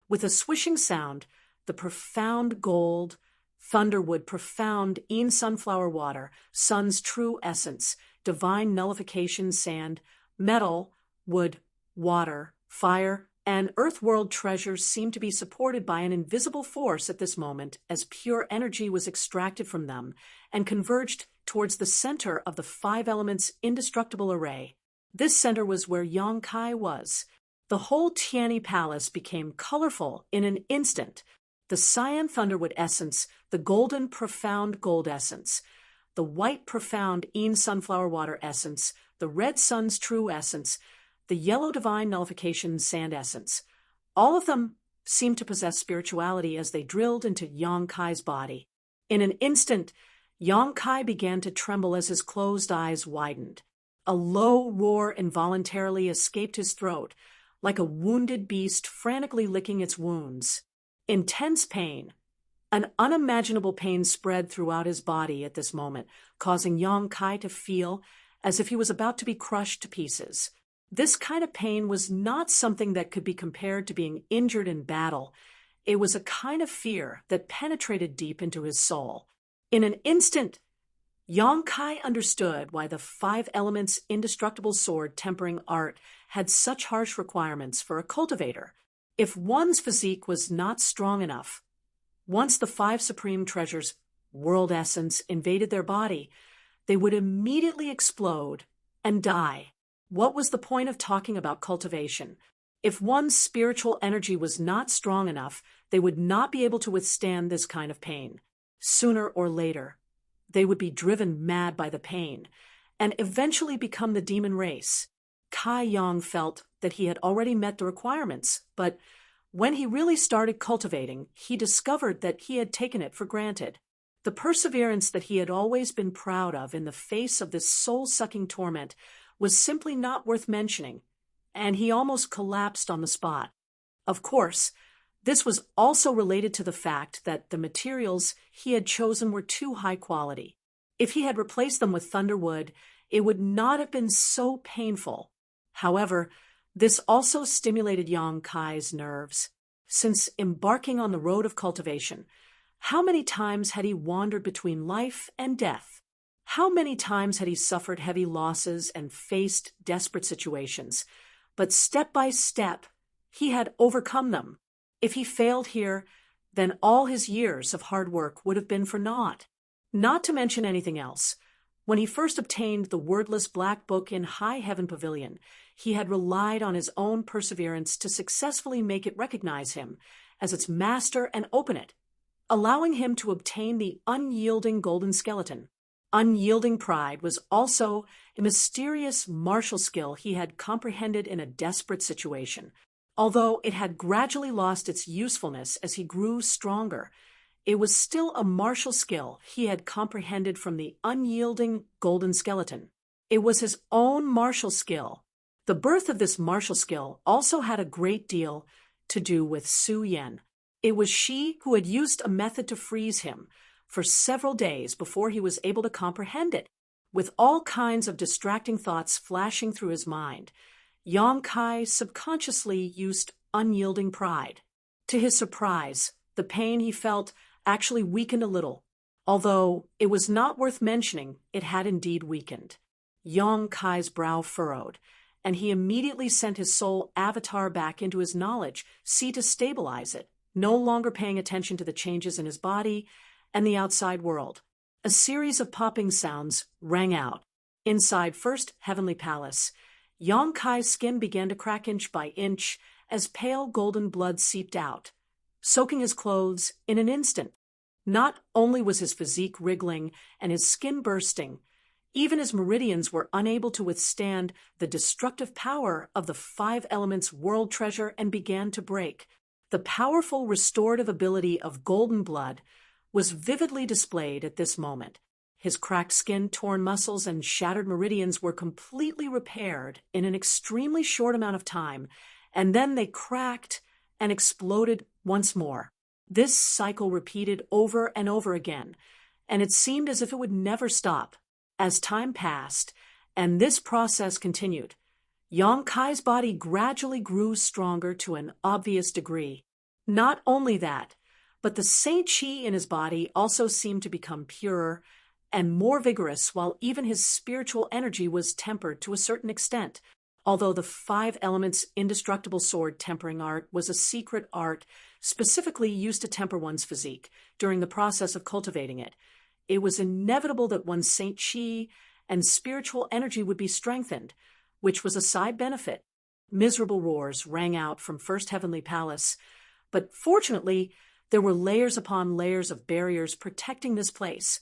With a swishing sound, the profound gold, thunderwood, profound Een sunflower water, sun's true essence, divine nullification sand, metal, wood, water, fire, and earth world treasures seemed to be supported by an invisible force at this moment as pure energy was extracted from them and converged towards the center of the 5 elements indestructible array. This center was where Yang Kai was. The whole Tianyi Palace became colorful in an instant. The cyan thunderwood essence, the golden profound gold essence, the white profound Een sunflower water essence, the red sun's true essence, the yellow divine nullification sand essence. All of them seemed to possess spirituality as they drilled into Yang Kai's body. In an instant, Yang Kai began to tremble as his closed eyes widened. A low roar involuntarily escaped his throat, like a wounded beast frantically licking its wounds. Intense pain, an unimaginable pain spread throughout his body at this moment, causing Yang Kai to feel as if he was about to be crushed to pieces. This kind of pain was not something that could be compared to being injured in battle. It was a kind of fear that penetrated deep into his soul. In an instant, Yang Kai understood why the 5 elements indestructible sword tempering art had such harsh requirements for a cultivator. If one's physique was not strong enough, once the 5 supreme treasures, world essence, invaded their body, they would immediately explode and die. What was the point of talking about cultivation? If one's spiritual energy was not strong enough, they would not be able to withstand this kind of pain. Sooner or later, they would be driven mad by the pain and eventually become the demon race. Kai Yang felt that he had already met the requirements, but when he really started cultivating, he discovered that he had taken it for granted. The perseverance that he had always been proud of in the face of this soul-sucking torment was simply not worth mentioning, and he almost collapsed on the spot. Of course, this was also related to the fact that the materials he had chosen were too high quality. If he had replaced them with thunderwood, it would not have been so painful. However, this also stimulated Yang Kai's nerves. Since embarking on the road of cultivation, how many times had he wandered between life and death? How many times had he suffered heavy losses and faced desperate situations? But step by step, he had overcome them. If he failed here, then all his years of hard work would have been for naught. Not to mention anything else. When he first obtained the wordless black book in High Heaven Pavilion, he had relied on his own perseverance to successfully make it recognize him as its master and open it. allowing him to obtain the unyielding golden skeleton. Unyielding pride was also a mysterious martial skill he had comprehended in a desperate situation. Although it had gradually lost its usefulness as he grew stronger, it was still a martial skill he had comprehended from the unyielding golden skeleton. It was his own martial skill. The birth of this martial skill also had a great deal to do with Su Yan. It was she who had used a method to freeze him for several days before he was able to comprehend it. With all kinds of distracting thoughts flashing through his mind, Yang Kai subconsciously used unyielding pride. To his surprise, the pain he felt actually weakened a little. Although it was not worth mentioning, it had indeed weakened. Yang Kai's brow furrowed, and he immediately sent his soul avatar back into his knowledge, to stabilize it, no longer paying attention to the changes in his body and the outside world. A series of popping sounds rang out. Inside First Heavenly Palace, Yang Kai's skin began to crack inch by inch as pale golden blood seeped out, soaking his clothes in an instant. Not only was his physique wriggling and his skin bursting, even his meridians were unable to withstand the destructive power of the 5 elements world treasure and began to break. The powerful restorative ability of golden blood was vividly displayed at this moment. His cracked skin, torn muscles, and shattered meridians were completely repaired in an extremely short amount of time, and then they cracked and exploded once more. This cycle repeated over and over again, and it seemed as if it would never stop. As time passed, and this process continued, Yang Kai's body gradually grew stronger to an obvious degree. Not only that, but the Saint Chi in his body also seemed to become purer and more vigorous, while even his spiritual energy was tempered to a certain extent. Although the 5 elements indestructible sword tempering art was a secret art specifically used to temper one's physique during the process of cultivating it, it was inevitable that one's Saint Chi and spiritual energy would be strengthened, which was a side benefit. Miserable roars rang out from First Heavenly Palace, but fortunately, there were layers upon layers of barriers protecting this place,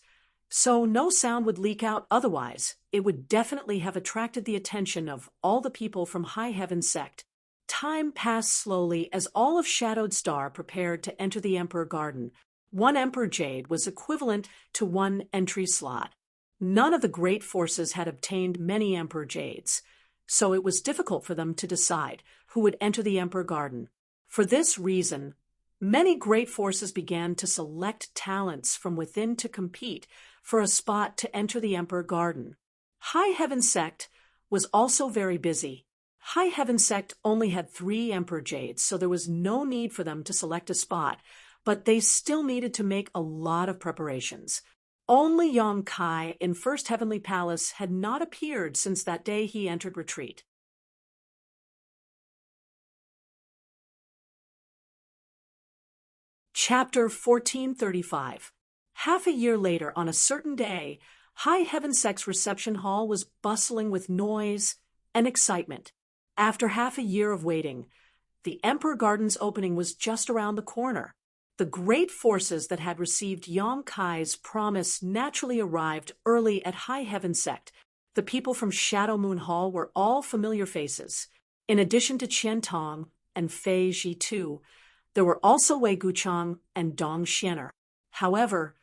so no sound would leak out. Otherwise, it would definitely have attracted the attention of all the people from High Heaven Sect. Time passed slowly as all of Shadowed Star prepared to enter the Emperor Garden. 1 Emperor Jade was equivalent to 1 entry slot. None of the great forces had obtained many Emperor Jades, so it was difficult for them to decide who would enter the Emperor Garden. For this reason, many great forces began to select talents from within to compete for a spot to enter the Emperor Garden. High Heaven Sect was also very busy. High Heaven Sect only had 3 Emperor Jades, so there was no need for them to select a spot, but they still needed to make a lot of preparations. Only Yang Kai in First Heavenly Palace had not appeared since that day he entered retreat. Chapter 1435. Half a year later, on a certain day, High Heaven Sect's reception hall was bustling with noise and excitement. After half a year of waiting, the Emperor Garden's opening was just around the corner. The great forces that had received Yang Kai's promise naturally arrived early at High Heaven Sect. The people from Shadow Moon Hall were all familiar faces. In addition to Qian Tong and Fei Ji Tu, there were also Wei Guchang and Dong Xianer. However,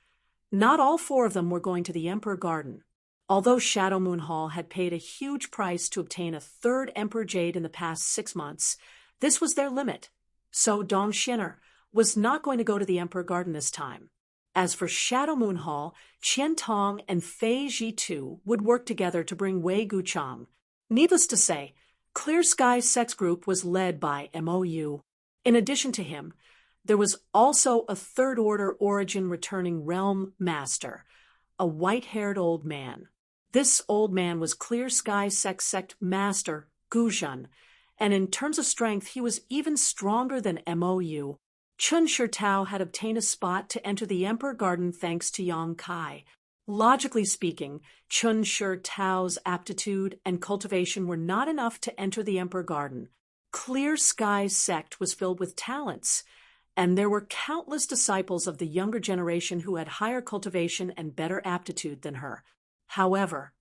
not all 4 of them were going to the Emperor Garden. Although Shadow Moon Hall had paid a huge price to obtain a 3rd Emperor Jade in the past 6 months, this was their limit. So Dong Xianer was not going to go to the Emperor Garden this time. As for Shadow Moon Hall, Qian Tong and Fei Ji Tu would work together to bring Wei Guchang. Needless to say, Clear Sky Sex Group was led by MOU. In addition to him, there was also a 3rd Order Origin returning Realm Master, a white-haired old man. This old man was Clear Sky Sex Sect Master Guzhan, and in terms of strength he was even stronger than MOU. Chun Shirtao had obtained a spot to enter the Emperor Garden thanks to Yang Kai. Logically speaking, Chun Shirtao's aptitude and cultivation were not enough to enter the Emperor Garden. Clear Sky Sect was filled with talents, and there were countless disciples of the younger generation who had higher cultivation and better aptitude than her. However,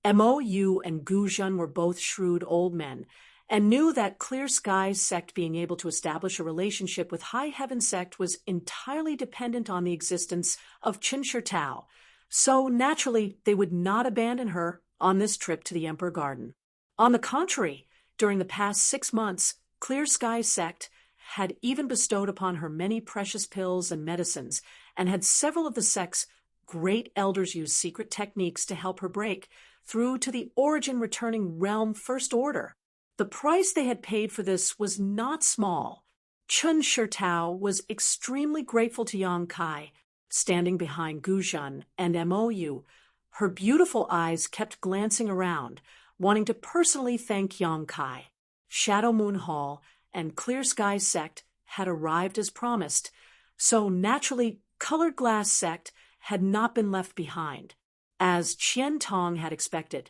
Mou and Guzhun were both shrewd old men, and knew that Clear Sky's sect being able to establish a relationship with High Heaven sect was entirely dependent on the existence of Qin Tao, so naturally they would not abandon her on this trip to the Emperor Garden. On the contrary, during the past 6 months, Clear Sky's sect had even bestowed upon her many precious pills and medicines, and had several of the sect's great elders use secret techniques to help her break through to the origin returning realm First Order. The price they had paid for this was not small. Chun Shirtao was extremely grateful to Yang Kai, standing behind Guzhun and Mou. Her beautiful eyes kept glancing around, wanting to personally thank Yang Kai. Shadow Moon Hall and Clear Sky sect had arrived as promised, so naturally Colored Glass sect had not been left behind. As Qian Tong had expected,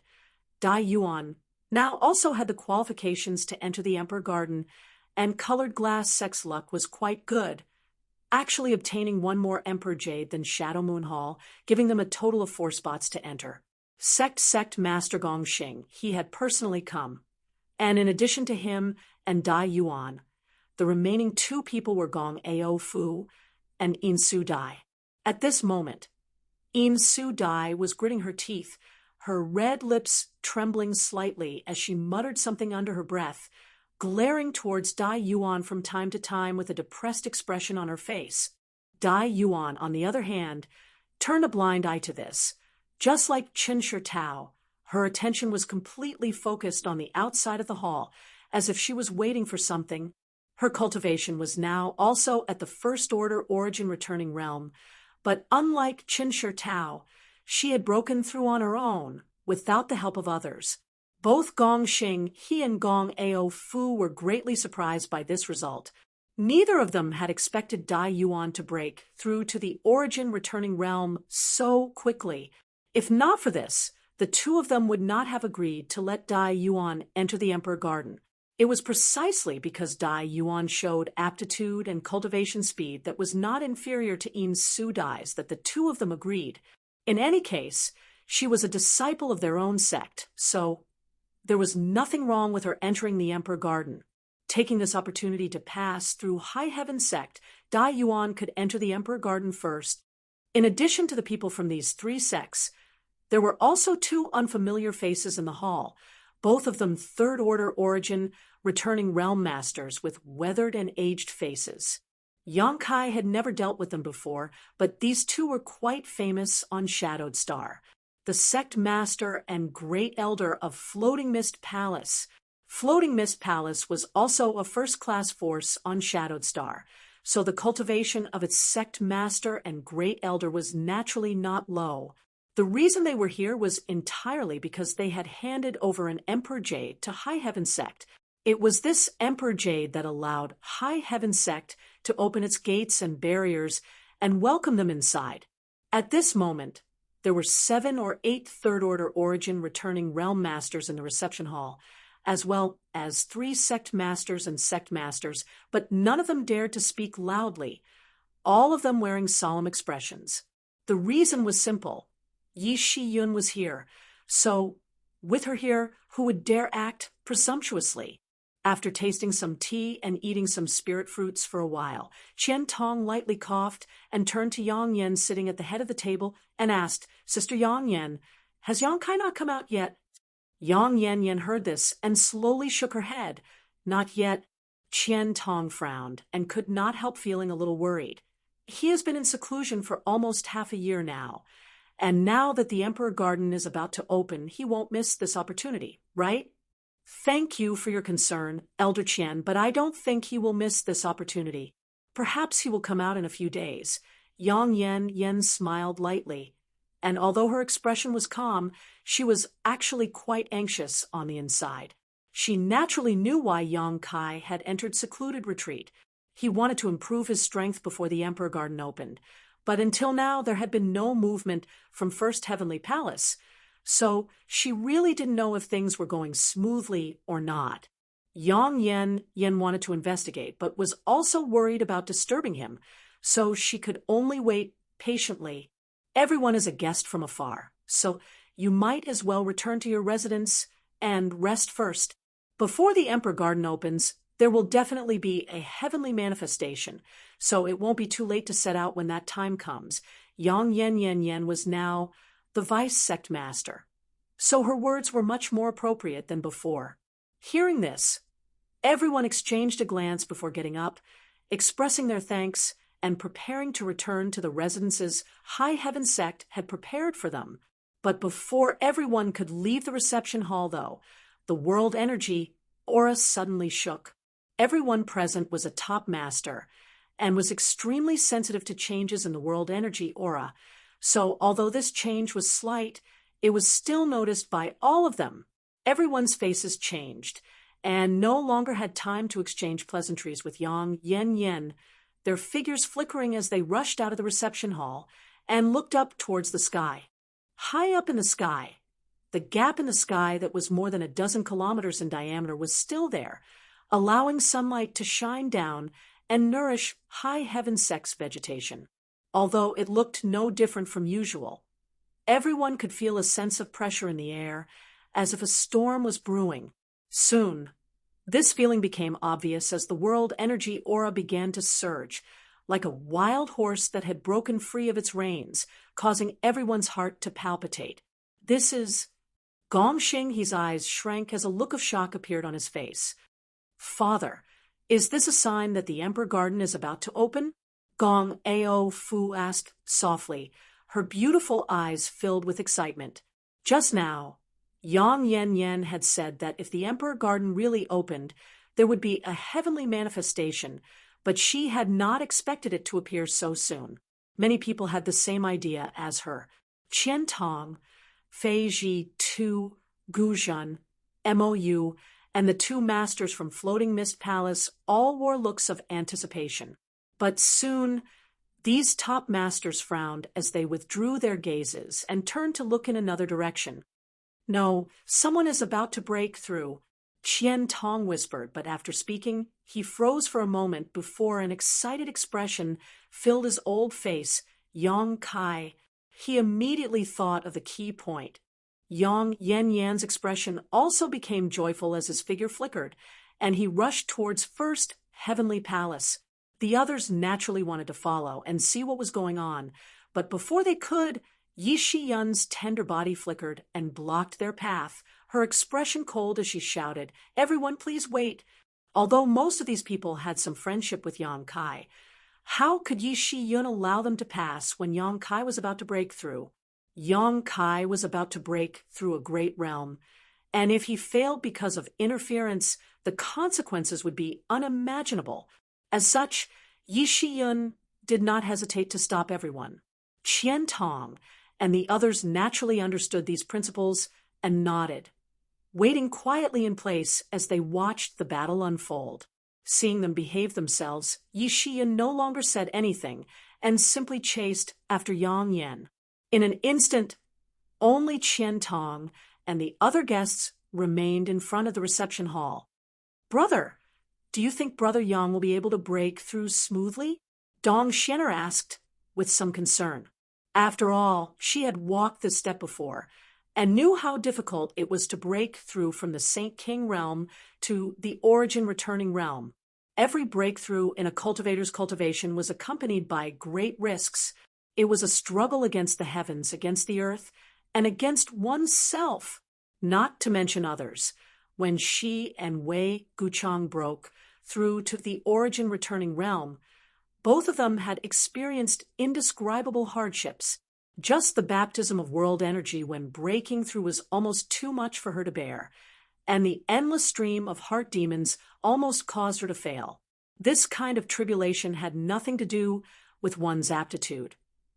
Dai Yuan now also had the qualifications to enter the Emperor Garden, and Colored Glass sect's luck was quite good, actually obtaining one more Emperor Jade than Shadow Moon Hall, giving them a total of 4 spots to enter. Sect Master Gongxing, he had personally come, and in addition to him and Dai Yuan, the remaining 2 people were Gong Ao Fu and In Su Dai. At this moment, In Su Dai was gritting her teeth, her red lips trembling slightly as she muttered something under her breath, glaring towards Dai Yuan from time to time with a depressed expression on her face. Dai Yuan, on the other hand, turned a blind eye to this. Just like Qin Shirtao, her attention was completely focused on the outside of the hall, as if she was waiting for something. Her cultivation was now also at the First Order origin returning realm, but unlike Qin Shirtao, she had broken through on her own, without the help of others. Both Gongxing, he and Gong Ao Fu were greatly surprised by this result. Neither of them had expected Dai Yuan to break through to the origin returning realm so quickly. If not for this, the 2 of them would not have agreed to let Dai Yuan enter the Emperor Garden. It was precisely because Dai Yuan showed aptitude and cultivation speed that was not inferior to In Su Dai's that the 2 of them agreed. In any case, she was a disciple of their own sect, so there was nothing wrong with her entering the Emperor Garden. Taking this opportunity to pass through High Heaven sect, Dai Yuan could enter the Emperor Garden first. In addition to the people from these 3 sects, there were also 2 unfamiliar faces in the hall, both of them Third Order origin, returning realm masters with weathered and aged faces. Yang Kai had never dealt with them before, but these 2 were quite famous on Shadowed Star, the sect master and great elder of Floating Mist Palace. Floating Mist Palace was also a first-class force on Shadowed Star, so the cultivation of its sect master and great elder was naturally not low. The reason they were here was entirely because they had handed over an Emperor Jade to High Heaven sect. It was this Emperor Jade that allowed High Heaven sect to open its gates and barriers and welcome them inside. At this moment, there were 7 or 8 Third Order origin returning realm masters in the reception hall, as well as 3 sect masters and sect masters, but none of them dared to speak loudly, all of them wearing solemn expressions. The reason was simple. Yi Shiyun was here, so with her here, who would dare act presumptuously? After tasting some tea and eating some spirit fruits for a while, Qian Tong lightly coughed and turned to Yang Yan sitting at the head of the table and asked, "Sister Yang Yan, has Yang Kai not come out yet?" Yang Yan heard this and slowly shook her head. "Not yet." Qian Tong frowned and could not help feeling a little worried. He has been in seclusion for almost half a year now, and now that the Emperor Garden is about to open, he won't miss this opportunity, right? Thank you for your concern, Elder Qian, but I don't think he will miss this opportunity. Perhaps he will come out in a few days. Yang Yan smiled lightly, and although her expression was calm, she was actually quite anxious on the inside. She naturally knew why Yang Kai had entered secluded retreat. He wanted to improve his strength before the Emperor Garden opened, but until now there had been no movement from First Heavenly Palace, so she really didn't know if things were going smoothly or not. Yen wanted to investigate, but was also worried about disturbing him, so she could only wait patiently. Everyone is a guest from afar, so you might as well return to your residence and rest first. Before the Emperor Garden opens, there will definitely be a heavenly manifestation, so it won't be too late to set out when that time comes. Yen was now the vice sect master, so her words were much more appropriate than before. Hearing this, everyone exchanged a glance before getting up, expressing their thanks and preparing to return to the residences High Heaven Sect had prepared for them. But before everyone could leave the reception hall, though, the world energy aura suddenly shook. Everyone present was a top master and was extremely sensitive to changes in the world energy aura. So although this change was slight, it was still noticed by all of them. Everyone's faces changed, and no longer had time to exchange pleasantries with Yen, their figures flickering as they rushed out of the reception hall and looked up towards the sky. High up in the sky, the gap in the sky that was more than a dozen kilometers in diameter was still there, allowing sunlight to shine down and nourish High Heaven Sect's vegetation. Although it looked no different from usual, everyone could feel a sense of pressure in the air, as if a storm was brewing. Soon, this feeling became obvious as the world energy aura began to surge, like a wild horse that had broken free of its reins, causing everyone's heart to palpitate. This is... Gong Xinghe's eyes shrank as a look of shock appeared on his face. Father, is this a sign that the Emperor Garden is about to open? Gong Ao Fu asked softly, her beautiful eyes filled with excitement. Just now, Yen had said that if the Emperor Garden really opened, there would be a heavenly manifestation, but she had not expected it to appear so soon. Many people had the same idea as her. Qian Tong, Fei Ji Tu, Guzhan, Mou, and the two masters from Floating Mist Palace all wore looks of anticipation. But soon, these top masters frowned as they withdrew their gazes and turned to look in another direction. No, someone is about to break through, Qian Tong whispered, but after speaking, he froze for a moment before an excited expression filled his old face. Yang Kai. He immediately thought of the key point. Yan's expression also became joyful as his figure flickered, and he rushed towards First Heavenly Palace. The others naturally wanted to follow and see what was going on, but before they could, Yun's tender body flickered and blocked their path, her expression cold as she shouted, "Everyone please wait." Although most of these people had some friendship with Yang Kai, how could Yun allow them to pass when Yang Kai was about to break through? Yang Kai was about to break through a great realm, and if he failed because of interference, the consequences would be unimaginable. As such, Yun did not hesitate to stop everyone. Qian Tong and the others naturally understood these principles and nodded, waiting quietly in place as they watched the battle unfold. Seeing them behave themselves, Yun no longer said anything and simply chased after Yen. In an instant, only Qian Tong and the other guests remained in front of the reception hall. "Brother, do you think Brother Yang will be able to break through smoothly?" Dong Xianer asked with some concern. After all, she had walked this step before and knew how difficult it was to break through from the Saint King realm to the Origin Returning realm. Every breakthrough in a cultivator's cultivation was accompanied by great risks. It was a struggle against the heavens, against the earth, and against oneself, not to mention others. When she and Wei Guchang broke through to the Origin Returning realm, both of them had experienced indescribable hardships. Just the baptism of world energy when breaking through was almost too much for her to bear, and the endless stream of heart demons almost caused her to fail. This kind of tribulation had nothing to do with one's aptitude,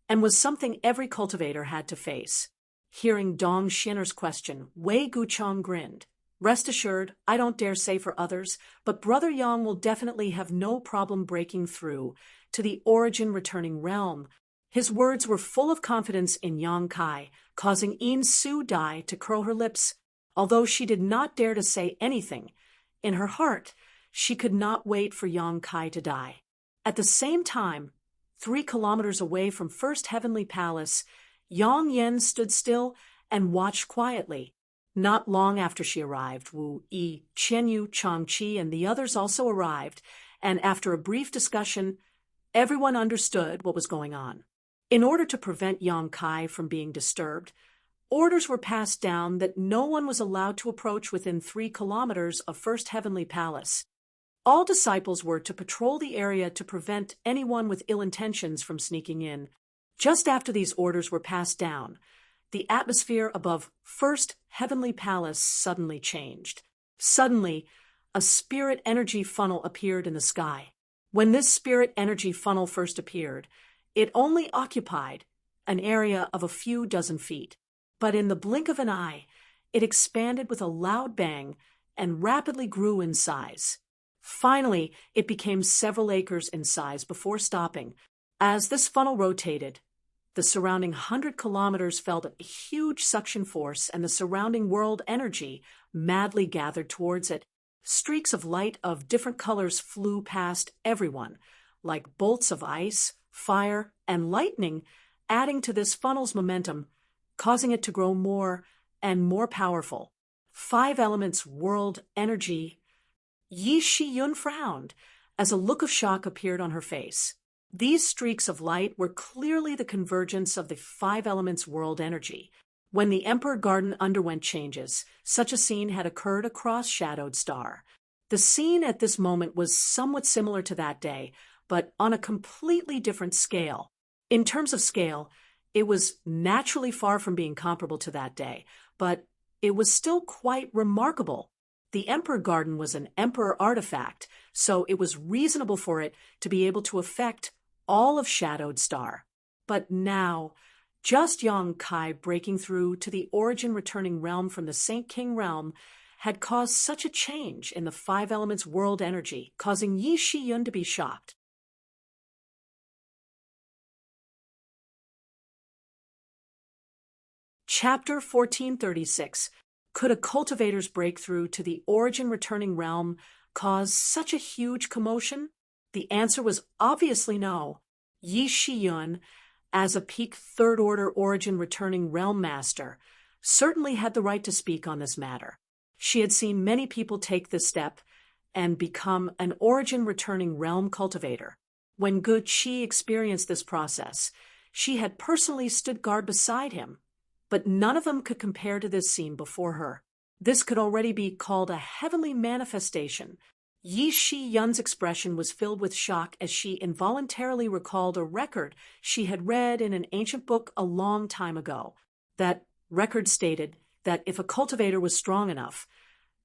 and was something every cultivator had to face. Hearing Dong Xianer's question, Wei Guchang grinned. "Rest assured, I don't dare say for others, but Brother Yang will definitely have no problem breaking through to the Origin Returning realm." His words were full of confidence in Yang Kai, causing Yin Su Dai to curl her lips. Although she did not dare to say anything, In her heart, she could not wait for Yang Kai to die. At the same time, 3 kilometers away from First Heavenly Palace, Yang Yen stood still and watched quietly. Not long after she arrived, Wu Yi, Qianyu, Changqi, and the others also arrived, and after a brief discussion, everyone understood what was going on. In order to prevent Yang Kai from being disturbed, orders were passed down that no one was allowed to approach within 3 kilometers of First Heavenly Palace. All disciples were to patrol the area to prevent anyone with ill intentions from sneaking in. Just after these orders were passed down, the atmosphere above First Heavenly Palace suddenly changed. Suddenly, a spirit energy funnel appeared in the sky. When this spirit energy funnel first appeared, it only occupied an area of a few dozen feet. But in the blink of an eye, it expanded with a loud bang and rapidly grew in size. Finally, it became several acres in size before stopping. As this funnel rotated, the surrounding 100 kilometers felt a huge suction force, and the surrounding world energy madly gathered towards it. Streaks of light of different colors flew past everyone, like bolts of ice, fire, and lightning, adding to this funnel's momentum, causing it to grow more and more powerful. 5 elements world energy. Yi Shiyun frowned as a look of shock appeared on her face. These streaks of light were clearly the convergence of the 5 elements world energy. When the Emperor Garden underwent changes, such a scene had occurred across Shadowed Star. The scene at this moment was somewhat similar to that day, but on a completely different scale. In terms of scale, it was naturally far from being comparable to that day, but it was still quite remarkable. The Emperor Garden was an Emperor artifact, so it was reasonable for it to be able to affect all of Shadowed Star. But now, just Yang Kai breaking through to the origin returning realm from the Saint King realm had caused such a change in the 5 elements world energy, causing Yi Shiyun to be shocked. Chapter 1436. Could a cultivator's breakthrough to the origin returning realm cause such a huge commotion? The answer was obviously no. Yi Shiyun, as a peak third order origin returning realm master, certainly had the right to speak on this matter. She had seen many people take this step and become an origin returning realm cultivator. When Gu Qi experienced this process, she had personally stood guard beside him, but none of them could compare to this scene before her. This could already be called a heavenly manifestation. Yi Shiyun's expression was filled with shock as she involuntarily recalled a record she had read in an ancient book a long time ago. That record stated that if a cultivator was strong enough,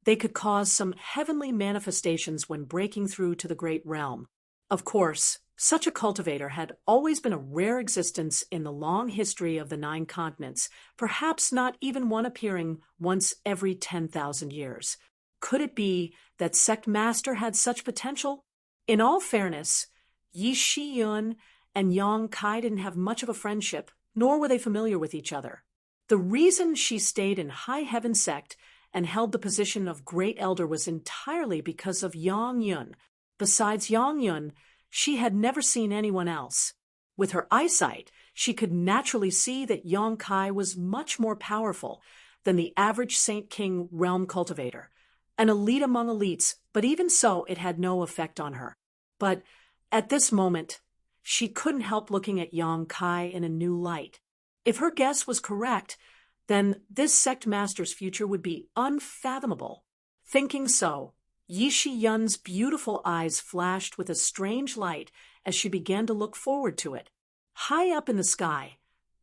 they could cause some heavenly manifestations when breaking through to the great realm. Of course, such a cultivator had always been a rare existence in the long history of the 9 continents, perhaps not even one appearing once every 10,000 years. Could it be that Sect Master had such potential? In all fairness, Yi Shiyun and Yang Kai didn't have much of a friendship, nor were they familiar with each other. The reason she stayed in High Heaven Sect and held the position of Great Elder was entirely because of Yang Yun. Besides Yang Yun, she had never seen anyone else. With her eyesight, she could naturally see that Yang Kai was much more powerful than the average Saint King realm cultivator, an elite among elites, but even so, it had no effect on her. But at this moment, she couldn't help looking at Yang Kai in a new light. If her guess was correct, then this sect master's future would be unfathomable. Thinking so, Yi Shiyun's beautiful eyes flashed with a strange light as she began to look forward to it. High up in the sky,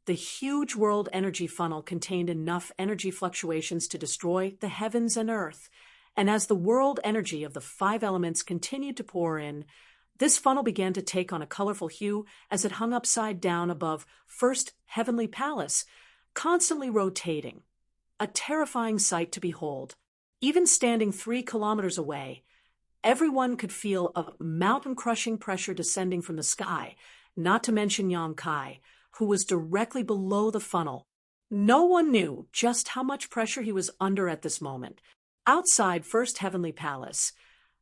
the huge world energy funnel contained enough energy fluctuations to destroy the heavens and earth, and as the world energy of the 5 elements continued to pour in, this funnel began to take on a colorful hue as it hung upside down above First Heavenly Palace, constantly rotating. A terrifying sight to behold. Even standing 3 kilometers away, everyone could feel a mountain-crushing pressure descending from the sky, not to mention Yang Kai, who was directly below the funnel. No one knew just how much pressure he was under at this moment, Outside First Heavenly Palace,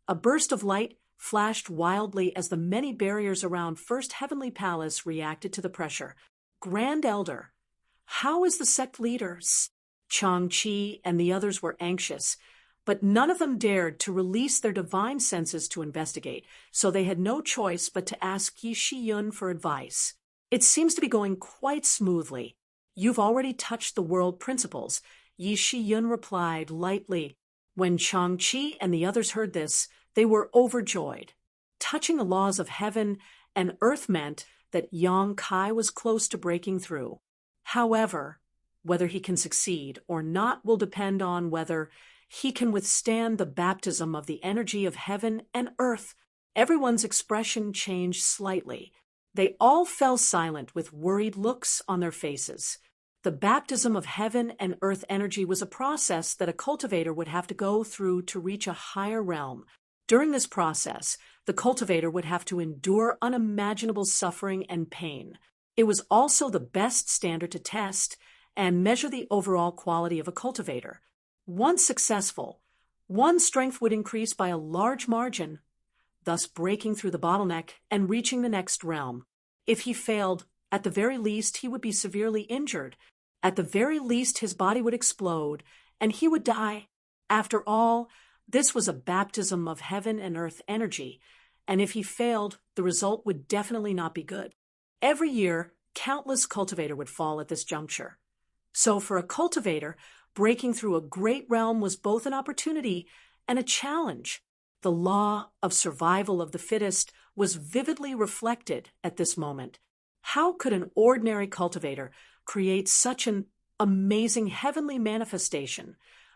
a burst of light flashed wildly as the many barriers around First Heavenly Palace reacted to the pressure. Grand Elder, how is the sect leader? Chang-Chi and the others were anxious, but none of them dared to release their divine senses to investigate, so they had no choice but to ask Yi Shiyun for advice. It seems to be going quite smoothly. You've already touched the world principles, Yi Shiyun replied lightly. When Chang-Chi and the others heard this, they were overjoyed. Touching the laws of heaven and earth meant that Yang Kai was close to breaking through. However, whether he can succeed or not will depend on whether he can withstand the baptism of the energy of heaven and earth. Everyone's expression changed slightly. They all fell silent with worried looks on their faces. The baptism of heaven and earth energy was a process that a cultivator would have to go through to reach a higher realm. During this process, the cultivator would have to endure unimaginable suffering and pain. It was also the best standard to test and measure the overall quality of a cultivator. Once successful, one's strength would increase by a large margin, thus breaking through the bottleneck and reaching the next realm. If he failed, at the very least he would be severely injured. At the very least his body would explode, and he would die. After all, this was a baptism of heaven and earth energy, and if he failed, the result would definitely not be good. Every year, countless cultivators would fall at this juncture. So for a cultivator, breaking through a great realm was both an opportunity and a challenge. The law of survival of the fittest was vividly reflected at this moment. How could an ordinary cultivator create such an amazing heavenly manifestation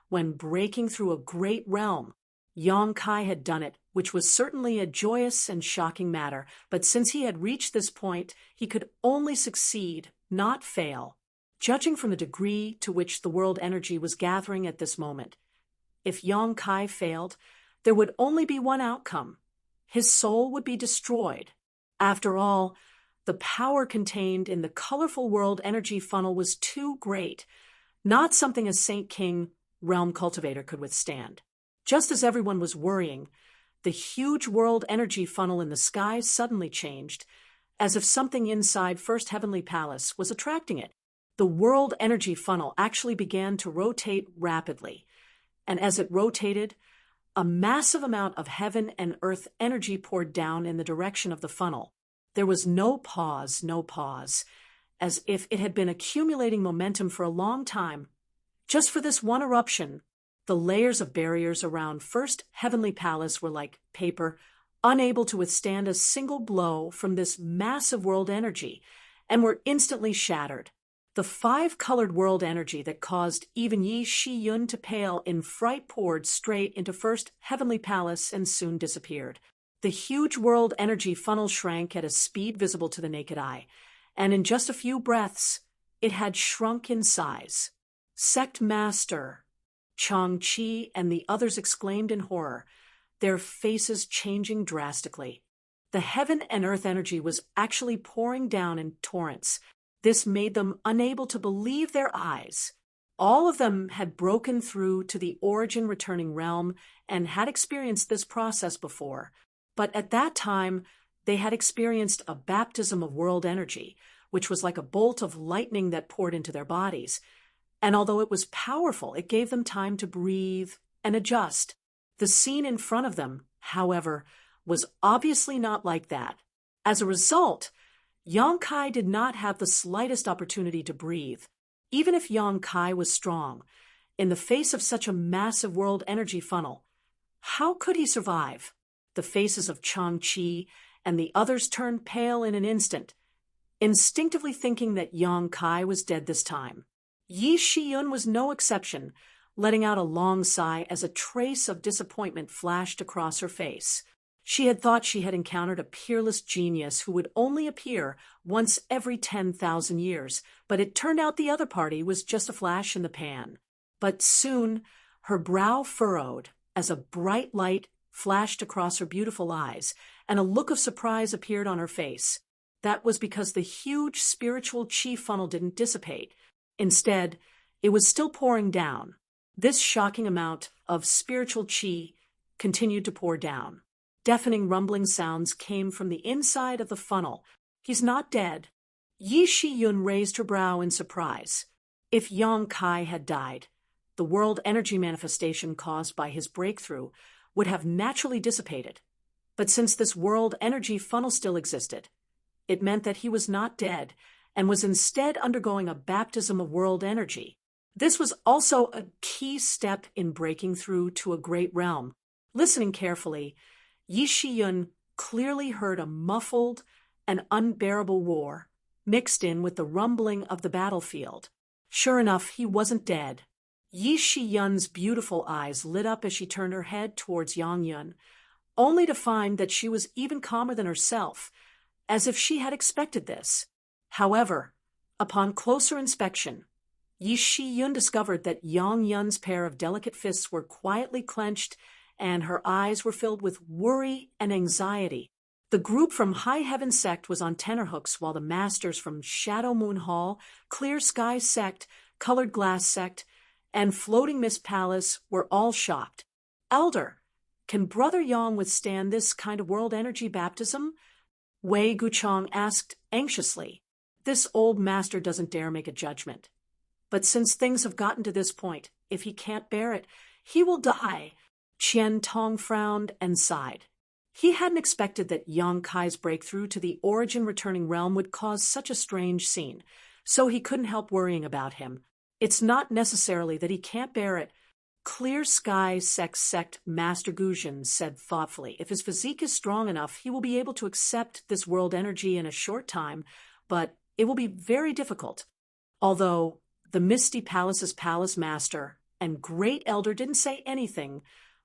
when breaking through a great realm? Yang Kai had done it, which was certainly a joyous and shocking matter, but since he had reached this point, he could only succeed, not fail. Judging from the degree to which the world energy was gathering at this moment, if Yang Kai failed, there would only be one outcome. His soul would be destroyed. After all, the power contained in the colorful world energy funnel was too great, not something a Saint King realm cultivator could withstand. Just as everyone was worrying, the huge world energy funnel in the sky suddenly changed, as if something inside First Heavenly Palace was attracting it. The world energy funnel actually began to rotate rapidly, and as it rotated, a massive amount of heaven and earth energy poured down in the direction of the funnel. There was no pause, as if it had been accumulating momentum for a long time. Just for this one eruption, the layers of barriers around First Heavenly Palace were like paper, unable to withstand a single blow from this massive world energy, and were instantly shattered. The five-colored world energy that caused even Yi Shiyun to pale in fright poured straight into First Heavenly Palace and soon disappeared. The huge world energy funnel shrank at a speed visible to the naked eye, and in just a few breaths, it had shrunk in size. Sect Master, Chang-Chi and the others exclaimed in horror, their faces changing drastically. The heaven and earth energy was actually pouring down in torrents. This made them unable to believe their eyes. All of them had broken through to the origin returning realm and had experienced this process before. But at that time, they had experienced a baptism of world energy, which was like a bolt of lightning that poured into their bodies. And although it was powerful, it gave them time to breathe and adjust. The scene in front of them, however, was obviously not like that. As a result, Yang Kai did not have the slightest opportunity to breathe. Even if Yang Kai was strong, in the face of such a massive world energy funnel, how could he survive? The faces of Chang-Chi and the others turned pale in an instant, instinctively thinking that Yang Kai was dead this time. Yi Shiyun was no exception, letting out a long sigh as a trace of disappointment flashed across her face. She had thought she had encountered a peerless genius who would only appear once every 10,000 years, but it turned out the other party was just a flash in the pan. But soon, her brow furrowed as a bright light flashed across her beautiful eyes, and a look of surprise appeared on her face. That was because the huge spiritual chi funnel didn't dissipate. Instead, it was still pouring down. This shocking amount of spiritual qi continued to pour down. Deafening rumbling sounds came from the inside of the funnel. He's not dead. Yi Shiyun raised her brow in surprise. If Yang Kai had died, the world energy manifestation caused by his breakthrough would have naturally dissipated. But since this world energy funnel still existed, it meant that he was not dead and was instead undergoing a baptism of world energy. This was also a key step in breaking through to a great realm. Listening carefully, Yi Shiyun clearly heard a muffled and unbearable roar mixed in with the rumbling of the battlefield. Sure enough, he wasn't dead. Yi Shiyun's beautiful eyes lit up as she turned her head towards Yang Yun, only to find that she was even calmer than herself, as if she had expected this. However, upon closer inspection, Yi Shiyun discovered that Yang Yun's pair of delicate fists were quietly clenched and her eyes were filled with worry and anxiety. The group from High Heaven Sect was on tenterhooks while the masters from Shadow Moon Hall, Clear Sky Sect, Colored Glass Sect, and Floating Mist Palace were all shocked. Elder, can Brother Yang withstand this kind of world energy baptism? Wei Guchong asked anxiously. This old master doesn't dare make a judgment. But since things have gotten to this point, if he can't bear it, he will die. Qian Tong frowned and sighed. He hadn't expected that Yang Kai's breakthrough to the origin-returning realm would cause such a strange scene, so he couldn't help worrying about him. It's not necessarily that he can't bear it. Clear Sky Sect Master Guzhen said thoughtfully, if his physique is strong enough, he will be able to accept this world energy in a short time, but it will be very difficult. Although the Misty Palace's palace master and great elder didn't say anything,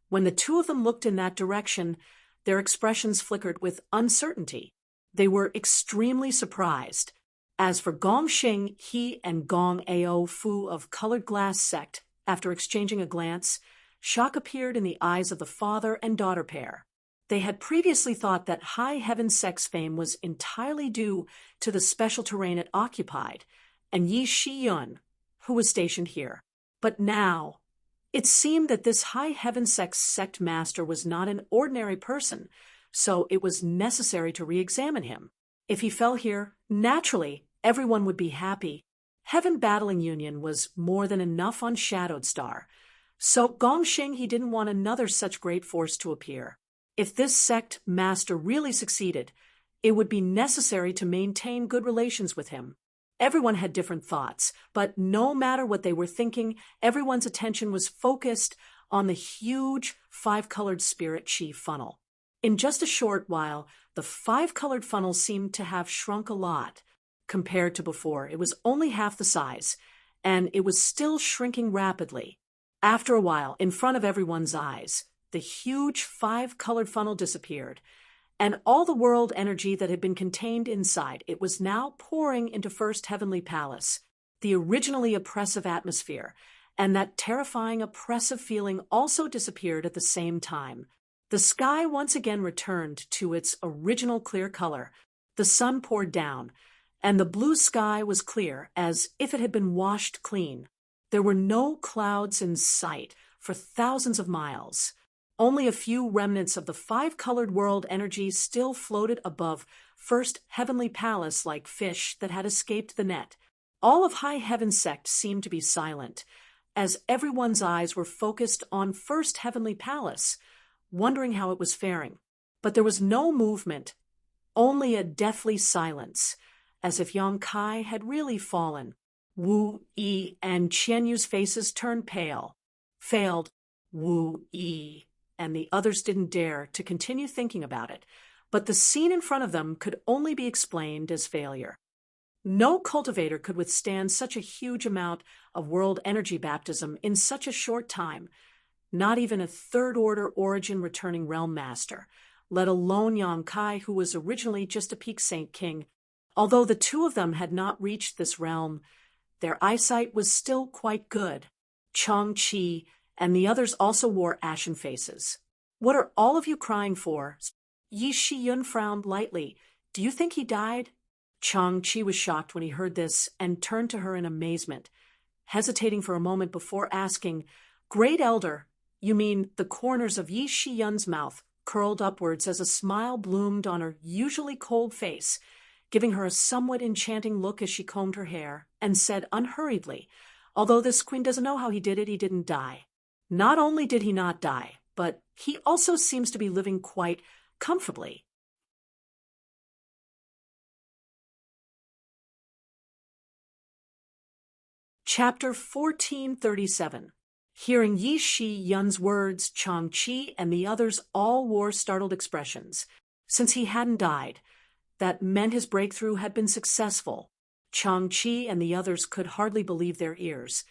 when the two of them looked in that direction, their expressions flickered with uncertainty. They were extremely surprised. As for Gong Xing, he and Gong Ao Fu of Colored Glass Sect, after exchanging a glance, shock appeared in the eyes of the father and daughter pair. They had previously thought that High Heaven Sect's fame was entirely due to the special terrain it occupied, and Yi Shiyun, who was stationed here. But now, it seemed that this High Heaven sect master was not an ordinary person, so it was necessary to re-examine him. If he fell here, naturally, everyone would be happy. Heaven Battling Union was more than enough on Shadowed Star, so Gongxing he didn't want another such great force to appear. If this sect master really succeeded, it would be necessary to maintain good relations with him. Everyone had different thoughts, but no matter what they were thinking, everyone's attention was focused on the huge five-colored spirit chi funnel. In just a short while, the five-colored funnel seemed to have shrunk a lot. Compared to before, it was only half the size, and it was still shrinking rapidly. After a while, in front of everyone's eyes, the huge five-colored funnel disappeared, and all the world energy that had been contained inside it was now pouring into First Heavenly Palace. The originally oppressive atmosphere and that terrifying oppressive feeling also disappeared at the same time. The sky once again returned to its original clear color. The sun poured down, and the blue sky was clear as if it had been washed clean. There were no clouds in sight for thousands of miles. Only a few remnants of the five-colored world energy still floated above First Heavenly Palace like fish that had escaped the net. All of High Heaven Sect seemed to be silent, as everyone's eyes were focused on First Heavenly Palace, wondering how it was faring. But there was no movement, only a deathly silence, as if Yang Kai had really fallen. Wu Yi and Qian Yu's faces turned pale. Failed. Wu Yi and the others didn't dare to continue thinking about it, but the scene in front of them could only be explained as failure. No cultivator could withstand such a huge amount of world energy baptism in such a short time, not even a third-order origin returning realm master, let alone Yang Kai, who was originally just a peak saint king. Although the two of them had not reached this realm, their eyesight was still quite good. Chang Qi and the others also wore ashen faces. What are all of you crying for? Yi Shiyun frowned lightly. Do you think he died? Chang Qi was shocked when he heard this and turned to her in amazement, hesitating for a moment before asking, Great Elder, you mean the corners of Yi Shiyun's mouth curled upwards as a smile bloomed on her usually cold face, giving her a somewhat enchanting look as she combed her hair, and said unhurriedly, although this queen doesn't know how he did it, he didn't die. Not only did he not die, but he also seems to be living quite comfortably. Chapter 1437. Hearing Yi Shi-yun's words, Chang-Chi and the others all wore startled expressions. Since he hadn't died, that meant his breakthrough had been successful. Chang-Chi and the others could hardly believe their ears.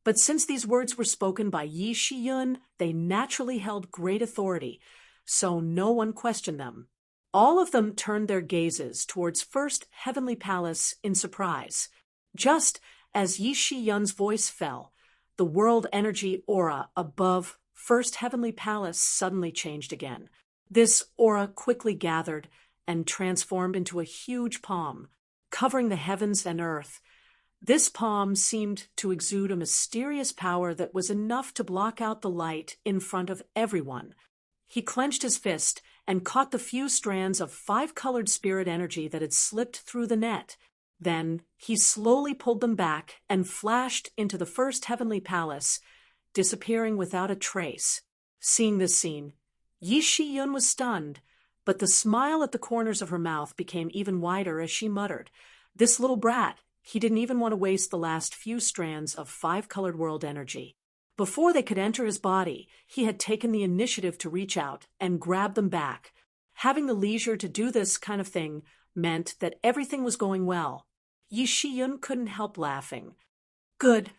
But since these words were spoken by Yi Shi-yun, they naturally held great authority, so no one questioned them. All of them turned their gazes towards First Heavenly Palace in surprise. Just as Yi Shi-yun's voice fell, the world energy aura above First Heavenly Palace suddenly changed again. This aura quickly gathered and transformed into a huge palm, covering the heavens and earth. This palm seemed to exude a mysterious power that was enough to block out the light in front of everyone. He clenched his fist and caught the few strands of five-colored spirit energy that had slipped through the net. Then he slowly pulled them back and flashed into the First Heavenly Palace, disappearing without a trace. Seeing this scene, Yi Shi-yun was stunned, but the smile at the corners of her mouth became even wider as she muttered, "This little brat, he didn't even want to waste the last few strands of five-colored world energy." Before they could enter his body, he had taken the initiative to reach out and grab them back. Having the leisure to do this kind of thing meant that everything was going well. Yi Shi-yun couldn't help laughing. Good.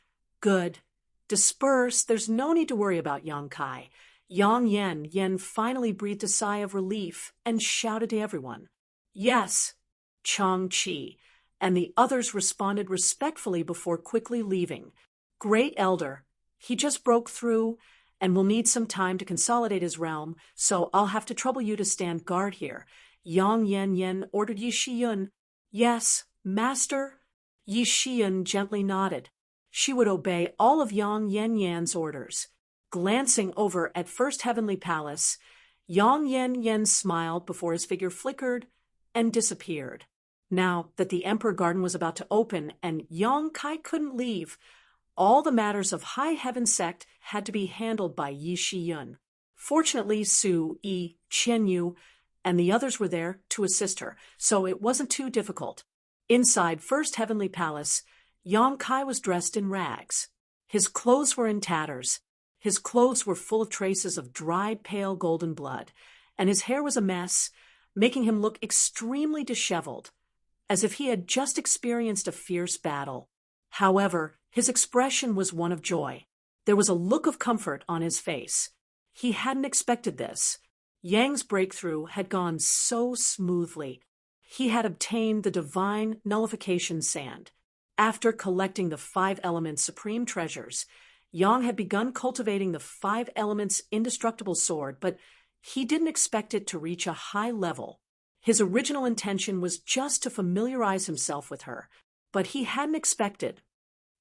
Disperse, there's no need to worry about Yang Kai. Yen finally breathed a sigh of relief and shouted to everyone, "Yes!" Chang-Chi and the others responded respectfully before quickly leaving. "Great Elder, he just broke through and will need some time to consolidate his realm, so I'll have to trouble you to stand guard here." Yen ordered Yi Shi-yun. "Yes, Master." Yi Shi-yun gently nodded. She would obey all of Yan's orders. Glancing over at First Heavenly Palace, Yang smiled before his figure flickered and disappeared. Now that the Emperor Garden was about to open and Yang Kai couldn't leave, all the matters of High Heaven Sect had to be handled by Yi Shi-yun. Fortunately, Su, Yi, Qianyu, and the others were there to assist her, so it wasn't too difficult. Inside First Heavenly Palace, Yang Kai was dressed in rags. His clothes were in tatters. His clothes were full of traces of dried pale golden blood, and his hair was a mess, making him look extremely disheveled, as if he had just experienced a fierce battle. However, his expression was one of joy. There was a look of comfort on his face. He hadn't expected this. Yang's breakthrough had gone so smoothly. He had obtained the divine nullification sand. After collecting the 5 elements' supreme treasures, Yang had begun cultivating the 5 elements' indestructible sword, but he didn't expect it to reach a high level. His original intention was just to familiarize himself with her, but he hadn't expected.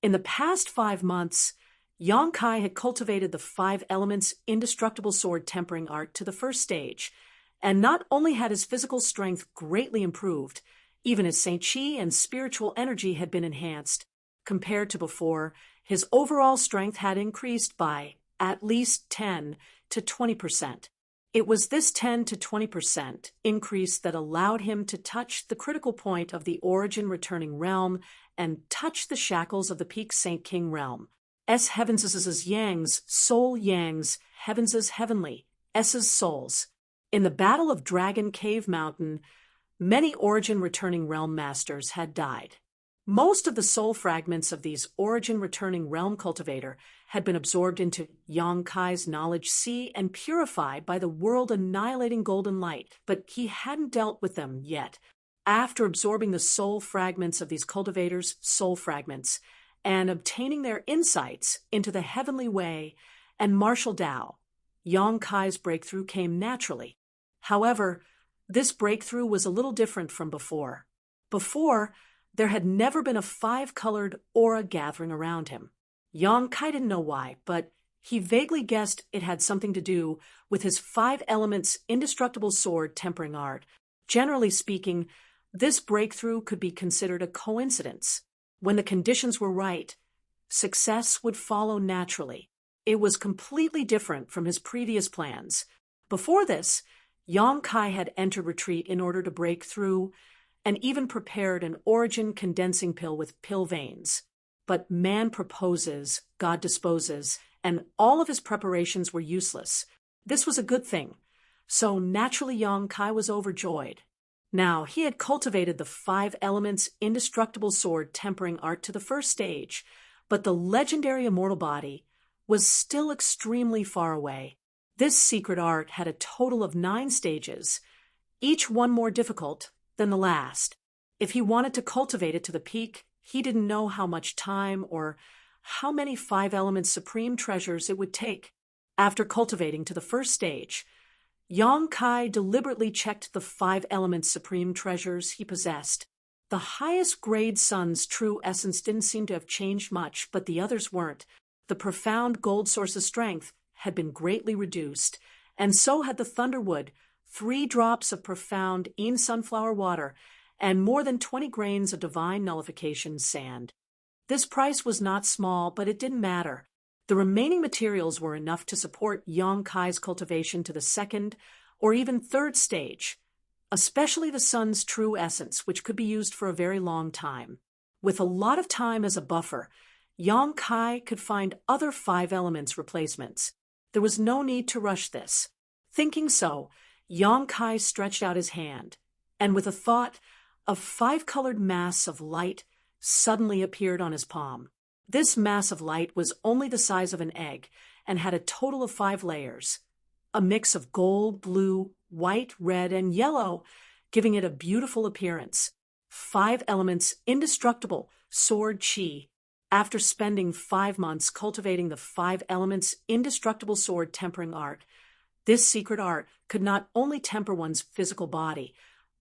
In the past 5 months, Yang Kai had cultivated the 5 elements' indestructible sword tempering art to the first stage, and not only had his physical strength greatly improved, even his Saint Chi and spiritual energy had been enhanced. Compared to before, his overall strength had increased by at least 10 to 20%. It was this 10 to 20% increase that allowed him to touch the critical point of the origin returning realm and touch the shackles of the peak Saint King realm. S Heavens' Yang's soul Yang's Heavens' heavenly, S's souls. In the Battle of Dragon Cave Mountain, many origin returning realm masters had died. Most of the soul fragments of these origin returning realm cultivator had been absorbed into Yang Kai's knowledge sea and purified by the world annihilating golden light, but he hadn't dealt with them yet. After absorbing the soul fragments of these cultivators' soul fragments and obtaining their insights into the heavenly way and martial Tao, Yang Kai's breakthrough came naturally. However, this breakthrough was a little different from before. Before, there had never been a 5-colored aura gathering around him. Yang Kai didn't know why, but He vaguely guessed it had something to do with his five elements indestructible sword tempering art. Generally speaking, this breakthrough could be considered a coincidence. When the conditions were right, success would follow naturally. It was completely different from his previous plans. Before this, Yang Kai had entered retreat in order to break through and even prepared an origin condensing pill with pill veins. But man proposes, God disposes, and all of his preparations were useless. This was a good thing. So naturally Yang Kai was overjoyed. Now, he had cultivated the five elements indestructible sword tempering art to the first stage, but the legendary immortal body was still extremely far away. This secret art had a total of 9 stages, each one more difficult than the last. If he wanted to cultivate it to the peak, he didn't know how much time or how many five elements supreme treasures it would take. After cultivating to the first stage, Yang Kai deliberately checked the five elements supreme treasures he possessed. The highest grade sun's true essence didn't seem to have changed much, but the others weren't. The profound gold source of strength had been greatly reduced, and so had the thunderwood, 3 drops of profound sunflower water, and more than 20 grains of divine nullification sand. This price was not small, but it didn't matter. The remaining materials were enough to support Yang Kai's cultivation to the second or even third stage, especially the sun's true essence, which could be used for a very long time. With a lot of time as a buffer, Yang Kai could find other five elements replacements. There was no need to rush this. Thinking so, Yang Kai stretched out his hand, and with a thought, a 5-colored mass of light suddenly appeared on his palm. This mass of light was only the size of an egg and had a total of 5 layers, a mix of gold, blue, white, red, and yellow, giving it a beautiful appearance. 5 elements indestructible sword chi. After spending 5 months cultivating the 5 elements indestructible sword tempering art, this secret art could not only temper one's physical body,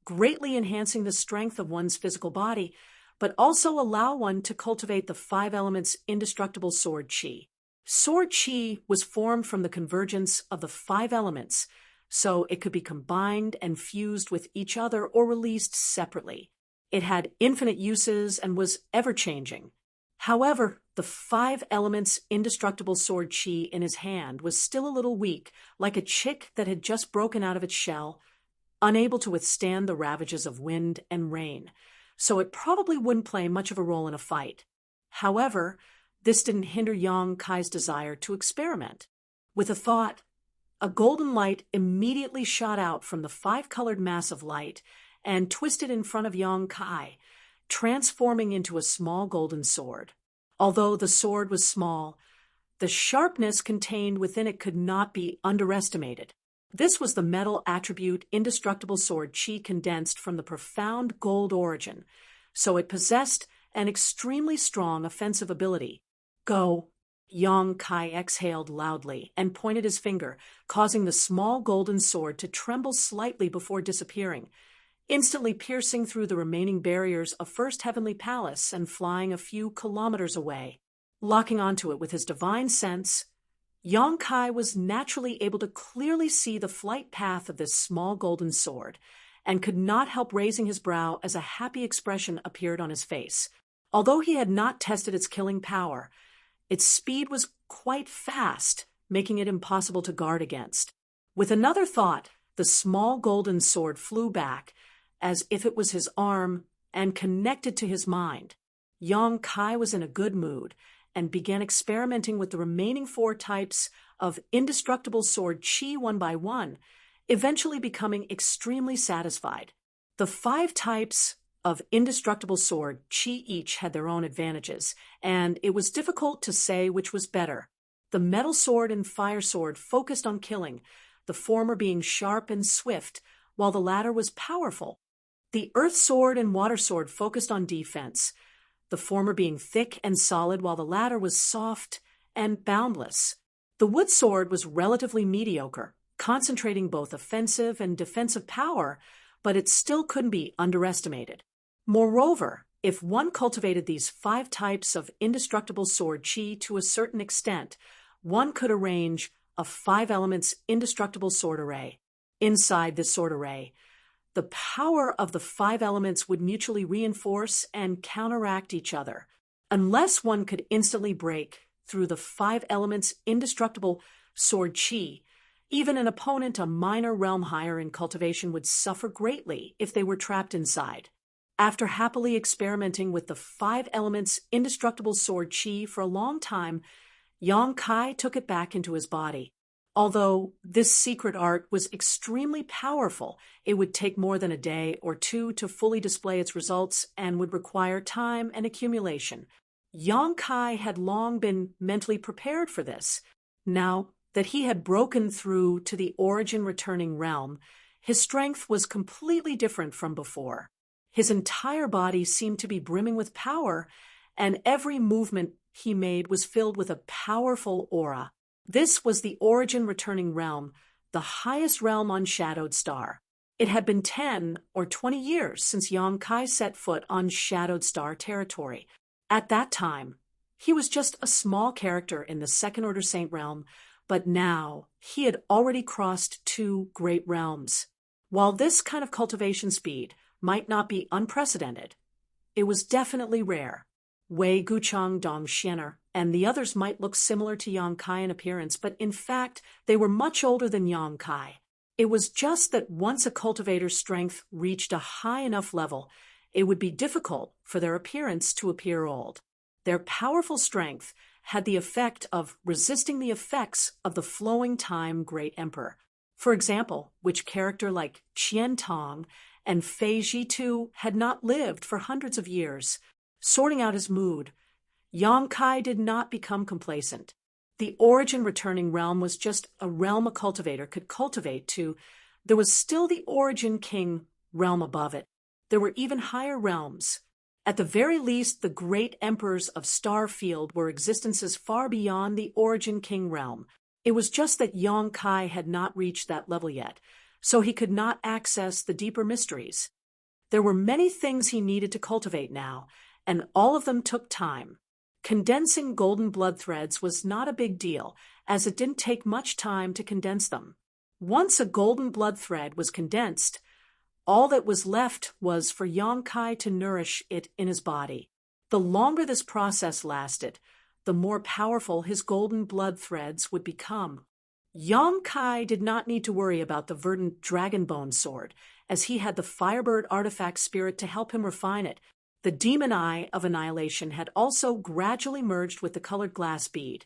greatly enhancing the strength of one's physical body, but also allow one to cultivate the 5 elements indestructible sword chi. Sword chi was formed from the convergence of the 5 elements, so it could be combined and fused with each other or released separately. It had infinite uses and was ever-changing. However, the 5 elements indestructible sword chi in his hand was still a little weak, like a chick that had just broken out of its shell, unable to withstand the ravages of wind and rain, so it probably wouldn't play much of a role in a fight. However, this didn't hinder Yang Kai's desire to experiment. With a thought, a golden light immediately shot out from the 5-colored mass of light and twisted in front of Yang Kai, transforming into a small golden sword. Although the sword was small, the sharpness contained within it could not be underestimated. This was the metal attribute indestructible sword chi condensed from the profound gold origin, so it possessed an extremely strong offensive ability. Go! Yang Kai exhaled loudly and pointed his finger, causing the small golden sword to tremble slightly before disappearing, instantly piercing through the remaining barriers of First Heavenly Palace and flying a few kilometers away. Locking onto it with his divine sense, Yang Kai was naturally able to clearly see the flight path of this small golden sword, and could not help raising his brow as a happy expression appeared on his face. Although he had not tested its killing power, its speed was quite fast, making it impossible to guard against. With another thought, the small golden sword flew back, as if it was his arm, and connected to his mind. Yang Kai was in a good mood, and began experimenting with the remaining 4 types of indestructible sword chi one by one, eventually becoming extremely satisfied. The 5 types of indestructible sword chi each had their own advantages, and it was difficult to say which was better. The metal sword and fire sword focused on killing, the former being sharp and swift, while the latter was powerful. The earth sword and water sword focused on defense, the former being thick and solid while the latter was soft and boundless. The wood sword was relatively mediocre, concentrating both offensive and defensive power, but it still couldn't be underestimated. Moreover, if one cultivated these 5 types of indestructible sword chi to a certain extent, one could arrange a 5 elements indestructible sword array. Inside this sword array, the power of the 5 elements would mutually reinforce and counteract each other. Unless one could instantly break through the 5 elements indestructible sword chi, even an opponent a minor realm higher in cultivation would suffer greatly if they were trapped inside. After happily experimenting with the 5 elements indestructible sword chi for a long time, Yang Kai took it back into his body. Although this secret art was extremely powerful, it would take more than a day or two to fully display its results and would require time and accumulation. Yang Kai had long been mentally prepared for this. Now that he had broken through to the origin returning realm, his strength was completely different from before. His entire body seemed to be brimming with power, and every movement he made was filled with a powerful aura. This was the origin returning realm, the highest realm on Shadowed Star. It had been 10 or 20 years since Yang Kai set foot on Shadowed Star territory. At that time, he was just a small character in the Second Order Saint realm, but now he had already crossed 2 great realms. While this kind of cultivation speed might not be unprecedented, it was definitely rare. Wei Guchang Dong Xiener and the others might look similar to Yang Kai in appearance, but in fact, they were much older than Yang Kai. It was just that once a cultivator's strength reached a high enough level, it would be difficult for their appearance to appear old. Their powerful strength had the effect of resisting the effects of the flowing time Great Emperor. For example, which character like Qian Tong and Fei Jitu had not lived for hundreds of years. Sorting out his mood, Yang Kai did not become complacent. The origin returning realm was just a realm a cultivator could cultivate to. There was still the origin king realm above it. There were even higher realms. At the very least, the great emperors of Starfield were existences far beyond the origin king realm. It was just that Yang Kai had not reached that level yet, so he could not access the deeper mysteries. There were many things he needed to cultivate now, and all of them took time. Condensing golden blood threads was not a big deal, as it didn't take much time to condense them. Once a golden blood thread was condensed, all that was left was for Yang Kai to nourish it in his body. The longer this process lasted, the more powerful his golden blood threads would become. Yang Kai did not need to worry about the verdant dragonbone sword, as he had the Firebird artifact spirit to help him refine it. The demon eye of annihilation had also gradually merged with the colored glass bead,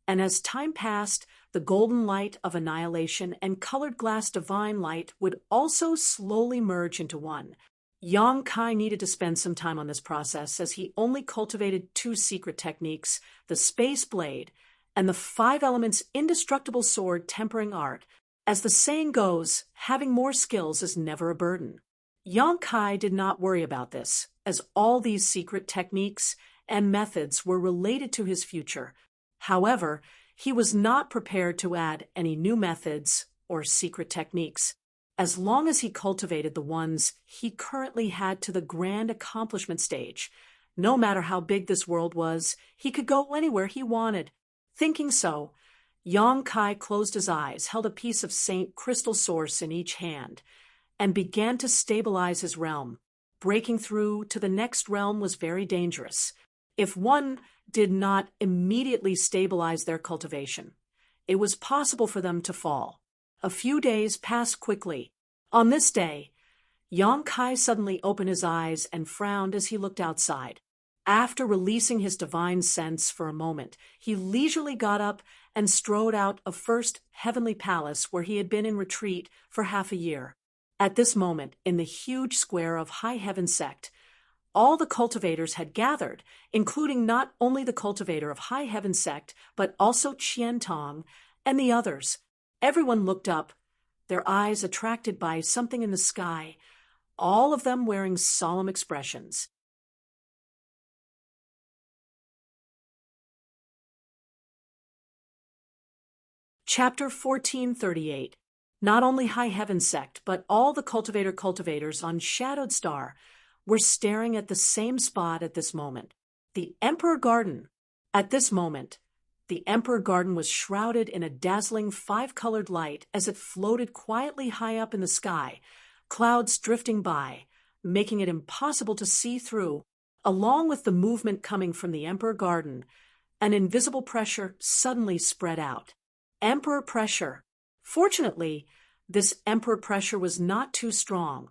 and as time passed, the golden light of annihilation and colored glass divine light would also slowly merge into one. Yang Kai needed to spend some time on this process, as he only cultivated 2 secret techniques, the Space Blade and the 5 elements indestructible sword tempering art. As the saying goes, having more skills is never a burden. Yang Kai did not worry about this, as all these secret techniques and methods were related to his future. However, he was not prepared to add any new methods or secret techniques. As long as he cultivated the ones he currently had to the grand accomplishment stage, no matter how big this world was, he could go anywhere he wanted. Thinking so, Yang Kai closed his eyes, held a piece of Saint Crystal Source in each hand, and began to stabilize his realm. Breaking through to the next realm was very dangerous. If one did not immediately stabilize their cultivation, it was possible for them to fall. A few days passed quickly. On this day, Yang Kai suddenly opened his eyes and frowned as he looked outside. After releasing his divine sense for a moment, he leisurely got up and strode out of First Heavenly Palace, where he had been in retreat for half a year. At this moment, in the huge square of High Heaven Sect, all the cultivators had gathered, including not only the cultivator of High Heaven Sect, but also Qian Tong and the others. Everyone looked up, their eyes attracted by something in the sky, all of them wearing solemn expressions. Chapter 1438. Not only High Heaven Sect, but all the cultivators on Shadowed Star were staring at the same spot at this moment, the Emperor Garden. At this moment, The Emperor Garden was shrouded in a dazzling five-colored light as it floated quietly high up in the sky, clouds drifting by, making it impossible to see through. Along with the movement coming from the Emperor Garden, an invisible pressure suddenly spread out. Emperor pressure. Fortunately, this emperor pressure was not too strong.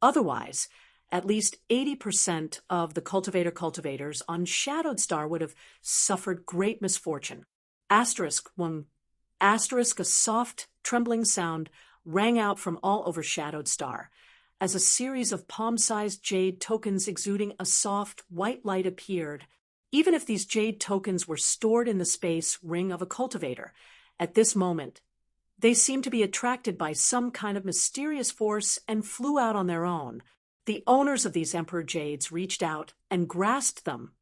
Otherwise, at least 80% of the cultivators on Shadowed Star would have suffered great misfortune. Asterisk, a soft, trembling sound rang out from all over Shadowed Star, as a series of palm-sized jade tokens exuding a soft, white light appeared. Even if these jade tokens were stored in the space ring of a cultivator, at this moment, they seemed to be attracted by some kind of mysterious force and flew out on their own. The owners of these Emperor Jades reached out and grasped them,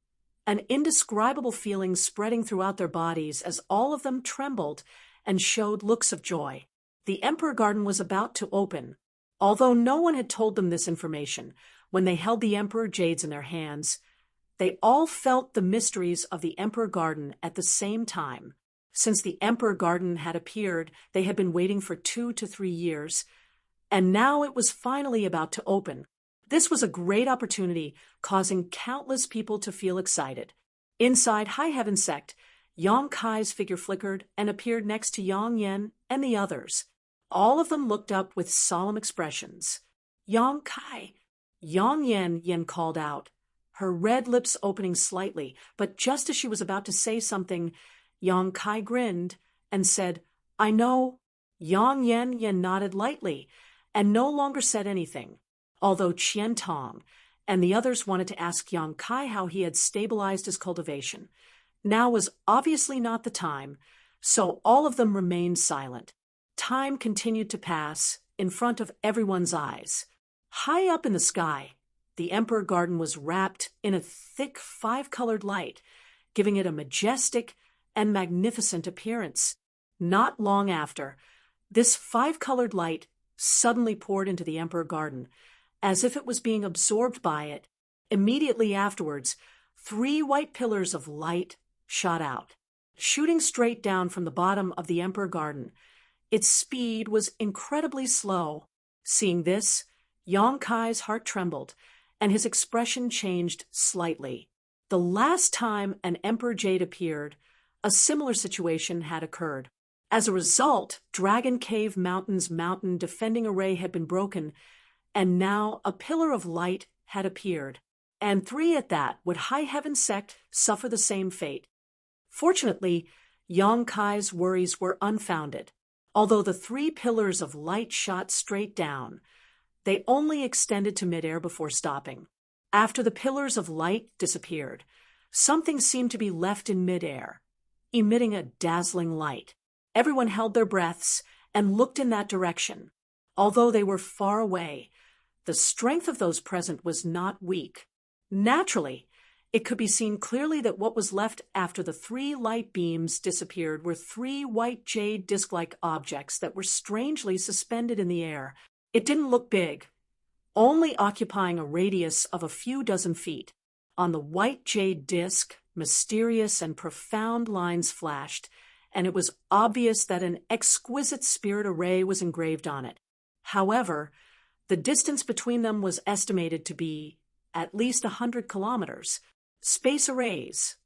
an indescribable feeling spreading throughout their bodies as all of them trembled and showed looks of joy. The Emperor Garden was about to open. Although no one had told them this information, when they held the Emperor Jades in their hands, they all felt the mysteries of the Emperor Garden at the same time. Since the Emperor Garden had appeared, they had been waiting for 2 to 3 years, and now it was finally about to open. This was a great opportunity, causing countless people to feel excited. Inside High Heaven Sect, Yang Kai's figure flickered and appeared next to Yang Yen and the others. All of them looked up with solemn expressions. Yang Kai! Yang Yen called out, her red lips opening slightly, but just as she was about to say something, Yang Kai grinned and said, I know. Yang Yen nodded lightly and no longer said anything, although Qian Tong and the others wanted to ask Yang Kai how he had stabilized his cultivation. Now was obviously not the time, so all of them remained silent. Time continued to pass in front of everyone's eyes. High up in the sky, the Emperor Garden was wrapped in a thick five-colored light, giving it a majestic and magnificent appearance. Not long after, this five-colored light suddenly poured into the Emperor Garden, as if it was being absorbed by it. Immediately afterwards, 3 white pillars of light shot out, shooting straight down from the bottom of the Emperor Garden. Its speed was incredibly slow. Seeing this, Yang Kai's heart trembled, and his expression changed slightly. The last time an Emperor Jade appeared, a similar situation had occurred. As a result, Dragon Cave Mountain's mountain defending array had been broken, and now a pillar of light had appeared. And 3 at that would High Heaven Sect suffer the same fate. Fortunately, Yang Kai's worries were unfounded. Although the 3 pillars of light shot straight down, they only extended to midair before stopping. After the pillars of light disappeared, something seemed to be left in midair, emitting a dazzling light. Everyone held their breaths and looked in that direction. Although they were far away, the strength of those present was not weak. Naturally, it could be seen clearly that what was left after the 3 light beams disappeared were 3 white jade disc-like objects that were strangely suspended in the air. It didn't look big, only occupying a radius of a few dozen feet. On the white jade disc, mysterious and profound lines flashed, and it was obvious that an exquisite spirit array was engraved on it. However, the distance between them was estimated to be at least 100 kilometers. Space arrays.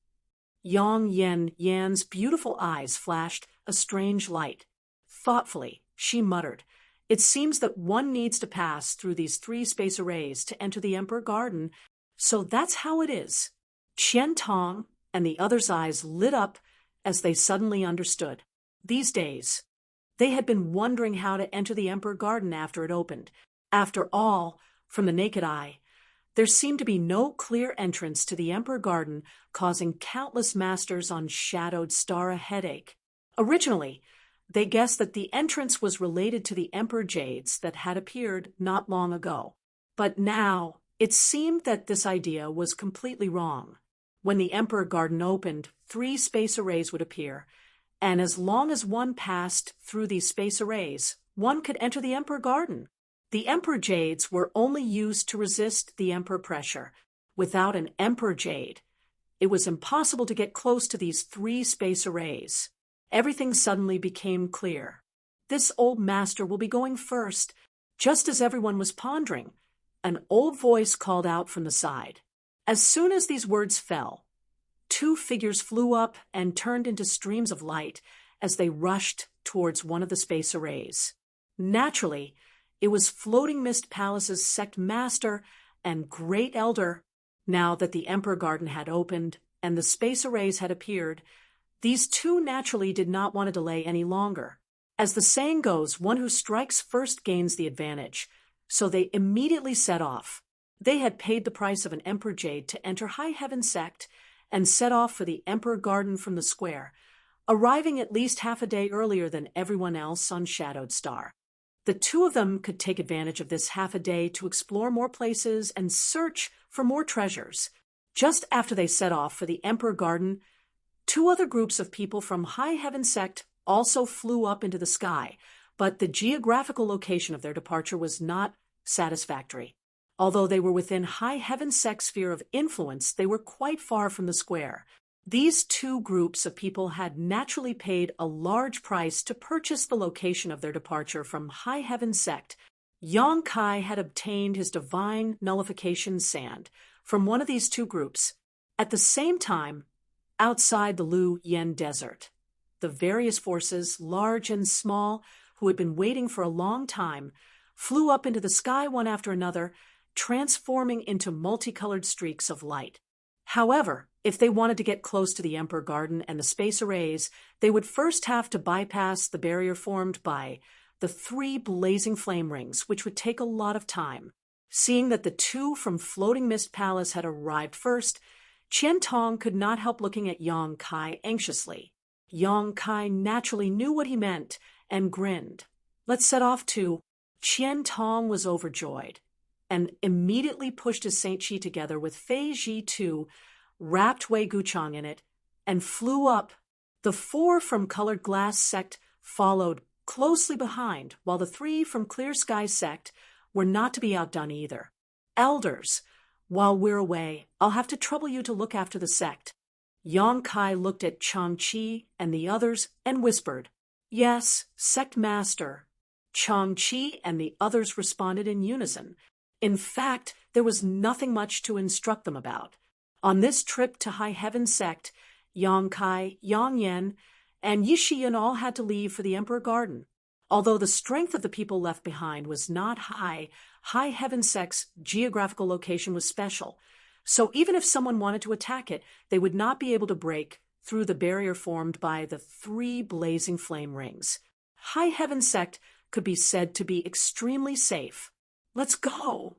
Yang Yan's beautiful eyes flashed a strange light. Thoughtfully, she muttered, it seems that one needs to pass through these 3 space arrays to enter the Emperor Garden, so that's how it is. Qian Tong and the others' eyes lit up as they suddenly understood. These days, they had been wondering how to enter the Emperor Garden after it opened. After all, from the naked eye, there seemed to be no clear entrance to the Emperor Garden, causing countless masters on Shadowed Star a headache. Originally, they guessed that the entrance was related to the Emperor Jades that had appeared not long ago. But now, it seemed that this idea was completely wrong. When the Emperor Garden opened, 3 space arrays would appear, and as long as one passed through these space arrays, one could enter the Emperor Garden. The Emperor Jades were only used to resist the Emperor pressure. Without an Emperor Jade, it was impossible to get close to these 3 space arrays. Everything suddenly became clear. This old master will be going first. Just as everyone was pondering, an old voice called out from the side. As soon as these words fell, 2 figures flew up and turned into streams of light as they rushed towards one of the space arrays. Naturally, it was Floating Mist Palace's sect master and great elder. Now that the Emperor Garden had opened and the space arrays had appeared, these 2 naturally did not want to delay any longer. As the saying goes, one who strikes first gains the advantage, so they immediately set off. They had paid the price of an Emperor Jade to enter High Heaven Sect and set off for the Emperor Garden from the square, arriving at least half a day earlier than everyone else on Shadowed Star. The 2 of them could take advantage of this half a day to explore more places and search for more treasures. Just after they set off for the Emperor Garden, 2 other groups of people from High Heaven Sect also flew up into the sky, but the geographical location of their departure was not satisfactory. Although they were within High Heaven Sect's sphere of influence, they were quite far from the square. These 2 groups of people had naturally paid a large price to purchase the location of their departure from High Heaven Sect. Yang Kai had obtained his divine nullification sand from one of these 2 groups. At the same time, outside the Lu Yen Desert, the various forces, large and small, who had been waiting for a long time, flew up into the sky one after another, transforming into multicolored streaks of light. However, if they wanted to get close to the Emperor Garden and the space arrays, they would first have to bypass the barrier formed by the 3 blazing flame rings, which would take a lot of time. Seeing that the 2 from Floating Mist Palace had arrived first, Qian Tong could not help looking at Yang Kai anxiously. Yang Kai naturally knew what he meant and grinned. "Let's set off too." Qian Tong was overjoyed and immediately pushed his Saint Chi together with Fei Ji too, wrapped Wei Guchang in it, and flew up. The 4 from Colored Glass Sect followed closely behind, while the 3 from Clear Sky Sect were not to be outdone either. "Elders, while we're away, I'll have to trouble you to look after the sect." Yang Kai looked at Chang-Chi and the others and whispered, "Yes, Sect Master." Chang-Chi and the others responded in unison. In fact, there was nothing much to instruct them about. On this trip to High Heaven Sect, Yang Kai, Yang Yen, and Yi Shiyan all had to leave for the Emperor Garden. Although the strength of the people left behind was not high, High Heaven Sect's geographical location was special. So even if someone wanted to attack it, they would not be able to break through the barrier formed by the 3 blazing flame rings. High Heaven Sect could be said to be extremely safe. "Let's go."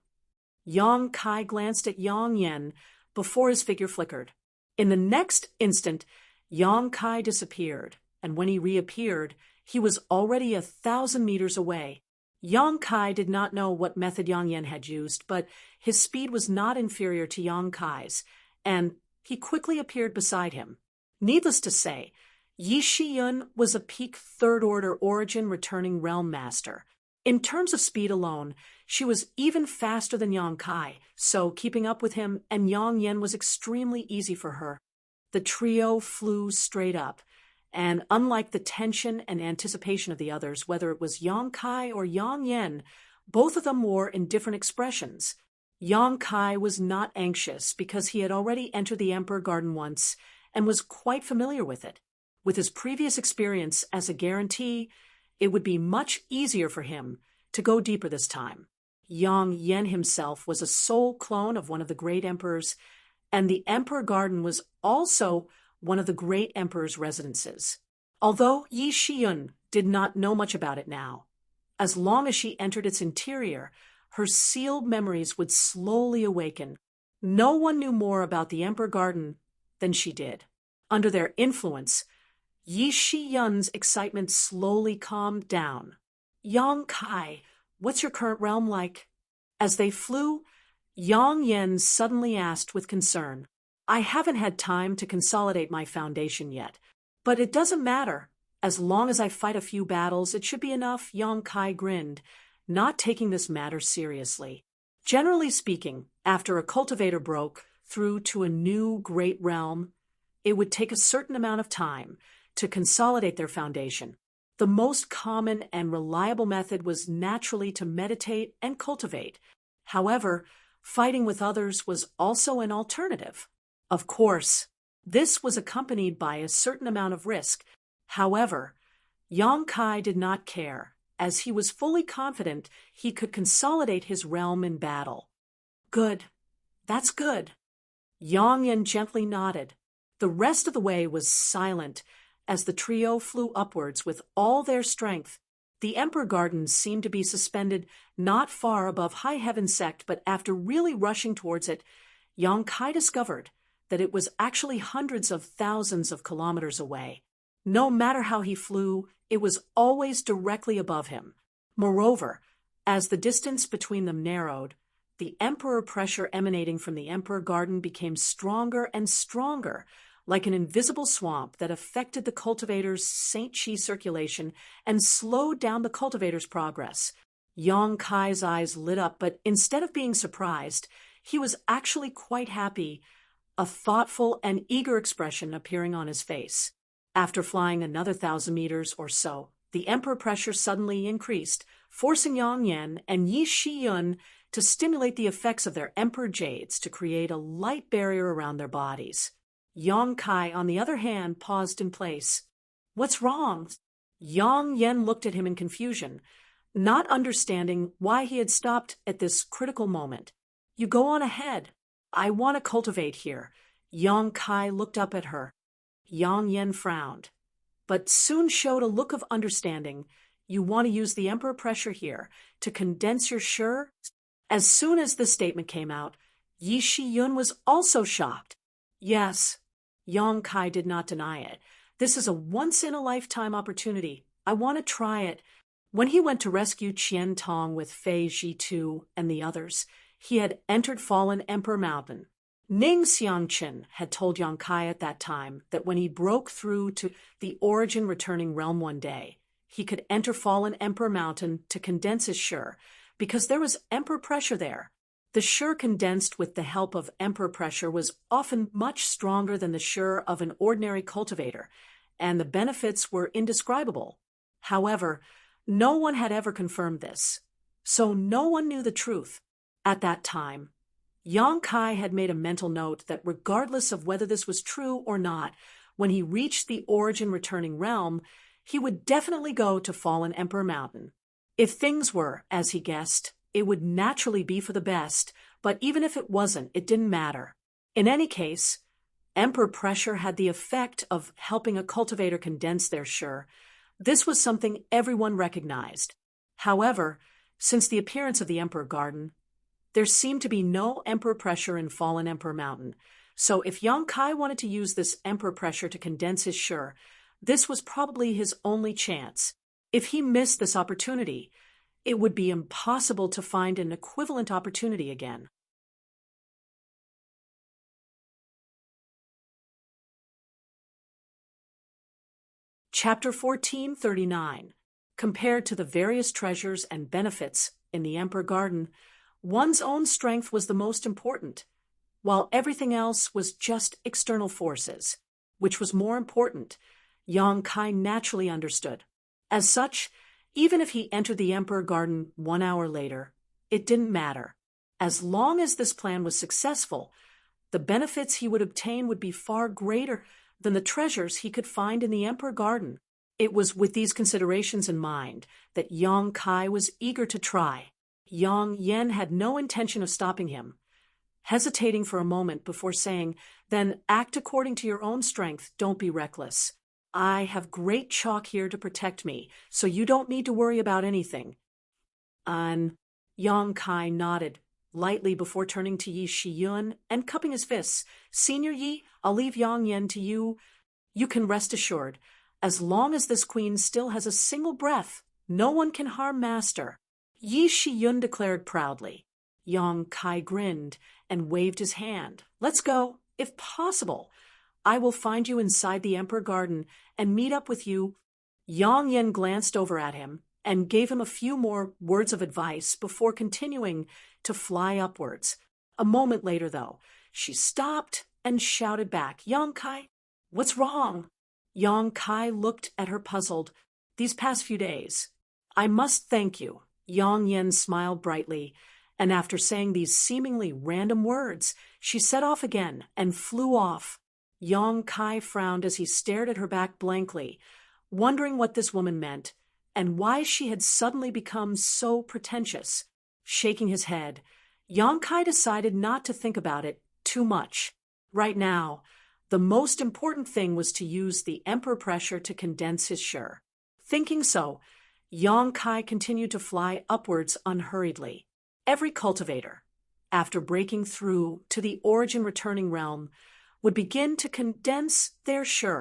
Yang Kai glanced at Yang Yen before his figure flickered. In the next instant, Yang Kai disappeared, and when he reappeared, he was already 1,000 meters away. Yang Kai did not know what method Yang Yen had used, but his speed was not inferior to Yang Kai's, and he quickly appeared beside him. Needless to say, Yi Shiyun was a peak 3rd Order Origin returning Realm Master. In terms of speed alone, she was even faster than Yang Kai, so keeping up with him and Yang Yen was extremely easy for her. The trio flew straight up, and unlike the tension and anticipation of the others, whether it was Yang Kai or Yang Yen, both of them wore indifferent expressions. Yang Kai was not anxious because he had already entered the Emperor Garden once and was quite familiar with it. With his previous experience as a guarantee, it would be much easier for him to go deeper this time. Yang Yen himself was a soul clone of one of the great emperors, and the Emperor Garden was also one of the great emperor's residences. Although Yi Shiyun did not know much about it now, as long as she entered its interior, her sealed memories would slowly awaken. No one knew more about the Emperor Garden than she did. Under their influence, Yi Shiyun's excitement slowly calmed down. "Yang Kai, what's your current realm like?" As they flew, Yang Yen suddenly asked with concern. "I haven't had time to consolidate my foundation yet, but it doesn't matter. As long as I fight a few battles, it should be enough," Yang Kai grinned, not taking this matter seriously. Generally speaking, after a cultivator broke, through to a new great realm, it would take a certain amount of time to consolidate their foundation. The most common and reliable method was naturally to meditate and cultivate. However, fighting with others was also an alternative. Of course, this was accompanied by a certain amount of risk. However, Yang Kai did not care, as he was fully confident he could consolidate his realm in battle. Good. That's good. Yang Yan gently nodded. The rest of the way was silent as the trio flew upwards with all their strength. The Emperor Gardens seemed to be suspended not far above High Heaven Sect, but after really rushing towards it, Yang Kai discovered that it was actually hundreds of thousands of kilometers away. No matter how he flew, it was always directly above him. Moreover, as the distance between them narrowed, the Emperor pressure emanating from the Emperor Garden became stronger and stronger, like an invisible swamp that affected the cultivator's St. Chi circulation and slowed down the cultivator's progress. Yang Kai's eyes lit up, but instead of being surprised, he was actually quite happy, a thoughtful and eager expression appearing on his face. After flying another 1,000 meters or so, the Emperor pressure suddenly increased, forcing Yang Yan and Yi Shiyun to stimulate the effects of their Emperor Jades to create a light barrier around their bodies. Yang Kai, on the other hand, paused in place. What's wrong? Yang Yan looked at him in confusion, not understanding why he had stopped at this critical moment. You go on ahead. I want to cultivate here. Yang Kai looked up at her. Yang Yan frowned, but soon showed a look of understanding. You want to use the Emperor pressure here to condense your shi? As soon as this statement came out, Yi Shiyun was also shocked. Yes, Yang Kai did not deny it. This is a once-in-a-lifetime opportunity. I want to try it. When he went to rescue Qian Tong with Fei Zhitu and the others, he had entered Fallen Emperor Mountain. Ning Xiangqin had told Yang Kai at that time that when he broke through to the origin returning realm one day, he could enter Fallen Emperor Mountain to condense his shi, because there was Emperor pressure there. The shi condensed with the help of Emperor pressure was often much stronger than the shi of an ordinary cultivator, and the benefits were indescribable. However, no one had ever confirmed this, so no one knew the truth. At that time, Yang Kai had made a mental note that regardless of whether this was true or not, when he reached the origin returning realm, he would definitely go to Fallen Emperor Mountain. If things were, as he guessed, it would naturally be for the best, but even if it wasn't, it didn't matter. In any case, Emperor pressure had the effect of helping a cultivator condense their shi. This was something everyone recognized. However, since the appearance of the Emperor Garden, there seemed to be no Emperor pressure in Fallen Emperor Mountain, so if Yang Kai wanted to use this Emperor pressure to condense his shi, this was probably his only chance. If he missed this opportunity, it would be impossible to find an equivalent opportunity again. Chapter 1439. Compared to the various treasures and benefits in the Emperor Garden, one's own strength was the most important, while everything else was just external forces. Which was more important, Yang Kai naturally understood. As such, even if he entered the Emperor Garden 1 hour later, it didn't matter. As long as this plan was successful, the benefits he would obtain would be far greater than the treasures he could find in the Emperor Garden. It was with these considerations in mind that Yang Kai was eager to try. Yang Yan had no intention of stopping him. Hesitating for a moment before saying, "Then act according to your own strength, don't be reckless. I have great chalk here to protect me, so you don't need to worry about anything." Yang Kai nodded lightly before turning to Yi Shiyun and cupping his fists. "Senior Yi, I'll leave Yang Yan to you. You can rest assured, as long as this queen still has a single breath, no one can harm Master." Yi Shiyun declared proudly. Yang Kai grinned and waved his hand. "Let's go, if possible. I will find you inside the Emperor Garden and meet up with you." Yang Yan glanced over at him and gave him a few more words of advice before continuing to fly upwards. A moment later, though, She stopped and shouted back, "Yang Kai, what's wrong?" Yang Kai looked at her puzzled. "These past few days, I must thank you." Yang Yen smiled brightly, and after saying these seemingly random words, she set off again and flew off. Yang Kai frowned as he stared at her back blankly, wondering what this woman meant and why she had suddenly become so pretentious. Shaking his head, Yang Kai decided not to think about it too much. Right now, the most important thing was to use the emperor pressure to condense his shi. Thinking so, Yang Kai continued to fly upwards unhurriedly. Every cultivator, after breaking through to the origin returning realm, would begin to condense their shi.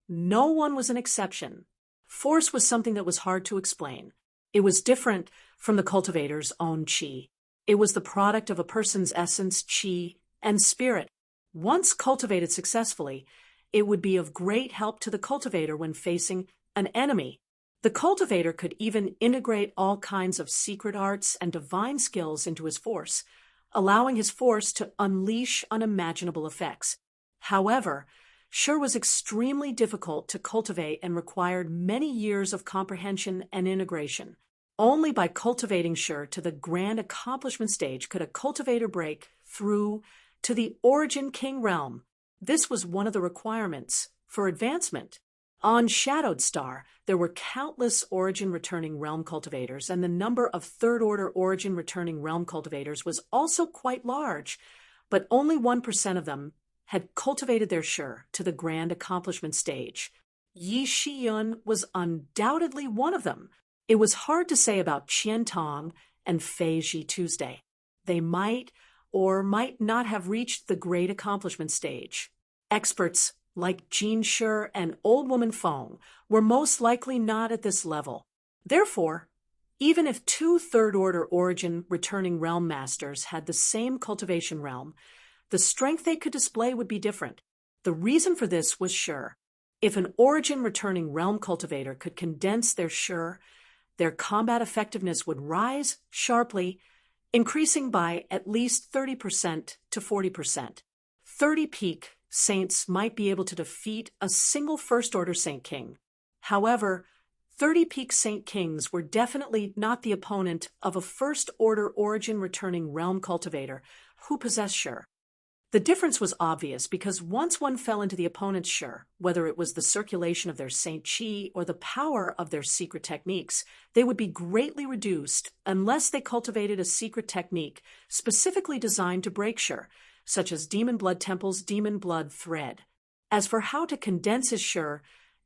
No one was an exception. Force was something that was hard to explain. It was different from the cultivator's own qi. It was the product of a person's essence, qi, and spirit. Once cultivated successfully, it would be of great help to the cultivator when facing an enemy. The cultivator could even integrate all kinds of secret arts and divine skills into his force, allowing his force to unleash unimaginable effects. However, shi was extremely difficult to cultivate and required many years of comprehension and integration. Only by cultivating shi to the grand accomplishment stage could a cultivator break through to the origin king realm. This was one of the requirements for advancement. On Shadowed Star, there were countless origin returning realm cultivators, and the number of third-order origin returning realm cultivators was also quite large, but only 1% of them had cultivated their shi to the grand accomplishment stage. Yi Shiyun was undoubtedly one of them. It was hard to say about Qian Tong and Fei Ji Tuesday. They might or might not have reached the great accomplishment stage. Experts like Jin Shi and Old Woman Feng were most likely not at this level. Therefore, even if two third-order origin returning realm masters had the same cultivation realm, the strength they could display would be different. The reason for this was shi. If an origin returning realm cultivator could condense their shi, their combat effectiveness would rise sharply, increasing by at least 30% to 40%. 30 peak saints might be able to defeat a single first-order Saint King. However, 30 peak Saint Kings were definitely not the opponent of a first-order origin returning realm cultivator who possessed shi. The difference was obvious because once one fell into the opponent's shi, whether it was the circulation of their Saint Qi or the power of their secret techniques, they would be greatly reduced unless they cultivated a secret technique specifically designed to break shi, such as Demon Blood Temple's Demon Blood Thread. As for how to condense his shi,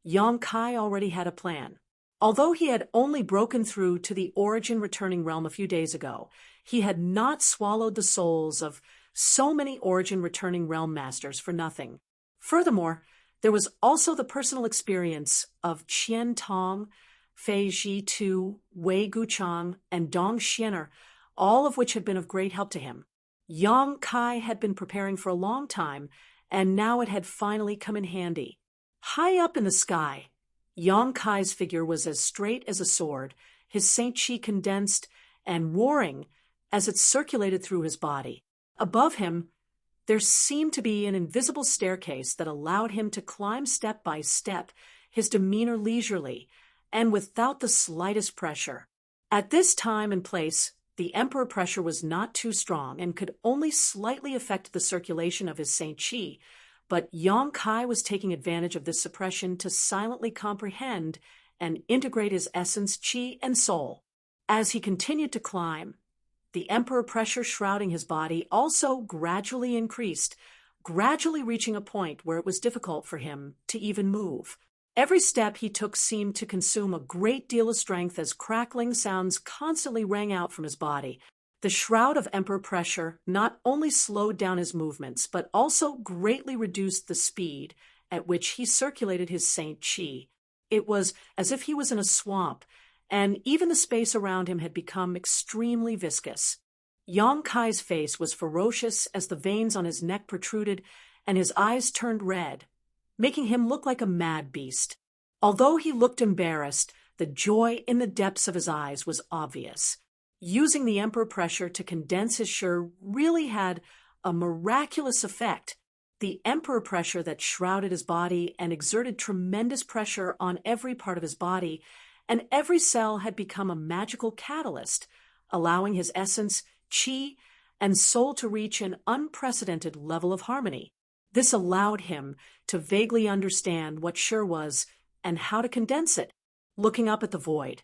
Yang Kai already had a plan. Although he had only broken through to the origin returning realm a few days ago, he had not swallowed the souls of so many origin returning realm masters for nothing. Furthermore, there was also the personal experience of Qian Tong, Fei Ji Tu, Wei Guchang, and Dong Xiener, all of which had been of great help to him. Yang Kai had been preparing for a long time, and now it had finally come in handy. High up in the sky, Yang Kai's figure was as straight as a sword, his Saint Qi condensed and roaring as it circulated through his body. Above him, there seemed to be an invisible staircase that allowed him to climb step by step, his demeanor leisurely, and without the slightest pressure. At this time and place, the emperor pressure was not too strong and could only slightly affect the circulation of his Saint Qi, but Yang Kai was taking advantage of this suppression to silently comprehend and integrate his essence, Qi, and soul. As he continued to climb, the emperor pressure shrouding his body also gradually increased, gradually reaching a point where it was difficult for him to even move. Every step he took seemed to consume a great deal of strength as crackling sounds constantly rang out from his body. The shroud of emperor pressure not only slowed down his movements, but also greatly reduced the speed at which he circulated his Saint Qi. It was as if he was in a swamp, and even the space around him had become extremely viscous. Yang Kai's face was ferocious as the veins on his neck protruded and his eyes turned red, making him look like a mad beast. Although he looked embarrassed, the joy in the depths of his eyes was obvious. Using the emperor pressure to condense his shi really had a miraculous effect. The emperor pressure that shrouded his body and exerted tremendous pressure on every part of his body, and every cell had become a magical catalyst, allowing his essence, chi, and soul to reach an unprecedented level of harmony. This allowed him to vaguely understand what Shi was and how to condense it. Looking up at the void,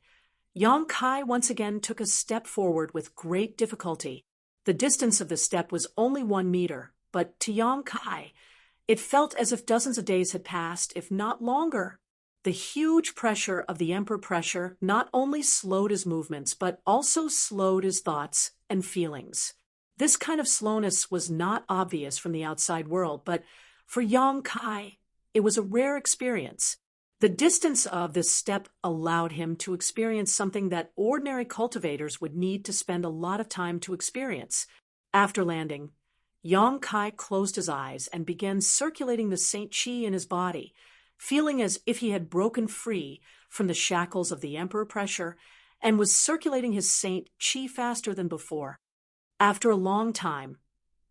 Yang Kai once again took a step forward with great difficulty. The distance of the step was only 1 meter, but to Yang Kai, it felt as if dozens of days had passed, if not longer. The huge pressure of the emperor pressure not only slowed his movements, but also slowed his thoughts and feelings. This kind of slowness was not obvious from the outside world, but for Yang Kai, it was a rare experience. The distance of this step allowed him to experience something that ordinary cultivators would need to spend a lot of time to experience. After landing, Yang Kai closed his eyes and began circulating the Saint Chi in his body, feeling as if he had broken free from the shackles of the emperor pressure and was circulating his Saint Chi faster than before. After a long time,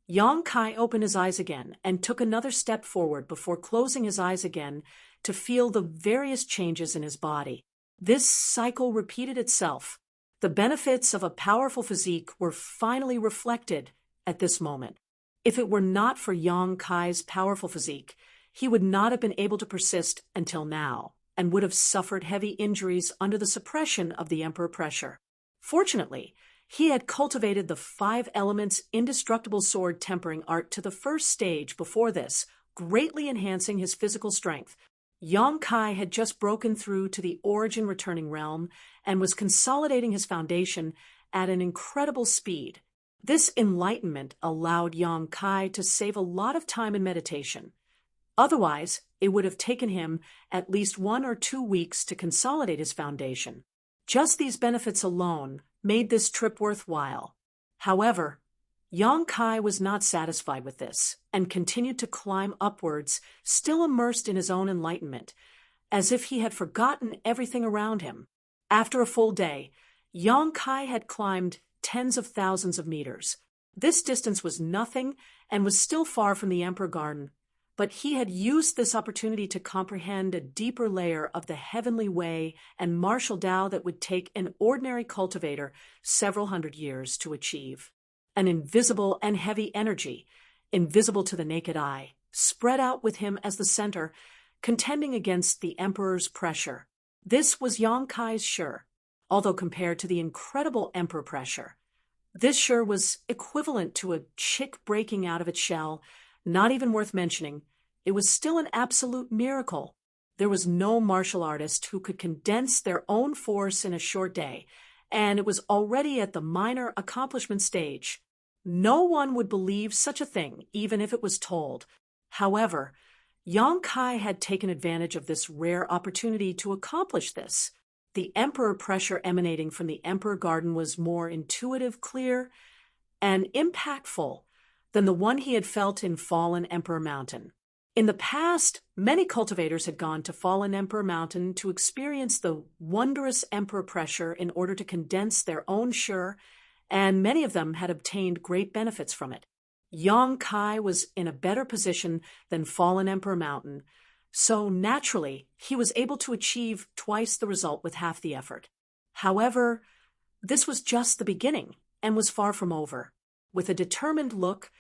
Yang Kai opened his eyes again and took another step forward before closing his eyes again to feel the various changes in his body. This cycle repeated itself. The benefits of a powerful physique were finally reflected at this moment. If it were not for Yang Kai's powerful physique, he would not have been able to persist until now, and would have suffered heavy injuries under the suppression of the emperor pressure. Fortunately, he had cultivated the 5 elements indestructible sword tempering art to the first stage before this, greatly enhancing his physical strength. Yang Kai had just broken through to the origin returning realm and was consolidating his foundation at an incredible speed. This enlightenment allowed Yang Kai to save a lot of time in meditation. Otherwise, it would have taken him at least 1 or 2 weeks to consolidate his foundation. Just these benefits alone made this trip worthwhile. However, Yang Kai was not satisfied with this and continued to climb upwards, still immersed in his own enlightenment, as if he had forgotten everything around him. After a full day, Yang Kai had climbed tens of thousands of meters. This distance was nothing and was still far from the Emperor Garden, but he had used this opportunity to comprehend a deeper layer of the heavenly way and martial Tao that would take an ordinary cultivator several hundred years to achieve. An invisible and heavy energy, invisible to the naked eye, spread out with him as the center, contending against the Emperor's pressure. This was Yang Kai's Shi, although compared to the incredible Emperor pressure, this Shi was equivalent to a chick breaking out of its shell. Not even worth mentioning, it was still an absolute miracle. There was no martial artist who could condense their own force in a short day, and it was already at the minor accomplishment stage. No one would believe such a thing, even if it was told. However, Yang Kai had taken advantage of this rare opportunity to accomplish this. The Emperor pressure emanating from the Emperor Garden was more intuitive, clear, and impactful than the one he had felt in Fallen Emperor Mountain. In the past, many cultivators had gone to Fallen Emperor Mountain to experience the wondrous Emperor pressure in order to condense their own Shi, and many of them had obtained great benefits from it. Yang Kai was in a better position than Fallen Emperor Mountain, so naturally he was able to achieve twice the result with half the effort. However, this was just the beginning and was far from over. With a determined look,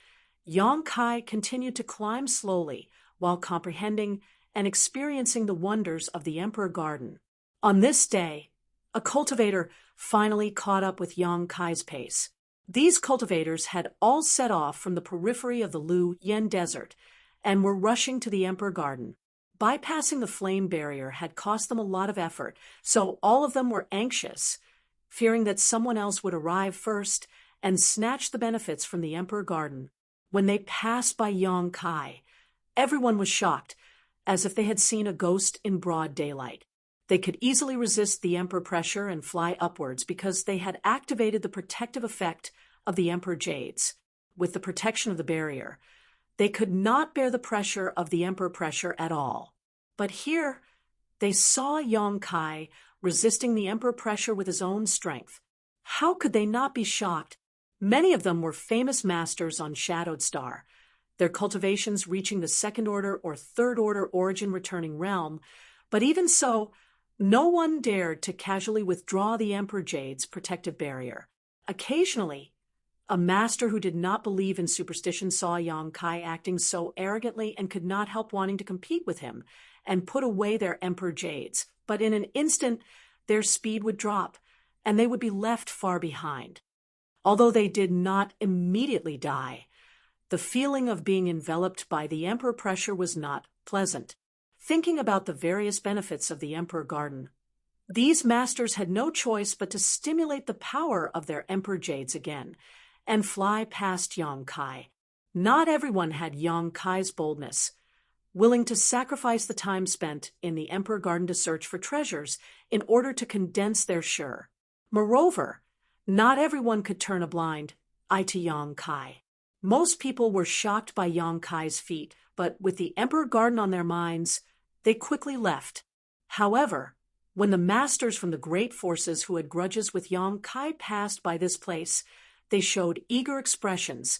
Yang Kai continued to climb slowly while comprehending and experiencing the wonders of the Emperor Garden. On this day, a cultivator finally caught up with Yang Kai's pace. These cultivators had all set off from the periphery of the Lu Yen Desert and were rushing to the Emperor Garden. Bypassing the flame barrier had cost them a lot of effort, so all of them were anxious, fearing that someone else would arrive first and snatch the benefits from the Emperor Garden. When they passed by Yang Kai, everyone was shocked, as if they had seen a ghost in broad daylight. They could easily resist the Emperor pressure and fly upwards because they had activated the protective effect of the Emperor Jades. With the protection of the barrier, they could not bear the pressure of the Emperor pressure at all. But here, they saw Yang Kai resisting the Emperor pressure with his own strength. How could they not be shocked? Many of them were famous masters on Shadowed Star, their cultivations reaching the second order or third order origin returning realm, but even so, no one dared to casually withdraw the Emperor Jade's protective barrier. Occasionally, a master who did not believe in superstition saw Yang Kai acting so arrogantly and could not help wanting to compete with him and put away their Emperor Jades, but in an instant, their speed would drop, and they would be left far behind. Although they did not immediately die, the feeling of being enveloped by the Emperor pressure was not pleasant. Thinking about the various benefits of the Emperor Garden, these masters had no choice but to stimulate the power of their Emperor Jades again and fly past Yang Kai. Not everyone had Yang Kai's boldness, willing to sacrifice the time spent in the Emperor Garden to search for treasures in order to condense their sure. Moreover, not everyone could turn a blind eye to Yang Kai. Most people were shocked by Yang Kai's feat, but with the Emperor Garden on their minds, they quickly left. However, when the masters from the great forces who had grudges with Yang Kai passed by this place, they showed eager expressions,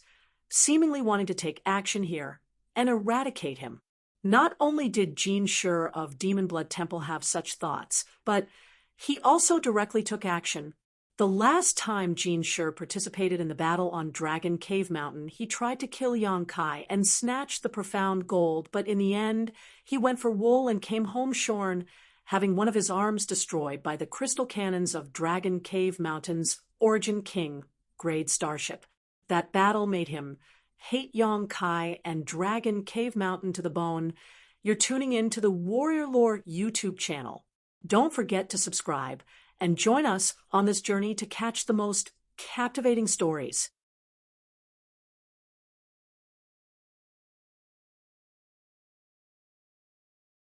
seemingly wanting to take action here and eradicate him. Not only did Jin Shur of Demon Blood Temple have such thoughts, but he also directly took action. The last time Jin Shur participated in the battle on Dragon Cave Mountain, he tried to kill Yang Kai and snatch the profound gold, but in the end, he went for wool and came home shorn, having one of his arms destroyed by the crystal cannons of Dragon Cave Mountain's Origin King grade starship. That battle made him hate Yang Kai and Dragon Cave Mountain to the bone. You're tuning in to the Warrior Lore YouTube channel. Don't forget to subscribe and join us on this journey to catch the most captivating stories.